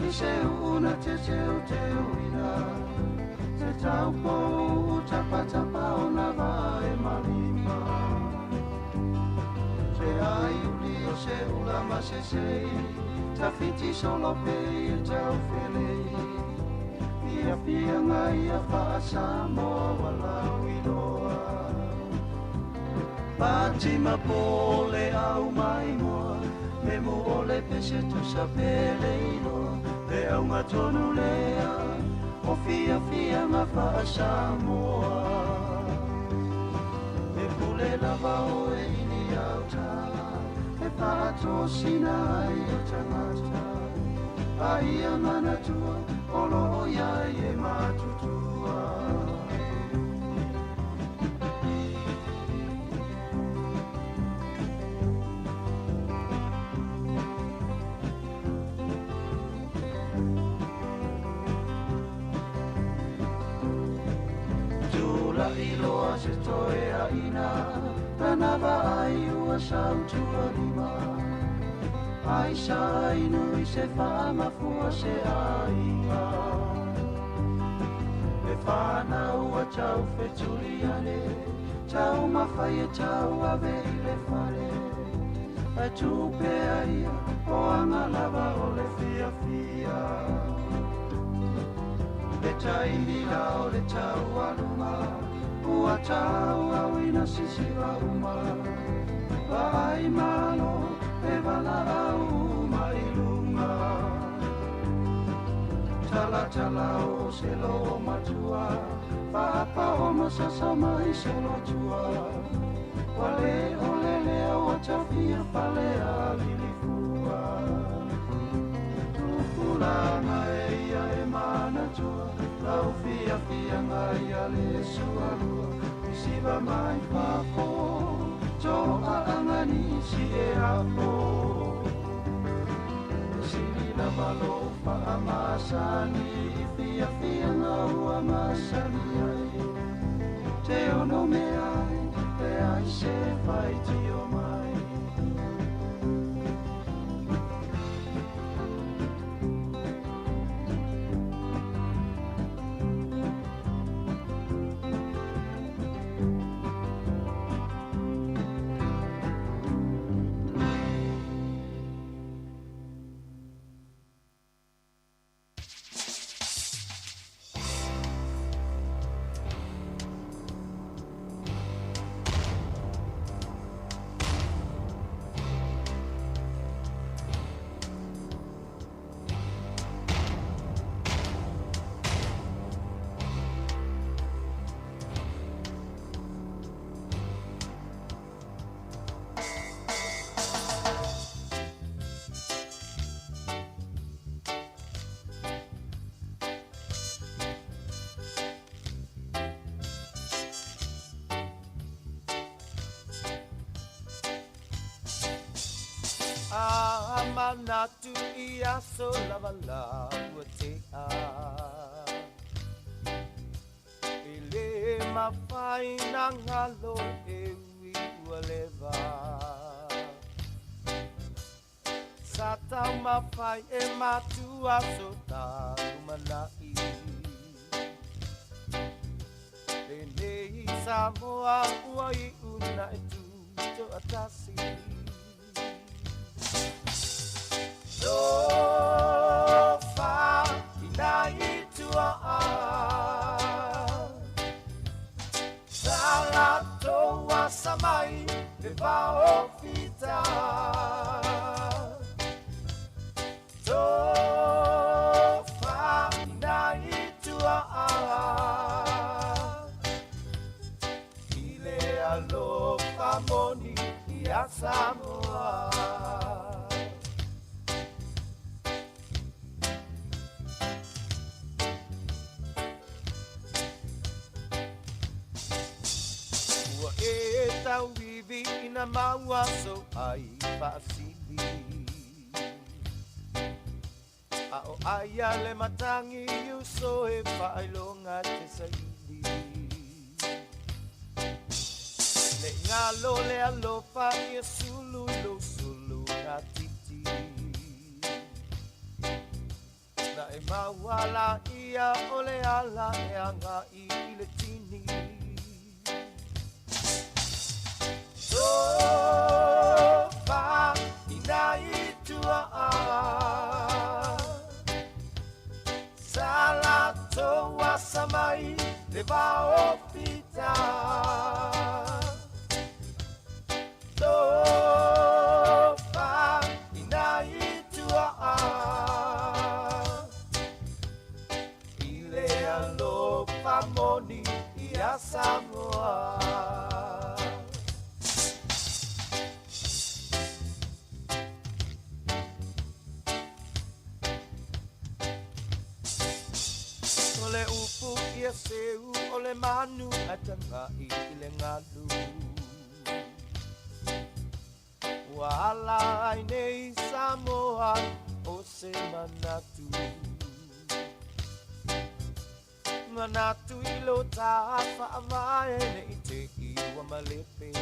I se una te uina te tau pou tapa o na vai malima se ai uli o se ula ma se ta fiti solo pe I tau felei fia ngai a fa Sāmoa wala wiloa pati ma pole au mai moa me mo ole pese tu sa pele ino le au matonu lea o fia ma fa Sāmoa e pule lava o e ini au ta e pa ato sina ai o tangata ai a mana tua o lo ia e matutua iloa se toe a ina Tanava ai ua sautua lima Ai sa inu I se whaamafua se ainga E whana ua tau whetuli ane Tau mawhai e tau ave I le whare Ai tūpe aia o anga lava o le fia Le taimi lao le tau alunga Ua tau au ina sisi wa uma Wa ai malo e wala au mai lunga Tala o se lo matua Papa o masasa mai se lo tua Wale o lele o atafia pale a lilifua Tukulanga e ia e mana tua Lau fia ngai a le sualua Siva mai whafo To a angani si e hapo Sili lava lo whaamasani I whiawhia ngā ua masani ai Te ono me ai, te ai se whai ti o mai Manatu ia so lava la te a Ele mawhai na ngalo e ui ua lewa Sa tau mawhai e matua so talu manai Lenei Sāmoa ua I una e tu to atasi So far, inai tua Salato wa samai te vao fita So far, inai tua Ile alofa moni ia Sāmoa Tau vivi ina maua so ai paasili Ao aia le matangi you so e whailonga te saili Le ngalo le alofa ia sulu lo sulu na titi Na e maua la ia ole ala e anga I le tini So far, inai tua Salato wa samai le vao pita So far, inai tua Ile alofa moni ia Sāmoa Ole upu ia seu ole manu atangai ile ngalu Wala ai nei Sāmoa o se manatu Manatu ilo ta whaamae nei te iwa malepe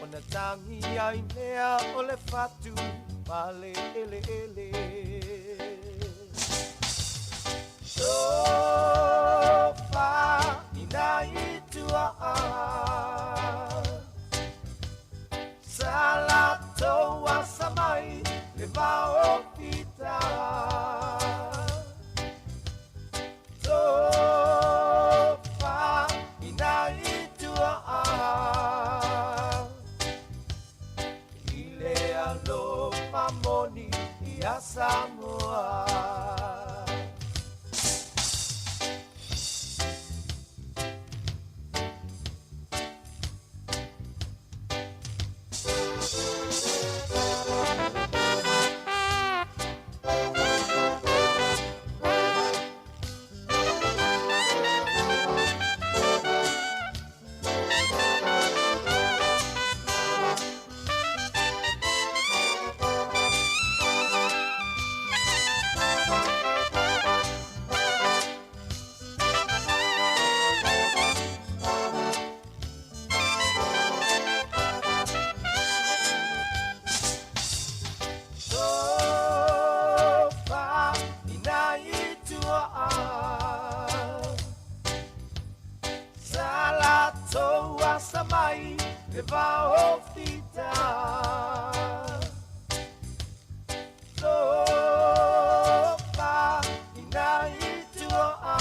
Ona tangi ai nea ole fatu male ele ele So far, inai tua Salato wa samai le vao pita So far, inai tua Ile alofa moni ia Sāmoa vahofita sopa inaitua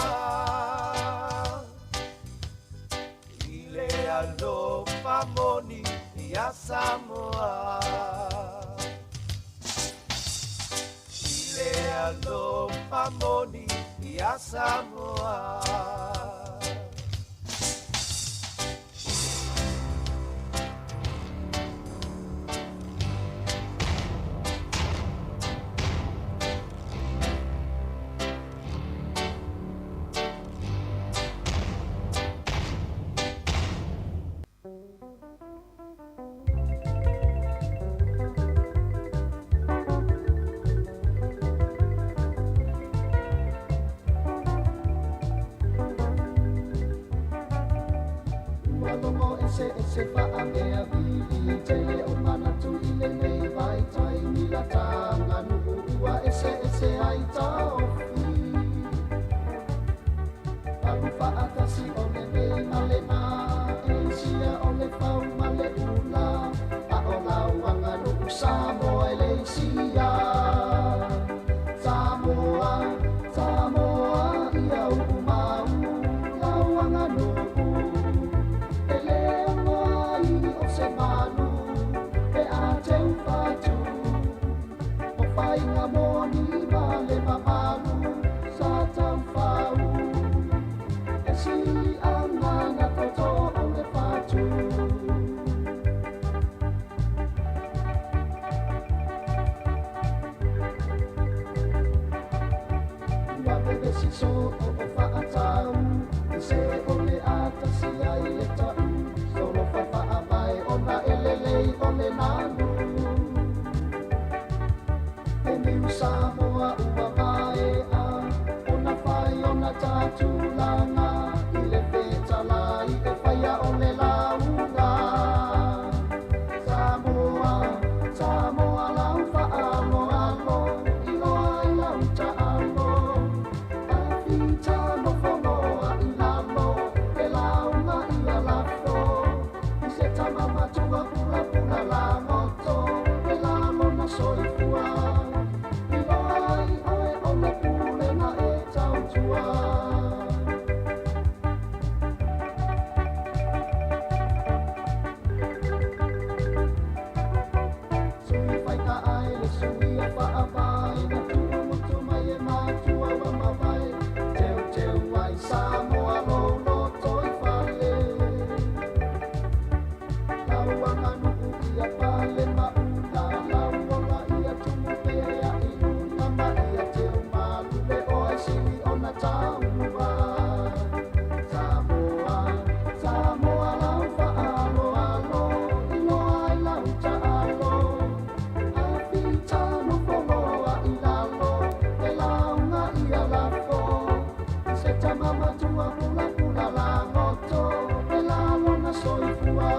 ile alofa moni ya Sāmoa ile alofa moni ya Sāmoa se fa mea vili tele o mana tu ile nei vai tai mila tanga nuku ua ese ai taofi alu fa atasi o le nei male na e sia o le fau male ula a o lau anga nuku Sāmoa e le sia Sāmoa ia u mau lau anga nuku Manu e a teu fatu o fai nga moni male mamalu sa tau fau e si anga na toto o le fatu ua bebe si so o fa atau e se o le atasi ai le tau solo fa ona elelei ole nanu e miu Sāmoa ua mai a ona fai ona tātulanga i le whetalai e whaia ole launga Sāmoa lau whaalo alo i loa i lau taalo a whita no whonoa i lalo e launga i a lafo se tamama tua pula pula la moto e la mona soifua i loai oe o le pule na e tau tua sui fai ka ai le sui a wha avai na tua mutu mai e matua wa mawai teu ai Sāmoa lolo toi whale Lauanga nuku ia pale maula Lauanga ia tumu pea i luna ma ia teu malu le oe sili ona taua Sāmoa lau whaalo alo i loa i lau taalo a whita no wholoa i lalo e launga ia lafo se tamama tua pula pula la ngoto e lalo na soifua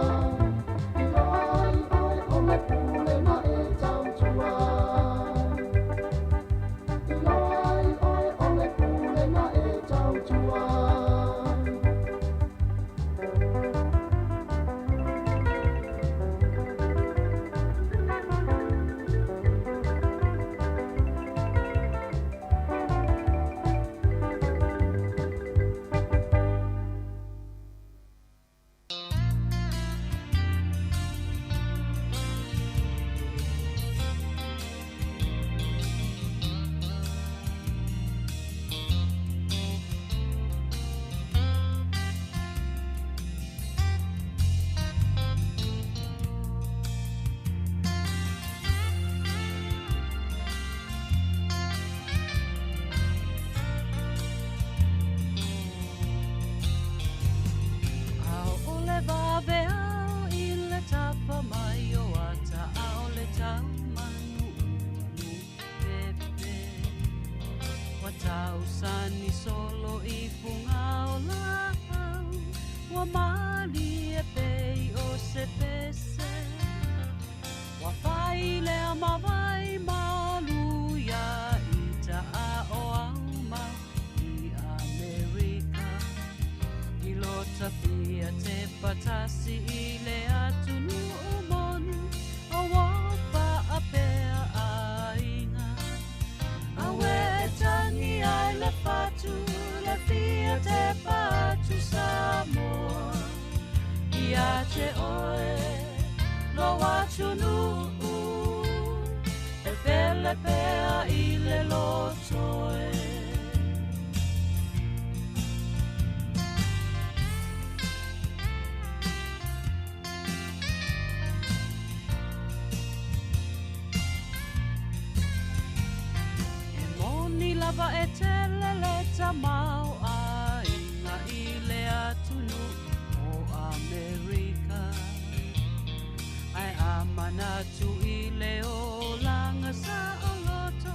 Tausani solo i punga o lau Wa mali e pei o se pese Wa whai lea mawai maluia I ta a o auma I Amerika I lota pia te patasi I le atu fatu le fia te patu Sāmoa. Ia te oe lo watunu e pele pea i le lotoe. Lava e tele le tamau a inga i le atunu o Amerika. Ai amana tu i le o langa sa o loto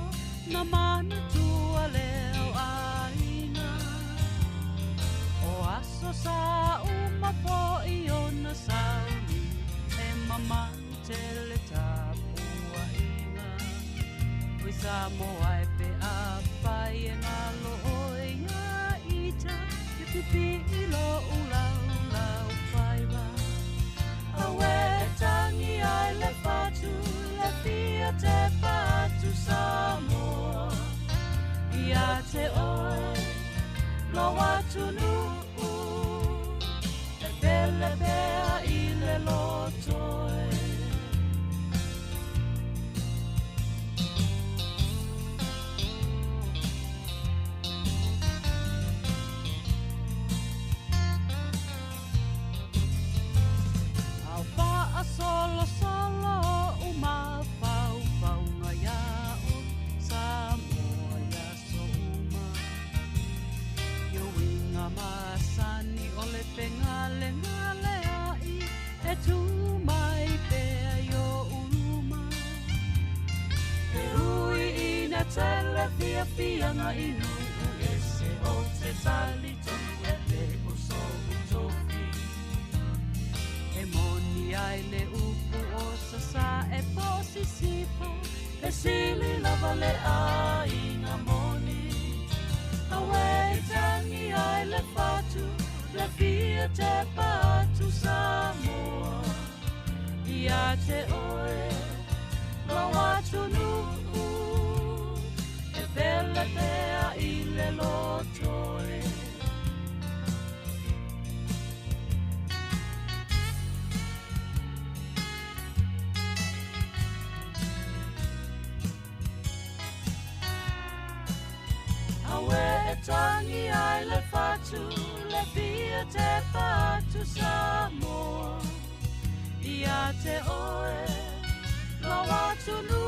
na mana tua leo a inga. O aso sa uma po i ona sauni e mamani tele tapua inga. Oi Sāmoa e pe a pai e ngā lo oi ngā ita e pipi i lo ulau lau whaiwa. Awe e tangi ai le patu le fia te patu Sāmoa. Ia te oe lo atunu e pele pea i le lotoe. Solo solo uma pau pau ngaya o Sāmoa ya so uma. Yo winga masani o le pengale ngale ai e tu mai pea yo uruma. E ui ina tele fia fia nga inu e se o te tali tonu e le o so utofi. E moni ai le upu o sasa e posi sipo e sili lava le ai ngā moni. Awe i tangi ai le patu le fia te patu Sāmoa. Ia te oe lo atunu e pele pea i le lotoe. Awe e tangi ai le fatu le fia te patu Sāmoa. Ia te oe lo atunu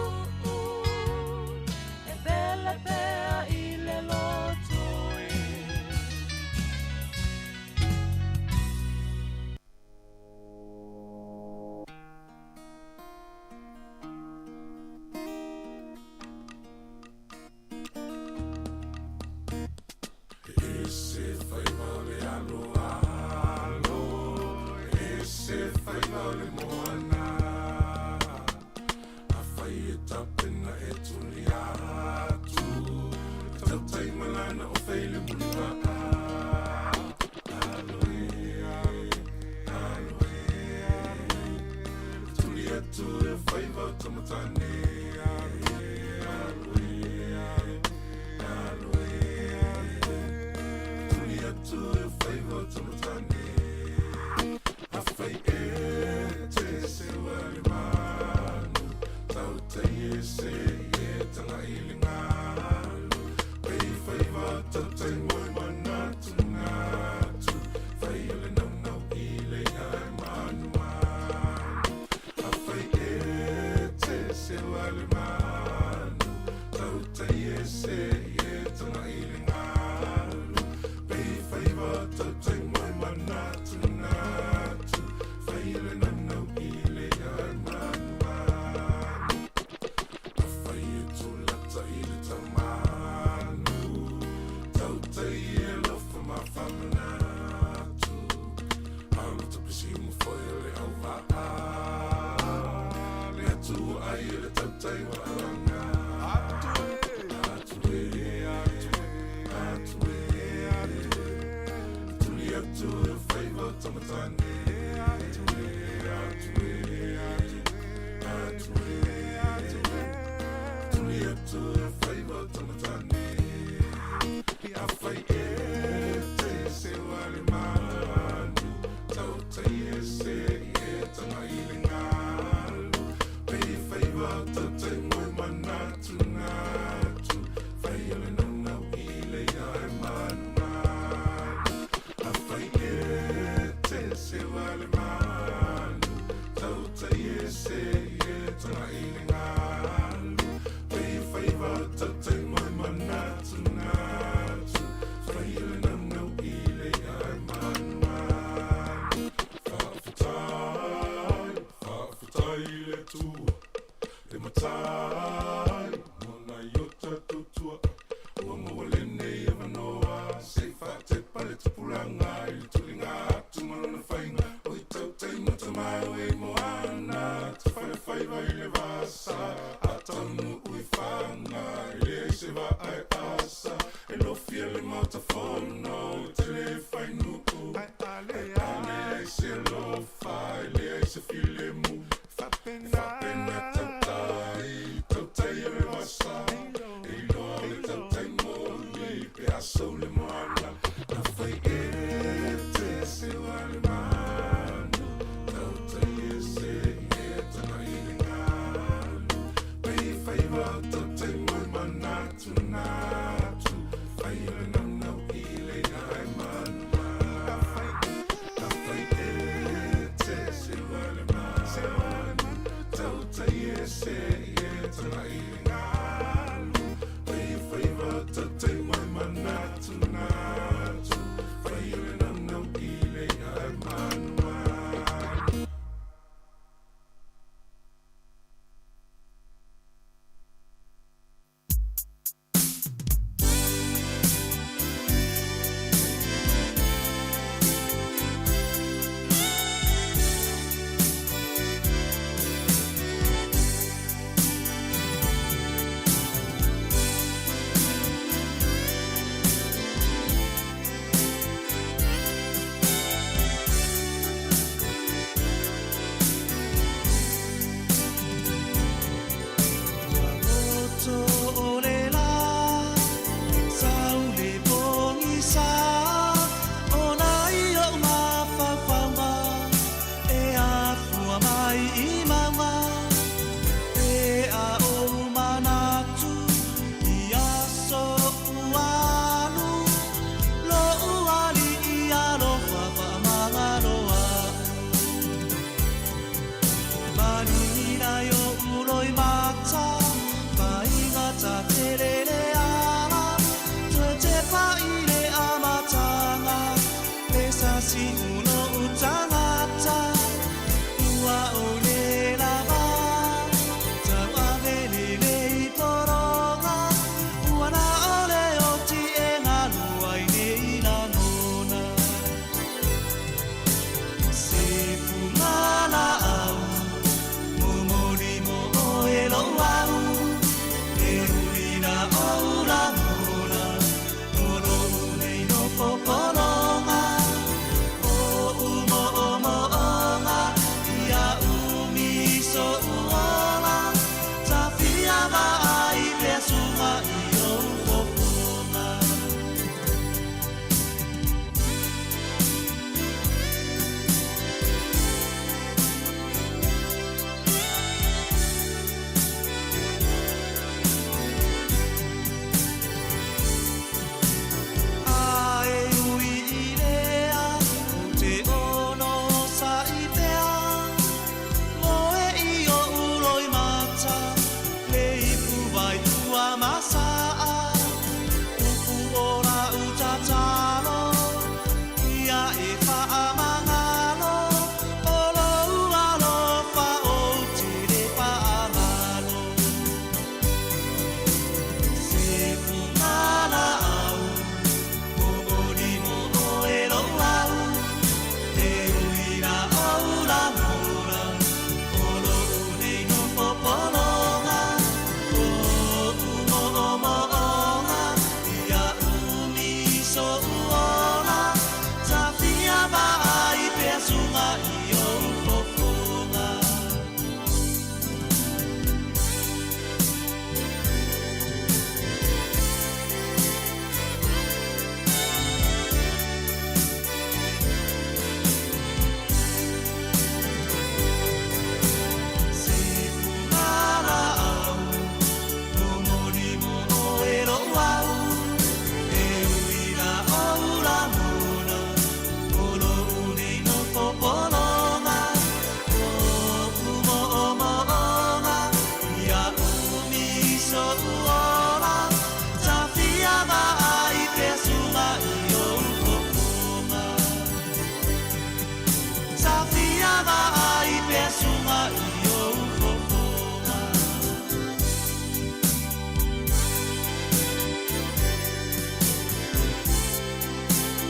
e pele pea i le lotoe. Ese fai vale alo alo, ese fai vale moana. A fai e tapena e tuli atu, tau tai malana o feile muliwa. Alo tuli atu e fai vale tamatane. Ai, ele tá aí, Tuanga wale nei eva noa. Se fa te pale tupuranga. I tulinga atu malona whainga. Oi tau tei mata mai o e moana. Te whai whai vai le vasa. A taunu ui whanga. I le se va ai asa. E lo fia le mata whono. Te le whai nuku. Ale se lo whai. Le se file mu. Whapena tautai. Tautai e le vasa. E loa le tautai moli. Pe aso le moana. Na whai e te se wale manu. Tautai e se e tana i le ngalu. Pei whai wa tautai moi manatu natu. Whai le nanau i le ngai manu. Na whai e te se wale manu. Tautai e se e tana i le ngalu. Pei whai wa tautai moi manatu natu.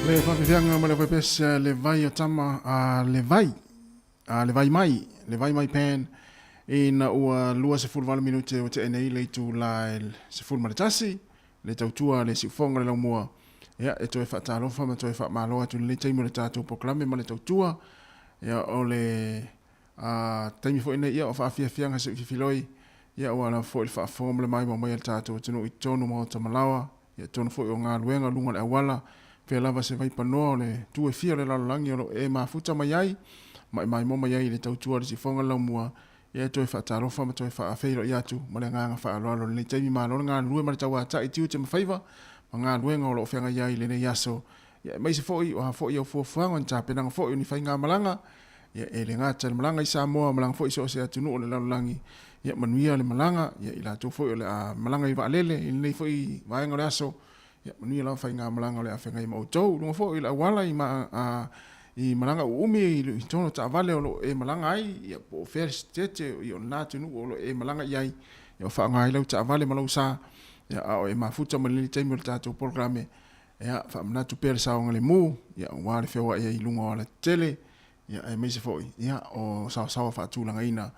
Le whawhianga ma le whapesa le vai o tama le vai mai pen e na ua lua se fulwala minute o te enei le tu la se fulma le tasi le tautua le sifonga le laumua ia e toi whaatalofa ma toi whaamaloa tu le teimu le tātou proklame ma le tautua ia o le taimi fo ina ia o whaafiafianga se fifiloi ia o ala fo il whaafonga le mai ma mai le tātou tunu i tonu ma o tamalawa ia tonu fo i o ngā luenga lunga le awala pe lava se vai panoa le tu e fia le lalangi o e mafuta mai ai mai mo mai ai le tautua le sifonga laumua ia toi whaatarofa ma toi whaafeiro i atu ma le nganga whaaloalo le taimi ma lona ngā lue ma le tau ata i tiu te mawhaiva ma ngā luenga o lo whianga iai le nei aso ia mai se foi o ha foi o fuafuanga on ta penanga foi ni whainga malanga ia e le ngata le malanga i Sāmoa malanga foi so se atu no le lalangi ia manuia le malanga ia ila tu foi o le malanga i vaalele i nei foi vaenga le aso ia manuia la whainga malanga le awhenga i mautou lunga foi ila wala i malanga umi i tono ta vale o lo e malanga ai ia po first tete i o natu nu o lo e malanga iai ia o whaanga i lau ta vale malau sa ia o e mafuta malili teimi o le tātou programe ia whaamnatu pere saonga le mu ia o wale whiawa ia i lunga o la tele ia e meise foi ia o sawa whaatulanga ina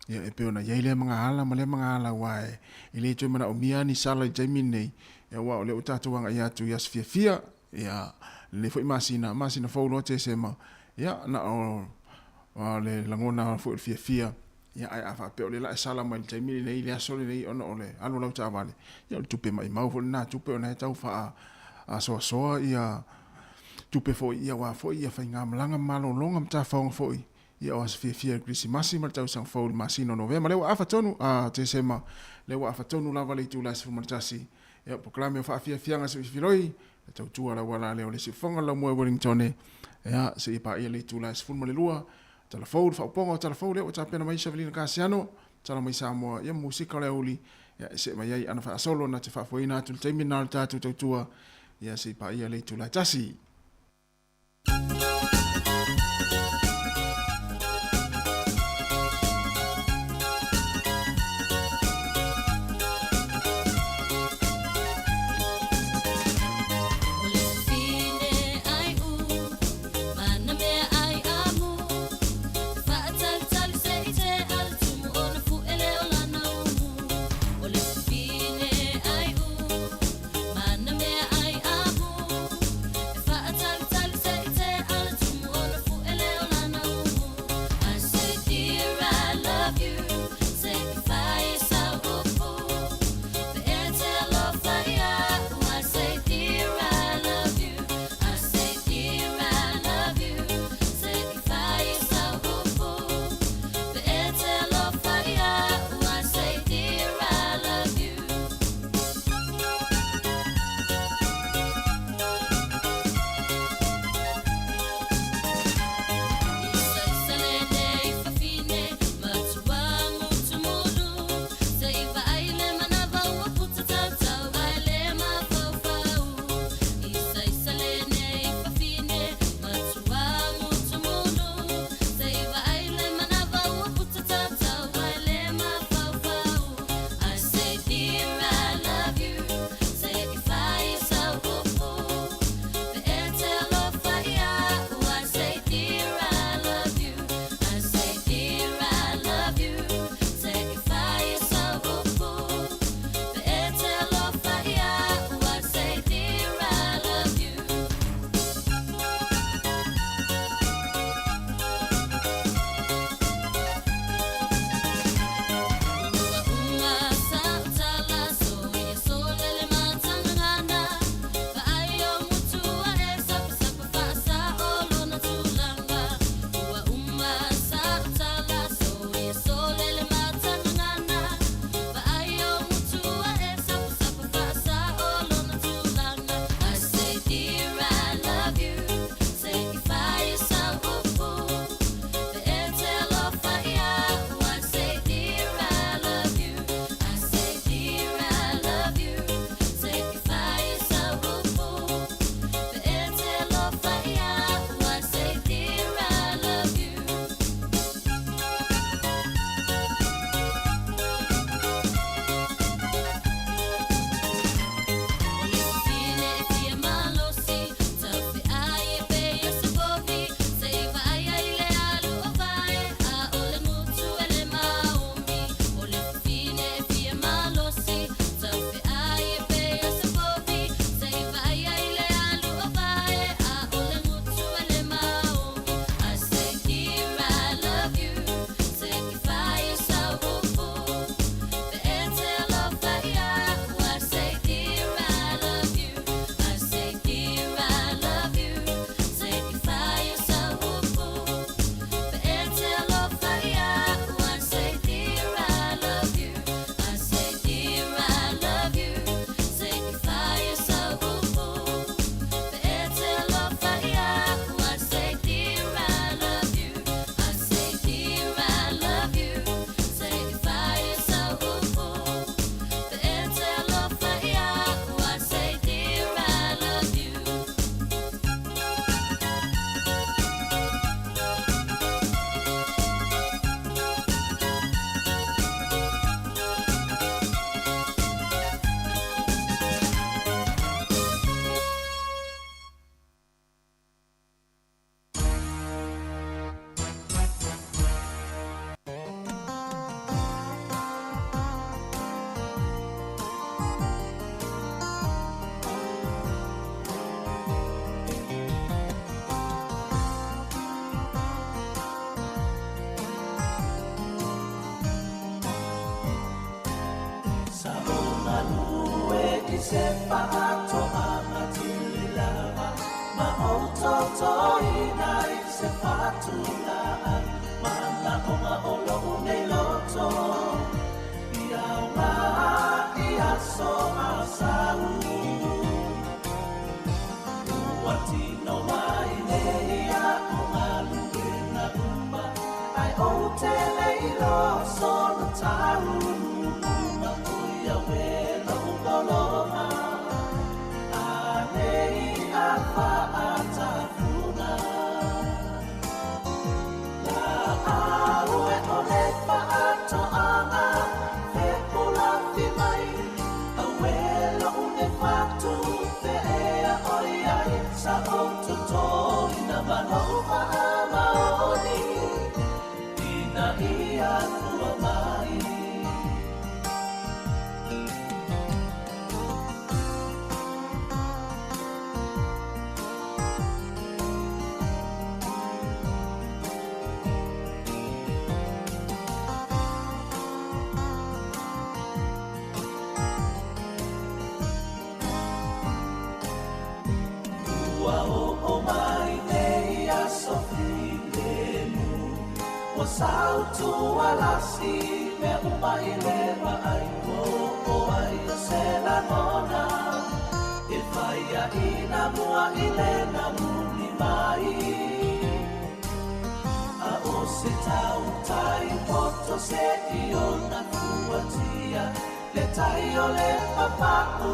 ia e peona ia i le mga ala ma le mga ala wae i le tui mana o miani sala i teimi nei ia wa o le o tātou wanga ia tu ia sfia ia le foi masina faulo te sema ia na o le langona foi fia ia ai afa pe o le la sala mai te mi nei le asole nei ono ole alo lau ta vale ia tupe mai mau fo na tupe ona tau fa a so ia tupe foi ia wa foi ia fainga malanga malo longa mta faung foi ia o fia Christmas ma tau sang fo masino November le afa tonu a te sema le afa tonu la vale tu la se fumatasi ia proclame fa fia nga se filoi tau tua la wala le o le sifonga la mo Wellington ia se pa ia le tu la se fulma le lua telefon fa pongo telefon le o ta pena mai Savelina Casiano tala mai Sāmoa ia musika le uli ia se mai ai ana fa solo na te fa foina tu te mina ta tu tua ia se pa ia le tu la tasi ato amatili lava ma ototo inai se fatula mana oma olo nei loto ia ma ia so asau watino mai leia oma luna umba ai o te leilo sono taru ma uia we no boloma anei apa atafuna la aue ole pa ato anga fe pula fi mai awelo une fatu fe ea oia sa o tuto ina manova maoni ina ia tua mai o mai nei a sofilemu o sautu alasi me umai leva ai o ai o se la nona e fai a ina mua ilena muni mai a o se tau tai poto se iona kuatia le tai o le papaku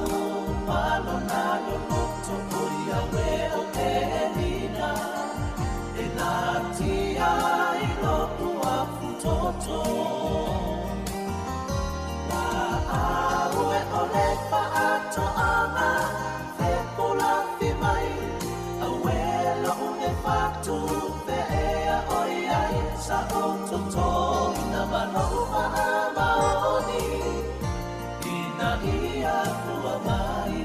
malo nalo noto oia we o te nina e nā tia i lopu a futoto la aue o le paato ana fe pula fi mai a welo une fatu pe ea oia i sa o toto ina manova a maoni ina ia fua mai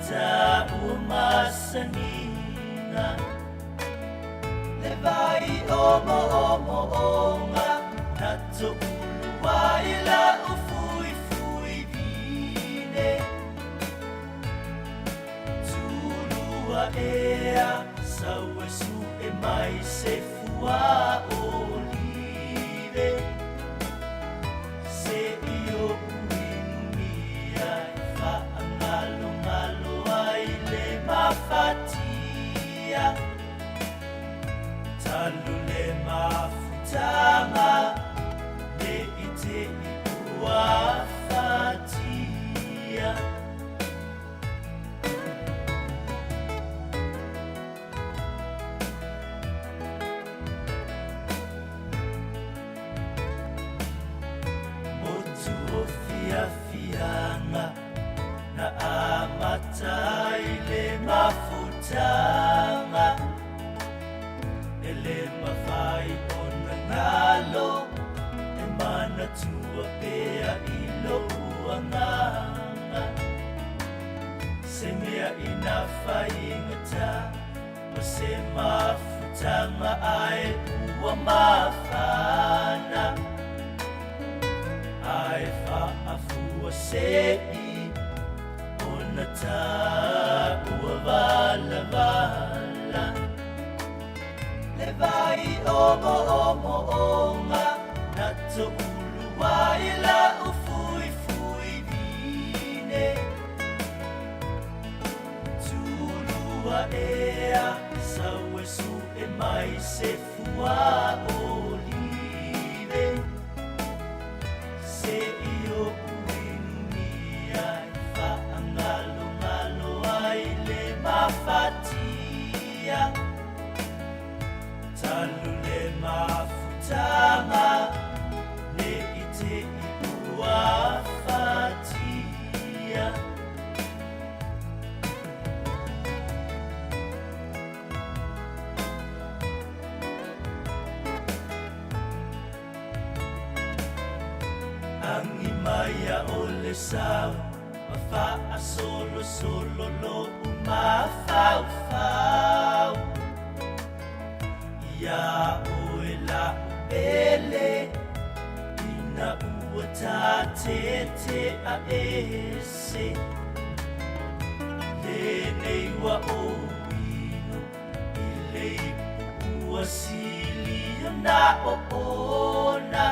ta ua masanina Le vai omo omo onga Na to ulua ila ufui fui vine Tulua ea Saue su e mai se fua olive Se io uinumia Fa angalo ngalo ai le mafatia Talu le mafutanga Le ite i ua fatia Fianga na amatai le mafutanga ele mafai ona ngalo e mana tua pea ilo uanganga se mea ina whaingata ma se mafutanga ai ua mafana Ai whaafua se'i Ona tā ua wala wala Le vai omo omo onga Na to ulua ila ufui fui vine Tulua ea Saue su e mai se fua olive Se io uinumia Fa angalo ngalo ai le mafatia Talu le mafutanga Le ite i ua fatia Angi maya ole sao Ma faa solo solo lo uma fau fau Ia oe la upele Ina ua ta te a ese Le nei wa o ino I le ipu ua sili na o ona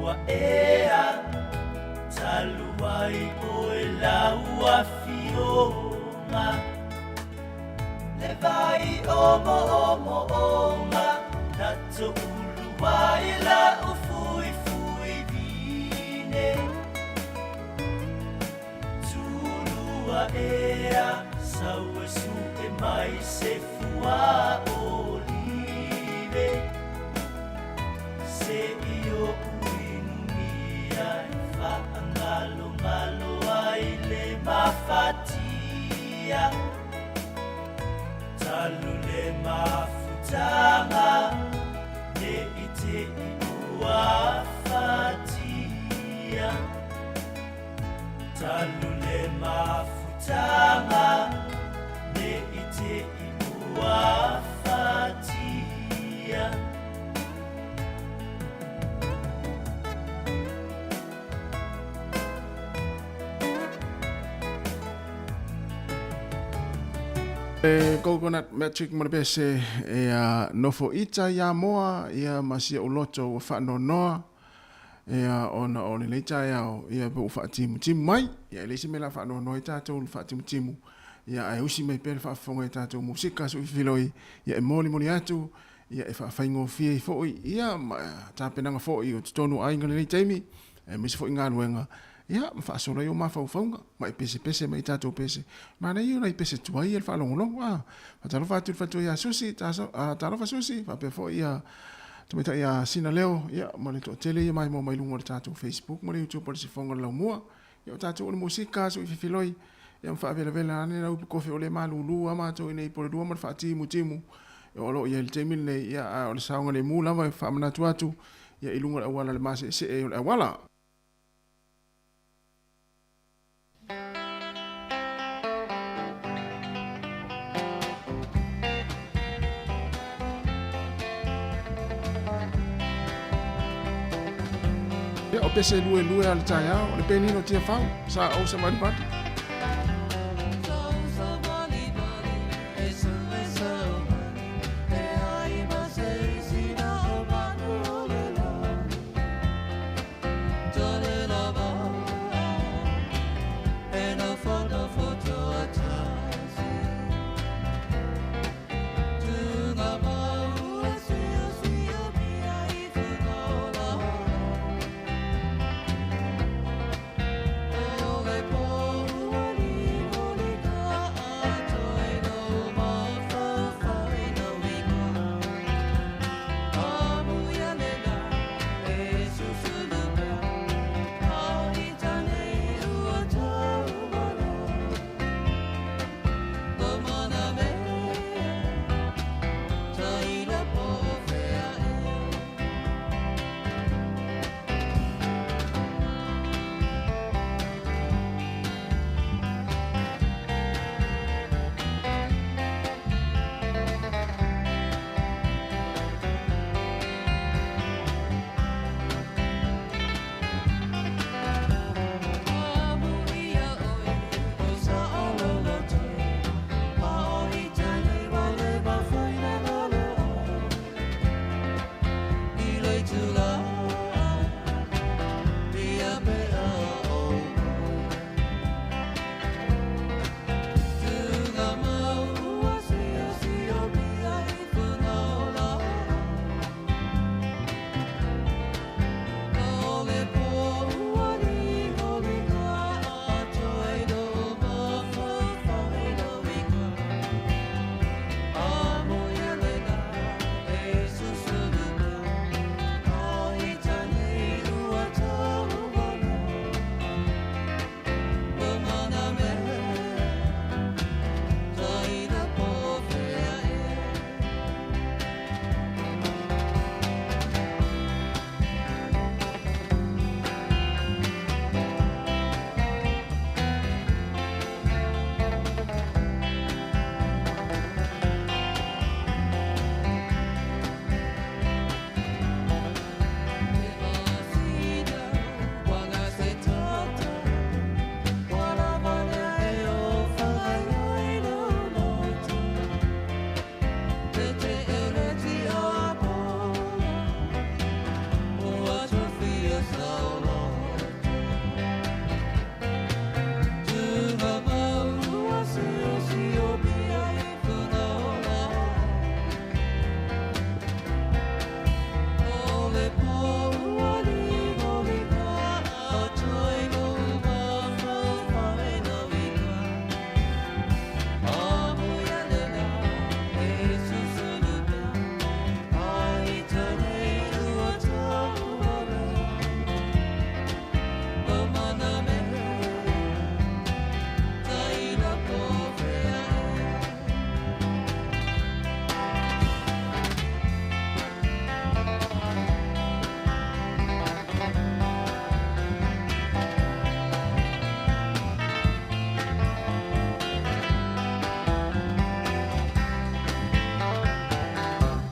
Ua ea Taluai oe laua fionga Le vai omo omo onga Na to uluai la ufui fui vine Tulua ea Saue su e mai se fua olive Se io Fa angalo ngalo ai le mafatia Talu le mafutanga Le ite i ua fatia Talu le mafutanga Le ite i ua fatia Coconut Magic mo pese nofo ita ya moa ia masia uloto wa whanonoa ona o le leita ia po whaatimu timu mai ia leisi me la whanonoa i tātou whaatimu timu ia ai usi mai pere whaafonga i tātou musika su filoi ia e moli atu ia e whaafaingo fia i fōi ia tāpenanga fōi o tutonu ainga le leita imi misi fōi ngā ruenga ia mafaasola yo mafaufaunga mai pese mai tatou pese mana io nai pese tuai el falongolongo fatalofa atu fatu ia susi talofa susi fa pe fo ia tumeta ia sina leo ia male to tele ia mai mo mai lungo tatou Facebook mo YouTube por si fonga la mua ia tatou o musika so filoi ia fa vela ane na upu kofe ole malulu ama to nei por duo mar fati mutimu ia lo ia el temil nei ia o saunga le mula vai fa manatu atu ia ilunga wala le mase se e wala Ya o pese lue al taya o le penino tia fau sa o sa maripati.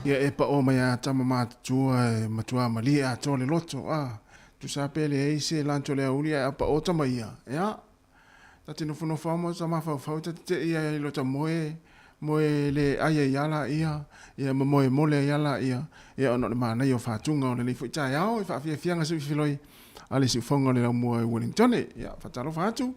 Ia e pa o mai a tama mātua e matua mali a tole loto tu sa pele e se lancho le uli a pa o tama ia ia ta tino funo famo sa ma fa ta te ia i lota moe le aia yala ia moe mole yala ia ono le mana yo fa tunga o le fu ta ia o fa fianga se filoi ale se fonga le mo Wellington ia fa talo fa tu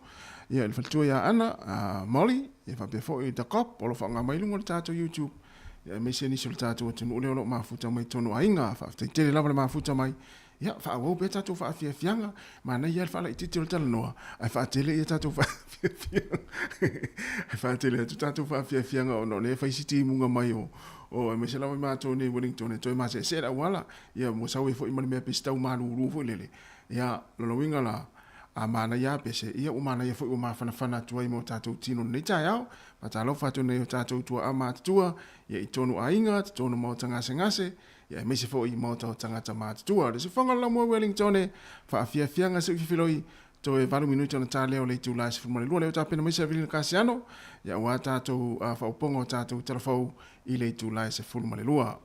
ia le fa ia ana Molly ia fa pe fo i ta kop o lo fa nga mai lungo ta to YouTube ya me se ni sul tatu tu le lo mafuta mai tonu ainga fa te tele lava le mafuta mai ya fa wo be tatu fa fianga ma na ia fa la titolo tala no ai fa tele ia tatu fa fianga ai fa tele tatu fa fianga o no le fa siti munga mai o me se lava ma tonu Wellington to ma se la wala ya mo sa we fo i me pista u ma lu fo lele ya lo winga la a mana ya pese ia o mana ia fo o ma fana tuai mo tatu tino nei tai au pa talo fatu nei o tatu tua a ma tua ia i tonu ainga tonu mo tanga sengase ia me se fo i mo tanga tama tua se fonga la mo Wellington fa afia fianga se filoi to e valu minuto na tale o le tu la se fuma le lua ta pena me se vilina kasiano ia wa tatu fa o pongo tatu telefo i le tu la se fuma le lua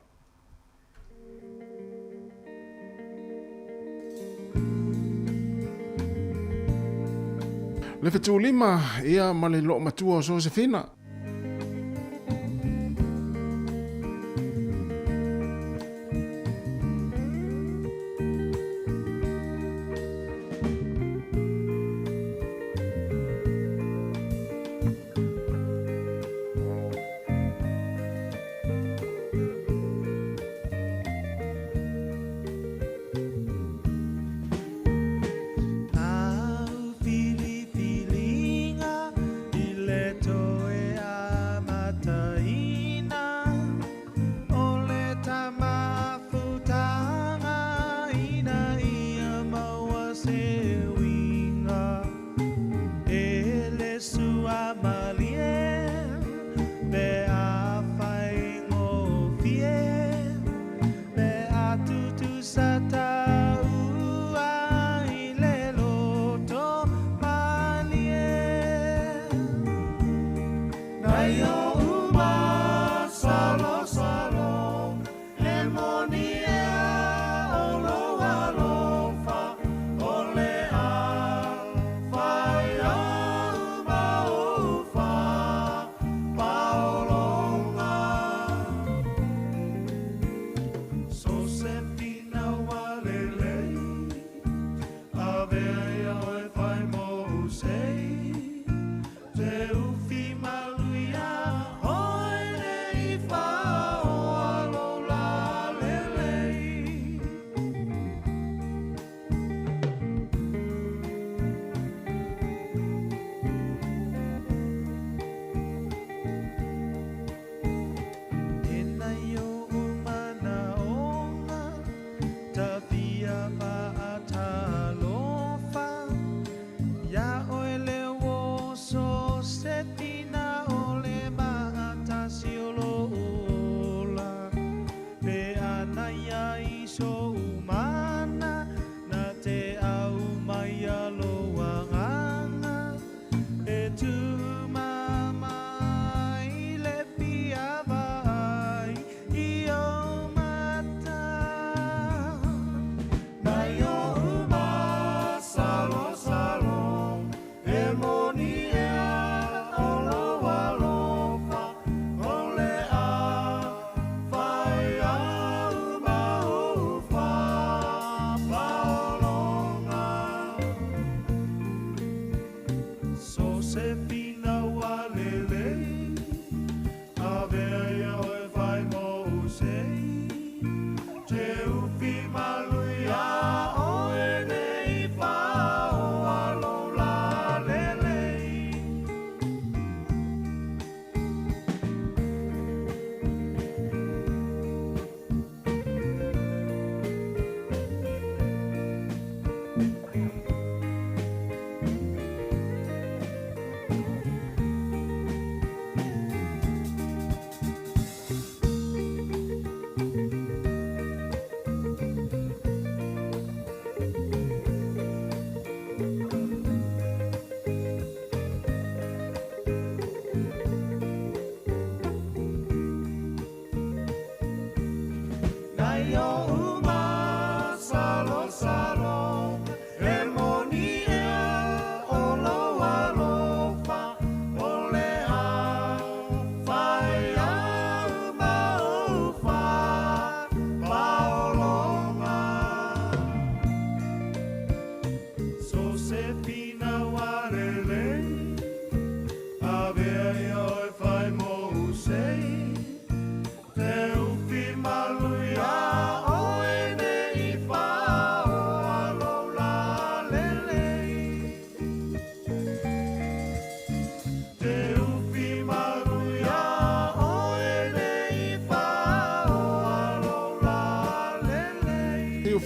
Le fetu lima ia ma le lo matua o Josefina.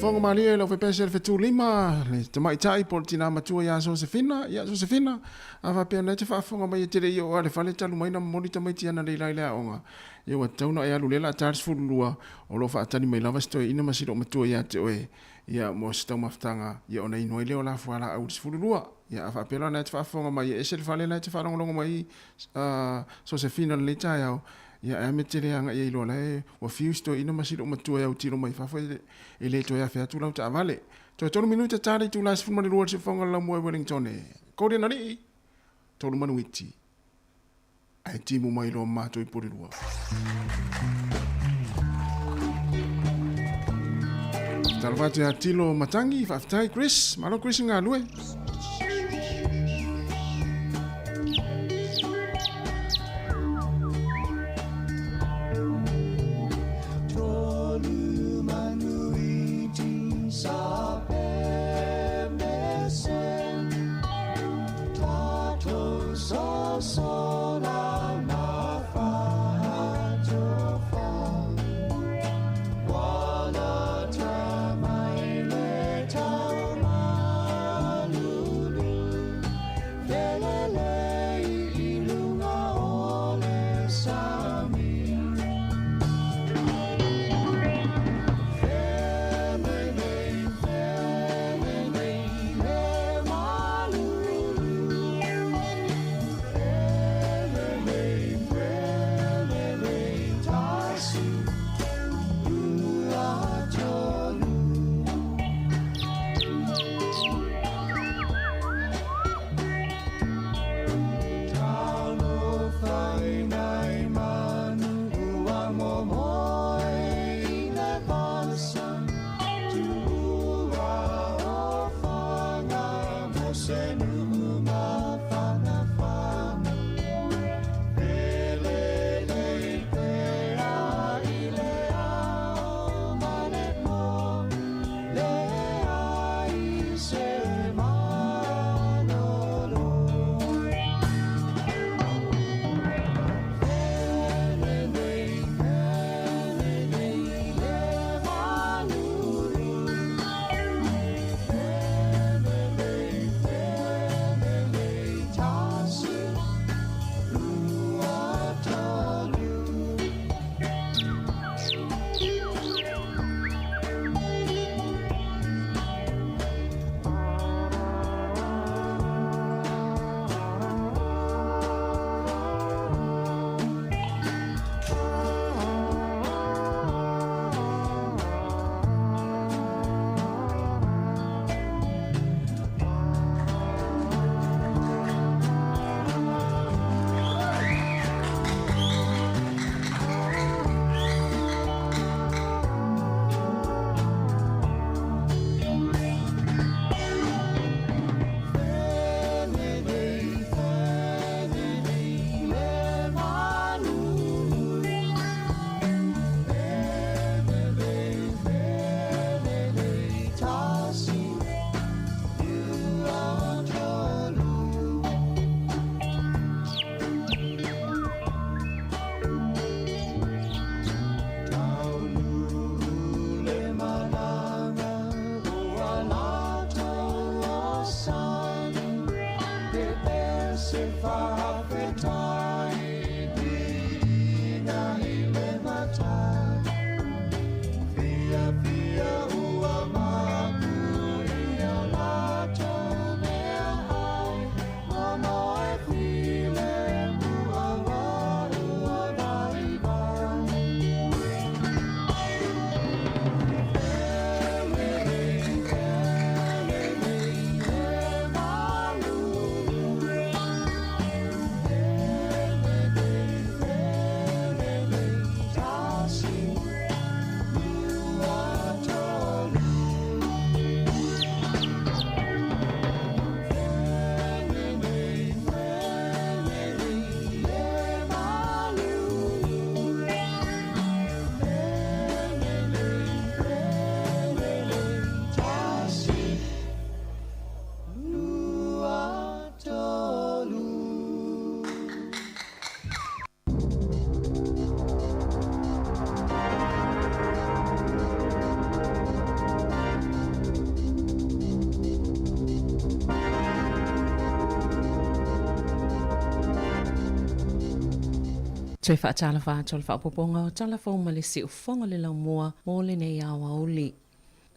Fonga malia lo fe pese fe tu lima le te mai tai por tina matua ya Josefina ava pe na te fa fonga mai te yo ale fale talu mai na moni te mai tina le lai la onga yo wa tauna ya lulela tars fu lua o lo fa tani mai lava sto ina masiro matua ya te oe ya mo sto maftanga ya ona ino ile ola fu ala au fu lua ya ava pe na te fa fonga mai e se fale na te fa longo mai Josefina le tai ya ame tere anga ye lo le wa fiusto ina masiro matua ya utiro mai fa ele to ya fa tu la ta vale to minuta tari tu la sfuma le ruo se fonga la mo Wellington ko de nari tolu manuiti. Ai timu mai lo mato I porirua. Talvate atilo matangi faftai Chris, malo Chris ngalue. Toi whaatala whātola whaapoponga o talafo malisi ufonga le lau mua mo le nei awa uli.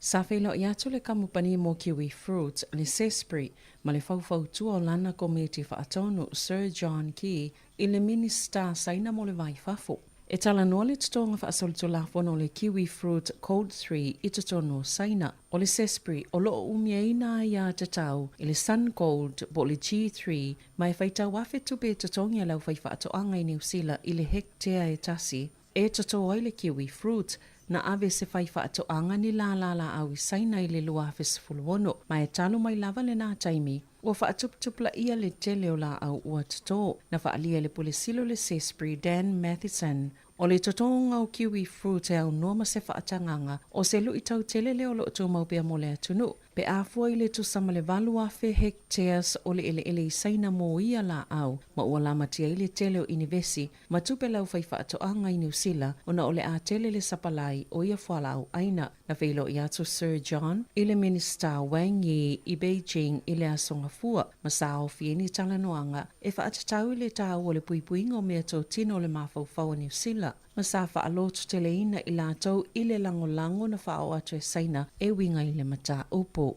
Sa whelo I atu le kamupani mo kiwi fruit le sespri ma le whauwhau tua o lana komiti whaatonu Sir John Key I le minister saina mo le vai whafo. E tala noa le tutonga whaasolisolafona o le kiwi fruit cold 3 i tutono saina. O le sespri o loo umia ina ia tatau i le sun gold bo le G3 mai whaita wafe tupe tutongi a lau whaifa atoanga i New Zealand i le hektea e tasi. E toto ai le kiwi fruit na ave se whaifa atoanga ni la au i saina i le lua fesifuluono mai talo mai lava le nā taimi. Ua whaatuptupla ia le tele o la au ua toto na whaalia le pulisilo le sespri Dan Matheson. O le totonga o kiwi fruit e au noma se whaatanganga o se lu i tau tele le o lo tō maupea mo le atunu. Pe afua i le tusama le valu afe hectares o le ele i saina mo ia la au ma ua lamatia i le tele o inivesi ma tupe lau whai whaatoanga i New Zealand o na o le a tele le sapalai o ia whala au aina na whilo i atu Sir John i le Minister Wang Yi i Beijing i le asonga fua ma sa o fieni talanoanga e whaatatau i le tau o le puipuinga o mea tō tino o le mawhauwhau a New Zealand. Ma sa whaalotu teleina i lātou i le lango na whao atu e saina e winga i le mata upo.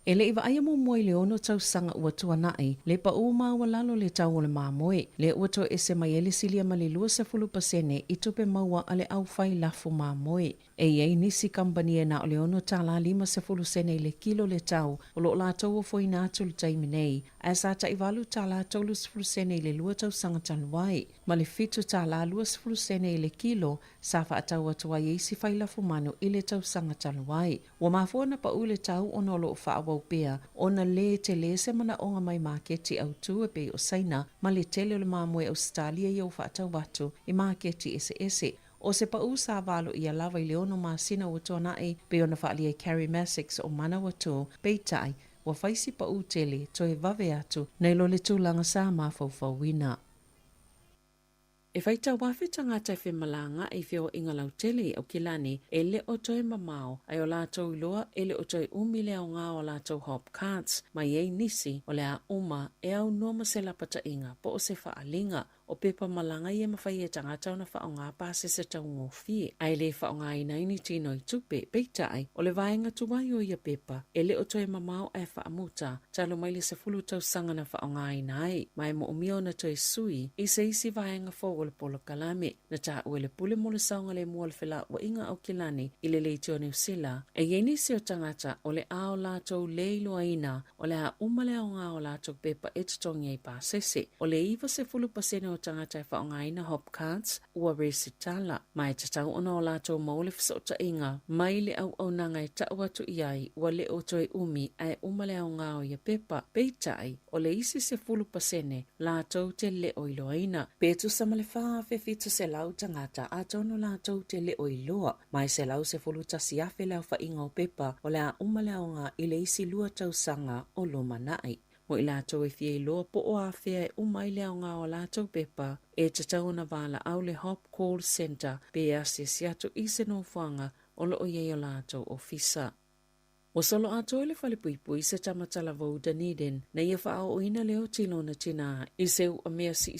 E le iwa aia moe le ono tau sanga ua tuanai, le pa uma ua lalo le tau o le mamoe, le ua to ese mai ele silia ma le 20% i tupe maua ale au fai lafu mamoe. E iei nisi kampani e na o le ono tala 5% i le kilo le tau, o lo la tau o foi na atu le taiminei, a sa ta iwalu tala 30% i le lua tau sanga tanuai, ma le fitu tala 20% i le kilo, sa fa atau atua iei fai lafu manu i le tau sanga tanuai. Wa mafua na pa ule tau ono lo faa pea ona le te le se mana onga mai maketi au tu e pe o saina ma le tele o le mamoe Australia i au whaatau watu i maketi ese. O se pa usa valo i alawa i le ono masina o tonae pe ona whaalia Carrie Massix o mana watu peitai wa whaisi pa u tele to e vave atu nei lo le tūlanga sa mawhauwhauina. E whaita wafe tangata e whemalanga e whio inga lau tele o kilani e le o toi mamao ai o lātou iloa e le o toi umile o ngā o lātou hop cards mai ei nisi o le a uma e au noma se lapata inga po o se whaalinga o pepa malanga i e mawhai e tangata o na wha o ngā pāse se tau ngō fie. Ai le wha o ngā inaini tino i tupe, peita ai, o le vaenga tuwai o ia pepa, e le o toi mamao e wha amuta, talo mai le se fulu tau sanga na wha o ngā inai, mai mo umio na toi sui, i se isi vaenga fo o le polo kalame, na ta ue le pule mo le saunga le mua le whila wa inga au kilani i le leiti o New Zealand, e ieni si o tangata o le ao lātou leilo aina, o le a umale o ngā o lātou pepa e tutongi e pāsese, o le iwa se fulu pasene o tangata e whaongaina hop cards ua resitala. Mai tatau ona o lātou maule fisota inga, mai le au nanga e tau atu iai ua le o toi umi ai umale au ngā o ia pepa, peitai o le isi se fulu pasene lātou te le o iloaina. Petu samale whaafe fitu se lau tangata a tono lātou te le o iloa, mai se lau se fulu tasi afe lau wha inga o pepa o le a umale au ngā i le isi lua tau sanga o lumanai. Mo i lātou e fie loa po o a fea e umaile au ngā o lātou pepa e tatau na wala au le Hop Call Center pe ase siatu i se no whanga o lo o iei o lātou ofisa. O solo ato le whale puipui se tamatala vau Dunedin na ia wha o ina leo tino na tina i seu a mea si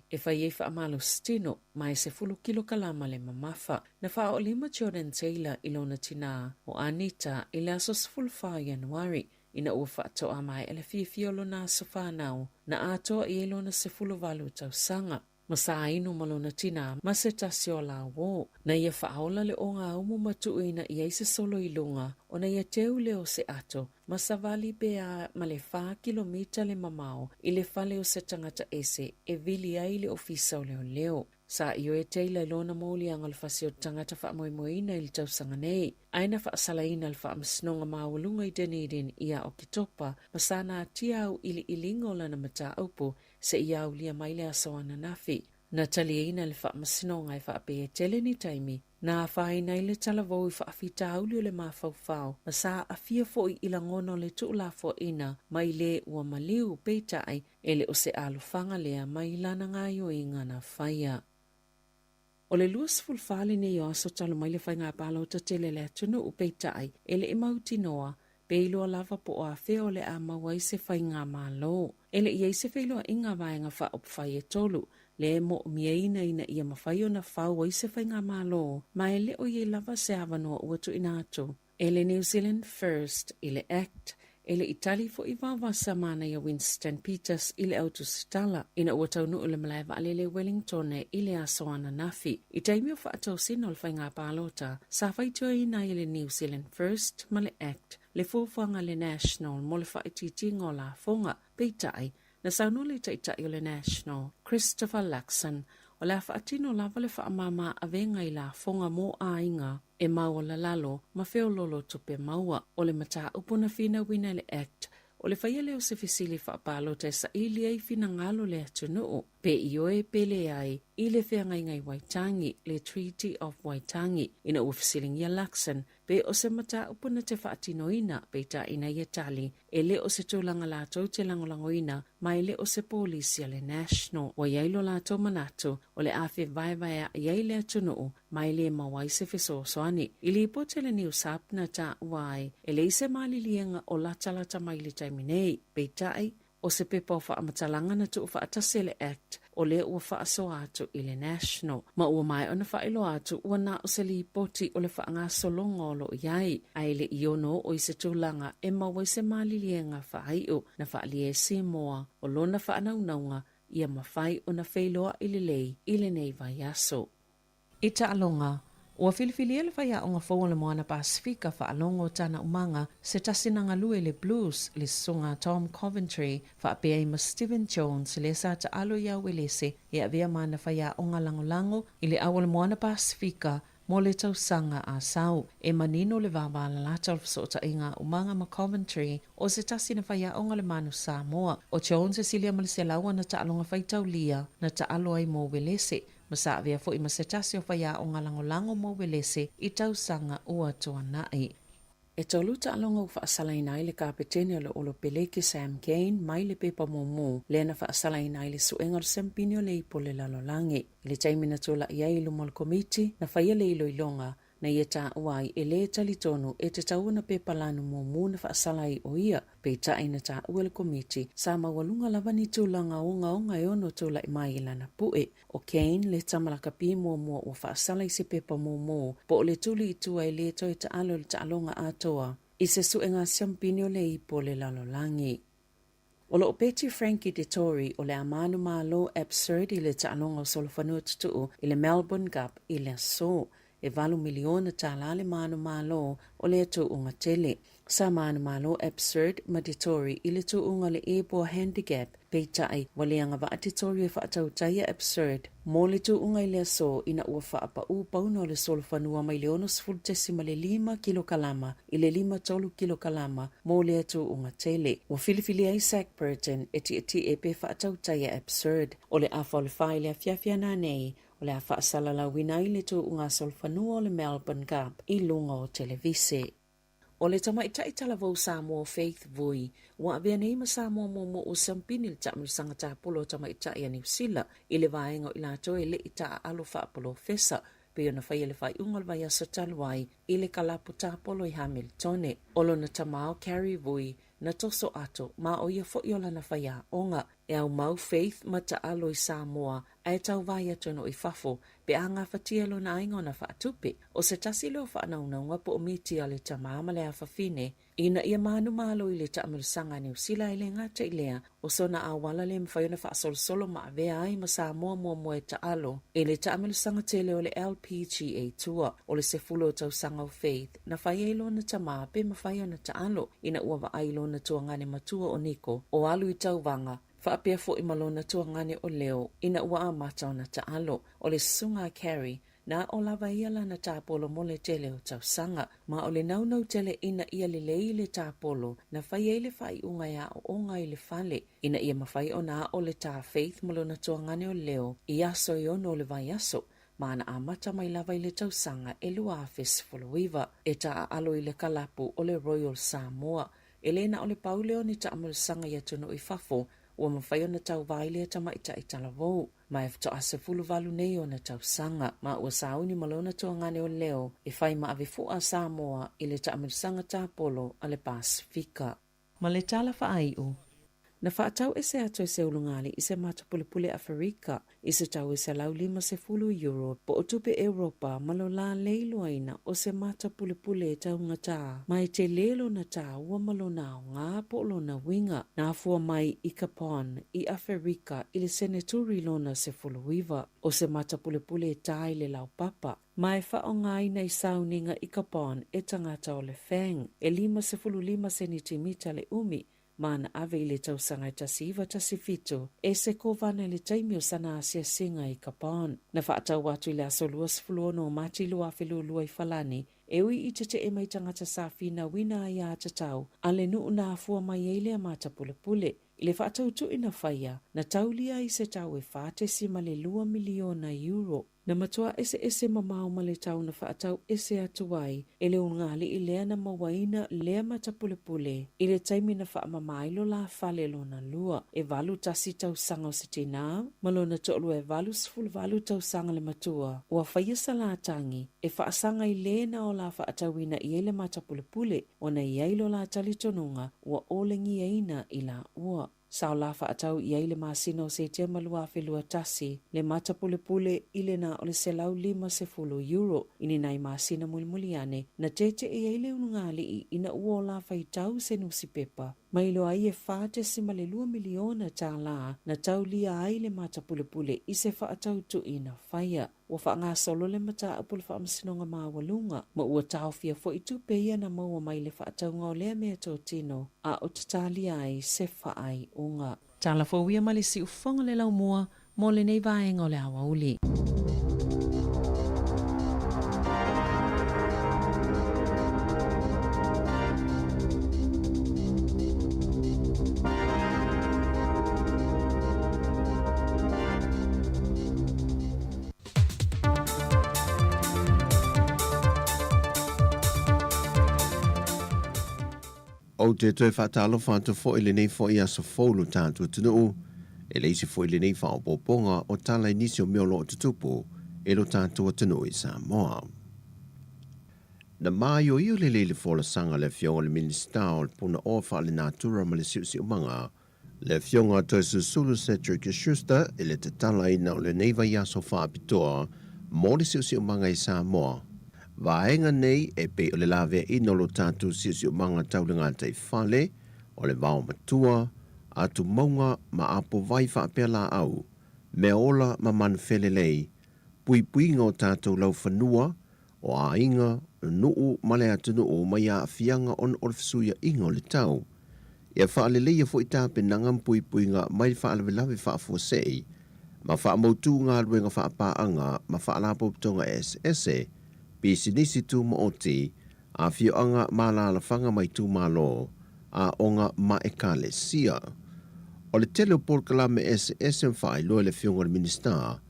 e whai e wha amalo stino mai se fulu kilo kalama le mamafa na wha o lima Jordan Taylor i lo na tina o Anita i le asos fulu wha Januari ina ua whaatoa mai ele fiolo na sofanau na atoa i elo na se fulu valu tau sanga. Ma sa inu malo na tina ma se tasio la wo na ia whaola le o ngā umu matuina i eise solo i lunga o na ia teu leo se ato ma sa vali bea ma le 4 kilomita le mamao i le whale o se tangata ese e vili ai le ofisa o leo. Sa iyo e teila ilona mauli ang alfasio tangata wha moimoina il tau sanga nei. Aina wha asalaina al wha amasnonga maawalunga i Dunedin ia o kitopa, masana atia au ili ilingo lana mata aupo se ia au lia maile asawana nafi. Na tali ina le wha amasnonga i wha ape e tele ni taimi, na whaina ile talavou i wha afita auli o le mawhauwhau, masa afia fo i ilangono le tuula fo ina, mai le ua maliu peitai, ele o se alufanga lea mai lana ngayo inga na whaia. O le luas fulfale ne yo aso talo mai le whainga palo ta tele le tunu upeitai, ele i mauti noa, peilo lava po a feo le a mawai se whainga malo. Ele i se whailo a inga vaenga wha opwhai e tolu, le mo miaina ina ia mawhaio na whau i se whainga malo, ma ele o ye lava se avanoa uatu ina atu. Ele New Zealand First, ele Act, ele itali fo i vavasa mana ia Winston Peters i le autositala ina ua taunu le malai vaalele Wellington i le asoana nafi. I taimi o whaatausina o le whainga pālota, sa whaitua ina i le New Zealand First ma le Act, le fuwhanga le National mo le whaititinga o la fonga, peitai, na saunule taitai o le National, Christopher Luxon, o le whaatino lava le whaamama avenga i la fonga mo ainga e mau la lalo ma feololo tupe maua o le mata upuna fina wina le Act o le whaiale o se fisili whaapalo te sa ili ai fina ngalo le atunuu pe ioe pele ai i le whiangai Waitangi le Treaty of Waitangi ina uafisilingia Luxon pe o se mata upuna te whaatinoina pe ta ina ia tali e le o se tūlanga lātou te langolangoina mai le o se polisi le National wa iailo lātou manatu o le awhi vaivaya iai le atunuu mai le mawai se fesosoani i li pote le New Sapna ta uai e le ise malilienga o latalata mai le taiminei pe tai o se pepa o whaamatalanga na tu o whaatase le Act o le ua whaaso atu i le National. Ma ua mai o na whaelo atu ua na o se li poti o le whaangaso longolo iai. Ai le iono o i se tūlanga e maua i se malilienga whaaiu na whaalie Sāmoa o lona whaanaunaunga ia mawhai o na whailoa i le lei i le nei vai aso. I ta alonga, ua filifili ele whai a onga whau le moana Pasifika wha alongo tana umanga se tasinanga lue le blues le sunga Tom Coventry wha apea ima Stephen Jones le sa ta alo ia welese e avea mana whai a onga langolango i le awa le moana Pasifika mo le tausanga a sau e manino le vāwala lata o fsota inga umanga ma Coventry o se tasina whai a onga le manu Sāmoa o Jones e silia malise laua na ta alonga whai taulia na ta alo ai mo welese masa avea fo i masetasi o whaia o ngalangolango mo welese i tausanga ua toa nai. E toluta alonga u whaasalaina i le kapetene o le peleke Sam Kane mai le pepa momo le na whaasalaina i le suenga o sempini o le ipo le lalolangi. Le taimina tola ia i lumo le komiti na whaia le ilo ilonga na ia ta uai e le talitonu e te tauna pepa lanu momo na whaasalai o ia pe tai na ta ua le komiti sa mawalunga lavani tūlanga onga e ono tula i mai ilana pue. O Kane le tamalaka pi momo o whaasalai se pepa momo po le tuli i tua i le toi ta alo le ta alonga atoa i se suenga siampini o le ipo le lalolangi. O lo Betty Frankie de Tory o le amanu malo absurd i le ta alonga o solofanu tutu i le Melbourne Cup i le so e valu miliona talale manu malo o le atu unga tele. Sa manu malo absurd maditori i le tu unga le ebo handicap peitai waleanga wa atitori e whaatautaya absurd mo le tu unga i le so ina ua whaapa upauna le solfanua mai leono sfultesima le 5 kilokalama i le 5 kilokalama mo le atu unga tele. Wa filifili Isaac Burton eti e whaatautaya absurd o le afa o le whai le afiafiana nei o le afa asalala winai le tu unga solfanua o le Melbourne Cup i lunga o televise. O le tamaita i talavou Sāmoa Faith Vui, wa avea nei ma Sāmoa momo o sampini le tamu sanga tāpolo tamaita i a New Zealand, i le vaenga i lato e le i taa alo whaapolo fesa, pe ona whai le whai ungal vai asa talwai i le kalapu tāpolo i Hamiltone. Olo na tamao Carrie Vui, na toso ato, ma o ia fo'iola na whai a onga, e au mau Faith ma ta alo i Sāmoa, ai tau vai atono i fafo, pe a ngā whatia lo na ingo na whaatupe, o se tasi leo whaanaunga po o miti a le tamama le a whawhine, ina ia manu malo i le taamirusanga New Zealand i le ngata i lea, o sona a wala le mwhaiona whaasolo ma avea ai ma Sāmoa mua ta alo, i le taamirusanga tele o le LPGA Tour, o le se fulo tau sanga o Faith, na whai eilo na tama pe ma whaiona ta alo, ina ua wa ailo na tuangane matua o Niko, o alu i tau vanga, whaapea fo i malona tuangane o leo, ina ua amata o na ta alo, o le sunga Carrie, na o lava ia lana tāpolo mo le tele o tausanga, ma o le naunau tele ina ia le lei le tāpolo, na whai e le whai unga ia o onga i le whale, ina ia mawhai o na o le tā Faith malona tuangane o leo, i aso i ono le vai aso, ma na amata mai lava i le tausanga e lua a Fesfoloiva, e ta alo i le kalapu o le Royal Sāmoa, e le na o le pauleo ni ta amalsanga ia tono i fafo, ua mawhai o na tau vaile a tamaita i talavou, ma e fto ase fulu valu nei o na tau sanga, ma ua sauni malona tuangane o leo, e whai ma ave fua Sāmoa i le taamirsanga tāpolo a le Pasifika. Ma le tala whaaiu, Na whaatau ese ato se ulungali i se matapulipule Afrika i se tau se lau 50 euro po o tupe Europa malo la leiloaina o se matapulipule e tau ngata mai te lelo na tā ua malo nao ngā po lona winga na afua mai i Capon i Afrika i le seneturi lona se fuluiva o se matapulipule e tai le lau papa. Mai whaongaina i sauninga i Capon e tangata o le Fang e 55 centimeter le umi mana ave i le tausanga i tasiva tasifito e se kovana le taimi o sana asia singa i Capon. Na whaatau watu i le aso luas fuluono o mati lua whelulua i falani e ui i te e mai tangata safina wina ai a tatau a le nuu na afua mai eile a mata pule. I le whaatau tu ina whaia na taulia i se tau e whaate sima le 2 miliona euro. Na matua ese mamau ma le tau na whaatau ese atuai e le ungali i lea na mawaina lea mata pule. I le taimi na wha mamailo la fale lona lua e valu tasi tau sanga o se tina malona to'lu e valu sifulu valu tau sanga le matua ua whaia salatangi e whaasanga i lea na o la whaatauina i ele mata pule o na iailo la talitonunga ua olengi eina i la ua. Sao la whaatau i eile masino se te malua whelua tasi, le mata pule ile na o le selau 50 euro, ini nai masina mulimuliane, na tete e eile unungali i ina ua la whaitau se nusi pepa. Mailo ai e whaate sima le 2 miliona tā la, na tau lia ai le mata pule i se whaatau tu ina whaia. Ua wha ngā solo le mata apule wha amasinonga mawalunga, ma ua tau fia fo i tupe ia na maua mai le whaatau ngau lea mea tō tino, a o tatali ai se whaai unga. Tala fo wia mali si ufonga le lau mua, mo le nei vaenga o le awa uli. O te toe whaatalo whantu fo ele nei fo i aso fōlu tātua tunuu, e leisi fo ele nei whao pōponga o tala inisi o meolo o tutupu, e lo tātua tunuu i Sāmoa. Na mai o iu le leile fōla sanga le fionga le minista o le puna o wha le nātura ma le siusi umanga, le fionga toi susulu Cedric Schuster e le te tala ina o le neiva i aso whaapitoa, mo le siusi umanga i Sāmoa. Vaenga nei e pe o le lawe ino lo tātu siusi o manga taulinga te whale, o le vao matua, atu maunga ma apo vai whaapea la au, me ola ma manwhelelei, pui ngō tātou lau whanua, o a inga, nuu male atu nuu mai a fianga on o le fisuia inga o le tau. Ia whaale leia fo i tāpe nangam pui ngā mai whaale lawe whaafosei, ma whaamautu ngā ruenga whaapaanga, ma whaalapo ptonga SS, pisi nisi tu ma oti, a fioanga ma la lawhanga mai tu ma lo, a onga ma e ka le sia. O le tele o porkala me SS whai loe le fionga le minista,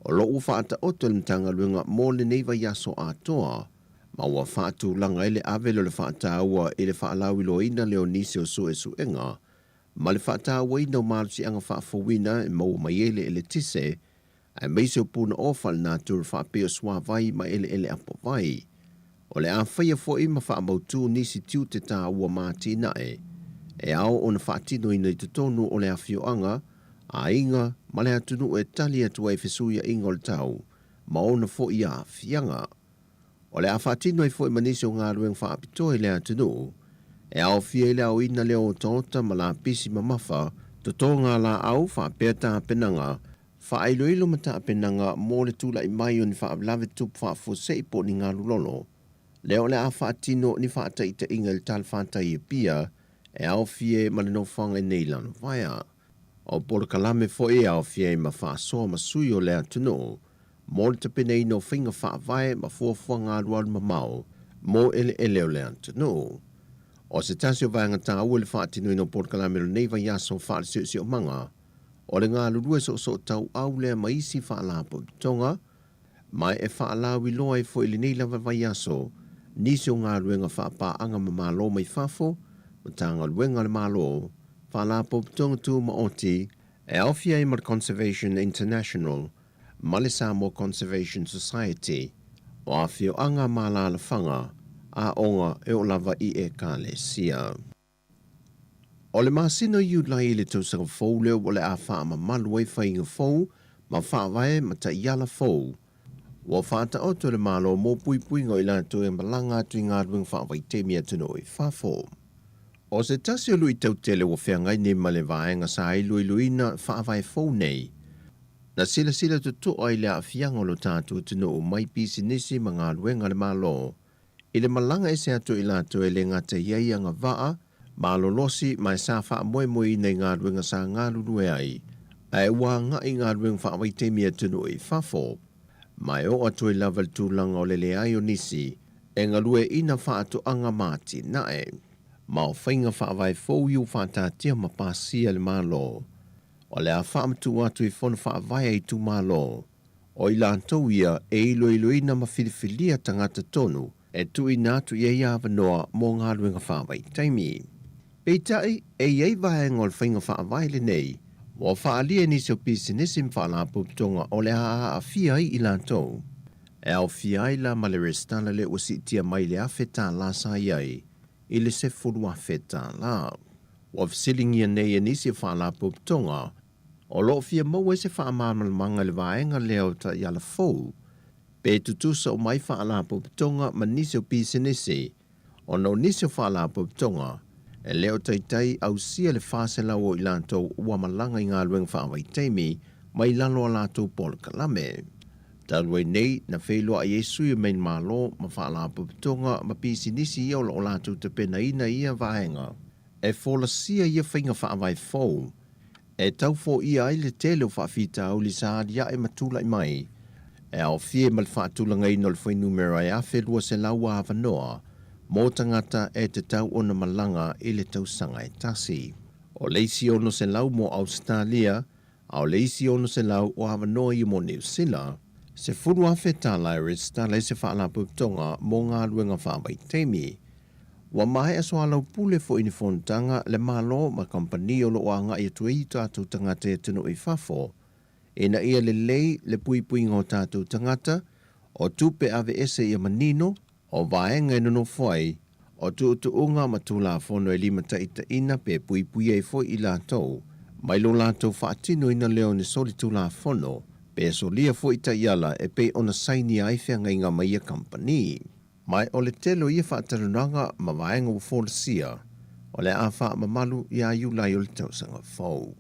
o lo ufa ata oto le mtanga luenga mo le neiva yaso a toa, ma ua whaatu langa ele avelo le whaata ua ele whaalawi lo ina leo nisi o su e su enga, ma le whaata ua ina o malu si anga whaafowina e mau mai ele tise, ai meise o puna ofa le nātura whaapeo swa vai ma ele apo vai. O le awhaia fo ima whaamautu nisi tiu te tā ua māti nae, e ao o na whaatino ina i te tonu o le awhioanga, a inga ma le atunu e tali atu ai fesuia inga o le tau, ma o na fo i a fianga. O le a whaatino i fo i manisi o ngā rueng whaapito i le atunu, e ao fia i le au ina leo o tōta ma la pisi ma mafa, to tō ngā la au whaapea tā penanga, whaailoilo mata penanga mo le tula i mai o ni whaablawe tup whaafosei po ni ngā lulolo. Leo le a whaatino ni whaata i te inga le tal whaatai e pia, e au fie ma le no whanga i nei lano vaya. O polo kalame fo e au fie ma whaasoa ma sui o le atuno, mo le tapene i no whinga whaavae ma fuafua ngā ruaru ma mau, mo ele o le atuno. O se tasi o vanga tā ua le whaatino i no polo kalame lo neiva yaso whaale si o manga, o le ngā lurua so tau au lea maisi whaalapo tonga, mai e whaalawi loa e fo ili nei lava vai aso, nisi o ngā ruenga whaapa anga ma malo mai whafo, ma tanga ruenga le malo, whaalapo tonga tu ma oti, e awhia i mar Conservation International, ma le Sāmoa Conservation Society, o awhio anga ma la whanga, a onga e o lava i e ka le sia. O le masino iu lai i le tausanga fou leo o le a wha ma malu e whainga fou, ma wha wae ma ta iala fou. Wa whata oto le malo mō pui pui ngoi la tu e malanga tu i ngā ruang wha wai temia tino i whafo. O se tasi o lui tau tele wa whea ngai ne male vaenga sa i lui luina wha vai fou nei. Na sila sila tu ai le a fianga lo tātu tino o mai pisi nisi ma ngā ruenga le malo. I le malanga e se atu i la tu e le ngata iai anga vaa, malo losi mai sa wha moe moe nei ngā ruenga sa ngā lulu e ai. Ai wā ngā i ngā ruenga wha wai temia tino i whafo. Mai o atu i level tūlanga o le le ai o nisi, e ngalue ina wha atu anga māti nae. Ma o whainga wha vai fōu iu wha tātia ma pāsia le malo. O le a wha amatu atu i whona wha vai ai tu malo. O i lātou ia e ilo ina ma whiliwhilia tangata tonu, e tu i nātu i eia awanoa mō ngā ruenga wha vai taimi. Peitai, e iei vai ngol whainga wha vai le nei, o whaalia ni seo pisinisi mwhala puptonga o le a fia i lātou. E au fia i la male restana le o si tia mai le a wheta la sa iai, i le se furu a wheta la. O fsilingi nei e nisi whala puptonga, o lo fia mau e se whaamamalmanga le vaenga leo ta iala fou. Pe tutusa o mai whala puptonga ma nisi o pisinisi, o no nisi o whala puptonga, e leo taitai au sia le whāsela o i lātou ua malanga i ngā ruenga whaawai teimi mai lalo a lātou polo kalame. Talwai nei na whailua a Yesu i main malo ma whaala puputonga ma pisi nisi i o lātou te pena ina ia vaenga. E whola sia ia whainga whaawai fōu. E tau fō ia ai le tele o whaafita au li saadia e matula i mai. E au fie mal whaatulanga ino le whai numera e a whelua se laua awanoa, mō tangata e te tau ona malanga i le tausanga e tasi. O leisi ono se lau mō Australia, au leisi ono se lau o Havanoa i mō New Zealand, se furu a whetala e resta le se whaala puptonga mō ngā ruenga whawai teimi. Wa mahe aso alau pule fo ini fontanga le malo ma kompani o lo o anga i tuei tātou tangata e tino i whafo. E na ia le lei le pui pui ngō tātou tangata, o tupe ave ese i manino, o vaenga ino fwai, o tuutuunga matula fono e lima taita ina pe pui pui e fo i lātou, mai lo lātou whaatino ina leo ni soli tula fono, pe so lia fo i ta iala e pe ona saini ai whea ngai ngā maia company. Mai o le telo ia whaatarunanga ma vaenga u fōlasia, o le a wha mamalu i a iulai o le tausanga fau.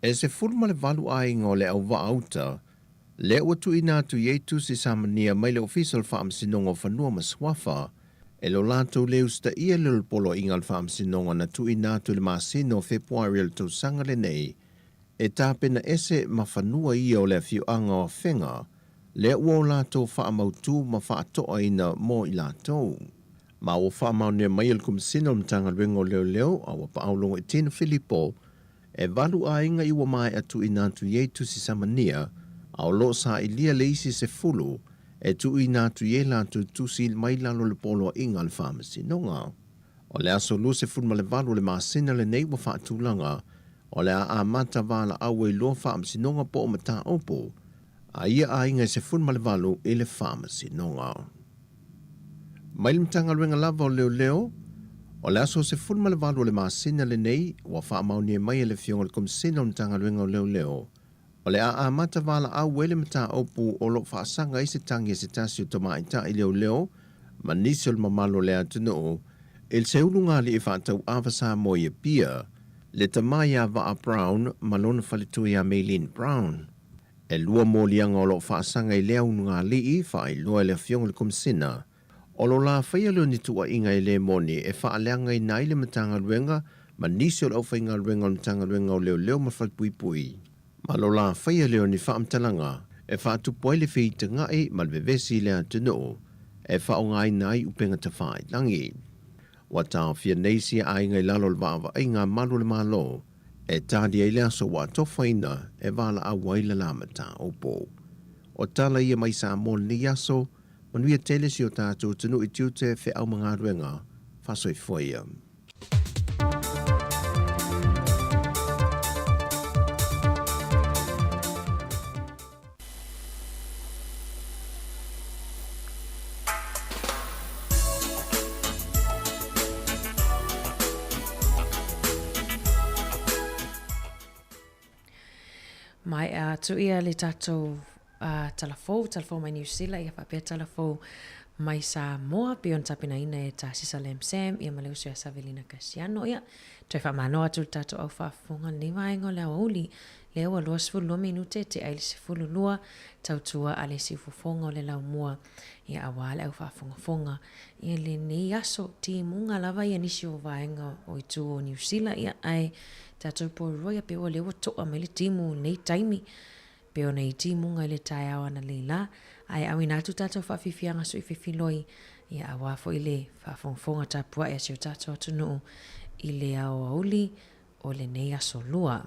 E se furma le valu ainga o le au vaauta, le ua tu ina tu yetu si samania mai le official farm sinonga whanua maswafa, e lo lātou le usta ia le polo ingal farm sinonga na tu ina tu le masino Februari le tausanga le nei, e tāpena ese ma whanua ia o le fiuanga o whenga, le ua o lātou whaamautu ma whaatoa ina mō i lātou. Ma o whaamau nea mai al kumsino mtanga ringo leo leo, a wa paulongo e tina Filipo, e valu a inga iwa mai atu ina tu yetu si samania, au lo sa ilia le isi se fulu, e tu ina tu ye la tu tusi mai lalo le polo inga le pharmacy nonga. O le aso lu se funma le valu le maasina le nei wa whaatulanga, o le a mata vala awe lo pharmacy nonga po o mata opo, a ia a inga se funma le valu i le pharmacy nonga. Mai le mtanga ruenga lava o leo leo, o le aso se funma le valu le maasina le nei, wa whaamaunia mai le fionga le kumsina o mtanga ruenga o leo leo, o le a mata vala a wele mata opu o lo whaasanga i se tangi se tasi o tamaita i leo leo, ma nisi o le mamalo le atino, il se ulunga li i whaatau awa Sāmoa i pia, le tamaya va a Brown, malona whalitu i a Maylene Brown. E lua mōlianga o lo whaasanga i lea ununga li i wha i loa le fionga le kumsina, o lo la whaia leo ni tua inga i le moni e whaaleanga i nai le matanga ruenga, ma nisi o le awhainga ruenga o matanga ruenga o leo leo ma whalpui pui. Ma lo la whaia leo ni whaamtalanga, e whaatupoi le whita ngai ma le vevesi lea tino, e whaongai nai upenga ta whai langi. Wa tā whia neisi a ingai lalo le wawa ai ngā malu le malo, e tādi ai lea so wa tofwaina e wala a waila la mata opo. O tala ia mai Sāmoa ni yaso, manuia tele si o tātou tunu i tiute whi au mga ruenga, whasoi fwaya. mai atu ia le tatou talafou mai New Zealand ia whapea talafou mai Sāmoa pe on tapina ina e ta sisa lem sem ia maleu se Savelina Kasiano ia toi whamano atu tatou au whafunga ni vaenga leo auli leo alua sifulu minute te aile sifulu lua tautua ale sifufonga o le lau mua ia awale au whafunga ia le ni aso ti munga lava ia nisi o vaenga o itu o New Zealand ia ai tatou porua ia pe o leo toa me le timu nei taimi pe o nei timu ngai le tai awa na leila ai awina atu tatou whawhiwhianga so i whiwhiloi ia awa fo i le whafunga tapua ia sio tatou atunu i le au auli o le nei aso lua.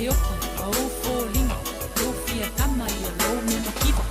Yoki, au fo linga, au fia kama ia lo me makipa.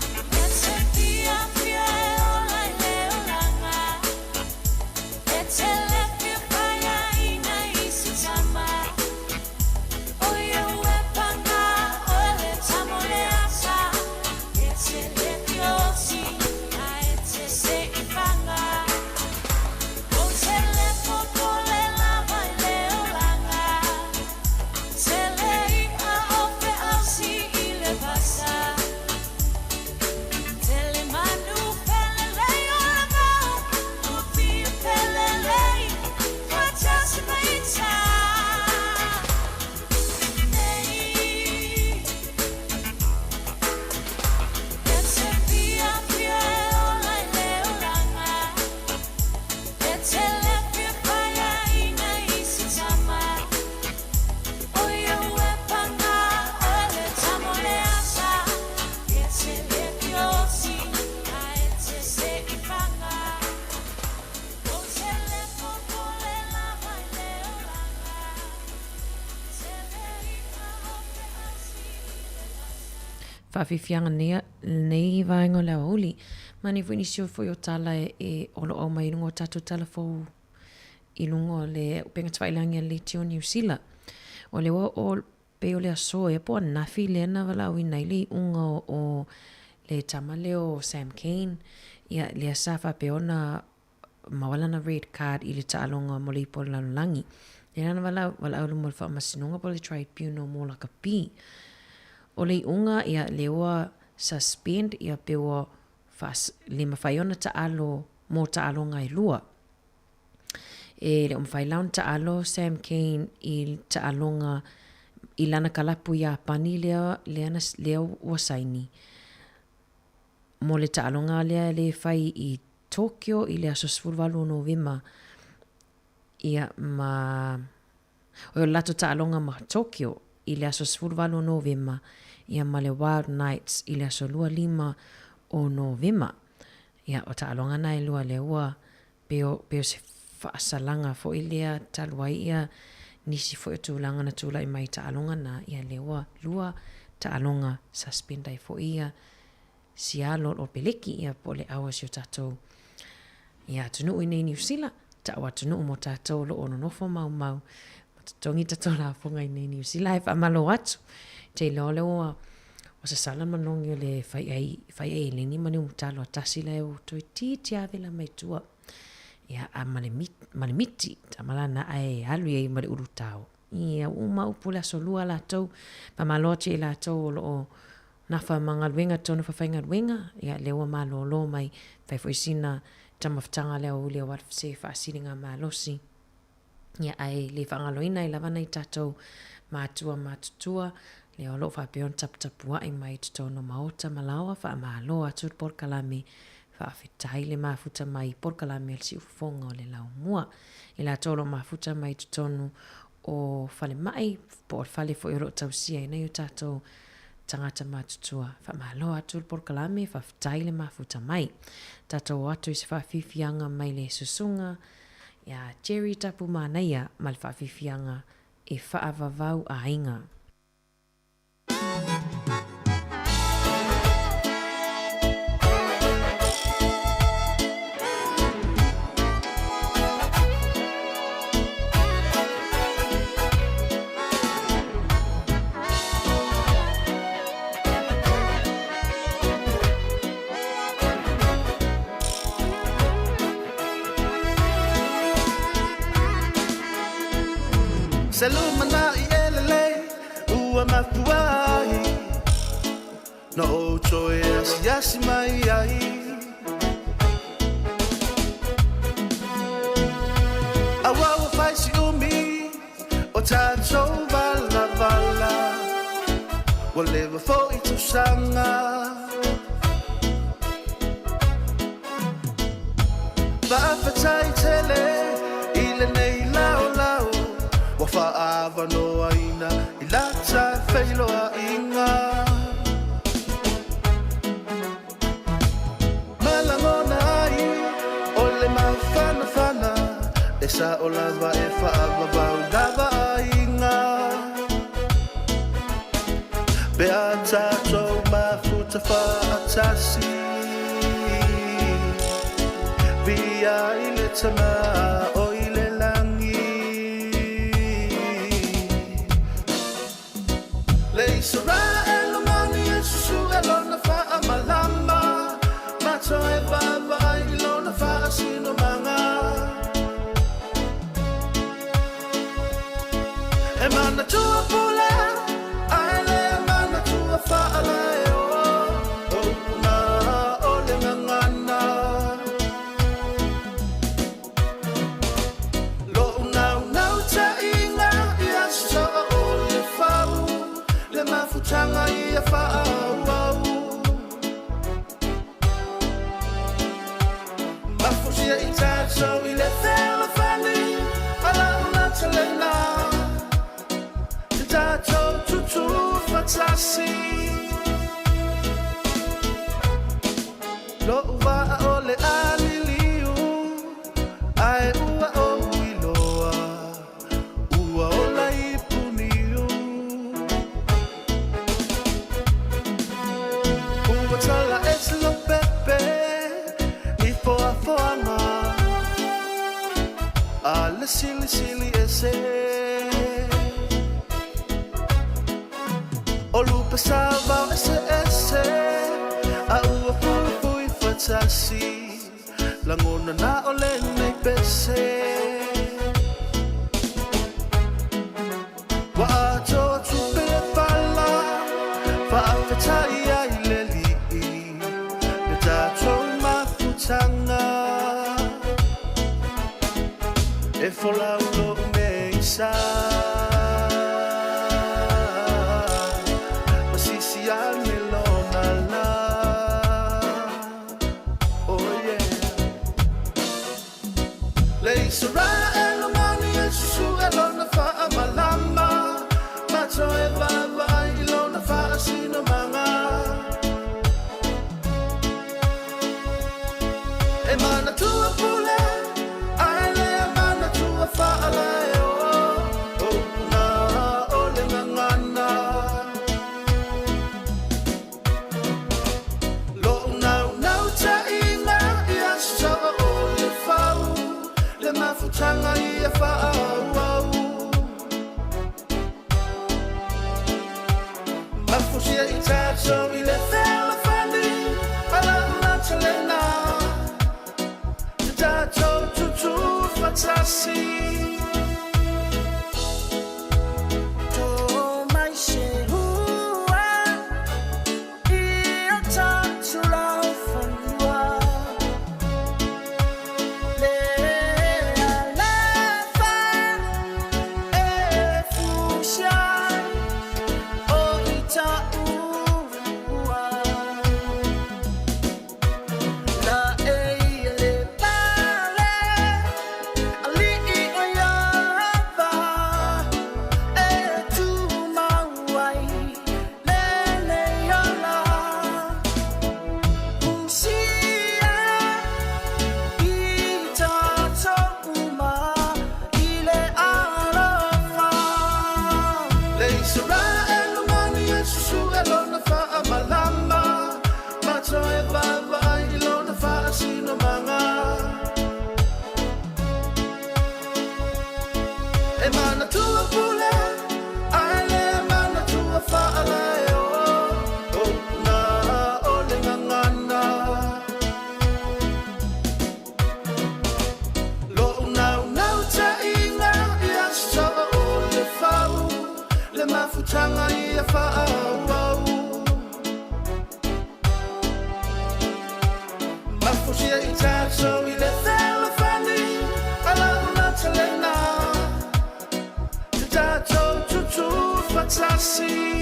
whawhiwhianga nei vaenga lau uli. Mani fwini sio fo yo tala olo au mai lungo tatu telefou I lungo le penga twailangi le tio New Zealand. O le o pe o le aso e po nafi le na wala ui nei le unga o le tamale o Sam Kane. Ia le asafa pe ona mawala na red card I le taalonga mo le ipo lalulangi. Le nana wala au lumo le whaamasinonga po le tribunal mo la kapi. O le unga ia lewa suspend ia pewa le mawhaiona taalo mo taalonga I lua. E le umwhailaun taalo Sam Kane I taalonga I lana kalapu ia pani lea wasaini. Mo le taalonga lea le whai I Tokyo I le aso 10 November. Ia o lato taalonga ma Tokyo I le aso 10 November. Ia ma le Wild Nights I le aso 5 o November. Ia o taalonga na I lua le ua peo se whaasalanga fo I lea taluai ia nisi fo I tūlanga na tūla I mai taalonga na ia le ua lua taalonga suspendai fo ia sialo o peleki ia po le awa si o tatou. Ia tunu I nei New Zealand ta wa tunu mo tatou lo ono nofo mau. Tongi tatou la fonga I nei New Zealand e whaamalo atu. Te lo le o sa sala manongi o le whai ai le ni mani umtalo atasi la e o toi titi avela mai tua. Ia a malemiti ta malana ai halui ai mare urutao. Ia uma upule asolua la tau pa maloche la tau o nafa mangaluenga tonu whawhaingaluenga. Ia lewa malolo mai whaifoisina tamaftanga leo ule o watfse whaasiringa malosi. Ia ai le whangaloina I lawana I tatou mātua. Leo lo whapeon taputapua I mai tutono maota malawa whaamalo atu porkalame whaafetai le mafuta mai porkalame al si ufonga o le lau mua. I la tolo mafuta mai tutono o whale mai po whale fo ero tausia ina I tatou tangata matutua. Whaamalo atu porkalame whaafetai le mafuta mai. Tatou atu I se whaafifianga mai le susunga. Ia Jerry tapu manaia mal whaafifianga e whaavavau a inga. Salumana ielele ua mafuai no choe yasi mai ai awa fai si umi o tato vala whatever for itu sanga ba fatai tele ile nei lao whaava no aina I lata whailo a inga malangona ai o le mawhana e sa o lava e whaava bau lava a inga bea tatou mafuta whaatasi via I le tama o Israel mani Yesu elona fa amalama mato e baba ilona fa asino manga e mana tua pula ale mana tua fa ala o na ole ngana lo na ta inga Yesu ole fa mafutanga ia whaau mafutia I tatou I le whela whani ala una talena te tatou tutu whatasi lo uwa o le aliliu ai ua o iloa ua o la ipuniu sili ese o lupa salva ese au pui fatasi langona na ole nei pese wa to tupe pala fa fatai ai leli le tato mafutanga e fola uno meisa masisi ane lona la oh yeah le isra elo mani e su elona fa amalama macho e vava ilona fa asino manga e mana tua pule Tanga ia whaau Mafusia I tato I le whela whani Ala ulata lena Te tato tutu fatasi To mai se hua Ia tato lau whanua Tanga ia whaau Mafusia I tato I le whela whani Ala ulata lena Te tato tutu fatasi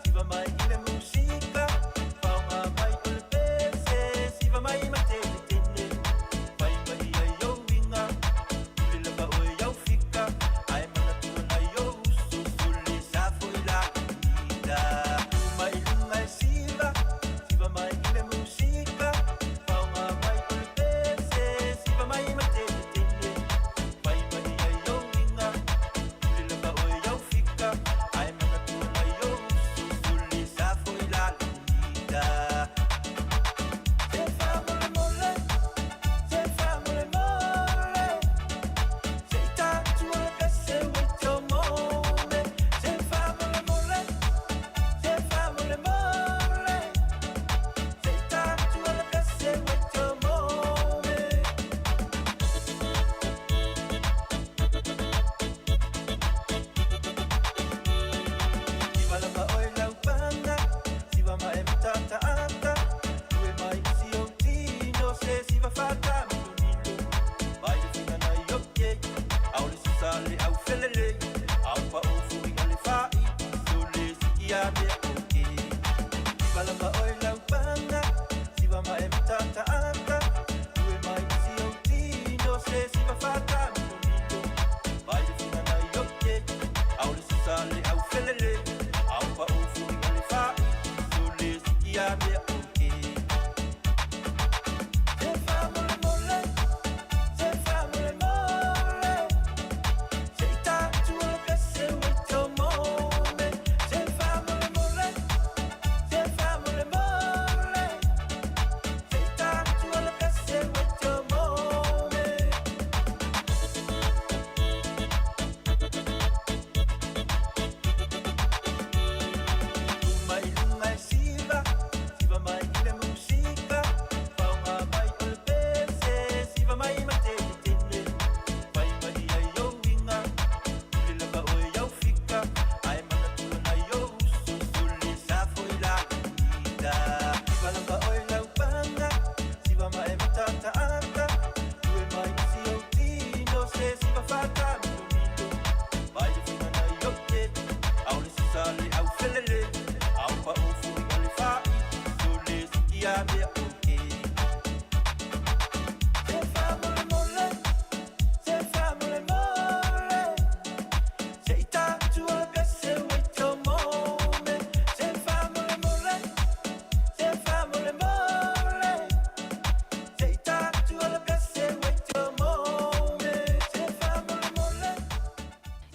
Siva mai ile musika, palma mai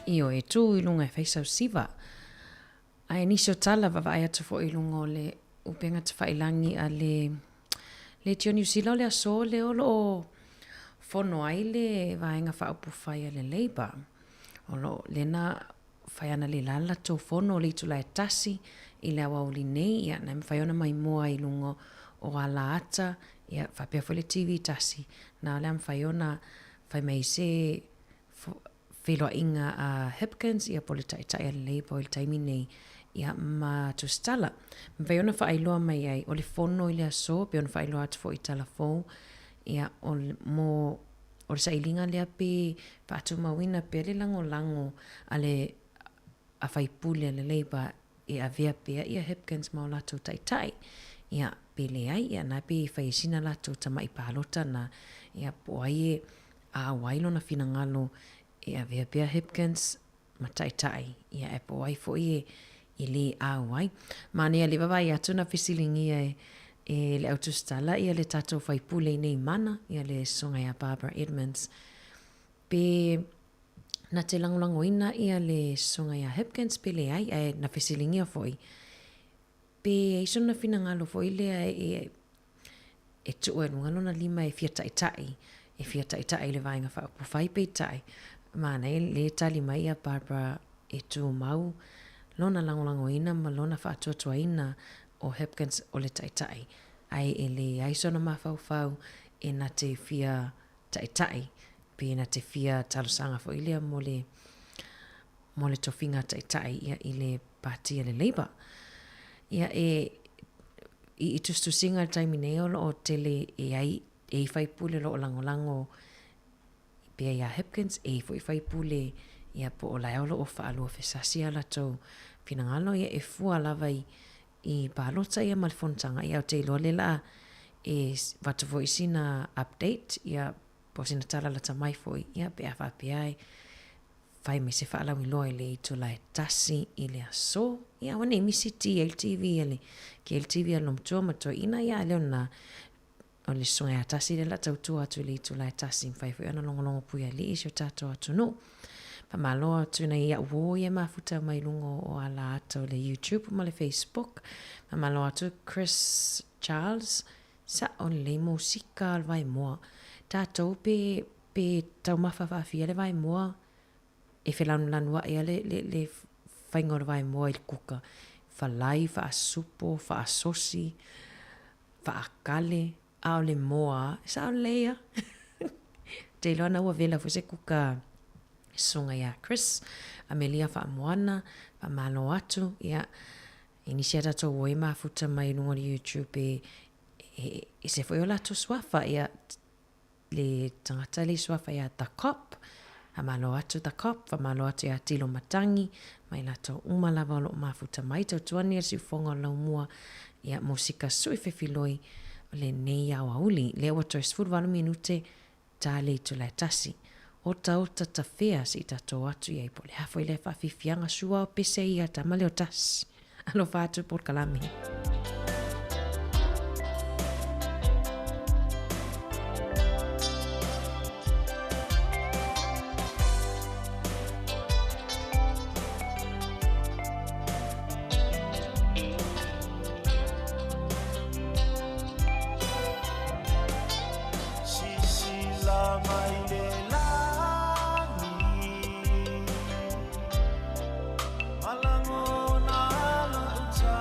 I o e tū ilunga e whaisau siva. Ai nisi o tala vavai atu fo ilunga o le upenga te whailangi a le tio New Zealand le aso le olo o fono ai le vaenga whaupu whai a le Labour. Olo lena whaiana le lala tō fono le itu lai tasi i le awauli nei ia na mwhaiona mai mua ilunga o ala ata ia whapea fo le TV tasi. Na le am whaiona whai mai se whiloa inga a Hipkins ia pole tai a le Labour il taimi nei ia ma tu stala. Mwhaiona whaailoa mai ai o le fono i le aso, pe ona whaailoa atu fo i talafou ia o le sailinga lea pe whaatu mawina pe le lango a le a whaipule le Labour e a vea pea ia Hipkins mau lato tai ia pe le ai ia na pe whaisina lato tama i pālota na ia po ai e a wailo na finangalo e a vea pea Hipkins ma tai ia e po ai fo i le a wai ma nea le vavai atu na fisilingi e le autostala ia le tato whaipule nei mana ia le songa ia Barbara Edmonds pe na te langolangoina ia le songa ia Hipkins pe le ai na fisilingi a foi pe iso na finangalo foi le e tu e ngalo na lima e fia tai le vainga whaupu whai pe tai ma nei le tali mai ia Barbara e tu mau lona langolangoina ma lona whaatuatuaina o Hipkins o le tai ai e le aisona mawhau e na te fia tai pe na te fia talosanga fo ilia mo le tofinga tai ia i le partia le Labour ia i tustu singa taimi nei o tele e ai e whaipule lo o langolango pe ia Hipkins e fo i whaipule ia po o laiolo o whaalua whesasi ala tau pinangalo ia e fua lavai i pālota ia malfontanga ia o te iloa le la e vatavo i sina update ia po sina tala la tamai foi ia pe a whapeai whai me se whaalau i loa i le itu lai tasi i le aso ia wane misi ti LTV ele ki LTV alom tua matua ina ia leo na o le songa tasi le la tautua atu le itu lai tasi mwhai fui ana longolongo puia li isi o tato atu no pa maloa atu na ia uo ia mafuta mai lungo o ala ata le YouTube ma le Facebook pa maloa atu Chris Charles sa o le musika al vai moa tato pe tau mawhawhawhia le vai moa e whelanu lanua ea le whaingora vai moa i kuka whalai, whaasupo, whaasosi whaakale ao le moa sa o leia te iloa na ua vela fo se kuka songa ia Chris Amelia whaamoana whaamalo atu ia inisia tato oi mafuta mai lunga le YouTube e se foi o lato swafa ia le tangata le swafa ia The Cop amalo atu The Cop whamalo atu ia Tilo Matangi mai lato umalava lo mafuta mai tau tuani si ufonga lau mua ia musika sui whewhiloi le nei au auli le awa toi sfurwalu minute ta le tu lai tasi o tau tata whea si tato atu ia ipo le hafo i le whawhiwhianga sua o pese ia tamale o tasi alo whātu por kalami. Malango na luta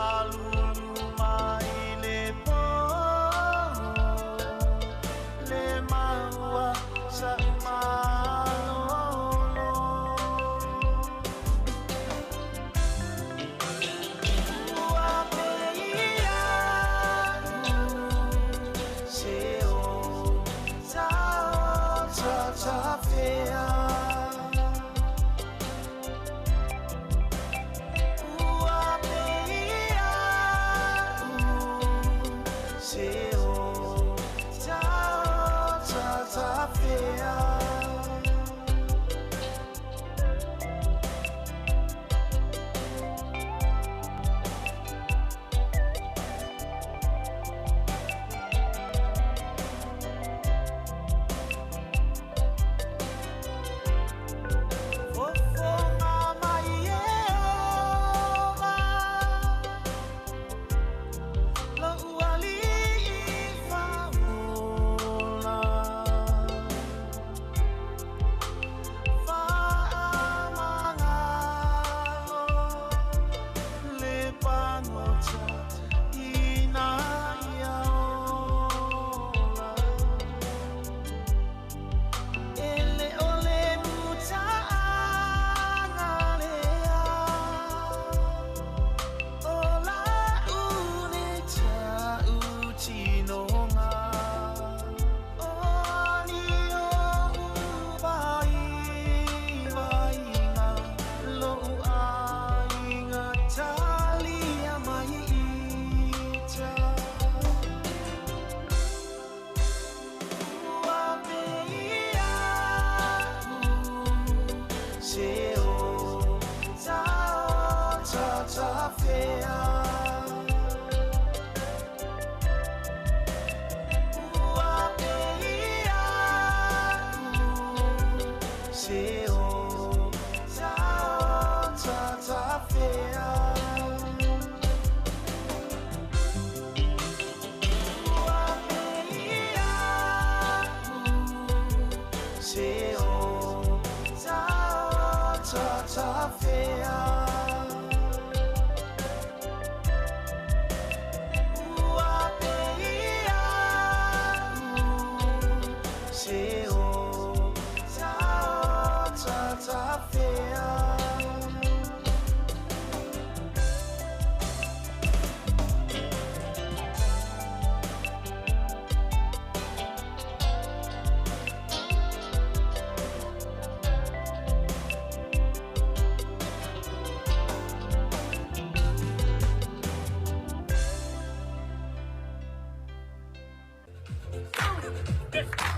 Alulu mai le po le maua sa malolo ua peia se o ta fea ua peia se o ta fea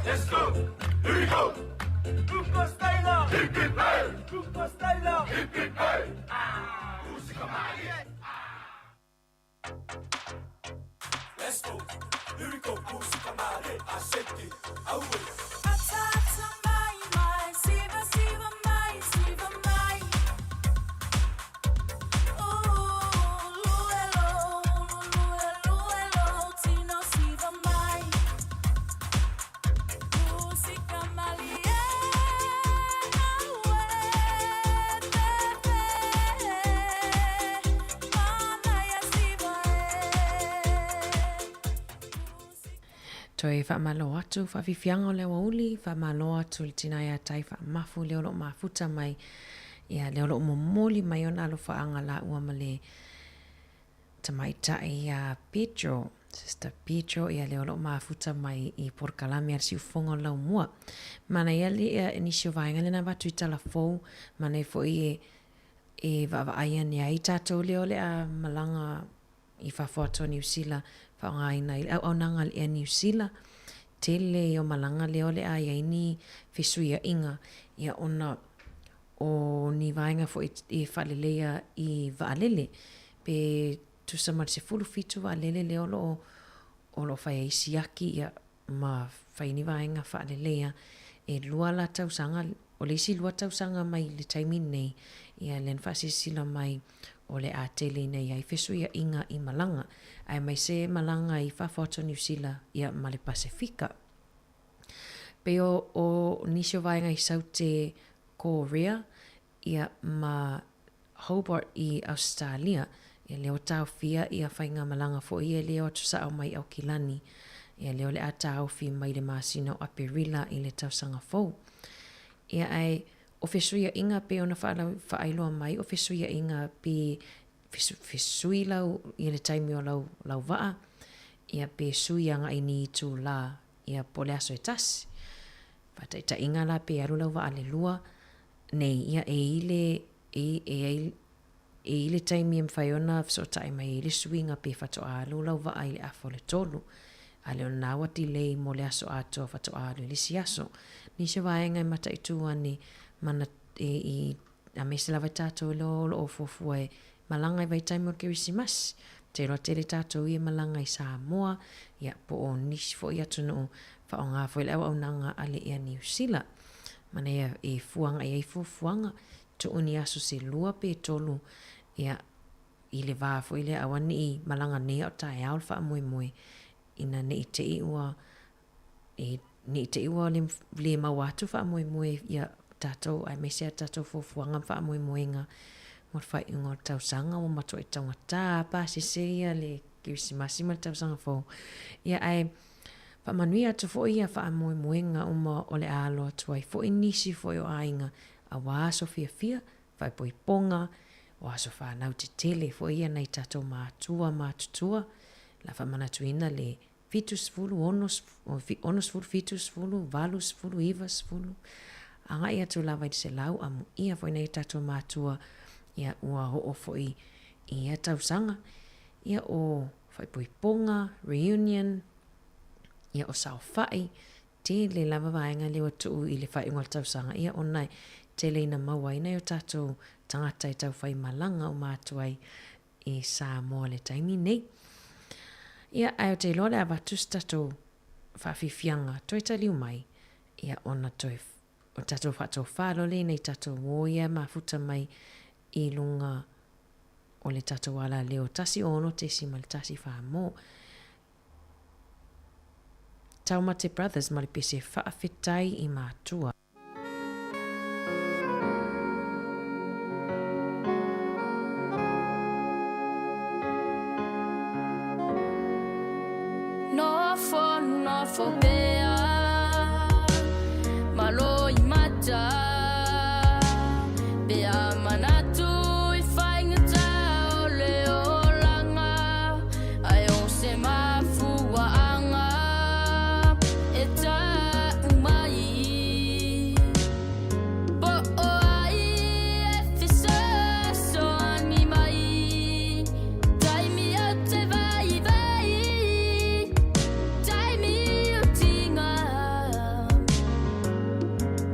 Let's go. Here we go. Grupo Styler. Hip hip hey. Grupo Styler. Hip hip hey. Música Maria. Let's go. Here we go. Música Maria. Aceite. Aue. Atata mai mai. Siva siva mai. Siva mai. Oh, luelo, luelo, luelo. Tino siva mai. Música Maria. Toi whaamalo atu, whawhiwhianga o leo uli, whaamalo atu le tina ia tai whaamafu leo lo mafuta mai, ia leo lo momoli mai on alo whaanga la ua male tamaitai ia Pedro, Sister Pedro, ia leo lo mafuta mai I porkalami ar si ufonga lau mua. Mana ia le ia inisio vaenga le na watu I tala fau, mana I fo I e whaavaaia ni ai tātou leo le a malanga I whawhato New Zealand, whaongaina I au nanga le New Zealand, tele o malanga leo le a iaini whesuia inga, ia ona o ni vaenga fo I whalelea I vaalele, pe tu samar se fulu fitu vaalele leo lo o lo whai isiaki ia ma whai ni vaenga whalelea, e lua la tausanga, o le isi lua tausanga mai le taimi nei, ia len whasisila mai o le a tele nei ai whesuia inga I malanga, ai mai se malanga I whawhato New Zealand ia ma le Pasifika. Pe o nisio vaenga I saute Korea ia ma Hobart I Australia, Ia leo tau fia ia whainga malanga fo ia leo atu sa au mai au kilani. Ia leo le a tau fi mai le masina o aperila i le tau sanga fo. Ia ai o fesuia inga pe ona whaailoa mai, o fesuia inga pe fesui lau i le taimi o lau waa. Ia pe sui anga i ni tu la ia pole aso e tasi. Pata ita inga la pe aru lau waa le lua. Nei ia e ile taimi em whaiona so tai mai le suinga pe whato alu lau waa i le afo le tolu. A leo nawa ti lei mo le aso ato whato alu le si aso. Ni se waenga i mata i tua ni mana i a mese la vai tātou lo o fofua e malanga i vai taimi o Kirisimas. Te roa tele tātou i malanga i Sāmoa. Ia po o nisi fo i atu no wha o ngā fo i lewa au nanga ale ia New Zealand. Mana ia e fuanga i fuanga. Tu uni aso se lua pe tolu. Ia i le vā fo i le awani i malanga nea o tae au wha moe moe. Ina ne i te iwa le mawatu wha moe moe ia tātou ai mese a tātou fuanga wha moe moe nga mo whai ungo tau sanga o mato e taunga tā pa se ia le Kirisimasi ma tau sanga fo ia ai wha manui atu fo ia wha moe moe nga o le alo atu ai fo i nisi fo i o ainga a waso fia whai poi ponga waso wha nau te tele fo ia nei tātou mātutua la wha manatuina le fitus fulu, onos fulu, fitus fulu, valus fulu, ivas fulu. Anga ia tu la vai se lau amu ia foi nei tātou mātua ia ua ho fo i ia tau sanga ia o whai pui ponga, reunion, ia o sao whai, te le lava vaenga lewa tuu i le whai ungal tau sanga ia o nai te le ina maua ina o tātou tangata i tau whai malanga o mātuai i Sāmoa le taimi nei. Ia ai o te lore a vatus tatou whawhiwhianga toi taliu mai. Ia ona toi o tatou whatou whalole nei tatou woia mafuta mai i lunga o le tatou ala leo tasi ono te sima le tasi whamo. Taumate Brothers malipese whaafetai i mātua. No for bea malo i mata bea manatu I whainga tau leo langa ai o se mafua anga e ta umai po o ai e fisa so ani mai taimi a te vai taimi o tinga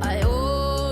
ai o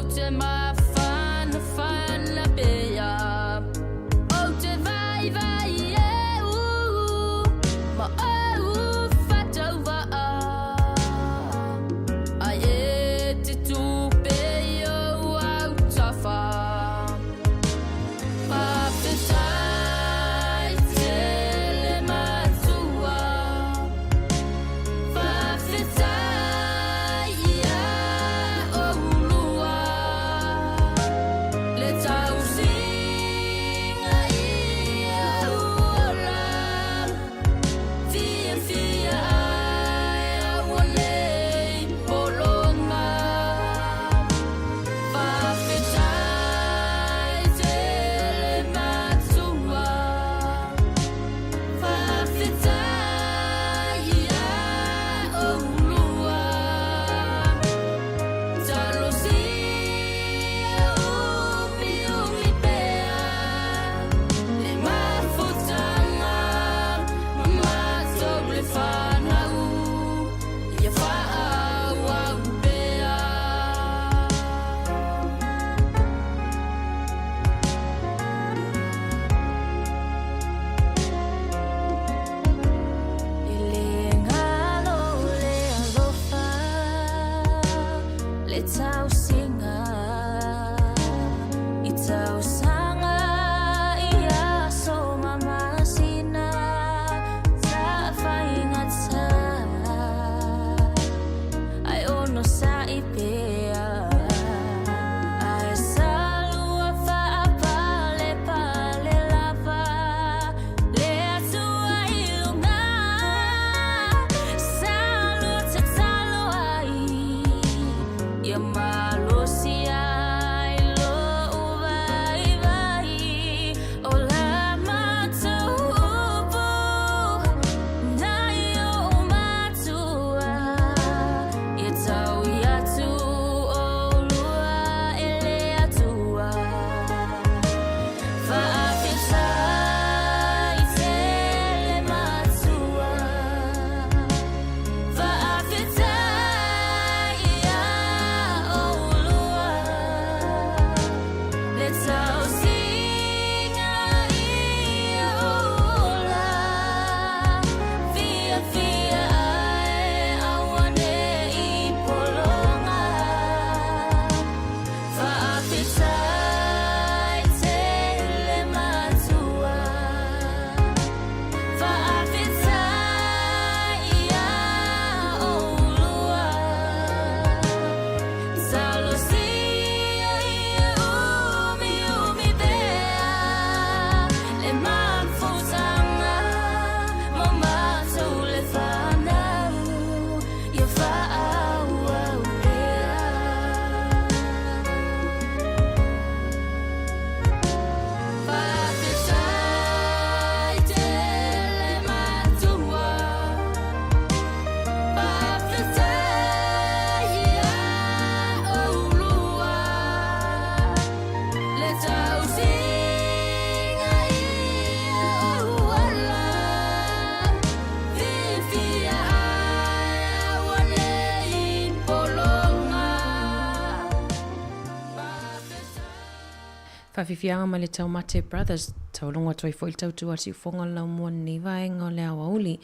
whaafifianga ma le Taumate Brothers, taulunga toi fo il tautua si ufonga lau mua ni vaenga o le awauli,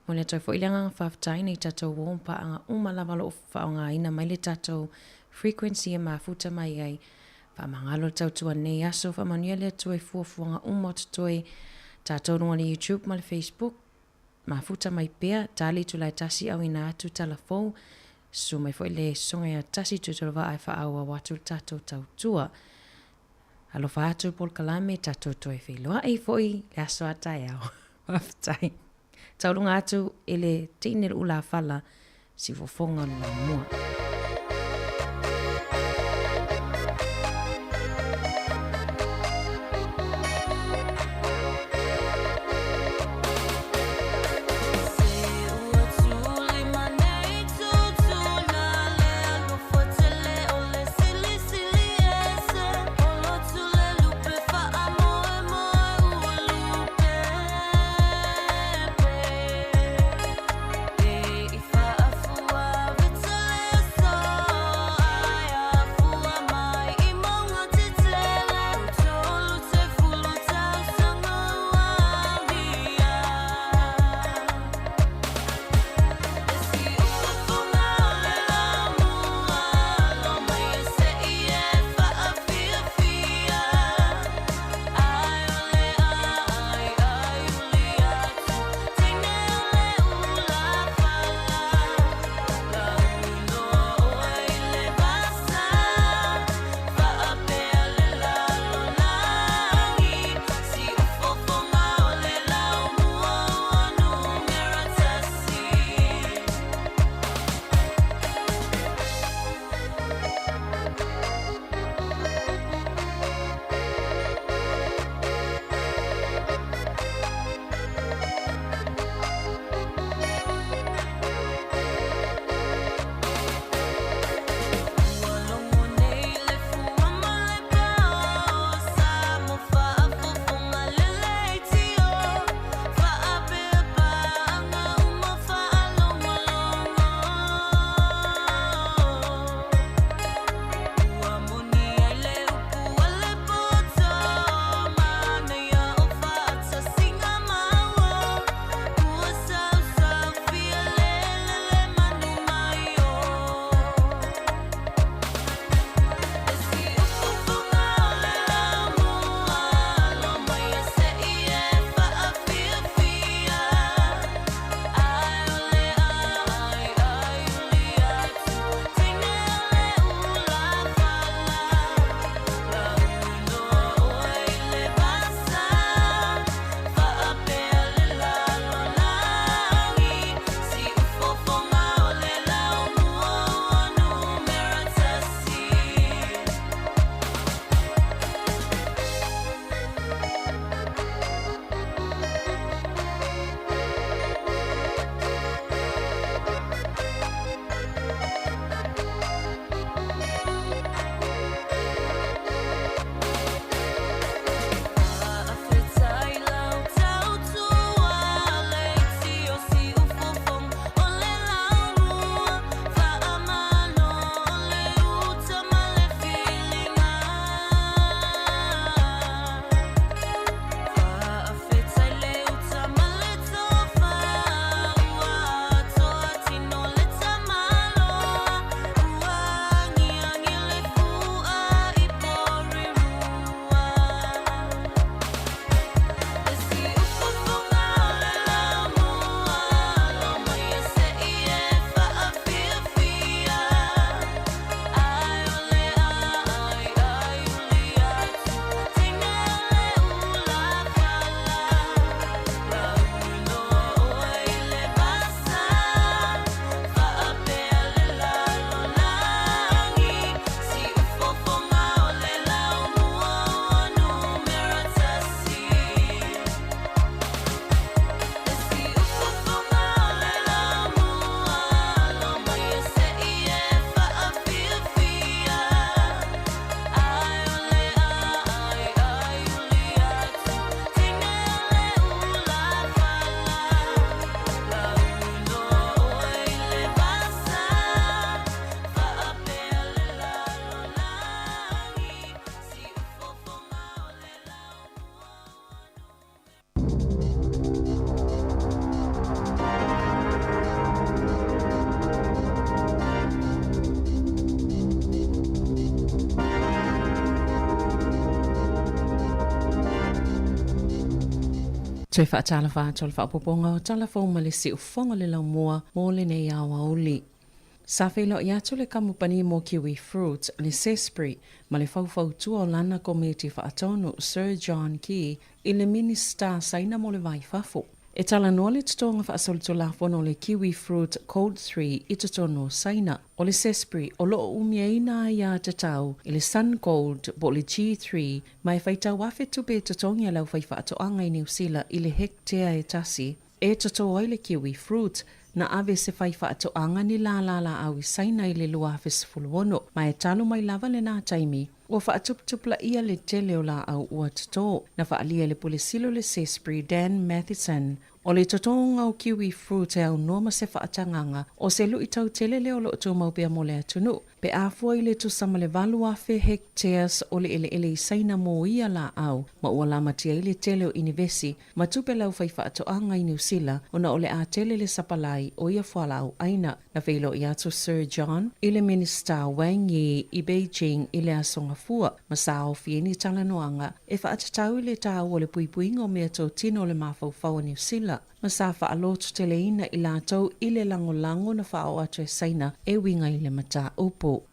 mo le toi fo ilanga whaftai nei tatou wompa anga umalawalo o whaonga ina mai le tatou frequency e mafuta mai ai, whamangalo tautua nei aso whamanuia le toi fuafuanga umot toi tatou runga le YouTube ma le Facebook, mafuta mai pea, tali tu lai tasi au ina atu talafou, so mai fo le songa ya tasi tu tolova ai wha aua watu tatou tautua. Alofa atu pol kalame tatou toi wheloa ei foi le aso atai au. Waftai. Taurunga atu ele tine ula fala si fofonga la mua. If I Toi whaatala whaatol whaapoponga o talafong malisi ufonga le lau mua mo le nei awa uli. Sa whelo i atu le kamupani mo kiwi fruit le sespri ma le fau tua o lana komiti whaatonu Sir John Key i le minister saina mo le vai fafo. E tala noa le tutonga whaasolitu lafono le kiwi fruit code 3 i tutono saina o le sespri o loo umia ina ia te tau i le sun gold bo le G3 mai whaitau wafe tupe tutongia lau whai whaatoanga i New Zealand i le hektea e tasi e tuto ai le kiwi fruit na ave se whai whaatoanga ni la au i saina i le lua fesifuluono mai e talo mai lava le nā taimi ua whaatuptupla ia le tele o la au ua tuto na whaalia le pulisilo le sespri Dan Matheson o le totonga o kiwi fruit e au noma se whaatanganga o se lu i tau tele leo lo tu maupea mo le atunu pe afua i le tu sama le valu afe hectares o le ele i saina mo ia la au ma ua la matia i le tele o inivesi ma tupe lau whai whaatoanga i New Zealand o na o le a tele le sapalai o ia whalau aina na whilo i atu Sir John i le minister Wang Yi i Beijing i le asonga fua ma sa o fieni talanoanga e whaatatau i le tau o le puipuinga o mea tau tino le mawhau New Zealand ma sa whaalotu teleina i lātou i le lango na whao atu e saina e winga i le mata upo.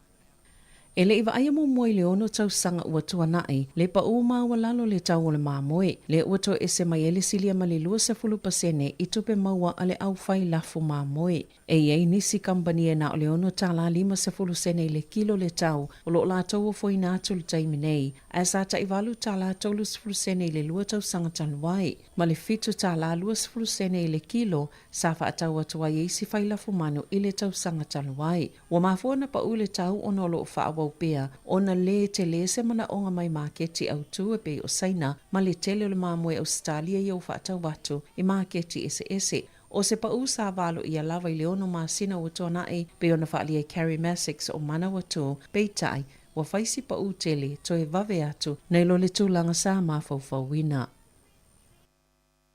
E le iwa aia mo moe le ono tau sanga ua tuanai, le pa ua lalo le tau o le mamoe, le ua to e se mai ele silia ma le 20% i tupe maua a le au whai lafu mamoe. E iei nisi kampani e na o le ono tala 50% le kilo le tau, o lo la tau o foi nā tulu taimi nei, a sa ta iwalu tala 30% le lua tau sanga tanuai, ma le fitu tala 20% le kilo, sa wha atau atua iesi whai lafu manu i le tau sanga tanuai. Wa mafua na pa u le tau o no lo wha pea ona le te le se mana onga mai maketi au tu e pe o saina ma le tele o le mamoe Australia i au whaatau watu i maketi ese. O se pa usa valo i lava i leono masina o tona e pe ona whaalia Carrie Massix o mana watu peitai wa whaisi pa u tele to e vave atu nei lo le tūlanga sa mawhauwhauina.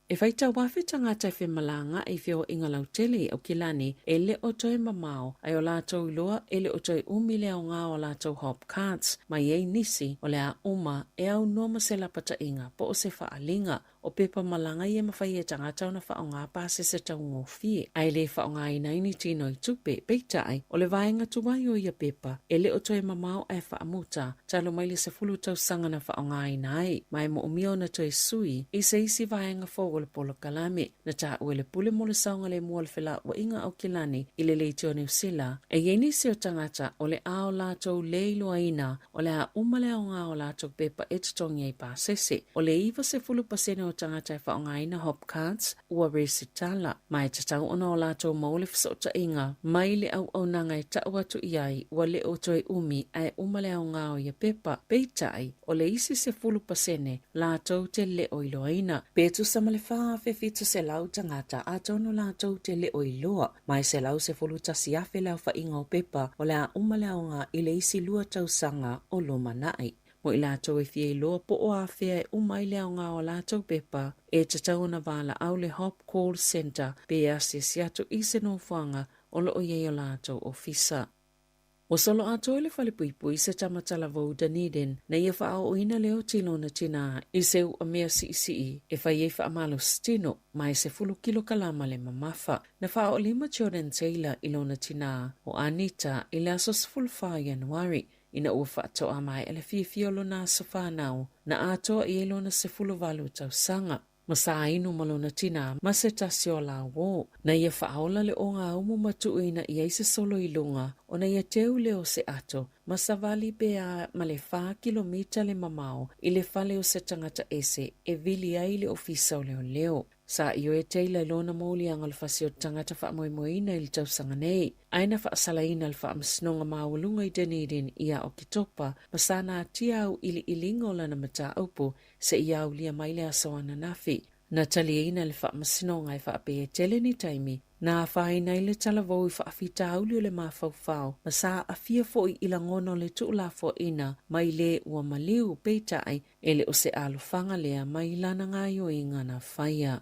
E whaita wafi tangata e malanga e whio inga lau tele au kilani e le o toi mamao ai o lātou iloa e le o toi umile au ngā o lātou hop cards mai ei nisi o le a uma e au noma se lapata inga po o se whaalinga o pepa malanga i e mawhai e tangata o na wha o ngā pāse se tau ngō fie ai le wha o ngā inaini tino i tupe peitai o le vaenga tuwai o ia pepa e le o toi mamao e wha amuta talo mai le se fulu tau sanga na wha o ngā inai mai mo umio na toi sui i se isi vaenga fo le polo kalame na ta uele pule mo le saunga le mua le whela wa inga au kilani i le leitio New Zealand e ieni se o tangata o le ao lātou leilo aina o le a umale au ngā o lātou pepa e tutongi ai pāsese o le iwa se fulu pasene o tangata e whaongaina hop cards ua resitala mai te tau ona o lātou maule fisota inga mai le au nanga e tau atu iai ua le o toi umi ai umale au ngā o ia pepa peitai o le isi se fulu pasene lātou te le o iloaina petu samale whaafe fitu se lau tangata a tono lātou te le o iloa mai se lau se fulu tasi afe lau wha inga o pepa o le a umale au ngā i le isi lua tau sanga o loma nai. Mo i lātou e fie loa po o a fea e umai leo ngā o lātou pepa e te tau na wala au le Hop Call Center pe a se siato i se no whanga o lo o iei o lātou ofisa. O solo ato le whale puipui se tamatala vau Dunedin na ia wha o ina leo tino na tina i se u a mea si e whai e wha amalo stino mai se fulu kilo kalama le mamafa na wha o 5 Jordan Taylor i lo na tina o Anita i le aso sefulu 5 Januari ina ua whaatoa mai ele fiolo na sofanau na atoa i elo na sefulu valu tau sanga. Masa inu malona tina ma se tasi o la wo na ia whaola le o ngā umu matu ina i eise solo i lunga o na ia teu leo se ato ma sa vali bea ma le 4 kilomita le mamao i le whale o se tangata ese e vili ai le ofisa o leo. Sa iyo e teila ilona mauli ang alfasi o tangata wha moina ili tau sanga nei. Aina wha asalaina al wha amsnonga maulunga i Dunedin ia o kitopa masana tia au ili ilingo lana mata aupo se ia au lia maile asoana nafi. Na tali ina le wha amsnonga i wha ape e tele ni taimi. Na whaina ile talavou i whaafita auli o le mawhauwhau masa a fia fo i ilangono le tuulafo ina mai le ua maliu peitai ele o se alufanga lea mai lana ngā yo inga na whaia.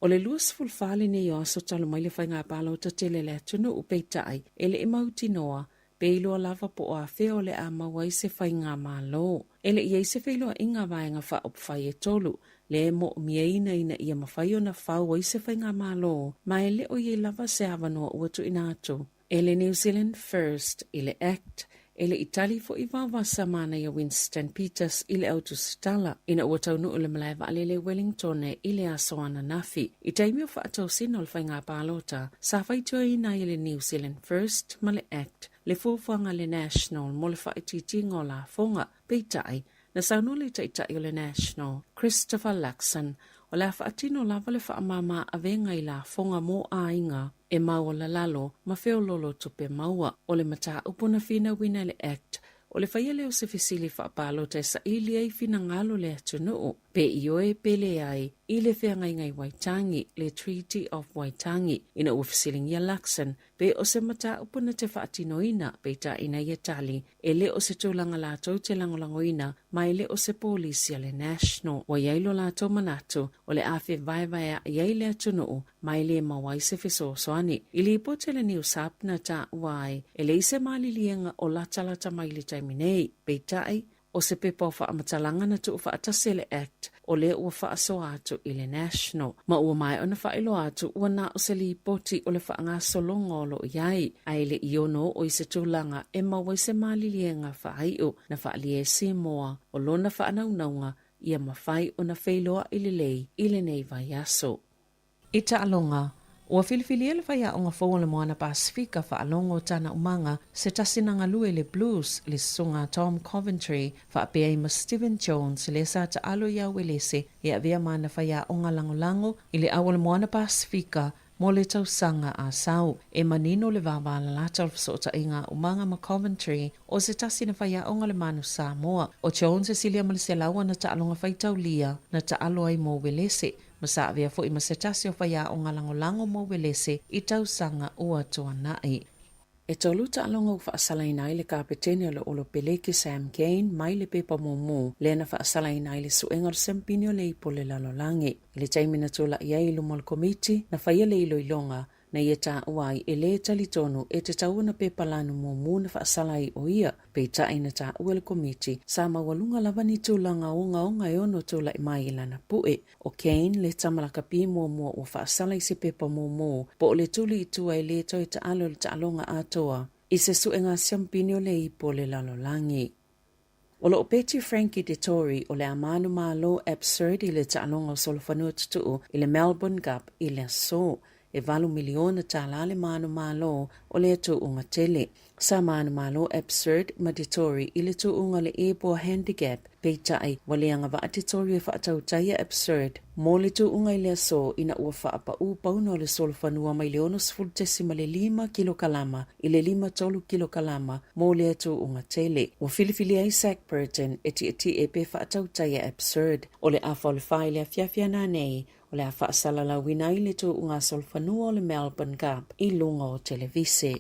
O le luas fulfale ne yo aso talo mai le whainga palo ta tele le tunu upeitai ele e mauti noa pe iloa lava po a feo le a mawai se whainga malo. Ele ia se whailua inga vaenga wha op whai e tolu, le mo miaina ina ia mawhai o na whau i se whainga malo, ma ele o ye lava se awanoa uatu ina atu. Ele New Zealand First, ile ACT, ele Itali fo i vavasa mana ia Winston Peters ile autu sitala, ina ua taunu ule malaiva alele Wellington e ile asoana nafi. I taimio wha atau sino le whainga pālota, sa whaitua ina ile New Zealand First, ma le ACT, le fōwhanga le National, mo le whaititi ngola fonga, peitai, na saunule taitai o le National, Christopher Luxon, o le whaatino lava le whaamama a venga i la fonga mo ainga, e mau la lalo, ma feo lolo tupe maua, o le mata upuna fina wina le ACT, o le whaia leo se fisili whaapalo te sa ili ai fina ngalo le atunuu, pe ioe pele ai, i le whenga ngai Waitangi, le Treaty of Waitangi, ina ufisilingia Luxon, pe o se mata upuna te whaatinoina, pe ta ina ia tali, e le o se tūlanga lātou te langolangoina, mai le o se polisi le National, wa yailo lātou manatu, o le awhi vaivaya yai le atunuu, mai le mawai se fiso soani, ili ipote le New Sapna ta uai, e le ise mali lienga o latalata mai le taiminei, pe tai, o se pepa o whaamatalaga na tu whaatase le ACT o le ua whaaso atu i le National. Ma ua mai o na whaelo atu ua na o se li poti o le whaangasolonga o lo iai, ai le iono o i se tūlanga e maua i se malilienga whaaiu na whaalie Sāmoa o lona whaanaunaunga ia mawhai o na whailoa i le lei i le nei vai aso. I ta alonga, ua filifili ele whaia o ngā whaua le moana Pasifika wha alongo tana umanga se tasinanga lue le blues le sunga Tom Coventry wha apea ima Stephen Jones le sa ta alo ia welese e avea mana whaia o ngā langolango i le awa le moana Pasifika mo le tausanga a sau e manino le vāwala lata o fsota inga umanga ma Coventry o se tasina whaia o ngā le manu Sāmoa o Jones e silia ma le se laua na ta alonga whaitau lia na ta alo ai mo welese masa avea fo i masetasi o whaia o ngā langolango mo welese i tausanga ua toa nai. E tolu ta alonga u whaasalaina i le kapetene o le olo peleke Sam Kane mai le pepa momo le na whaasalaina i le suenga o sempini o le ipo le lalolangi. I le taimina tula ia i lumo le komiti na whaia le ilo ilonga na ia ta uai e le talitonu e te tauna pepa lanu momo na whaasalai o ia pe ta ina ta ua le komiti sa mawalunga lavani tūlanga onga e ono tula i mai ilana pue. O Kane le tamalaka pi momo o whaasalai se pepa momo po o le tuli i tua i le toi ta alo le ta alonga atoa i se suenga siampini o le ipo le lalolangi. O lo Betty Frankie de Tory o le amanu malo absurd i le ta alonga o solofanua tutu i le Melbourne Cup i le so e valu miliona talale manu malo o le tu unga tele. Sa manu malo absurd maditori i le tu unga le ebo handicap peitai waleanga wa atitori e whaatautaya absurd mo le tu unga i le so ina ua whaapa upauno le solfanua mai le ono sfultesima le 5 kilokalama i le 5 tolu kilokalama mo le tu unga tele. Wa filifili Isaac Burton eti e pe whaatautaya absurd o le afa o le whai le afiafia na nei o le afa asalala wina i le tu unga solfanua o le Melbourne Cup i lunga o televise.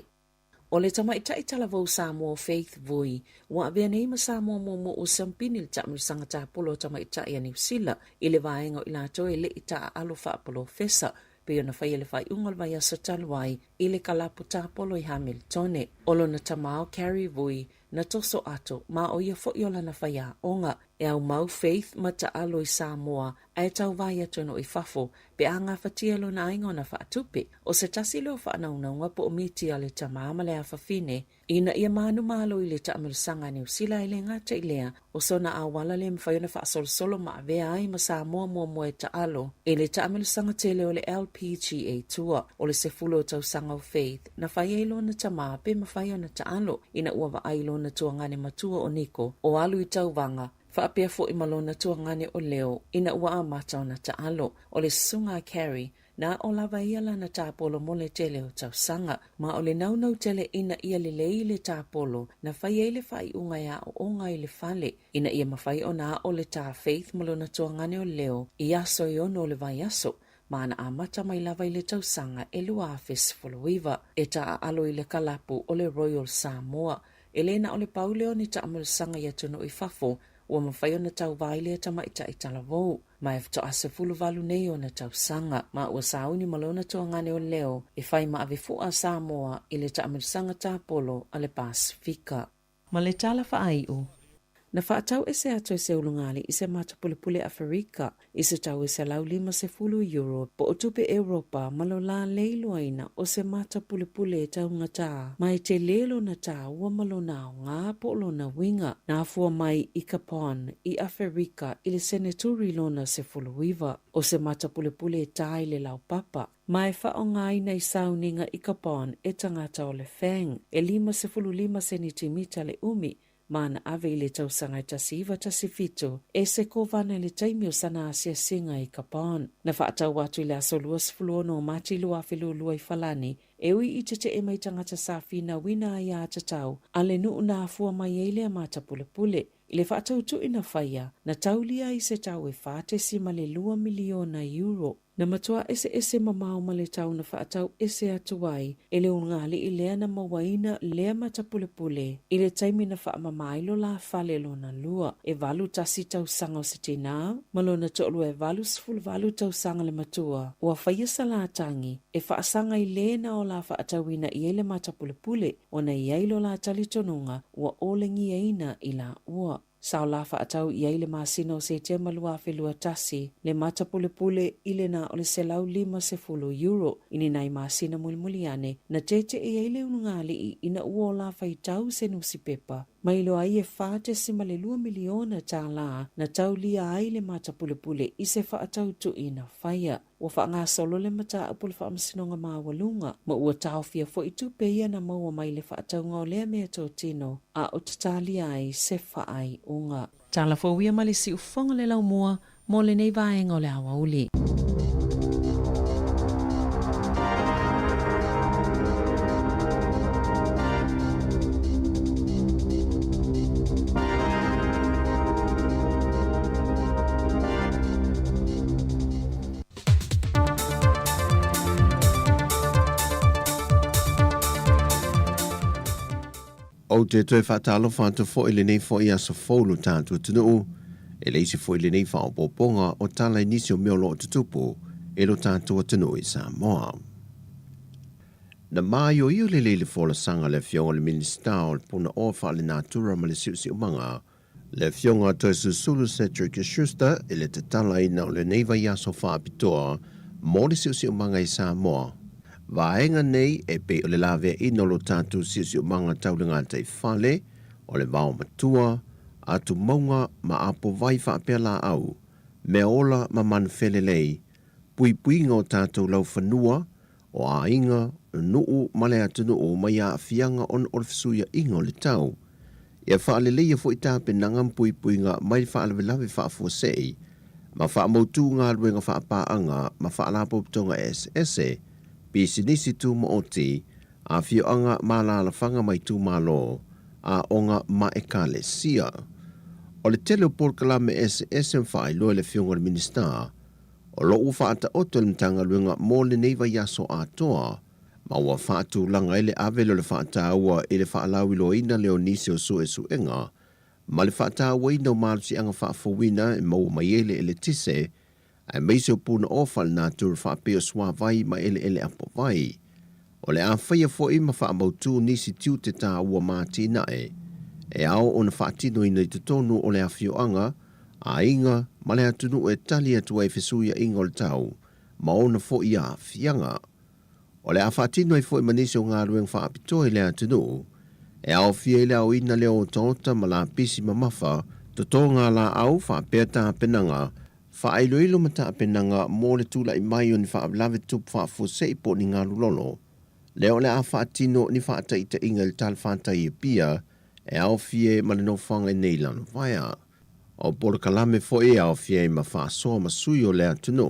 O le tamaitai talavou Sāmoa Faith Vui, wa avea nei ma Sāmoa momo o sampini le tamilisanga tāpolo tamaitai a New Zealand i le vaenga i lato e le ita alo whaapolo fesa, pe ona whai le whai ungal vai asa taluai i le kalapu tāpolo i Hamiltone. Olo na tamao Carrie Vui na toso ato ma o ia fo iola na whaia onga e au mau Faith ma ta alo i Sāmoa ai tau vai atono i fafo pe a ngā whatielo na aingo na whaatupe o se tasi leo whaanaunga po o miti a le tamama le a whawhine ina ia manu malo i le taamilusanga New Zealand i le ngata i lea o sona a wala le mwhaiona whaasolosolo ma avea ai ma Sāmoa mua e ta alo i le taamilusanga tele o le LPGA Tour o le se fulo tau sanga o Faith na whaielo na tama pe ma whaiona ta alo ina ua wa ailo na tuangane matua o Niko o alu i tau vanga whaapea fo i malona tuangane o leo ina ua amata o na ta alo o le sunga Carrie na o lava iala na tāpolo mo le tele o tau sanga ma o le naunau tele ina ia le lei le tāpolo na whai e le whai unga ia o onga i le fale ina ia mawhai o na o le tā Faith malona tuangane o leo i aso i ono le vai aso mana amata mai lava i le tau sanga e lua afes foloiva e ta alo i le kalapu o le Royal Sāmoa Elena o le pauleo ni ta amal sanga ia tono i fafo ua mawhai o na tau vaile tamaita i talavou. Ma e fto ase fulu valu nei o na tau sanga. Ma ua sauni malona tuangane o leo e whai ma ave fua Sāmoa i le ta amal sanga tāpolo a le Pasifika. Ma le tala whaaiu. Na whaatau e se ato se ulungali i se matapulipule Afrika i se tau e se lau 50 euro po o tupe Europa malo la leiloaina o se matapulipule e tau ngata mai te lelo na tā ua malo nao ngā po lona winga na afua mai i Capon i Afrika i le seneturi lona se fuluiva o se matapulipule e tā i le lau papa. Mai whaongai nei sauninga i Capon e tangata o le Fang e 5 centimeter le umi mana ave i le tausanga tasiva tasifito e se kovana le taimi o sana asia singa i Capon. Na whaatau watu i le aso 20 o mati lua whilulua i falani e ui i te e mai tangata sāwhina wina ai a tatau a le nuu na afua mai eile a mata pule. I le whaatau tu ina whaia na taulia i se tau e whātesi ma le 2 miliona euro. Na matua ese mamau ma le tau na whaatau ese atuai e le ungali i lea na mawaina lea mata pule. I le taimi na whaamamailo la whalelo na lua e valu tasi tau sanga o se tina malo na toolu e valu tau sanga le matua ua whaia salatangi e whaasanga i lea na o la whaatauina i ele mata pule o na iailo la talitonunga ua olengi eina i la ua. Sao la whaatau i eile masino se te malua whelua tasi, le mata pule ile na o le selau 50 euro, ini nai masina mulimuliane, na tete i eile unungali i ina ua la whaitau se nusi pepa. Mailo ai e whaate si male 2 miliona tā la, na tau lia ai le mata pule i se whaatau tu ina whaia. Ua wha ngā solo le mata apule wha amasinonga mawalunga, ma ua tau fia fo i tupe ia na maua mai le whaatau ngau lea mea tō tino, a o tatali ai se whaai unga. Tāla fo wia mali si ufonga le lau mua, mo le nei vaenga o le awa uli. O te toi whaatalo whantu fo ili nei fo i aso fōlu tātua tunuu, e leisi fo ili nei wha o poponga o tala inisio meo lo o tutupu, e lo tātua tunuu i Sāmoa. Na mai o iu le leile fōla sanga le fionga le minista o le puna o wha le nātura ma le siusi umanga, le fionga toi susulu Cedric Schuster e le te tala ina o le neiva i aso wha apitoa, mo le siusi umanga i Sāmoa. Vaenga nei e pe o le lawe ino lo tātu siusi umanga taulinga te whale, o le vao matua, atu maunga ma apo vai whaapea la au, me ola ma manwhele lei, pui ngō tātou lau whanua, o a inga, nuu male atu nuu mai a fianga on o le fisuia inga o le tau. Ia whaale leia fo i tāpe nangam pui ngā mai whaale lawe whaafosei, ma whaamautu ngā ruenga whaapaanga, ma whaalapo ptonga SS, Pisi nisi tu mo oti, a fio anga malala whanga mai tu malo, a onga ma e kale sia. O le tele o porkala me SS mwhai loa le fionga le minista, o lo u whaata oto le mtanga luenga mo le neiva yaso a toa, ma ua whaatu langa ele avelo le whaata ua ele whaalawi lo ina leo nisi o su e su enga, ma le whaata ua ina o malu si anga whaafowina e mau mai ele tise, ai meise o puna ofal nā tūra whaapeo swa vai ma ele apo vai. O le a whaia fo ima wha amautu nisi tiu te tā ua māti nae, e ao o na whaatino ina i te tonu o le awhioanga, a inga ma le atunu e tali atu ai fesuia inga o le tau, ma o na fo i a whianga. O le a whaatino i fo ima nisi o ngā rueng whaapito i le atunu, e ao whia i le au ina leo o tōta ma la pisi ma mawha, to tō ngā la au whaapea tā penanga, whaailoilo mata penanga mō le tūla i mai o ni whaablawe tup whaafosei po ni ngā lulolo. Leo le a whaatino ni whaataita inga le tal whaatai e pia, e au fie ma le no whanga i nei lanu vaia. O pora kalame fo e au fie ma whaasoa ma sui o le atuno,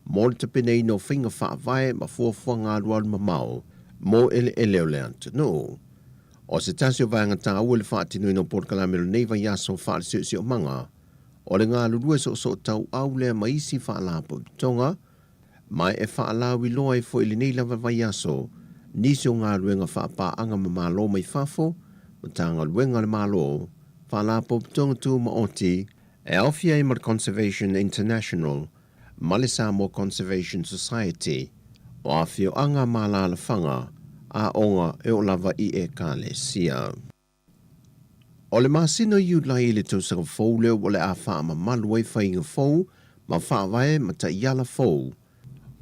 mō le tapene i no whinga whaavae ma fuafua ngā lualu ma mau, mō ele o le atuno. O se tasi o vaenga tā ua le whaatino i no pora kalame lo neiva yaso whaale si o manga, o le ngā lurua so tau au lea maisi whaalapo tonga, mai e whaalawi loa e fo ili nei lava vai aso, nisi o ngā ruenga whaapa anga ma malo mai whafo, o tanga ruenga le malo, whaalapo tonga tu ma oti, e awhia i Conservation International, ma le Sāmoa Conservation Society, o awhio anga ma la whanga, a onga e o lava i e ka le sia. O le masino iu lai le tausanga fou leo o le a wha ma malu ai whainga fou, ma wha vai ma ta iala fou.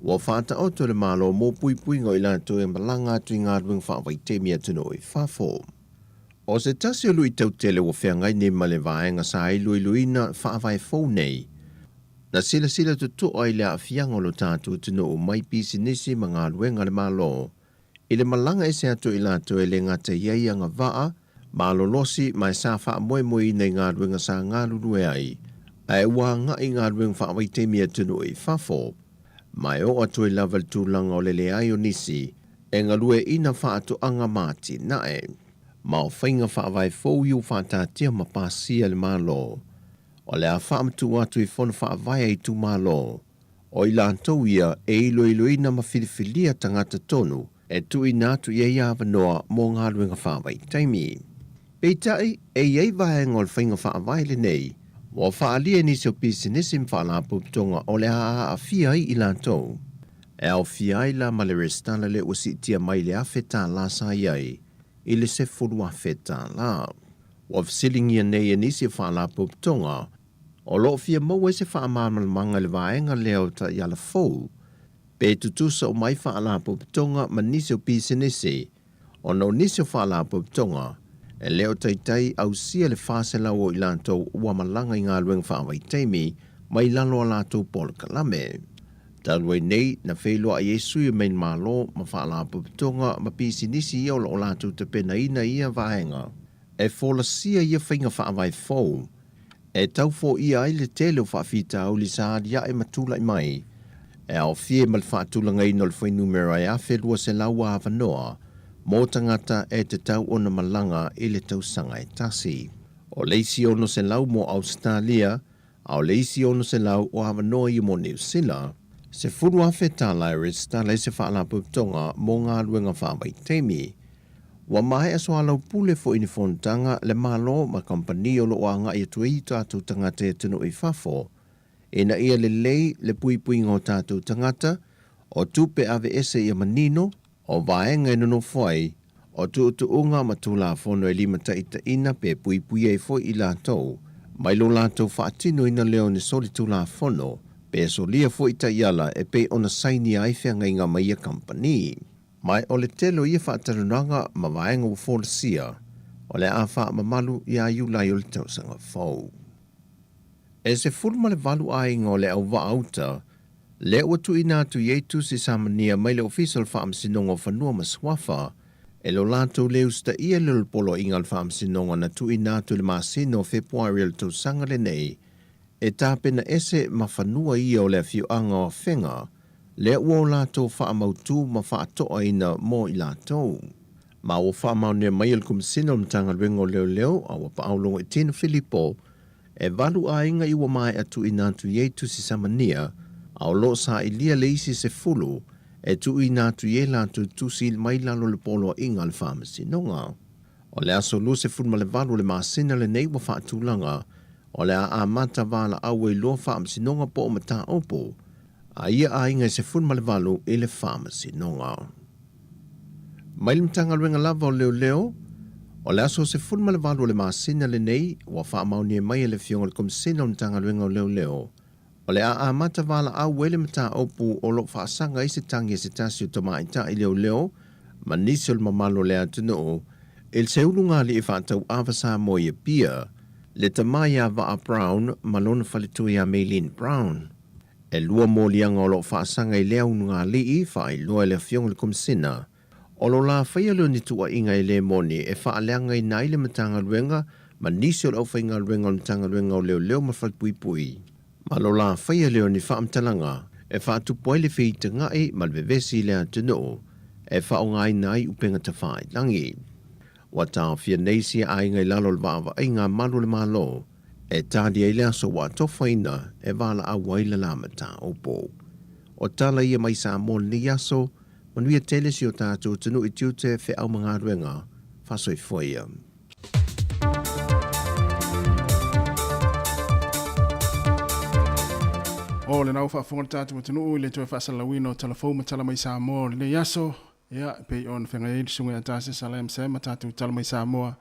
Wa whata o to le malo mō pui pui ngoi la to e malanga tu ngā ruang wha vai te mia tino i whafo. O se tasi o lui tau tele o whea ngai ne ma le vaenga sa ai lui na wha vai fou nei. Na sila tu to ai le a fianga lo tātou tino o mai pisi nisi ma ngā ruenga le malo. I le malanga e se ato i la to e le ngata iai anga vaa, malo losi mai sa wha moe nei ngā ruenga sa ngā lurue ai. Ai wā ngā i ngā ruenga wha vai te mia tino i whafo. Mai o atu e lava tūlanga o le ai o nisi, e ngā lue ina wha atu anga māti nae. Ma o whainga wha vai fōu iu wha tātia ma pāsia le mālo. O le a wha amatu atu i whona wha vai ai tū mālo. O i lātou ia e ilo ina ma whiriwhilia tangata tonu, e tu i nātu i e awa noa mō ngā ruenga wha vai taimi. Peitai, e iei vai ngol whainga wha vai le nei, wa whaalia ni seo pisi nisim whaalapu tonga o le a fiai i lātou. E au fiai la ma le restana le o si tia mai le a whetā la sa iai, i le se furu a whetā la. Wa wsilingia nei e nisi whaalapu tonga, o lo fia mau e se whaamamalmanga le vaenga leo ta iala fou, pe tutusa o mai whaalapu tonga ma nisi o pisi nisi, o no nisi o whaalapu tonga, e leo taitai au sia le whase lau o i lātou ua malanga i ngā ruenga whaawai teimi mai lalo a lātou polo kalame. Talwai nei na wheloa a Yesu i main mālo ma whaalapu pitonga ma pisi nisi i o lātou te pena ina ia vaenga. E whola sia ia whainga whaawai fōu. E tau fō ia ai le tele o whaafita au li saadia e matula i mai. E au fie mal whaatulanga ino le whainu mera e a whelua se lau a avanoa, mō tangata e te tau ona malanga i le tau sanga e tasi. O leisi ono se lau mō Australia, au leisi ono se lau o Havanoa i mō New Zealand, se furu a whetā lairis ta leise whaalapu tonga mō ngā ruenga whaamai teimi. Wa mai aso alau pule fo ini fontanga le malo ma kompani o lo o anga i atu i tātou tangata e tino i whafo. E na ia le lei le pui ngō tātou tangata, o tupe ave ese i manino, o vaenga e nono fwai, o tu unga ma tu la fono e lima taita ina pe pui e fwai i lātou, mai lo lātou whaatino ina leo ni soli tu la fono, pe so lia fwai ta iala e pe ona saini a ifeanga inga mai a company. Mai o le telo ia whaatarunanga ma vaenga u fōla sia, o le a wha mamalu i a iu lai o le tausanga fau. E se furma le valu a inga o le au wa auta, le ua tu ina tu yetu si samania mai le official whaamsinonga whanua maswafa, e lo lātou leu sta ia le polo ingal whaamsinonga na tu ina tu le masino Februari le tau sanga le nei, e tāpena ese ma whanua ia o le fiuanga o whenga, le ua o lātou whaamautu ma whaatoa ina mō i lātou. Ma o whaamaunea mai al kumsino mtanga rengo leo a wapa aulongo e tino Filipo, e valu a inga iwa mai atu ina tu yetu si samania, au lo sa ilia leisi se fulu, e tu ina tu ye la tu sil mai lalo le polo inga le pharmacy nonga. O le aso lu se fulma le valu le masina le nei wa whaatulanga, o le a mata vala awe lo pharmacy nonga po o mata opo, a ia a inga se fulma le valu i le pharmacy nonga. Mai le mtanga luenga lava o leo, o le aso se fulma le valu le masina le nei, wa whaamaunia mai le fionga le komsina o mtanga luenga o leo, o le a mata vala a wele mata opu o lo whaasanga i se tangi se tasi o tamaita i leo, ma nisi o le mamalo le atunu o, il se ulunga li i whaatau awa Sāmoa i pia, le tamaya va a Brown, ma lona whalitui a Maylene Brown. E lua mōlianga o lo whaasanga i leo nunga li i whai lua le fionga le kumsina, o lo la whaia leo ni tua inga i le moni e whaaleanga i nai le matanga ruenga, ma nisi o lo whainga ruenga o matanga ruenga o leo ma whalpui. Ma lo la whaia leo ni whaamtalanga, e whaatupoe le whita ngai ma le vevesi le atunu, e whaongai nai upenga ta whai langi. Wa tā whia neisi a inga i lalo le wawa ai ngā malu le malo, e tādi ai lea so wa tofwaina e wala a waila la mata opo. O tala ia mai Sāmoa ni aso, manuia tele si o tātou tunu i tiute whi au mga ruenga, whasoi fwaya. O le nau whaafonga tātou matunu le tue whaasalawino talafou matala mai Sāmoa le yaso ia pe on whenga sunga tāse salam se ma tātou tala mai Sāmoa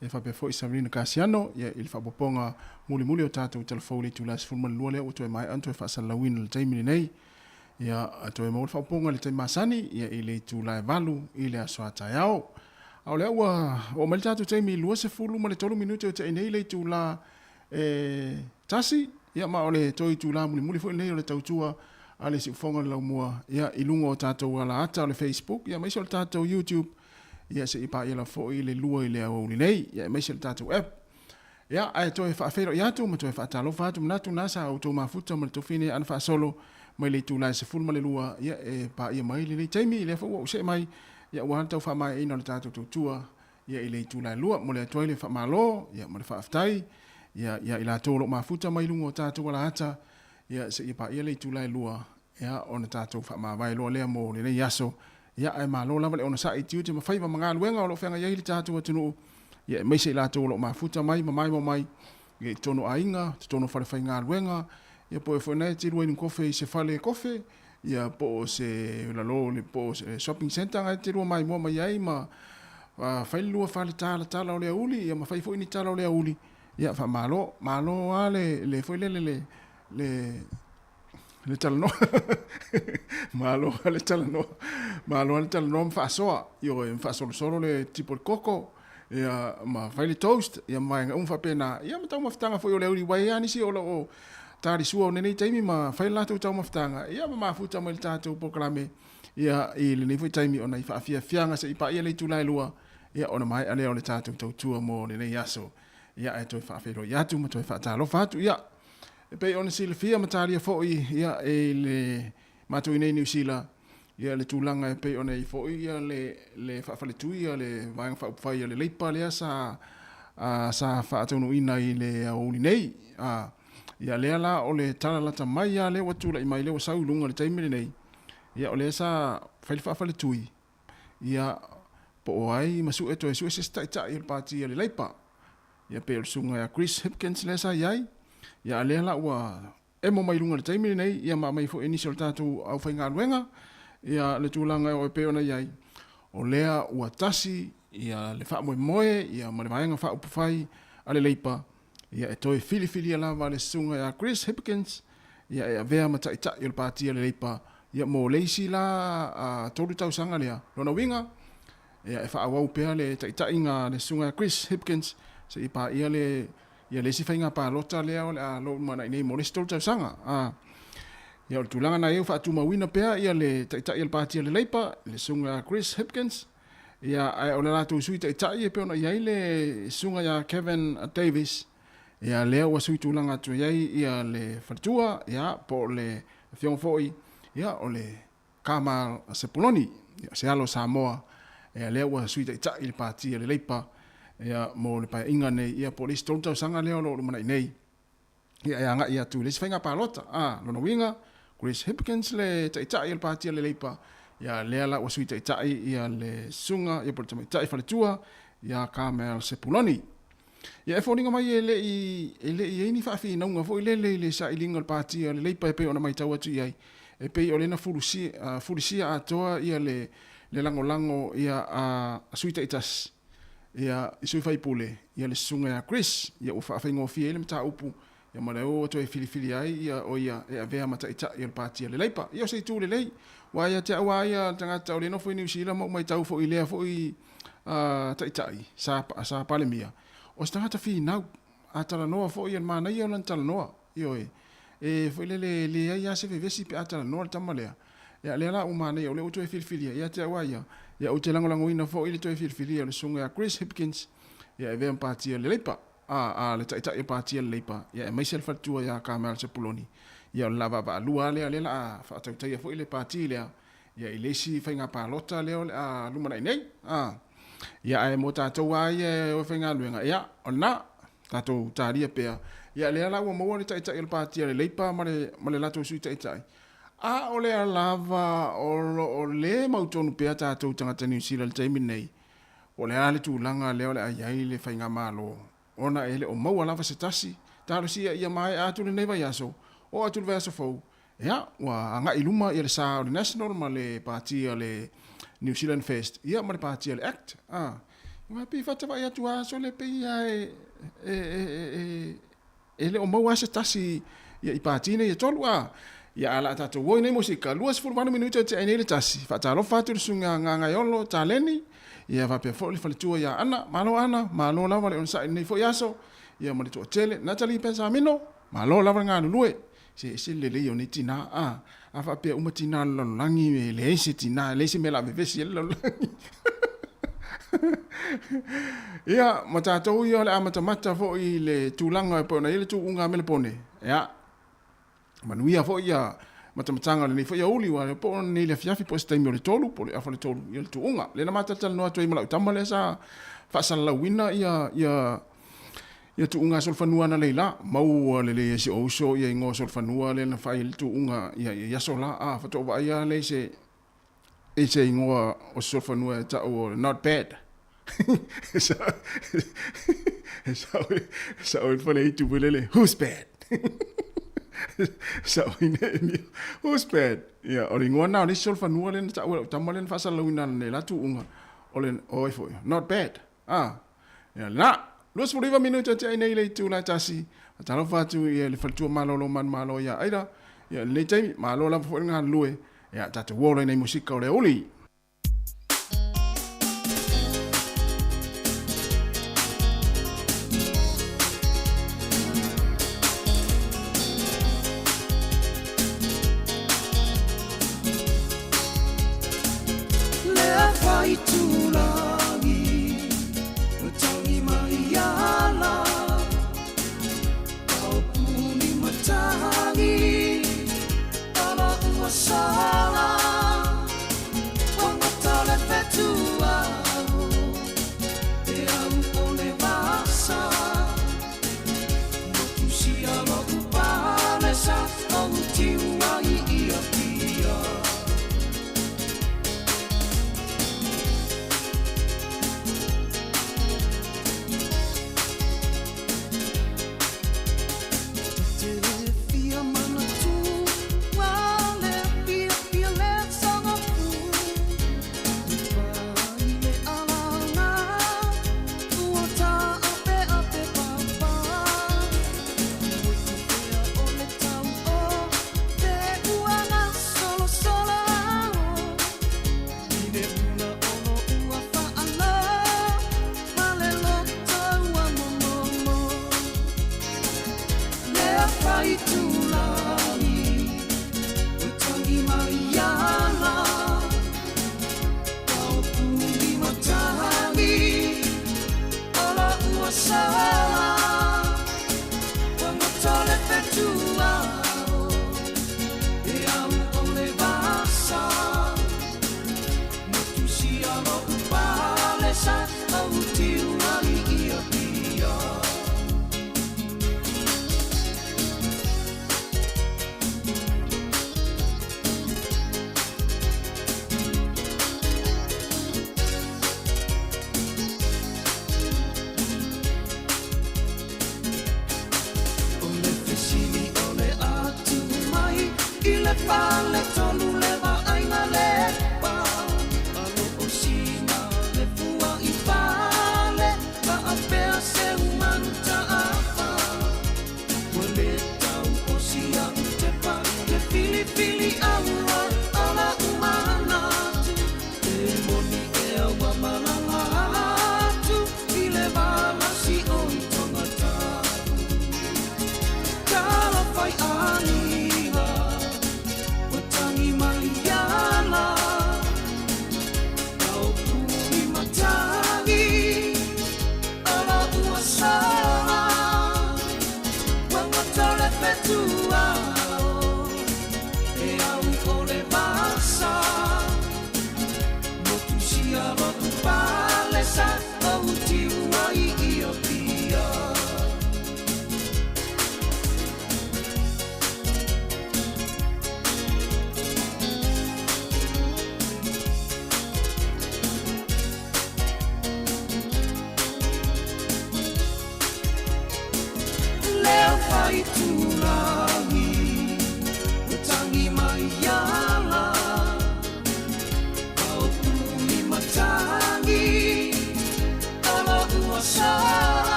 e fa pe fo Sabrina Casiano ia il fa poponga muli o tatou telefone le tulas formal lua le o to mai anto fa salawin le taimi nei ia to e mo fa poponga le taimi masani ia ile tu la valu ile aso atayao au le o mal tatou taimi lua se fulu ma le 3 minuti o te nei le tu la tasi ia ma ole to tu la muli fo nei o le tautua ale si fonga la mua ia ilungo tatou ala ata le Facebook ia mai so tatou YouTube ia se ipa ia la fo ile lua ile au nei ia mai se tatou app ia ai to fa fero ia tu ma to fa talo fa tu na tu na sa auto ma futa ma to fine an fa solo mai le tu la se ful ma le lua ia e pa ia mai le taimi le fo se mai ia wa tau fa mai ina le tatou tua ia ile tu la lua mo le to ile fa malo ia mo le fa aftai ia ila to lo ma futa mai lungo tatou ala ata ia se ipa ia le tu la lua ia ona tatou fa ma vai lo le mo le yaso ia ai malo lava le ona sa i tiu te mawhai wa mga luenga o lo whenga iei le tātua tunu ia mai se i lātou lo mafuta mai mai ia tono ainga tono whalewhai ngā luenga ia po e whanai te ruai kofe i se whale kofe ia po se lalo le po se shopping center ngai te rua mai mua mai ai ma whailua whale tala o lea uli ia ma whai fo ini tala o lea uli ia wha malo a le whaile le talanoa malo le talanoa mfaasoa io e mfaasolosolo le tipo de coco ia ma fai le toast ia mainga pena ia matau maftanga foi o le uri wai ani si o tari sua o nenei taimi ma fai latou tau maftanga ia ma mafuta mo le tatou pokalame ia i le nei foi taimi ona i faafiafiaga se i paia le itulai lua ia ona mai ale o le tatou tautua mo lenei aso ia e toe faafeiloi atu ma toe faatalofa atu ia e pei ona silafia matalia fo'i ia e le matou i nei New Zealand ia le tūlanga e pei ona i fo'i ia le whaafaletui ia le vaenga whaupawhai ia le leipa lea sa whaatonu ina i le auli nei ia lea la o le talalata mai ia le watula i mai le wasau lunga le taimere nei ia o lea sa whaile whaafaletui ia po o ai masu e toi sue se staita i le pāti ia le leipa ia pei o le sunga ia Chris Hipkins lea sa iai ia lea la ua e mo mai lunga le taimere nei ia ma mai fo initial tatu au whainga luenga ia le tūlanga o e pe ona iai o lea ua tasi ia le wha moe ia ma le vaenga wha upawhai a le leipa ia e toi fili lava le sunga ia Chris Hipkins ia e avea ma taita i le pātia le leipa ia mo leisi la tolu tau sanga lea lona winga ia e wha awau pea le taita inga le sunga ia Chris Hipkins se i pā ia le si whainga pā lota lea o le a lo mana i nei mo le si tolu tau sanga ia o le tūlanga na eu whaatuma wina pea ia le taitai le pātia le leipa le sunga Chris Hipkins ia ai o le lātou sui taitai e peona iai le sunga ia Kevin Davis ia lea ua sui tūlanga atu iai ia le whatua ia po le whiongfoi ia o le Kamal Sepuloni ia se alo Sāmoa ia lea ua sui taitai le pātia le leipa ia mo le pai inga nei ia po le stoltau sanga lea o lo mana i nei ia anga ia tu le si whainga pālota lona winga Chris Hipkins le taitai le pātia le leipa ia lea la ua sui taitai ia le sunga ia po le tamaitai whaletua ia Kamal Sepuloni ia e whoninga mai e le i eini whaafi naunga fo i le sa ilinga le pātia le leipa e pe ona mai tau atu iai e pe o lena fulisia atoa ia le lango ia a sui taitas ia i sui whaipule ia le sunga ia Chris ia ua whaafai ngofi e le mta upu ia ma leo to e fili ai ia o ia e avea mata ita ia le pātia le leipa ia se tu le lei wa ia te awa ia tangata o le nofo i New Zealand mo mai tau fo i lea fo i taitai sa palemia o se tangata fi nau a tala noa fo i al mana ia o lan tala noa io e fo i le ia se vevesi pe a tala noa le tamalea ia le la umana ia o le uto e fili ia te awa ia o te lango ina fo i le to e fili ia le sunga ia Chris Hipkins ia e vea pātia le leipa le taita e pātia le leipa ia e maisel fatua ia Kamal Sepuloni ia lava va lua le la fa tau tai fo ile pāti le ia i lesi whainga pālota le lumana i nei ia e mo tātou ai o whainga luenga ia o na tātou tāria pea ia le la ua maua le taita e pātia le leipa ma le lato sui taita o le lava o le mautonu pea tātou tangata New Zealand taimi nei o le ale tūlanga leo le ai le whainga malo ona ele o maua lava se tasi talo sia ia mai atu le neva yaso o atu le vaso fo ia wa anga iluma ia le sa le national ma le party le New Zealand Fest ia ma le party le act Wa pi fa tava ia tua so le pe ia le o mau asa tasi ia I patina ia tolu a ia ala tatu woi nei musika luas fulmanu minuto te nei le tasi fa talo fatu sunga nganga yolo taleni ia va pe fo le falitua ia ana malo lava le on sa nei fo yaso ia mo le to tele Natalie Pensamino malo lava nga lue se le le yoni tina a fa pe uma tina lo langi me le se tina le se me la me vesi lo langi ia matatou ia le amata fo I le tulanga po na ile tu unga mele pone ia manuia fo ia matamatanga le fo ia uli wa po ni le fiafi po stai mo le tolu po le afa le tolu ia le tu unga le na matata no atu mala tamale sa fa sala wina ia tu unga sol fanua na leila mau le se oso ia ngo sol fanua le na fa il tu unga ia sola fa to va ia le se ngo o sol fanua ta o not bad so for le tu bulele who's bad so who's bad yeah o ringo na ni sol fanua le ta o tamale fa sala wina le la tu unga o le oi fo not bad ya la los por iba minuto te nei le tu la tasi talo fatu ia le fatu malo ya aida ya le tai malo la fo nga lue ya tatu wole nei musika o le oli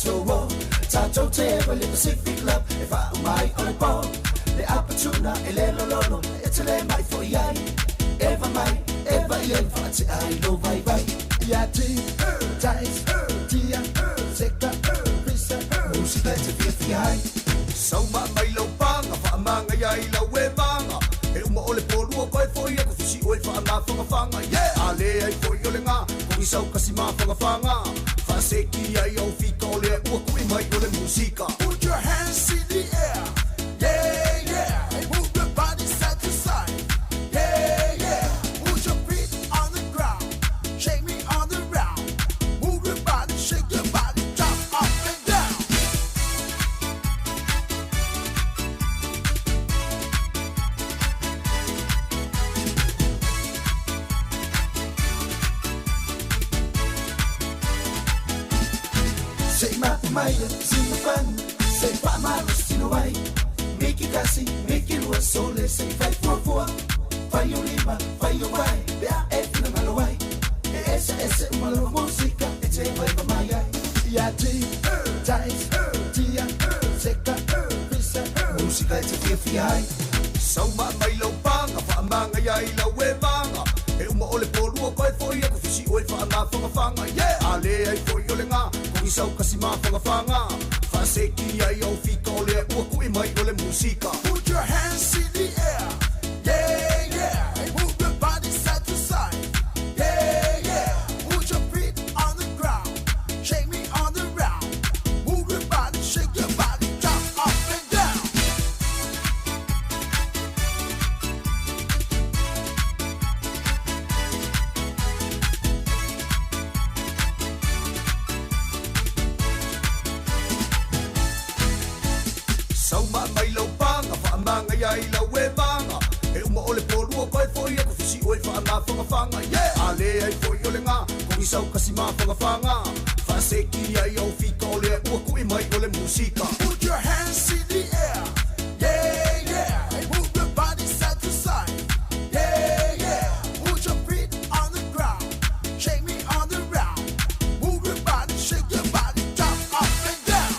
Sāmoa, tātou te ewa le Pacific Love, e wha mai o le pō, le apatuna e le lololo, e te le mai fo iai, ewa mai, ewa i e wha te ai lo vai vai, ia ti, tais, tia, seka, risa, musika te whiawhi ai. Sauma mai lau panga, wha manga iai lau e manga, e uma o le pōrua koe fo ia, ko fisi o e wha ngā whangawhanga, yeah! A le ai fo i o le ngā, ko i sau kasi mā whangawhanga, Seki ai au fika o lea ua kui mai o le musika. Put your hands in the air, yeah, yeah. Hey, move your body side to side, yeah, yeah. Put your feet on the ground, shake me on the round. Move your body, shake your body, jump up and down. maya, sinufan, say pama, sinuai. Make kasi, make lua sole, say fight for. Fayo lima, fayo wai, bea na malawai. Esa malo música, ete vai mamaya. Yati, tais, tia, seka, pisa, música ete fiai. Sauma mai lau panga, whaamanga iai lau e manga. E uma ole polua koe foi e kufisi oe whaanga whangawhanga. Yeah, ale ai foi ole ngā, kong isau kasi mā whangawhanga. Whaseki ai au fika ole ua kui mai ole musika. Put your hands in the air, yeah, yeah. And move your body side to side, yeah, yeah. Put your feet on the ground, shake me on the ground. Move your body, shake your body, jump up and down. Sauma mai lau panga, whaamanga iai lau e manga. E uma ole polua koe foi e kufisi oe whaanga whangawhanga. Yeah, ale ai foi ole ngā, kong isau kasi mā whangawhanga. Whaseki ai au fika ole ua kui mai ole musika. Put your hands in the air, yeah, yeah. And move your body side to side, yeah, yeah. Put your feet on the ground, shake me on the ground. Move your body, shake your body, jump up and down.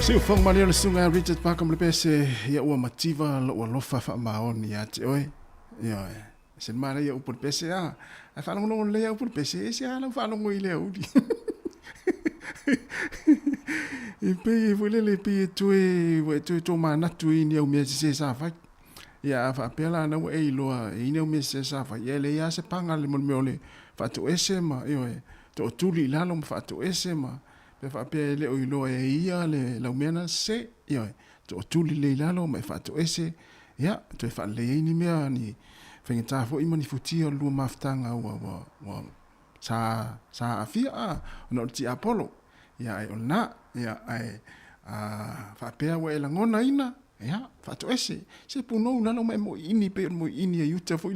Siu fong mali o le sunga Richard Parkham le pese ia ua mativa lo ua lofa fa maoni ia te oe. Ia oe. Se mara ia upo le pese a. A whanongo le ia upo le pese e se ala whanongo i lea udi. I pe vule le pe tue to manatu i ni au mea se sa fai. Ia fa pela na e loa i ni au mea se sa fai. Ia le ia se panga le mo le fa to ese ma ia oe. To tuli lalo fa to ese ma. Pe fa pe le o ilo e ia le la mena se ia to tuli le lalo me fa to ese ia to fa le ni mea ni fengita fo i mani futi o lu maftanga wa sa afia no ti apollo ia e ona ia ai fa pe wa la ngona ina ia fa to ese se puno lalo me mo ini pe mo ini e uta fo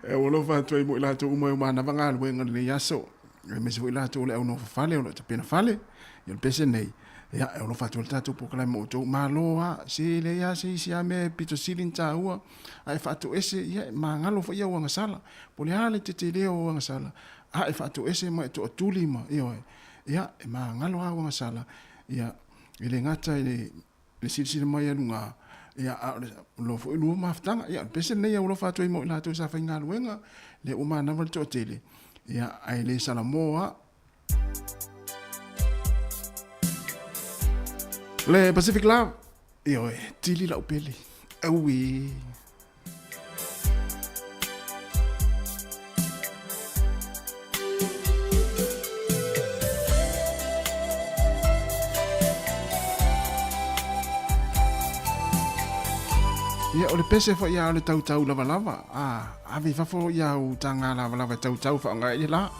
e wolo fa toi mo la to mo ma na vanga le ngol le yaso me se la to le ono fale ono te pena fale yo pese nei ya e wolo fa to ta to po kala mo to ma lo a se le ya se si ame pito silin ta ua ai fa to ese ya ma ngalo fo ya wanga sala po le ale te te le wanga sala ai fa to ese mo to tuli ma yo ya ma ngalo a wanga sala ya ile ngata ile sisi mai nga ia lo fo lu maftanga ia pese nei ia lo fa toi mo la to sa fa nga luenga le o mana val to tele ia ai le Sāmoa le Pacific Love ia tili la upeli aui ia o le pese fo ia o le tau lava ave fa fo ia o tanga lava tau fa nga i la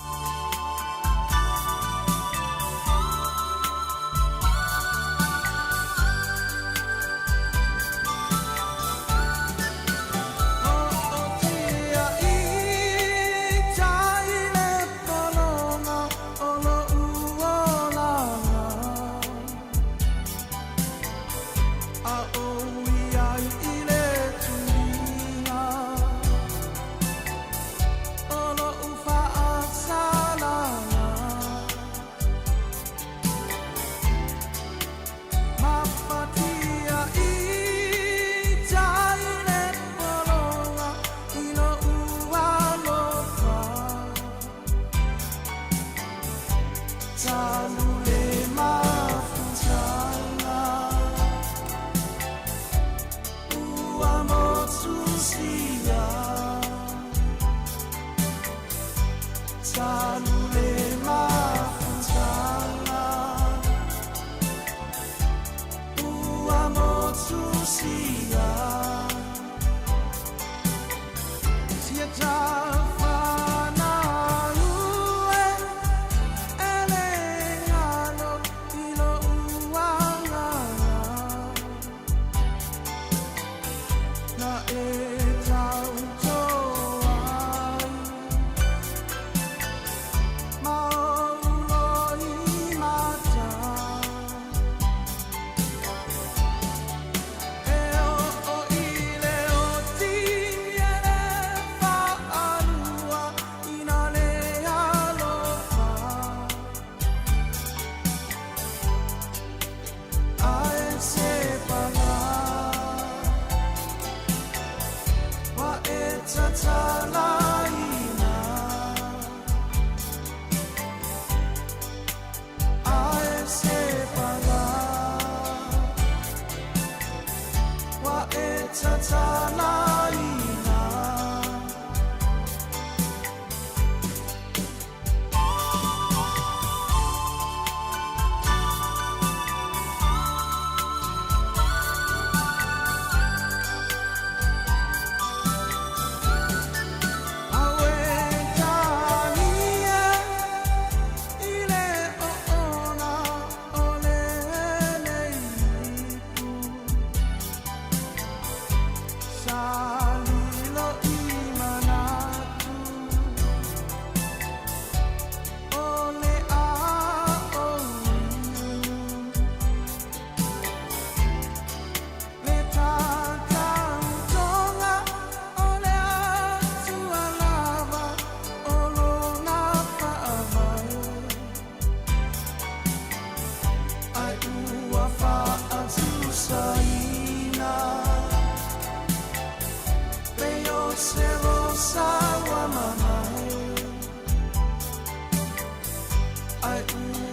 Sa ai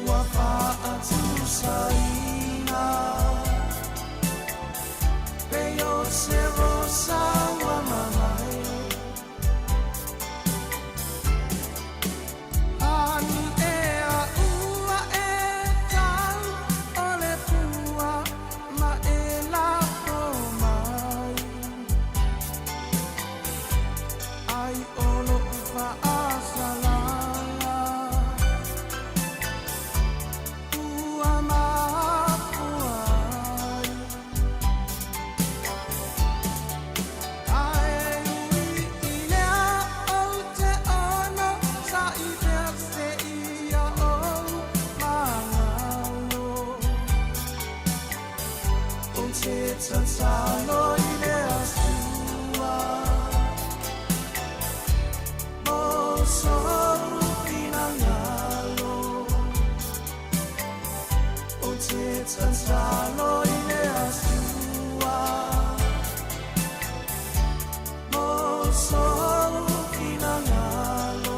ua whaatu saina peo se rosa wa mamai ani ea ua e tau ole pua ma e la mai ai olo ufa asala ua mapuai ai ui ilea au te ono sa i verse ia o malalo o te tansalo ilea sua soru pinangalo o te tansalo ile asua mo soru pinangalo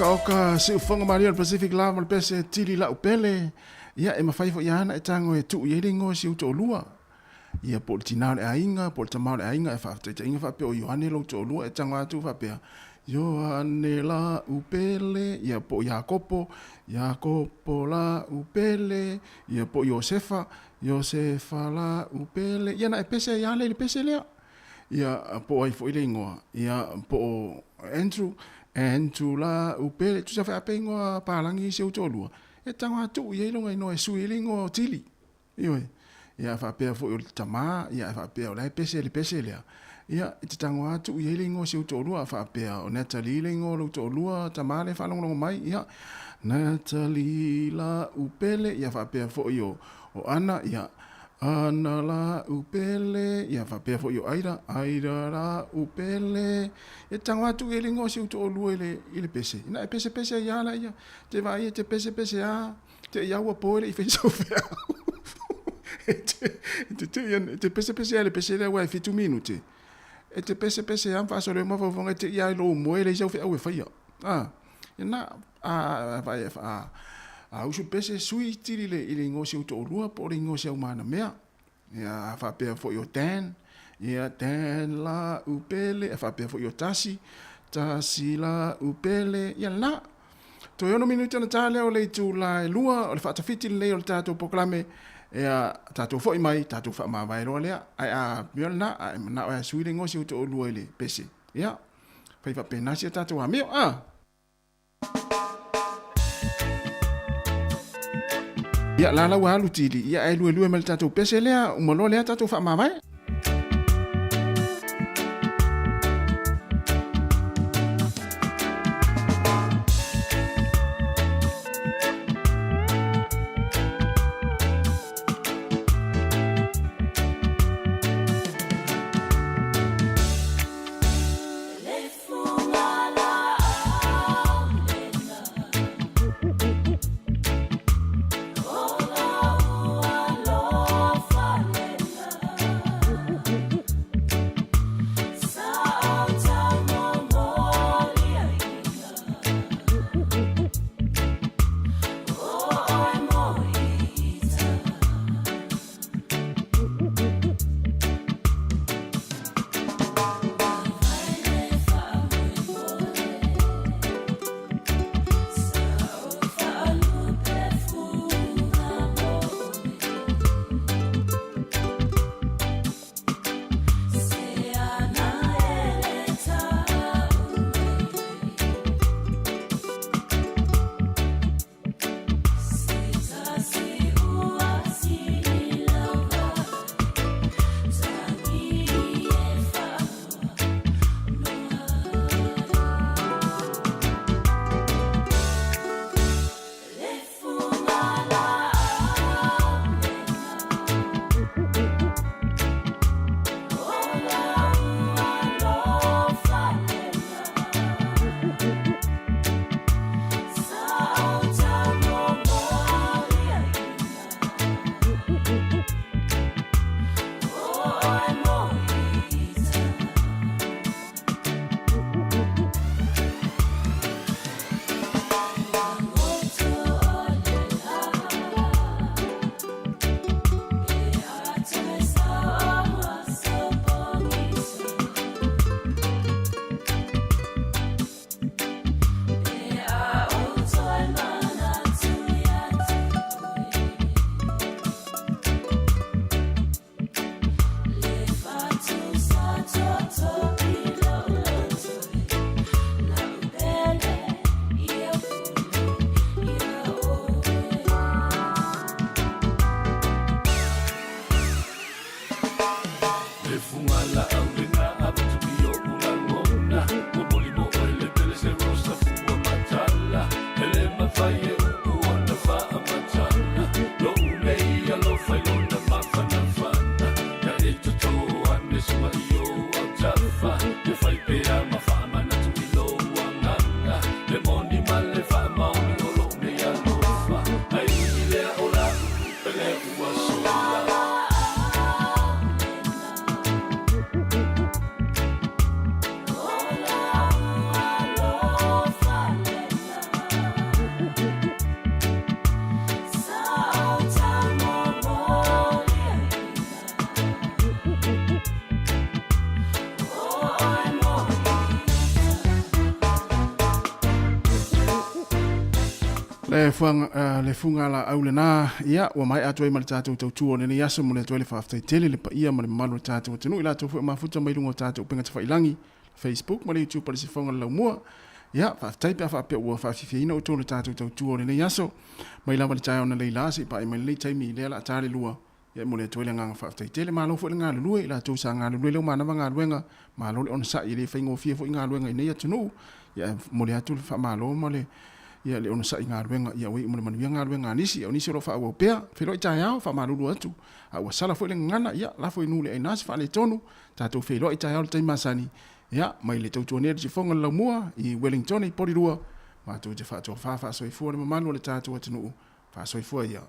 Oka se ufonga Maria Pacific Lava le pese tili la upele ia e mafai fo yana e tango e tu yelingo si uto lua ia po tina le ainga po tama le ainga e fa te inga fa pe o Yohane lo to lua e tango atu fa pe Yohane la upele ia po Yakopo la upele ia po Yosefa la upele ia na e pese ia le pese le ia po ai fo ilingo ia po Andrew la upele tu sa fa pe ngo palangi se uto lua e tanga tu ye longa no e suilingo tili ioi ia fa pe fo il tama ia fa pe la pese le ia te tanga tu ye lingo se uto lua fa pe o Natalie lingo lo to lua tama le fa longo mai ia Natalie la upele ia fa pe fo yo o ana ia Ana la upele ia fa pe fo yo aira la upele e tanga tu elingo si uto lua ile pese na pese ya la ia te vai te pese a te ia wa pole i fe so fe te pese ale pese le wa fi 2 minutes e te pese am fa so le mo fo te ia lo mo ele so fe o fa ia na vai fa usu pese sui tiri le ilingo si uto lua po ringo si umana mea ia fa pe fo yo ten Ia ten la upele e whapea fo i o tasi la upele ia la. To yono minuti ana tale o le tu la lua o le whaatawhiti le o le tātou poklame ea tātou fo i mai tātou wha mawai roa lea ai a miona na ai na o e suire ngosi o to o lua ile pese. Ia, whai whape nasi a tātou a meo Ia la wa alu tili ia e lue me le tātou pese lea umalo lea tātou wha mawai. le funga la aulena ia wa mai atu mai tatu tu ne yaso mo le tole fa after tele le pa ia mo le malu tatu tunu ila tu ma futa mai lungo tatu penga tfa ilangi Facebook mo le YouTube pa se fonga la mua ia fa type fa pe wa fa fi ina tu le tatu tu ne yaso mai la tau na le lasi pa mai le tai mi le la tare lua ia mo le tole nga fa after tele ma lo fo nga lu ila tu sa nga lu le ma na nga luenga ma lo on sa ile fa ngo fi fo nga luenga ne ya tunu ia mo le atu fa ma lo mo le ia le ona sa inga ruenga ia we mo le manuanga ruenga nisi o nisi ro fa o pea felo ita ya fa malulu atu a wa sala fo le ngana ia la fo inu le inas fa le tonu tato felo ita ya le tai masani ia mai le tau tone se fonga la mua I Wellington I porirua ma tu te fa so I fu le malu le tato atu fa so I fu ia